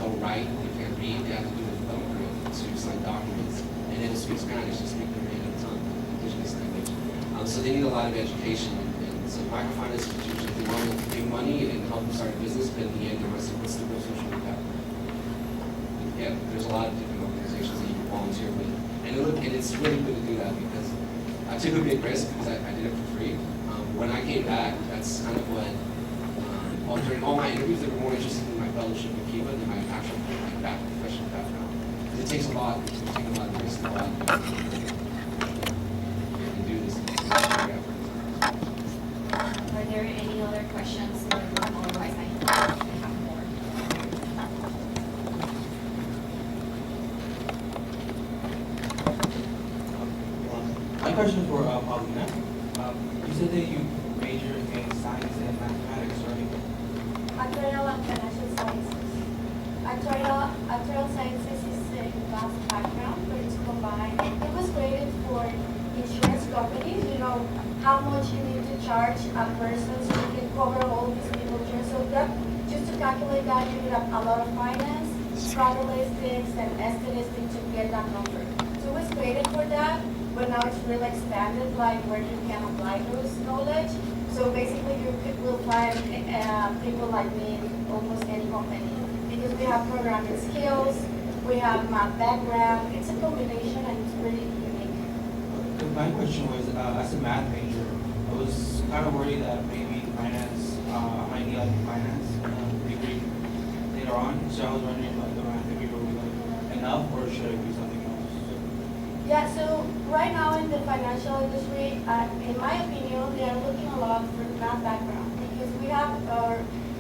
don't write, they can't read, they have to do the thumbprint to sign documents. And they don't speak Spanish, they speak their native tongue, indigenous language. So they need a lot of education. And so microfinance institutions, they want to give money and help them start a business, but in the end, they want to see what's the real social impact. Yeah, there's a lot of different organizations that you can volunteer with. And it's really good to do that because I took a big risk because I did it for free. When I came back, that's kind of what, during all my interviews, they were more interested in my fellowship with Kiva than my actual professional background. Because it takes a lot, you take a lot of risk, a lot to do this. Are there any other questions? Otherwise, I have more. My question for Paulina. You said that you major in science and mathematics, right? Actuarial and financial sciences. Actuarial sciences is a vast background, but it's combined. It was created for insurance companies, how much you need to charge a person so you can cover all these people insurance. So that, just to calculate that, you need a lot of finance, statistics, and statistics to get that number. So it was created for that, but now it's really expanded, like where you can apply those knowledge. So basically, you will find people like me in almost any company because we have programming skills, we have math background. It's a combination, and it's really unique. My question was, as a math major, I was kind of worried that maybe finance, I might need like a finance degree later on. So I was wondering, like, the math degree will be like enough, or should I do something else? Yeah, so right now in the financial industry, in my opinion, they are looking a lot for math background because we have,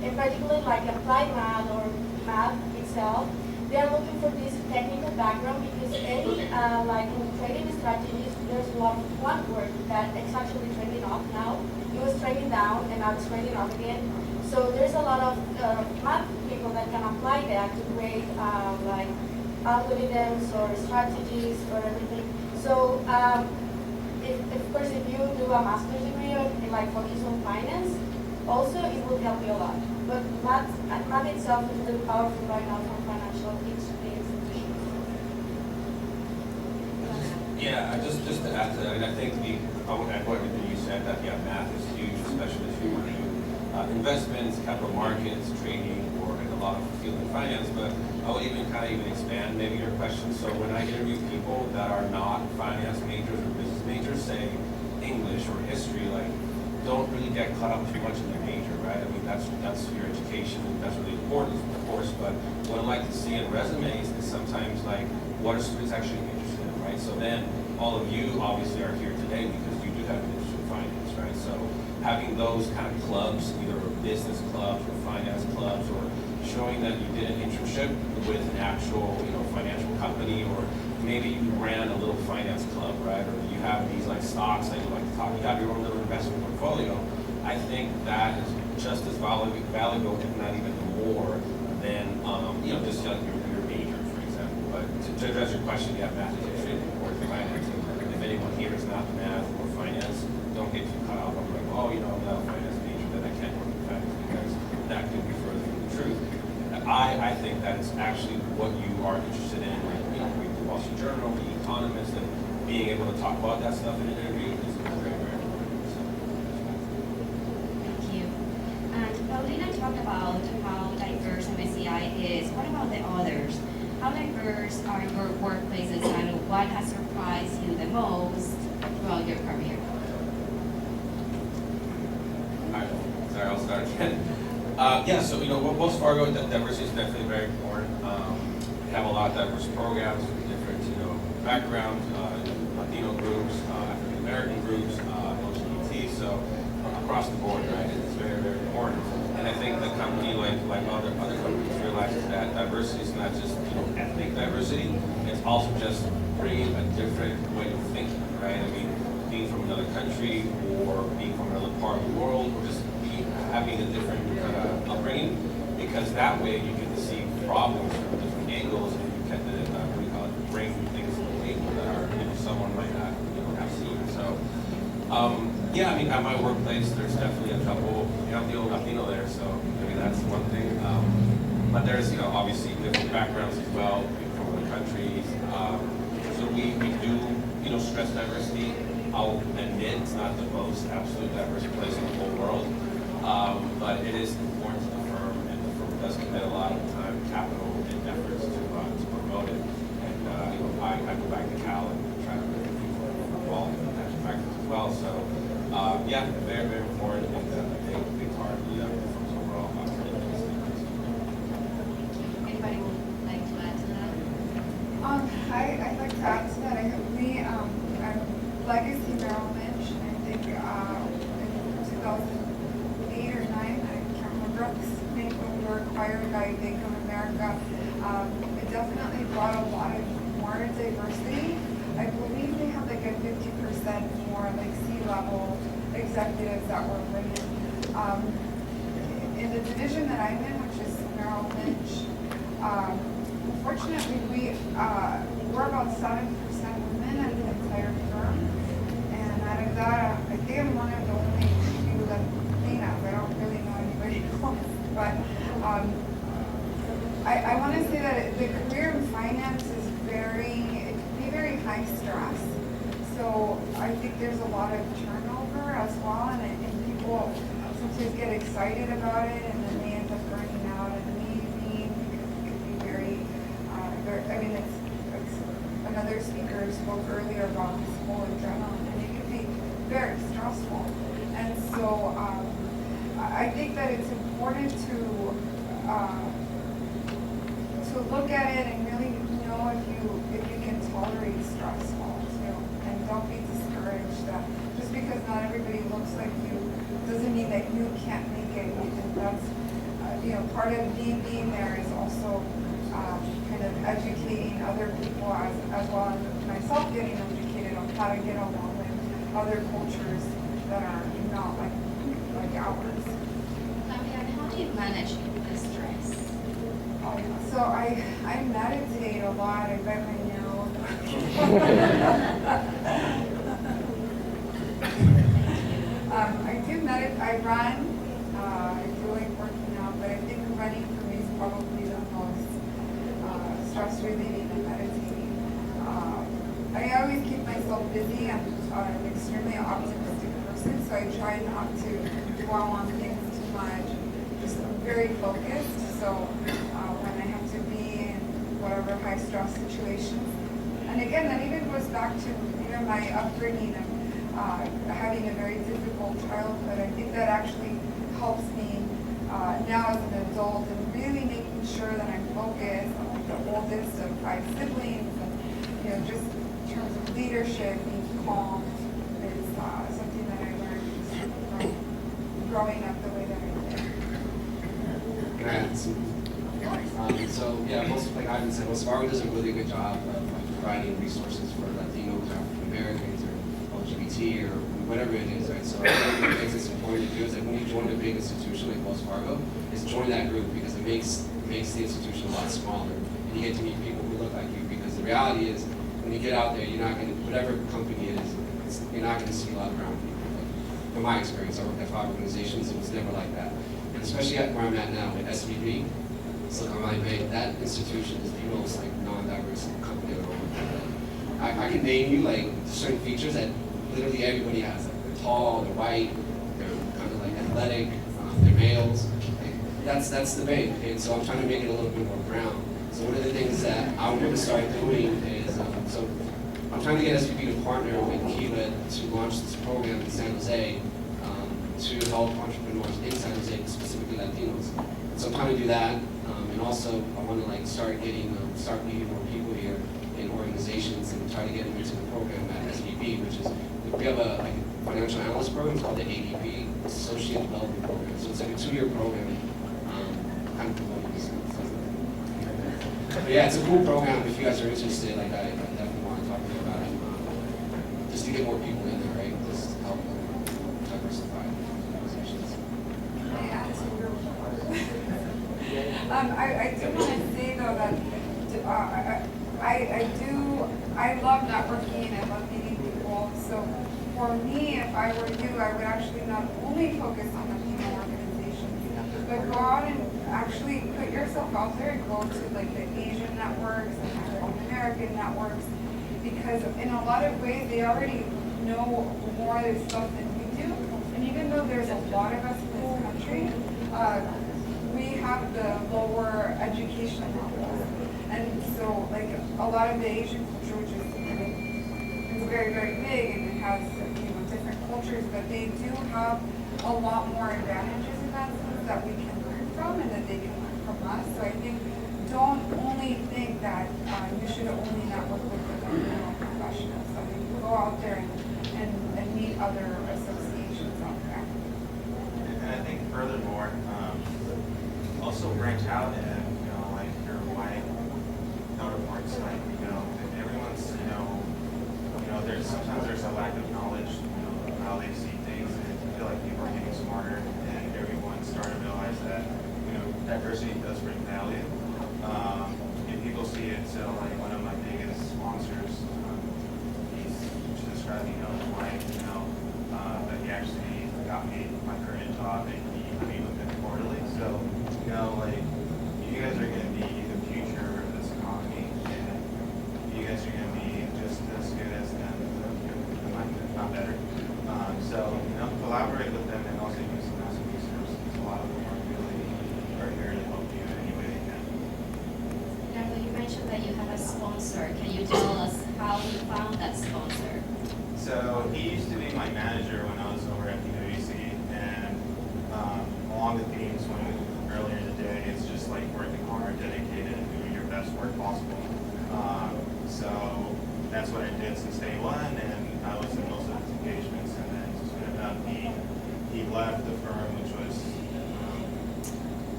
in particular, like applied math or math itself, they are looking for this technical background because any, like in trading strategies, there's one word that it's actually trading off now. It was trading down and now it's trading off again. So there's a lot of math people that can apply that to create like algorithms or strategies or everything. So of course, if you do a master's degree or like focus on finance, also it will help you a lot. But math itself is really powerful right now for financial institutions. Yeah, just to add to that, I think I would echo everything you said, that yeah, math is huge, especially if you want to do investments, capital markets, trading, or in a lot of field in finance. But I would even expand maybe your question. So when I interview people that are not finance majors or business majors, say English or history, like don't really get caught up too much in their major, right? I mean, that's your education, and that's really important, of course, but what I like to see in resumes is sometimes like, what are students actually interested in, right? So then, all of you obviously are here today because you do have an interest in finance, right? So having those kind of clubs, either business clubs or finance clubs, or showing that you did an internship with an actual, financial company, or maybe you ran a little finance club, right? Or you have these like stocks that you like to talk, you have your own little investment portfolio. I think that is just as valuable, if not even more, than just like your major, for example. But to address your question, yeah, math is extremely important in finance. And if anyone here is not math or finance, don't get too caught up on like, oh, I'm not a finance major, then I can't work in finance, because that could be further from the truth. I think that it's actually what you are interested in, reading the Wall Street Journal, The Economist, and being able to talk about that stuff in an interview is very, very important. So, Thank you. And Paulina talked about how diverse MSCI is. What about the others? How diverse are your workplaces, and what has surprised you the most throughout your career? Sorry, I'll start again. So Wells Fargo, diversity is definitely very important. We have a lot of diverse programs with different, backgrounds, Latino groups, African American groups, LGBT, so across the board, right? It's very, very important. And I think the company, like other companies, realizes that diversity is not just ethnic diversity; it's also just bringing a different way of thinking, right? I mean, being from another country, or being from another part of the world, or just having a different upbringing, because that way you get to see problems from different angles, and you get to bring things to the table that are someone might not have seen. So at my workplace, there's definitely a couple. I'm the only Latino there, so maybe that's one thing. But there's obviously different backgrounds as well, from other countries. So we do stress diversity. I'll admit it's not the most absolute diverse place in the whole world. But it is important to the firm, and the firm does commit a lot of time, capital, and efforts to promote it. And I go back to Cal and try to bring people involved in that practice as well. So very, very important, and a big part of the firm's overall opportunities. Anybody would like to add to that? I'd like to add to that. I'm legacy Merrill Lynch, and I think in 2008 or 9, I can't remember when we were acquired by Bank of America, it definitely brought a lot of more diversity. I believe they have like a 50% more like C-level executives that were women. In the division that I'm in, which is Merrill Lynch, unfortunately we're about 7% women at the entire firm, and out of that, I think I'm one of the only few Latinas. I don't really know anybody else, but I want to say that the career in finance is it can be very high stress. So I think there's a lot of turnover as well, and people sometimes get excited about it, and then they end up burning out and leaving, because it can be very it's another speaker spoke earlier about this whole adrenaline, and it can be very stressful. And so I think that it's important to look at it and really know if you can tolerate stress also, and don't be discouraged that just because not everybody looks like you doesn't mean that you can't make it. And that's part of being there is also kind of educating other people as well as myself getting educated on how to get along with other cultures that are not like ours. Claudia, how do you manage the stress? So I meditate a lot. I bite my nails. I do meditate. I run. I do like working out, but I think running for me is probably the most stress relieving and meditating. I always keep myself busy. I'm an extremely optimistic person, so I try not to dwell on things too much. Just very focused. So when I have to be in whatever high stress situations, and again, that even goes back to my upbringing. having a very difficult childhood. I think that actually helps me now as an adult and really making sure that I'm focused on like the oldest of 5 siblings and just in terms of leadership, being calm is something that I learned from growing up the way that I did. Can I add some? So yeah, like Ivan said, Fargo does a really good job of providing resources for Latinos, African Americans, or LGBT, or whatever it is, right? So I think one of the things that's important to do is that when you join a big institution like Wells Fargo, is join that group because it makes the institution a lot smaller, and you get to meet people who look like you. Because the reality is, when you get out there, you're not going to, whatever company it is, you're not going to see a lot of brown people. Like, from my experience, I worked at 5 organizations, it was never like that. And especially at where I'm at now with SVB, Silicon Valley Bank, that institution is the most like non-diverse company I've ever worked with. I can name you like certain features that literally everybody has. Like they're tall, they're white, they're kind of like athletic, they're males. Like, that's the bank, and so I'm trying to make it a little bit more brown. So one of the things that I want to start doing is, so I'm trying to get SVB to partner with Kiva to launch this program in San Jose to help entrepreneurs in San Jose, specifically Latinos. So I'm trying to do that, and also I want to like start meeting more people here in organizations and try to get them into the program at SVB, which is we have a financial analyst program. It's called the ADP, Associate Development Program. So it's like a 2-year program, kind of promoting this stuff. But yeah, it's a cool program. If you guys are interested, like I definitely want to talk to you about it, just to get more people in there, right? Just help diversify organizations. I do want to say though that I love networking, I love meeting people. So for me, if I were you, I would actually not only focus on Latino organizations, but go out and actually put yourself out there and go to like the Asian networks and African American networks, because in a lot of ways they already know more of this stuff than we do. And even though there's a lot of us in this country, we have the lower education levels. And so like a lot of the Asian culture, which is very, very big and it has different cultures, but they do have a lot more advantages in that sense that we can learn from and that they can learn from us. So I think don't only think that you should only network with the professionals. I think go out there and meet other associations out there. And I think furthermore, also branch out and, like your white counterparts, like, everyone's, sometimes there's a lack of knowledge, of how they see things, and I feel like people are getting smarter, and everyone's starting to realize that, diversity does bring value. And people see it, so like one of my biggest sponsors, he's describing, white, but he actually got me my current job, and he meet with him quarterly, so, like, you guys are going to be the future of this economy, and you guys are going to be just as good as them, if not better. So, collaborate with them and also use them as a resource. A lot of them are here to help you in any way they can. Now, you mentioned that you have a sponsor. Can you tell us how you found that sponsor? So, he used to be my manager when I was over at PwC, and along the themes earlier in the day, it's just like working hard, dedicated, and doing your best work possible. So that's what I did since day one, and I was in most of his engagements. And then soon enough, he left the firm, which was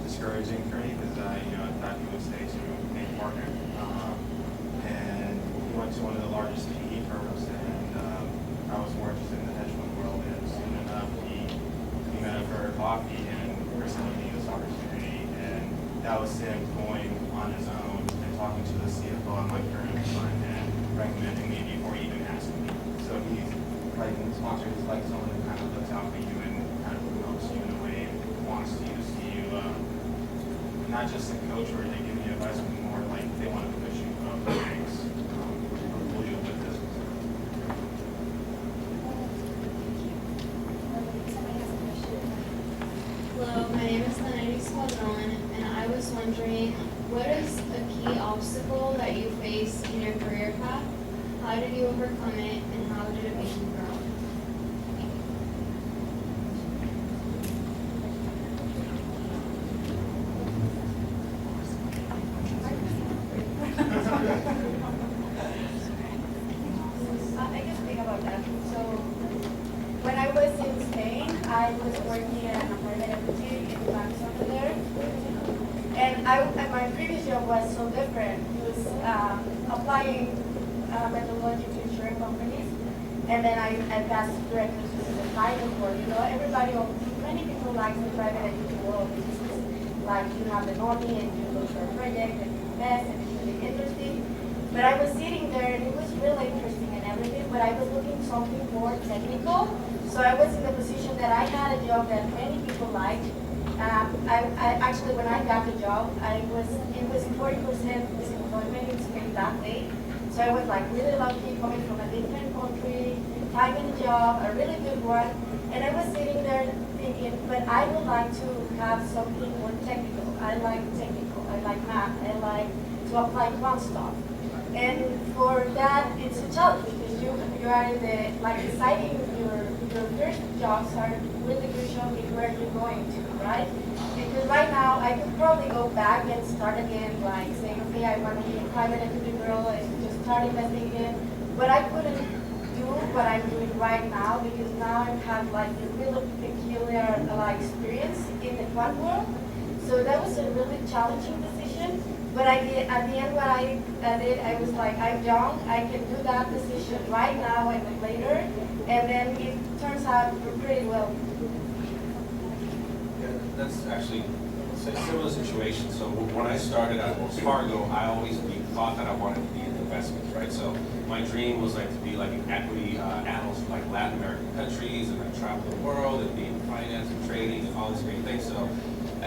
discouraging for me because I thought he would stay to be a partner. And he went to one of the largest PE firms, and I was more interested in the hedge fund world. And soon enough, we met up for coffee and presented me this opportunity, and that was him going on his own and talking to the CFO at my current fund and recommending me before he even asking me. So he's like sponsor is like someone who kind of looks out for you and kind of promotes you in a way and wants you to see you not just a coach where they give you advice, but more like they want to push you up the ranks, pull you up with this. Hello, my name is Manny, and I was wondering, what is a key obstacle that you face in your career path? How did you overcome it, and how did it make you grow? about that. So when I was in Spain, I was working at a private equity in banks over there. And my previous job was so different. It was applying methodology to insurance companies. And then I passed directly to the finance world. You know, many people like the private equity world because it's like you have the money and you look for a project and you invest and it's really interesting. But I was sitting there and it was really interesting and everything, but I was looking for something more technical. So I was in the position that I had a job that many people liked. I actually, when I got the job, it was 40% disemployment in Spain that day. So I was like really lucky coming from a different country, finding a job, a really good one. And I was sitting there thinking, but I would like to have something more technical. I like technical, I like math, I like to apply quant stuff. And for that, it's a challenge because you are in the, like deciding your first jobs are really crucial in where you're going to, right? Because right now, I could probably go back and start again, like saying, okay, I want to be a private equity girl and just start investing again. But I couldn't do what I'm doing right now because now I have like a really peculiar experience in the quant world. So that was a really challenging decision. But at the end, what I did, I was like, I'm young, I can do that decision right now and later, and then it turns out pretty well. Yeah, that's actually a similar situation. So when I started at Wells Fargo, I always thought that I wanted to be in investments, right? So my dream was like to be like an equity analyst for like Latin American countries, and I travel the world and be in finance and trading and all these great things. So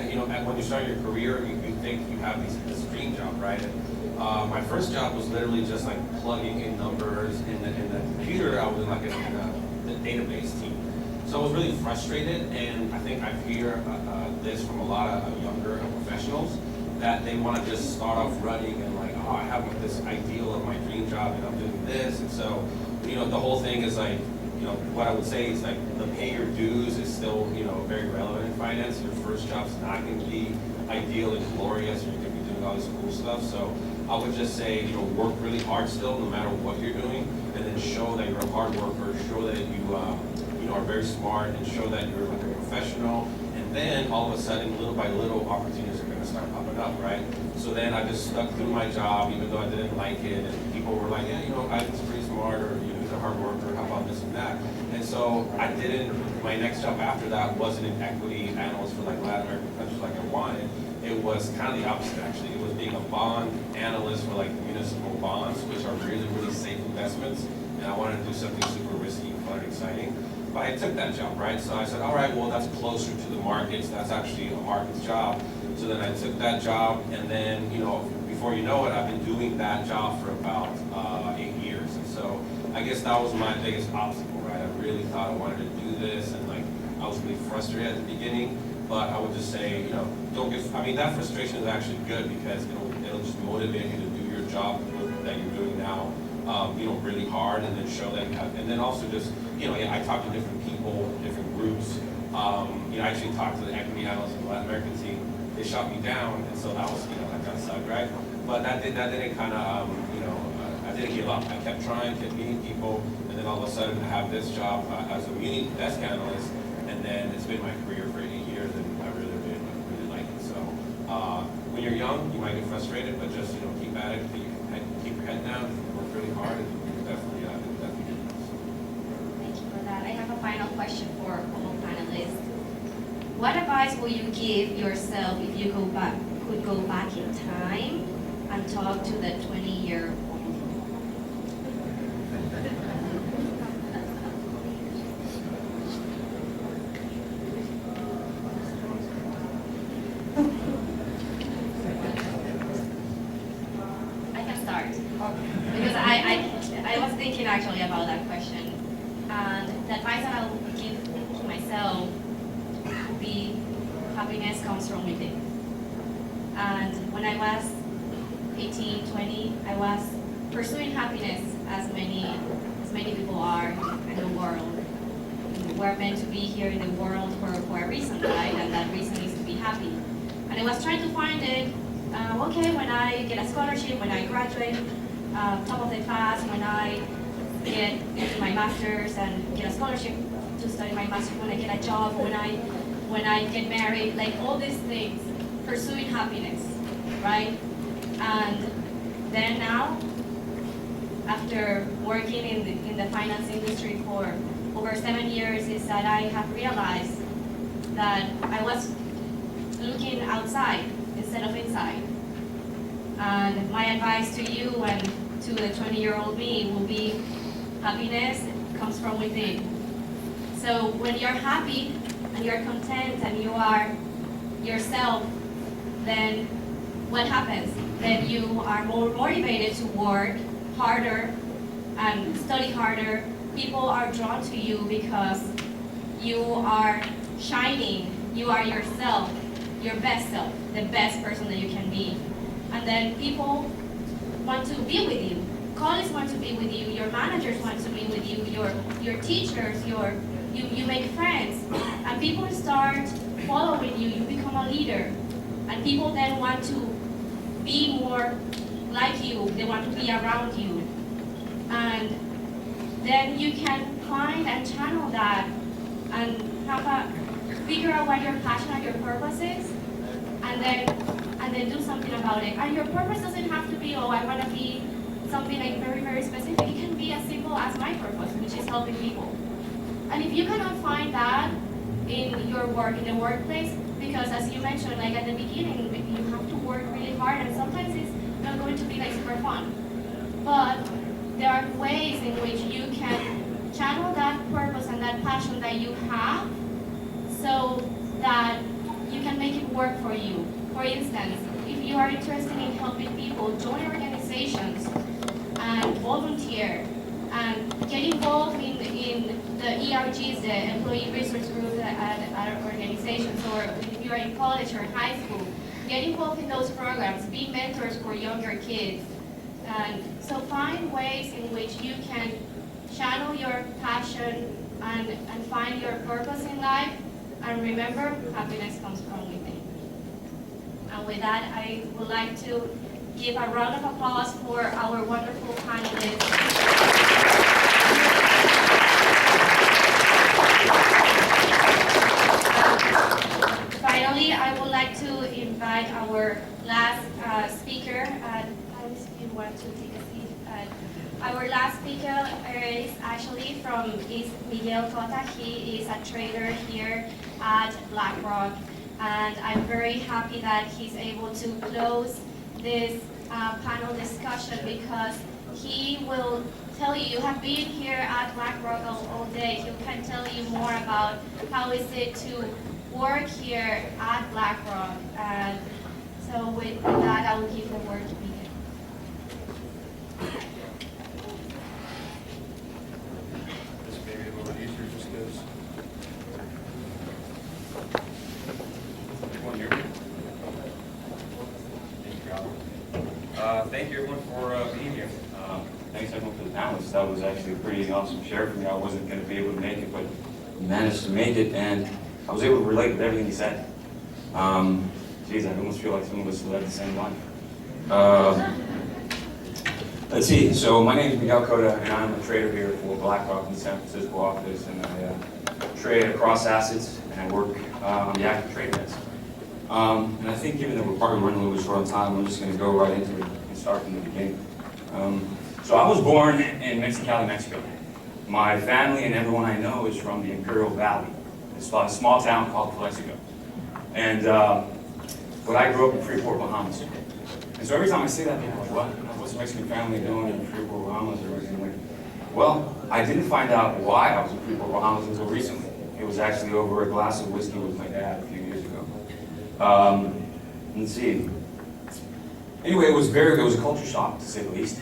you know, when you start your career, you think you have this dream job, right? And my first job was literally just like plugging in numbers in the computer. I was in like in the database team. So I was really frustrated, and I think I hear this from a lot of younger professionals that they want to just start off running and like, oh, I have like this ideal of my dream job and I'm doing this. And so, you know, the whole thing is like, you know, what I would say is like the pay your dues is still, you know, very relevant in finance. Your first job's not going to be ideal and glorious. You're going to be doing all this cool stuff. So I would just say, you know, work really hard still, no matter what you're doing, and then show that you're a hard worker, show that you know, are very smart, and show that you're like a professional. And then all of a sudden, little by little, opportunities are going to start popping up, right? So then I just stuck through my job, even though I didn't like it, and people were like, yeah, you know, I'm pretty smart, or you know, he's a hard worker, how about this and that? And so I didn't, my next job after that wasn't an equity analyst for like Latin American countries like I wanted. It was kind of the opposite, actually. It was being a bond analyst for like municipal bonds, which are really, really safe investments. And I wanted to do something super risky, fun, and exciting. But I took that job, right? So I said, all right, well, that's closer to the markets. That's actually a markets job. So then I took that job, and then, you know, before you know it, I've been doing that job for about 8 years. And so I guess that was my biggest obstacle, right? I really thought I wanted to do this, and like I was really frustrated at the beginning. But I would just say, you know, don't get, I mean, that frustration is actually good because it'll just motivate you to do your job that you're doing now, you know, really hard, and then show that you have, and then also just, you know, I talk to different people, different groups. You know, I actually talked to the equity analysts in the Latin American team. They shot me down, and so that was, you know, that kind of sucked, right? But that didn't kind of, you know, I didn't give up. I kept trying, kept meeting people, and then all of a sudden I have this job as a muni desk analyst, and then it's been my career for 8 years, and I really like it. So when you're young, you might get frustrated, but just, you know, keep at it, keep your head down, work really hard, and you'll definitely get it. Thank you for that. I have a final question for all panelists. What advice will you give yourself if you could go back in time and talk to the 20-year-old? I can start because I was thinking actually about that question, and the advice that I would give to myself would be happiness comes from within. And when I was 18, 20, I was pursuing happiness as many people are in the world. We're meant to be here in the world for a reason, right? And that reason is to be happy. And I was trying to find it, okay, when I get a scholarship, when I graduate, top of the class, when I get into my master's and get a scholarship to study my master's, when I get a job, when I get married, like all these things, pursuing happiness, right? And then now, after working in the finance industry for over 7 years, is that I have realized that I was looking outside instead of inside. And my advice to you and to the 20-year-old me will be, happiness comes from within. So when you're happy and you're content and you are yourself, then what happens? Then you are more motivated to work harder and study harder. People are drawn to you because you are shining. You are yourself, your best self, the best person that you can be. And then people want to be with you. Colleagues want to be with you. Your managers want to be with you. Your teachers, you make friends. And people start following you. You become a leader. And people then want to be more like you. They want to be around you. And then you can find and channel that and figure out what your passion and your purpose is, and then do something about it. And your purpose doesn't have to be, oh, I want to be something like very, very specific. It can be as simple as my purpose, which is helping people. And if you cannot find that in your work, in the workplace, because as you mentioned, like at the beginning, you have to work really hard, and sometimes it's not going to be like super fun. But there are ways in which you can channel that purpose and that passion that you have so that you can make it work for you. For instance, if you are interested in helping people, join organizations and volunteer and get involved in the ERGs, the Employee Resource Groups at organizations, or if you are in college or high school, get involved in those programs, be mentors for younger kids. And so find ways in which you can channel your passion and find your purpose in life. And remember, happiness comes from within. And with that, I would like to give a round of applause for our wonderful panelists. Finally, I would like to invite our last speaker. Alice, if you want to take a seat. Our last speaker is actually is Miguel Cota. He is a trader here at BlackRock, and I'm very happy that he's able to close this panel discussion, because he will tell you have been here at BlackRock all day. He can tell you more about how is it to work here at BlackRock. And so with that, I will give the word to Miguel. Thank you everyone for being here. Thanks everyone for the panelists. That was actually a pretty awesome share for me. I wasn't going to be able to make it, but managed to make it, and I was able to relate with everything he said. Geez, I almost feel like some of us led the same life. Let's see. So my name is Miguel Cota, and I'm a trader here for BlackRock in the San Francisco office, and I trade across assets, and I work on the active trade desk. And I think given that we're probably running a little bit short on time, I'm just going to go right into it and start from the beginning. So I was born in Mexicali, Mexico. My family and everyone I know is from the Imperial Valley. It's a small town called Calexico. And but I grew up in Freeport, Bahamas. And so every time I say that, people are like, what's the Mexican family doing in Freeport, Bahamas? Or anything like that? Well, I didn't find out why I was in Freeport, Bahamas until recently. It was actually over a glass of whiskey with my dad a few years ago. Let's see. Anyway, it was a culture shock, to say the least.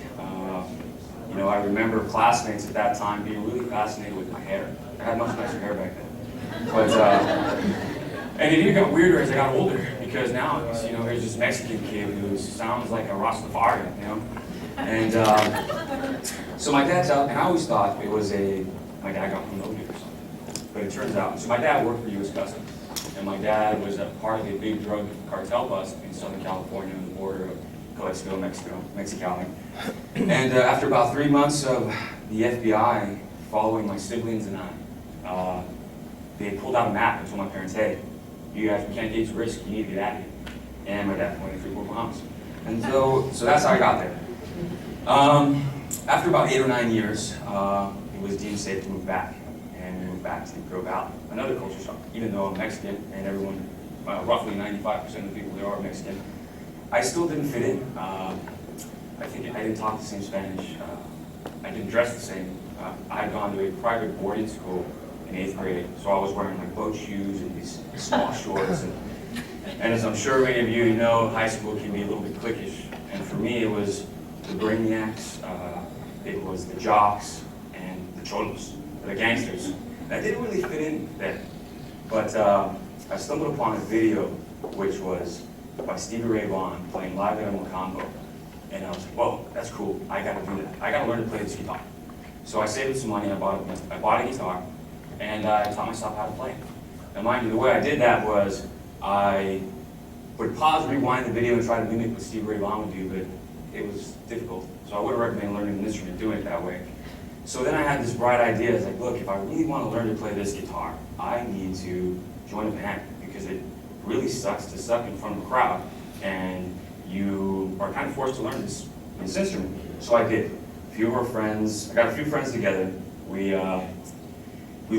You know, I remember classmates at that time being really fascinated with my hair. I had much nicer hair back then. But, and it even got weirder as I got older, because now, you know, there's this Mexican kid who sounds like a Rastafarian, you know? And so my dad's out, and I always thought it was my dad got promoted or something. But it turns out, so my dad worked for U.S. Customs, and my dad was a part of a big drug cartel bust in Southern California on the border of Calexico, Mexicali. And after about 3 months of the FBI following my siblings and I, they pulled out a map and told my parents, hey, you guys, we can't gauge the risk, you need to get out of here. And my dad pointed 3 more Bahamas. And so that's how I got there. After about 8 or 9 years, it was deemed safe to move back. And we moved back to Grove Valley, another culture shock. Even though I'm Mexican and everyone, roughly 95% of the people there are Mexican, I still didn't fit in. I think I didn't talk the same Spanish. I didn't dress the same. I had gone to a private boarding school in 8th grade, so I was wearing like boat shoes and these small shorts. And as I'm sure many of you know, high school can be a little bit cliquish. And for me, it was the brainiacs, it was the jocks, and the cholos, the gangsters. And I didn't really fit in there. But I stumbled upon a video which was by Stevie Ray Vaughan playing live at Mokambo. And I was like, whoa, that's cool. I gotta do that. I gotta learn to play this guitar. So I saved some money, I bought a guitar, and I taught myself how to play. Now mind you, the way I did that was I would pause, rewind the video, and try to mimic what Stevie Ray Vaughan would do, but it was difficult. So I would recommend learning an instrument, doing it that way. So then I had this bright idea. I was like, look, if I really want to learn to play this guitar, I need to join a band, because it really sucks to suck in front of a crowd, and you are kind of forced to learn this instrument. So I did. A few of our friends, I got a few friends together. We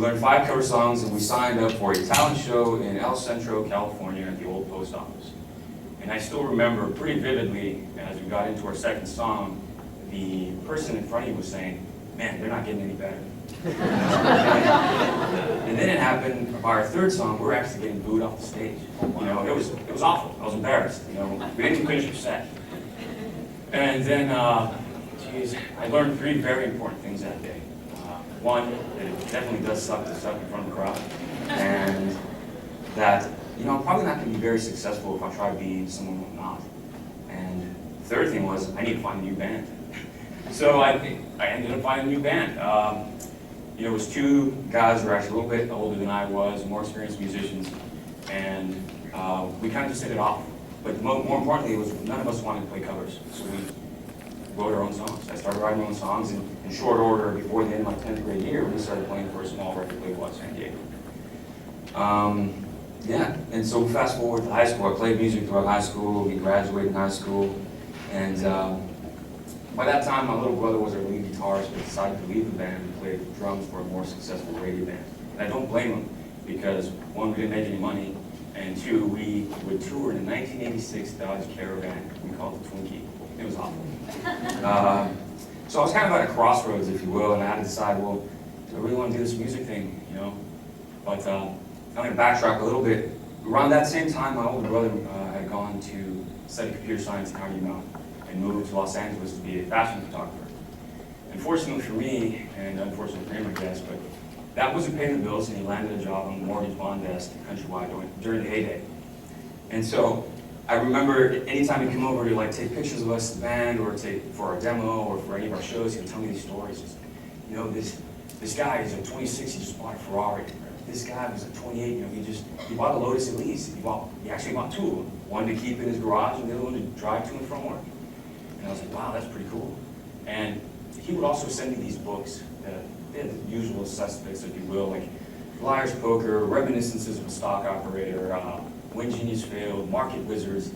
learned 5 cover songs, and we signed up for a talent show in El Centro, California at the old post office. And I still remember pretty vividly, as we got into our second song, the person in front of you was saying, man, they're not getting any better. And then it happened, by our third song, we were actually getting booed off the stage. You know, it was awful. I was embarrassed. You know, we didn't even finish our set. And then, I learned 3 very important things that day. One, that it definitely does suck to suck in front of a crowd, and that, you know, I'm probably not going to be very successful if I try to be someone who I'm not. And the third thing was, I need to find a new band. So I ended up finding a new band. You know, it was 2 guys who were actually a little bit older than I was, more experienced musicians, and we kind of just hit it off. But more importantly, it was none of us wanted to play covers, so we wrote our own songs. I started writing my own songs, and in short order, before the end of my 10th grade year, we started playing for a small record label at San Diego. Yeah, and so fast forward to high school. I played music throughout high school. We graduated in high school, and by that time, my little brother was our lead guitarist, but decided to leave the band and play drums for a more successful radio band. And I don't blame him, because 1, we didn't make any money, and 2, we would tour in a 1986 Dodge Caravan. We called it Twinkie. It was awful. So I was kind of at a crossroads, if you will, and I had to decide, well, do I really want to do this music thing, you know? But I'm going to backtrack a little bit. Around that same time, my older brother had gone to study computer science at Carnegie Mellon and moved to Los Angeles to be a fashion photographer. And fortunately for me, and unfortunately for him, I guess, but that wasn't paying the bills, and he landed a job on the mortgage bond desk countrywide during the heyday. And so I remember anytime he'd come over to like take pictures of us, the band, or for our demo, or for any of our shows, he would tell me these stories. Just, you know, this guy is a 26, he just bought a Ferrari. This guy was a 28, you know, he bought a Lotus Elise. He actually bought 2 of them. One to keep in his garage, and the other one to drive to and from work. And I was like, wow, that's pretty cool. And he would also send me these books, the usual suspects, if you will, like Liar's Poker, Reminiscences of a Stock Operator, When Genius Failed, Market Wizards,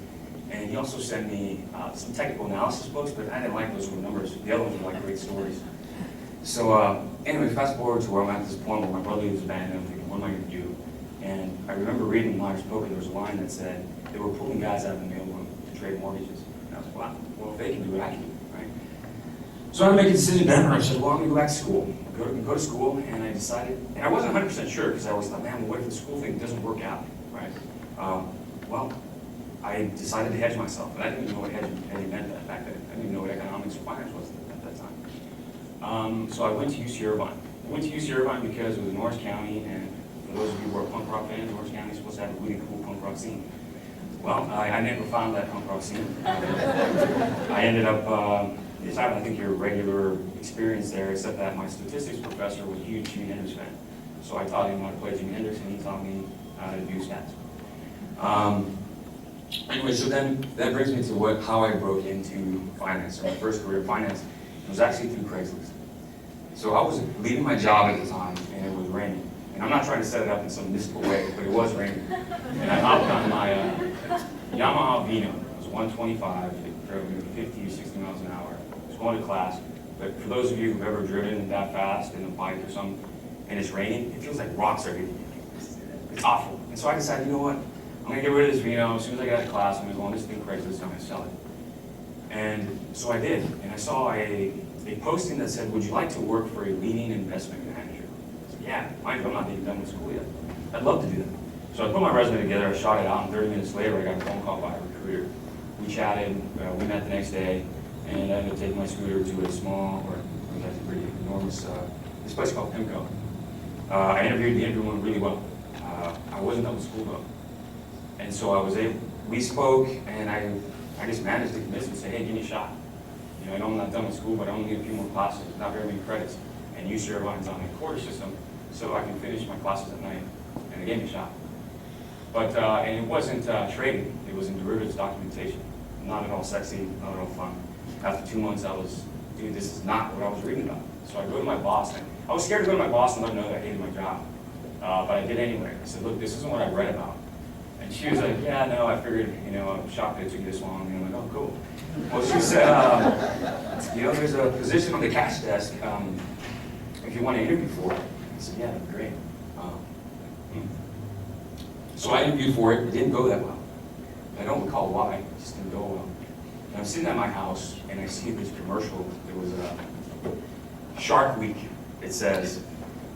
and he also sent me some technical analysis books, but I didn't like those with numbers. The other ones were like great stories. So anyway, fast forward to where I'm at this point where my brother leaves the band, and I'm thinking, what am I going to do? And I remember reading Liar's Poker, there was a line that said they were pulling guys out of the mailroom to trade mortgages. And I was like, wow, well, if they can do it, I can do it, right? So I had to make a decision then, and I said, well, I'm going to go back to school. Go to school, and I decided, and I wasn't 100% sure, because I always thought, man, what if the school thing doesn't work out, right? Well, I decided to hedge myself, and I didn't even know what hedging meant back then. I didn't even know what economics or finance was at that time. So I went to UC Irvine. I went to UC Irvine because it was in Orange County, and for those of you who are punk rock fans, Orange County is supposed to have a really cool punk rock scene. Well, I never found that punk rock scene. I ended up, I think your regular experience there, except that my statistics professor was a huge Jimi Hendrix fan. So I taught him how to play Jimi Hendrix, and he taught me how to do stats. Anyway, so then that brings me to how I broke into finance, or my first career in finance. It was actually through Craigslist. So I was leaving my job at the time, and it was raining. And I'm not trying to set it up in some mystical way, but it was raining. And I hopped on my Yamaha Vino. It was 125. It drove me 50 or 60 miles an hour. I was going to class. But for those of you who've ever driven that fast in a bike or something, and it's raining, it feels like rocks are hitting you. It's awful. And so I decided, you know what? I'm going to get rid of this Vino. As soon as I get out of class, I'm going to go on this thing Craigslist, I'm going to sell it. And so I did. And I saw a posting that said, would you like to work for a leading investment manager? I said, yeah, mind you, I'm not even done with school yet. I'd love to do that. So I put my resume together, I shot it out, and 30 minutes later, I got a phone call by a recruiter. We chatted, we met the next day, and I ended up taking my scooter to a small, or it was actually pretty enormous, this place called PIMCO. The interview went really well. I wasn't done with school though. And so we spoke, and I just managed to convince him to say, hey, give me a shot. You know, I know I'm not done with school, but I only need a few more classes, not very many credits. And use Irvine's on a quarter system so I can finish my classes at night. And they gave me a shot. But, and it wasn't trading, it was in derivatives documentation. Not at all sexy, not at all fun. After 2 months, I was, dude, this is not what I was reading about. So I go to my boss, and I was scared to go to my boss and let him know that I hated my job. But I did anyway. I said, look, this isn't what I read about. And she was like, yeah, no, I figured, you know, I'm shocked that it took you this long. And I'm like, oh, cool. Well, she said, you know, there's a position on the cash desk if you want to interview for it. I said, yeah, that'd be great. So I interviewed for it. It didn't go that well. I don't recall why. It just didn't go well. And I'm sitting at my house, and I see this commercial. It was Shark Week. It says,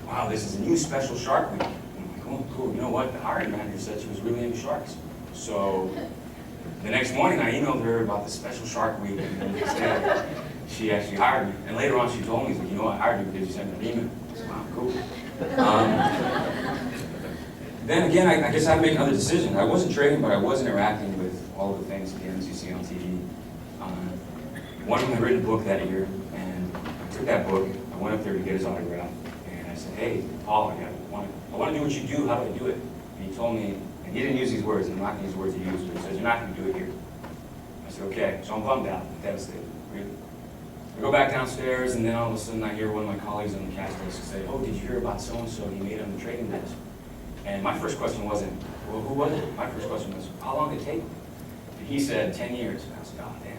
wow, this is a new special Shark Week. I'm like, oh, cool. You know what? The hiring manager said she was really into sharks. So the next morning, I emailed her about the special Shark Week, and instead, she actually hired me. And later on, she told me, you know, I hired you because you sent me an email. I said, wow, cool. Then again, I guess I had to make another decision. I wasn't trading, but I was interacting with all the things, games you see on TV. One of them had written a book that year, and I took that book, I went up there to get his autograph, and I said, hey, Paul, I want to do what you do, how do I do it? And he told me, and he didn't use these words, and I'm not going to use the words he used, but he says, you're not going to do it here. I said, okay, so I'm bummed out, devastated, really. I go back downstairs, and then all of a sudden I hear one of my colleagues on the cash desk say, oh, did you hear about so-and-so he made on the trading desk? And my first question wasn't, well, who was it? My first question was, how long did it take? And he said, 10 years. And I was like, oh, damn.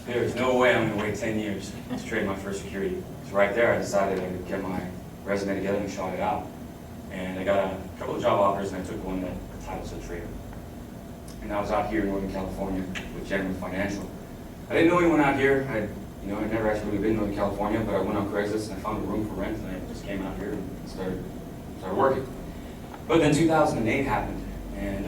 There's no way I'm going to wait 10 years to trade my first security. So right there, I decided to get my resume together and shot it out. And I got a couple of job offers, and I took one that the title said trader. And I was out here in Northern California with General Financial. I didn't know anyone out here. I'd never actually really been in Northern California, but I went on Craigslist and I found a room for rent, and I just came out here and started working. But then 2008 happened, and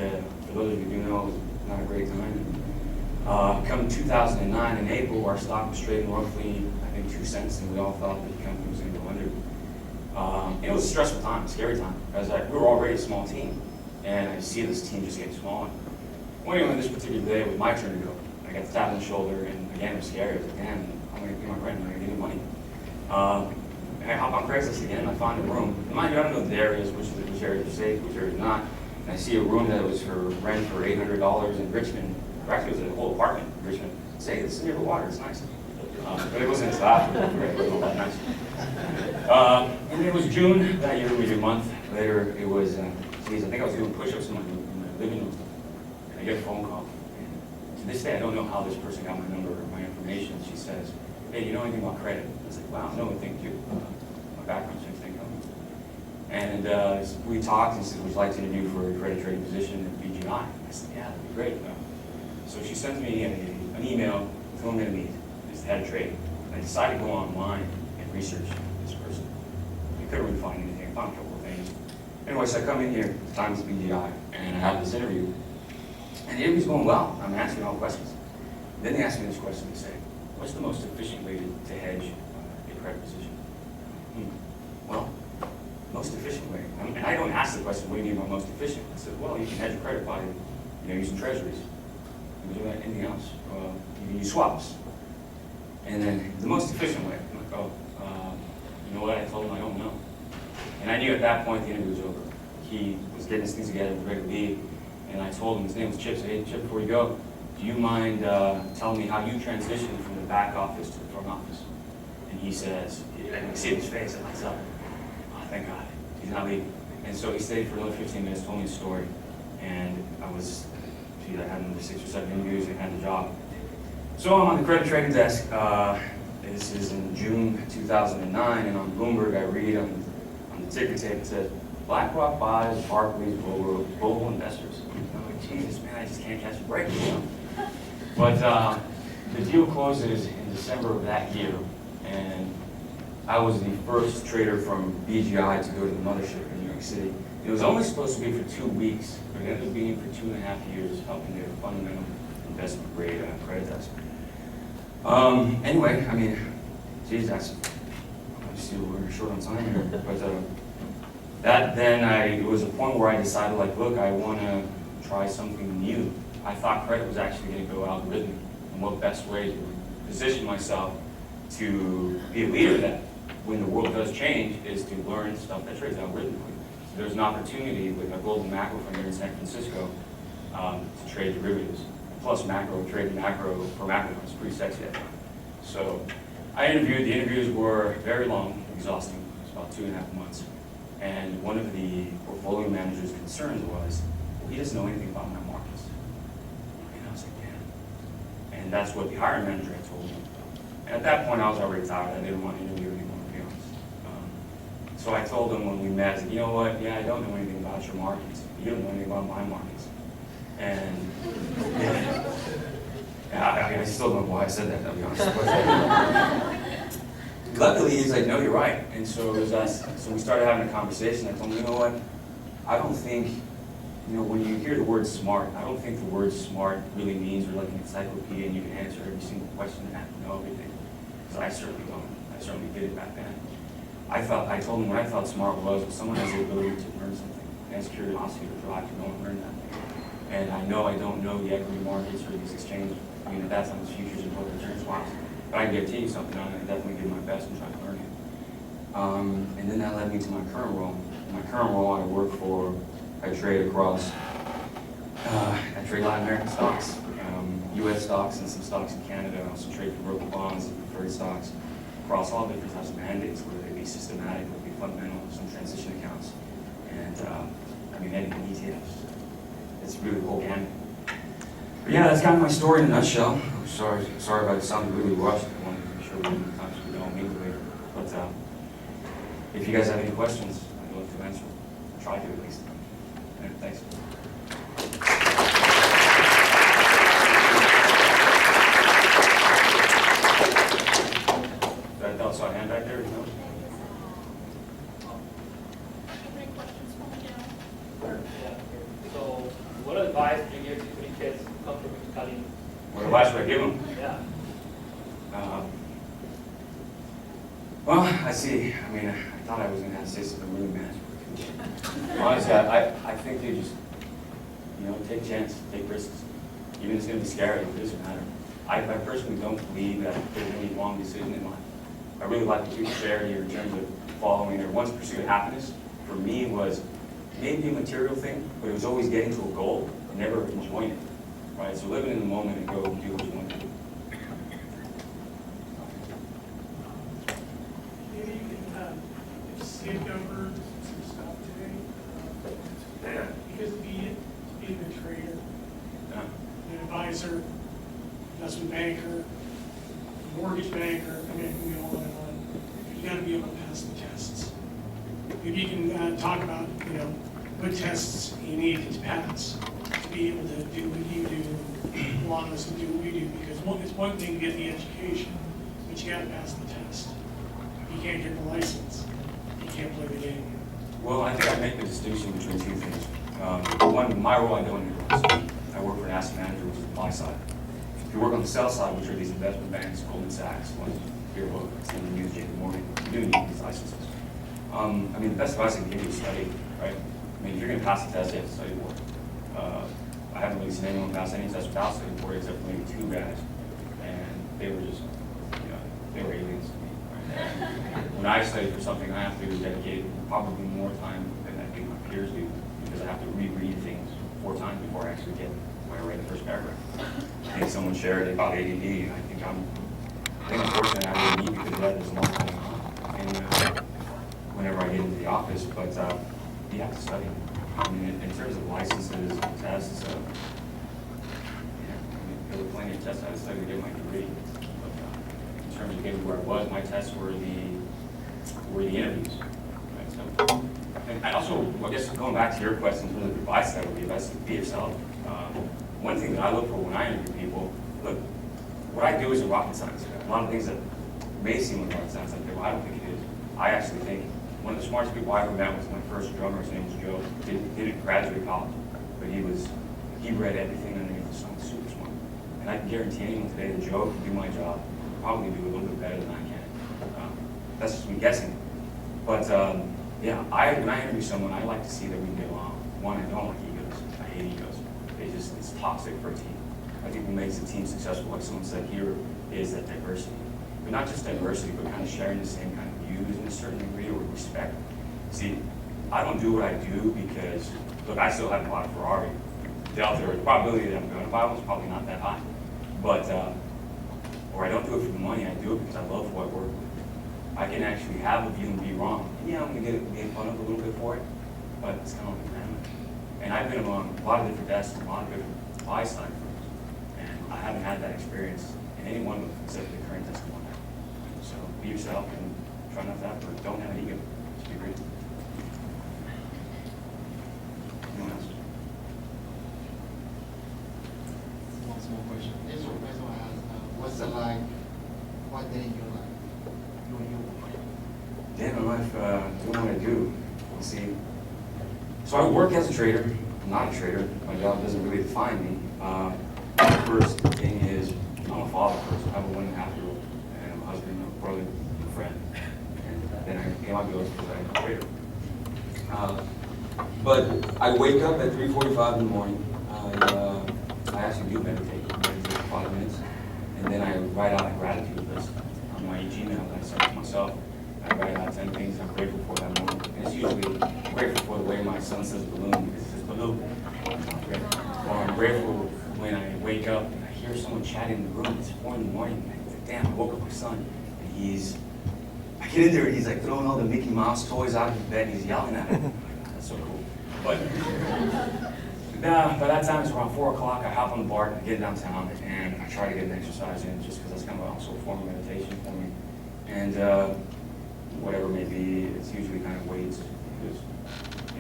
for those of you who do know, it was not a great time. Come 2009 in April, our stock was trading roughly, I think, 2 cents, and we all thought that the company was going to go under. It was a stressful time, a scary time, because we were already a small team, and I see this team just getting smaller. Well, anyway, this particular day, it was my turn to go. I got the tap on the shoulder, and again, it was scary. I was like, damn, I'm going to pay my rent, I'm going to get money. And I hop on Craigslist again, and I find a room. And mind you, I don't know the areas, which areas are safe, which areas not. And I see a room that was for rent for $800 in Richmond. Or actually, it was a whole apartment in Richmond. Say, this is near the water, it's nice. But it wasn't that, it wasn't all that nice. And it was June that year, maybe a month later. It was, I think I was doing push-ups in my living room. And I get a phone call. And to this day, I don't know how this person got my number or my information. She says, hey, you know anything about credit? I was like, wow, no, thank you. My background's fixed income. And we talked, and said, would you like to interview for a credit trading position at BGI? I said, yeah, that'd be great. So she sends me an email with who I'm going to meet, just head of trading. And I decided to go online and research this person. I couldn't really find anything. I found a couple of things. Anyway, so I come in here, the Times BGI, and I have this interview. And the interview's going well. I'm answering all questions. Then they ask me this question. They say, what's the most efficient way to hedge a credit position? Well, most efficient way. And I don't ask the question, what do you mean by most efficient? I said, well, you can hedge your credit by using treasuries. You can do anything else. You can use swaps. And then the most efficient way. I'm like, oh, you know what? I told him I don't know. And I knew at that point the interview was over. He was getting his things together, was ready to leave. And I told him, his name was Chip, so hey, Chip, before you go, do you mind telling me how you transitioned from the back office to the front office? And he says, I can see his face, it lights up. Oh, thank God, he's not leaving. And so he stayed for another 15 minutes, told me a story, and I had another 6 or 7 interviews and had the job. So I'm on the credit trading desk. This is in June 2009, and on Bloomberg I read on the ticker tape, it says, BlackRock buys Barclays global investors. I'm like, Jesus, man, I just can't catch a break, you know? But the deal closes in December of that year, and I was the first trader from BGI to go to the mothership in New York City. It was only supposed to be for 2 weeks, but it ended up being for 2.5 years, helping their fundamental investment grade credit desk. Anyway, I mean, geez, obviously we're short on time here, but it was a point where I decided, like, look, I want to try something new. I thought credit was actually going to go algorithmic, and what best way to position myself to be a leader that when the world does change is to learn stuff that trades algorithmically. So there's an opportunity with a global macro fund here in San Francisco to trade derivatives. Plus macro, trading macro for macro is pretty sexy at the time. So I interviewed, the interviews were very long, exhausting, it was about 2.5 months. And one of the portfolio manager's concerns was, well, he doesn't know anything about my markets. And I was like, damn. And that's what the hiring manager had told me. And at that point I was already tired, I didn't want to interview anymore, to be honest. So I told him when we met, I said, you know what, yeah, I don't know anything about your markets. You don't know anything about my markets. And I still don't know why I said that, I'll be honest. But luckily, he's like, no, you're right. And so it was us. So we started having a conversation. I told him, you know what? I don't think, when you hear the word smart, I don't think the word smart really means you're like an encyclopedia and you can answer every single question and have to know everything. Because I certainly don't. I certainly did it back then. I told him what I thought smart was someone has the ability to learn something, has curiosity to drive to go and learn that. And I know I don't know the equity markets or these exchanges. I mean, at that time, it's futures and total return swaps. But I can guarantee you something, I'm going to definitely give my best and try to learn it. And then that led me to my current role. In my current role, I trade across, I trade Latin American stocks, US stocks and some stocks in Canada. I also trade convertible bonds and preferred stocks across all different types of mandates, whether they be systematic, whether they be fundamental, some transition accounts, and anything ETFs. It's really the whole gamut. But yeah, that's kind of my story in a nutshell. I'm sorry if I sounded really rushed. I wanted to be sure we didn't touch it all immediately. But if you guys have any questions, I'd love to answer. Try to at least. Yeah, thanks. I saw a hand back there. No? So, what advice do you give to the kids who come from Cali? What advice would I give them? Yeah. Well, I see. I mean, I thought I was going to have to say something really bad. Honestly, I think they just, take chances, take risks. Even if it's going to be scary, it doesn't matter. I personally don't believe that there's any wrong decision in life. I really like what you shared here in terms of following their one's pursuit of happiness. For me, was maybe a material thing, but it was always getting to a goal and never enjoying it. Right? So living in the moment and go do what you want to do. Maybe you can skip over some stuff today. Because being a trader, an advisor, investment banker, mortgage banker, I mean, we all on and on. You got to be able to pass the tests. Maybe you can talk about, what tests you need to pass to be able to do what you do, allow us to do what we do. Because it's one thing to get the education, but you got to pass the test. If you can't get the license, you can't play the game. Well, I think I make the distinction between two things. One, my role, I don't invest. I work for an asset manager, which is the buy side. If you work on the sell side, which are these investment banks, Goldman Sachs, Bureau, Stanley, JP Morgan, you do need these licenses. The best advice I can give you is study, right? If you're going to pass the test, you have to study for it. I haven't really seen anyone pass any test without studying for it, except for maybe 2 guys, and they were just, they were aliens to me. Right? When I study for something, I have to dedicate probably more time than I think my peers do, because I have to reread things 4 times before I actually get when I read the first paragraph. I think someone shared about ADD, and I think unfortunately I really need because of that. There's a lot going on. And whenever I get into the office, but you have to study. I mean, in terms of licenses, tests, there were plenty of tests I had to study to get my degree. But in terms of getting where I was, my tests were the interviews. Right? So, and I also, I guess going back to your question, in terms of advice that would be best to be yourself. One thing that I look for when I interview people, look, what I do isn't rocket science. A lot of things that may seem like rocket science, I don't think it is. I actually think one of the smartest people I ever met was my first drummer. His name was Joe. He didn't graduate college, but he read everything underneath the sun, super smart. And I can guarantee anyone today that Joe can do my job, probably do a little bit better than I can. That's just me guessing. But yeah, when I interview someone, I like to see that we get along. One, I don't like egos. I hate egos. It's toxic for a team. I think what makes a team successful, like someone said here, is that diversity. But not just diversity, but kind of sharing the same kind of views in a certain degree or respect. See, I don't do what I do because, look, I still haven't bought a Ferrari. The probability that I'm going to buy one is probably not that high. But, or I don't do it for the money, I do it because I love who I work with. I can actually have a view and be wrong. Yeah, I'm going to get fun of a little bit for it, but it's kind of like family. And I've been among a lot of different desks, a lot of different buy-side firms, and I haven't had that experience in any one of them except the current desk one. So be yourself and try not to have, but don't have an ego. Just be great. Anyone else? One small question. This is a question I asked. What's it like? What day in your life? Doing your work? Day in my life, doing what I do. You see, so I work as a trader. I'm not a trader. My job doesn't really define me. The first thing is I'm a father first. I have a 1.5-year-old and I'm a husband, a brother, a friend. And then I pay my bills because I'm a trader. But I wake up at 3:45 in the morning. I actually do meditate for 5 minutes. And then I write out a gratitude list on my Gmail that I send to myself. I write out 10 things I'm grateful for that morning. And it's usually grateful for the way my son says balloon because it says balloon. Or I'm grateful when I wake up and I hear someone chatting in the room. It's 4 in the morning. And I'm like, damn, I woke up my son. And I get in there and he's like throwing all the Mickey Mouse toys out of his bed and he's yelling at me. Oh my God, that's so cool. But by that time it's around 4 o'clock. I hop on the BART and I get downtown and I try to get an exercise in just because that's kind of also a form of meditation for me. And whatever it may be, it's usually kind of weights because,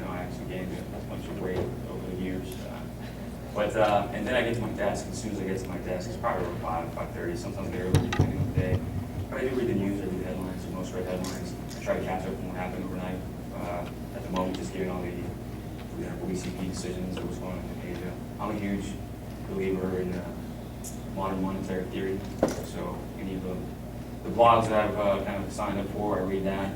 I actually gained a bunch of weight over the years. And then I get to my desk. As soon as I get to my desk, it's probably around 5:30. Sometimes I get early depending on the day. But I do read the news, I read the headlines, and most read headlines. I try to catch up on what happened overnight. At the moment, just getting all the WCP decisions that was going on in Asia. I'm a huge believer in modern monetary theory. So any of the blogs that I've kind of signed up for, I read that.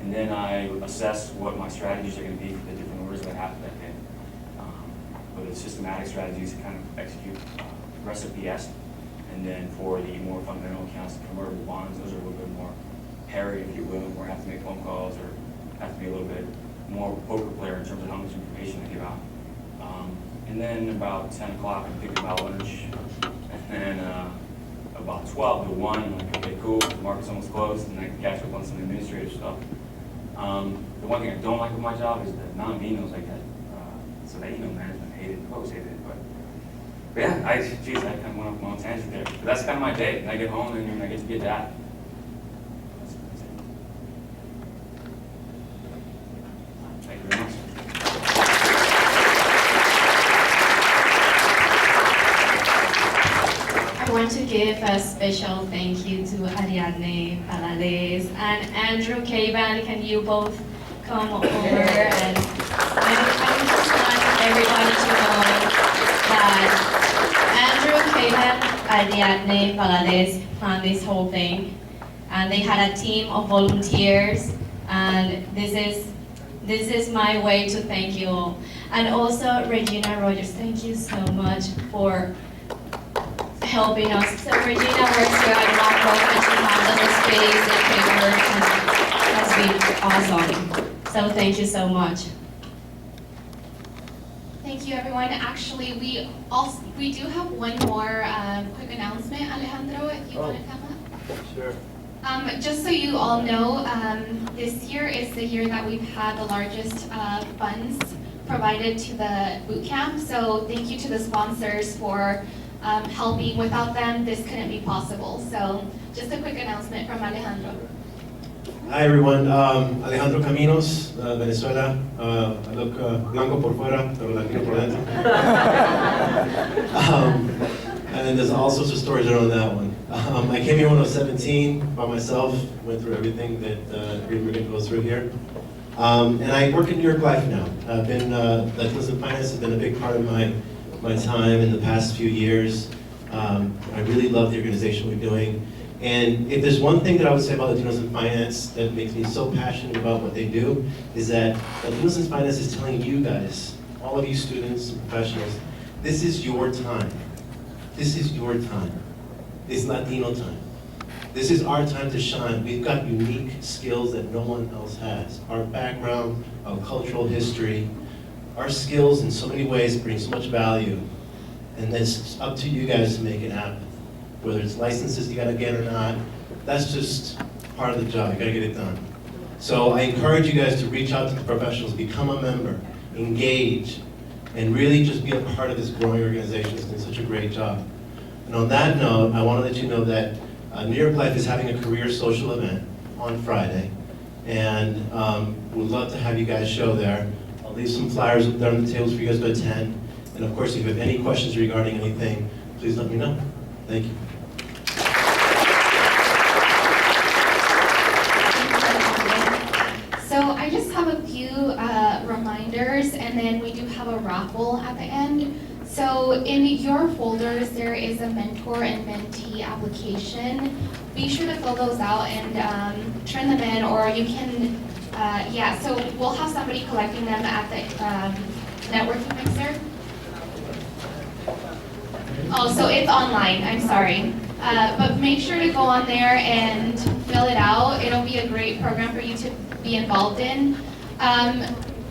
And then I assess what my strategies are going to be for the different orders that happen that day. Whether it's systematic strategies to kind of execute recipe-esque. And then for the more fundamental accounts, the convertible bonds, those are a little bit more hairy, if you will, where I have to make phone calls or have to be a little bit more poker player in terms of how much information I give out. And then about 10 o'clock, I'm thinking about lunch. And then about 12 to 1, I'm like, okay, cool, the market's almost closed, and I can catch up on some administrative stuff. The one thing I don't like with my job is that none of me knows like that. So that email management, I hate it, I've always hated it. But yeah, I kind of went off my own tangent there. But that's kind of my day. I get home and I get to be a dad. Thank you very much. I want to give a special thank you to Ariadne, Valadez, and Andrew Kaban. Can you both come over? And I just want everybody to know that Andrew Kaban, Ariadne, Valadez planned this whole thing. And they had a team of volunteers. And this is my way to thank you all. And also Regina Rogers, thank you so much for helping us. So Regina works here at BlackRock and she handles the space and paperwork, and that's been awesome. So thank you so much. Thank you, everyone. Actually, we do have one more quick announcement, Alejandro, if you want to come up. Sure. Just so you all know, this year is the year that we've had the largest funds provided to the boot camp. So thank you to the sponsors for helping. Without them, this couldn't be possible. So just a quick announcement from Alejandro. Hi everyone, Alejandro Caminos, Venezuela. I look blanco por fuera, pero latino por dentro. And then there's all sorts of stories around that one. I came here when I was 17 by myself, went through everything that Dream goes through here. And I work in New York Life now. I've been, Latinos in Finance has been a big part of my time in the past few years. I really love the organization we're doing. And if there's one thing that I would say about Latinos in Finance that makes me so passionate about what they do, is that Latinos in Finance is telling you guys, all of you students and professionals, this is your time. This is your time. It's Latino time. This is our time to shine. We've got unique skills that no one else has. Our background, our cultural history, our skills in so many ways bring so much value. And it's up to you guys to make it happen. Whether it's licenses you gotta get or not, that's just part of the job, you gotta get it done. So I encourage you guys to reach out to the professionals, become a member, engage, and really just be a part of this growing organization that's doing such a great job. And on that note, I wanna let you know that New York Life is having a career social event on Friday, and we'd love to have you guys show there. I'll leave some flyers up there on the tables for you guys to attend. And of course, if you have any questions regarding anything, please let me know. Thank you. So I just have a few reminders, and then we do have a raffle at the end. So in your folders, there is a mentor and mentee application. Be sure to fill those out and turn them in, or you can, so we'll have somebody collecting them at the networking mixer. Oh, so it's online, I'm sorry. But make sure to go on there and fill it out. It'll be a great program for you to be involved in.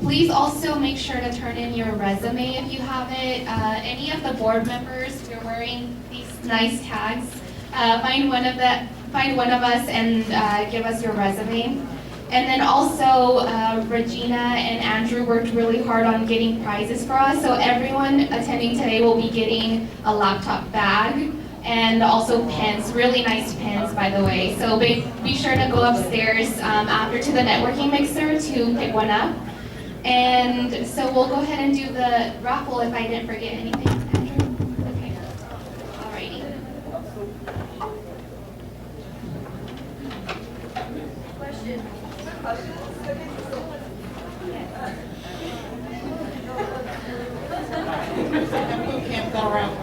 Please also make sure to turn in your resume if you have it. Any of the board members, we're wearing these nice tags. Find one of us and give us your resume. And then also, Regina and Andrew worked really hard on getting prizes for us. So everyone attending today will be getting a laptop bag and also pens, really nice pens, by the way. So be sure to go upstairs after to the networking mixer to pick one up. And so we'll go ahead and do the raffle if I didn't forget anything, Andrew. Okay. Alrighty. Question. Bootcamp got around.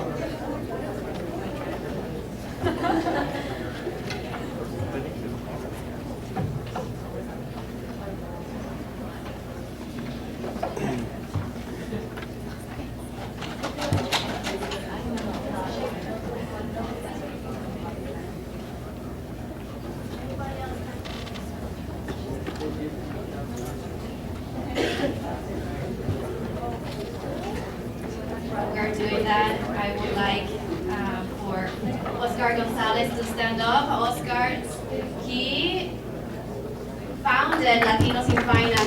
We're doing that. I would like for Oscar Gonzalez to stand up. Oscar, he founded Latinos in Finance.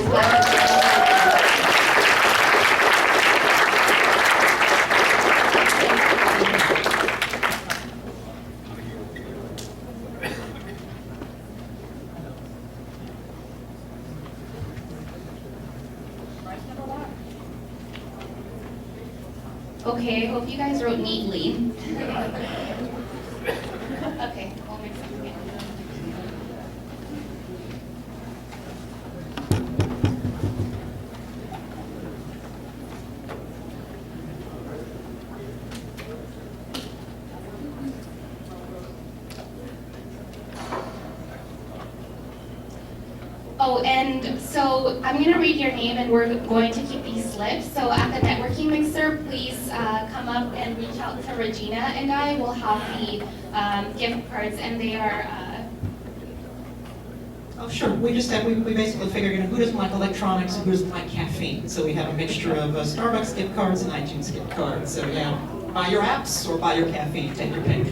Okay, I hope you guys wrote neatly. Okay, we'll mix them again. Oh, and so I'm going to read your name, and we're going to keep these slips. So at the networking mixer, please come up and reach out to Regina and I will have the gift cards, and they are Sure. We basically figured, who doesn't like electronics and who doesn't like caffeine? So we have a mixture of Starbucks gift cards and iTunes gift cards. So yeah, buy your apps or buy your caffeine. Take your pick.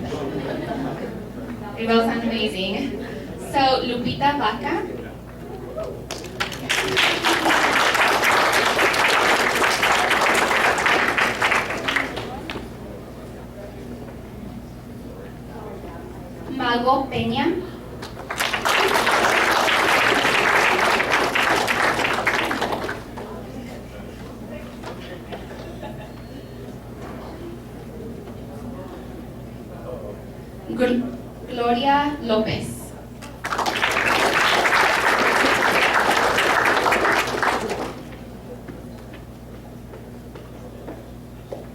They both sound amazing. So Lupita Vaca. Mago Peña. Gloria López.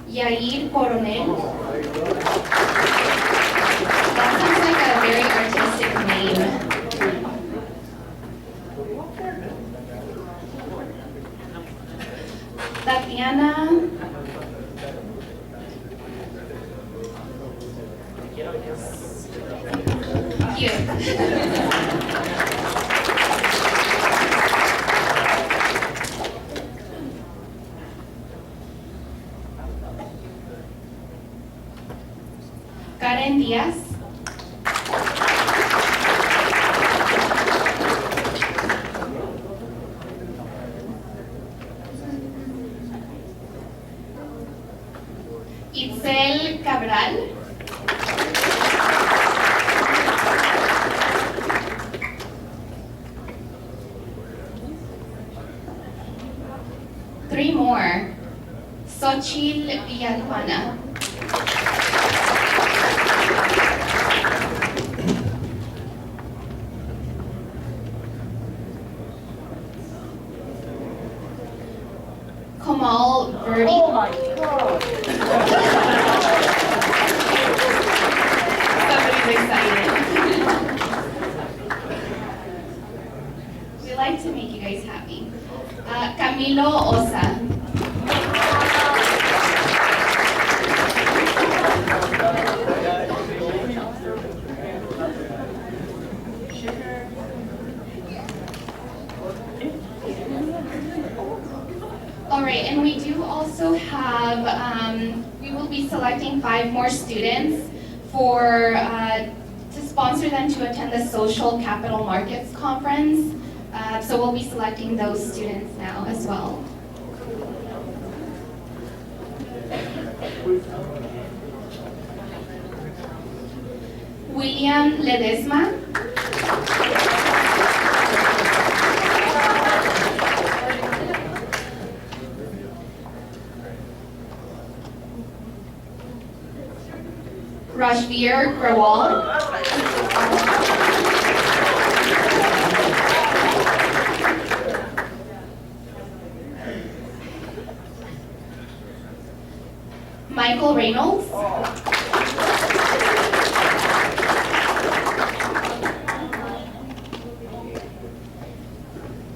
Yair Coronel. That sounds like a very artistic name. Tatiana. Karen Díaz. Itzel Cabral. Three more. Xochitl Villajuana. Kamal Verdi. Oh my God. Somebody's excited. We like to make you guys happy. Camilo Osa. All right, and we do also have, we will be selecting 5 more students for, to sponsor them to attend the Social Capital Markets Conference. So we'll be selecting those students now as well. William Ledesma. Rajveer Grawal. Michael Reynolds.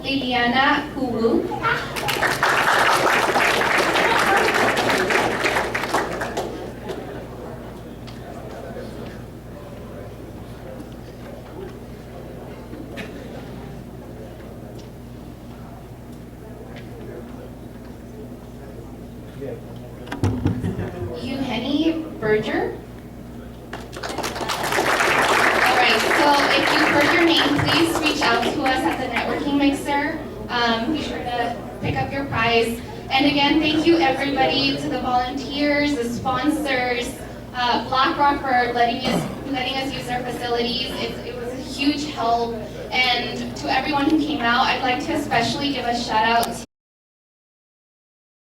Liliana Huwu. Berger. All right, so if you've heard your name, please reach out to us at the networking mixer. Be sure to pick up your prize. And again, thank you everybody, to the volunteers, the sponsors, BlackRock for letting us use their facilities. It was a huge help. And to everyone who came out, I'd like to especially give a shout out to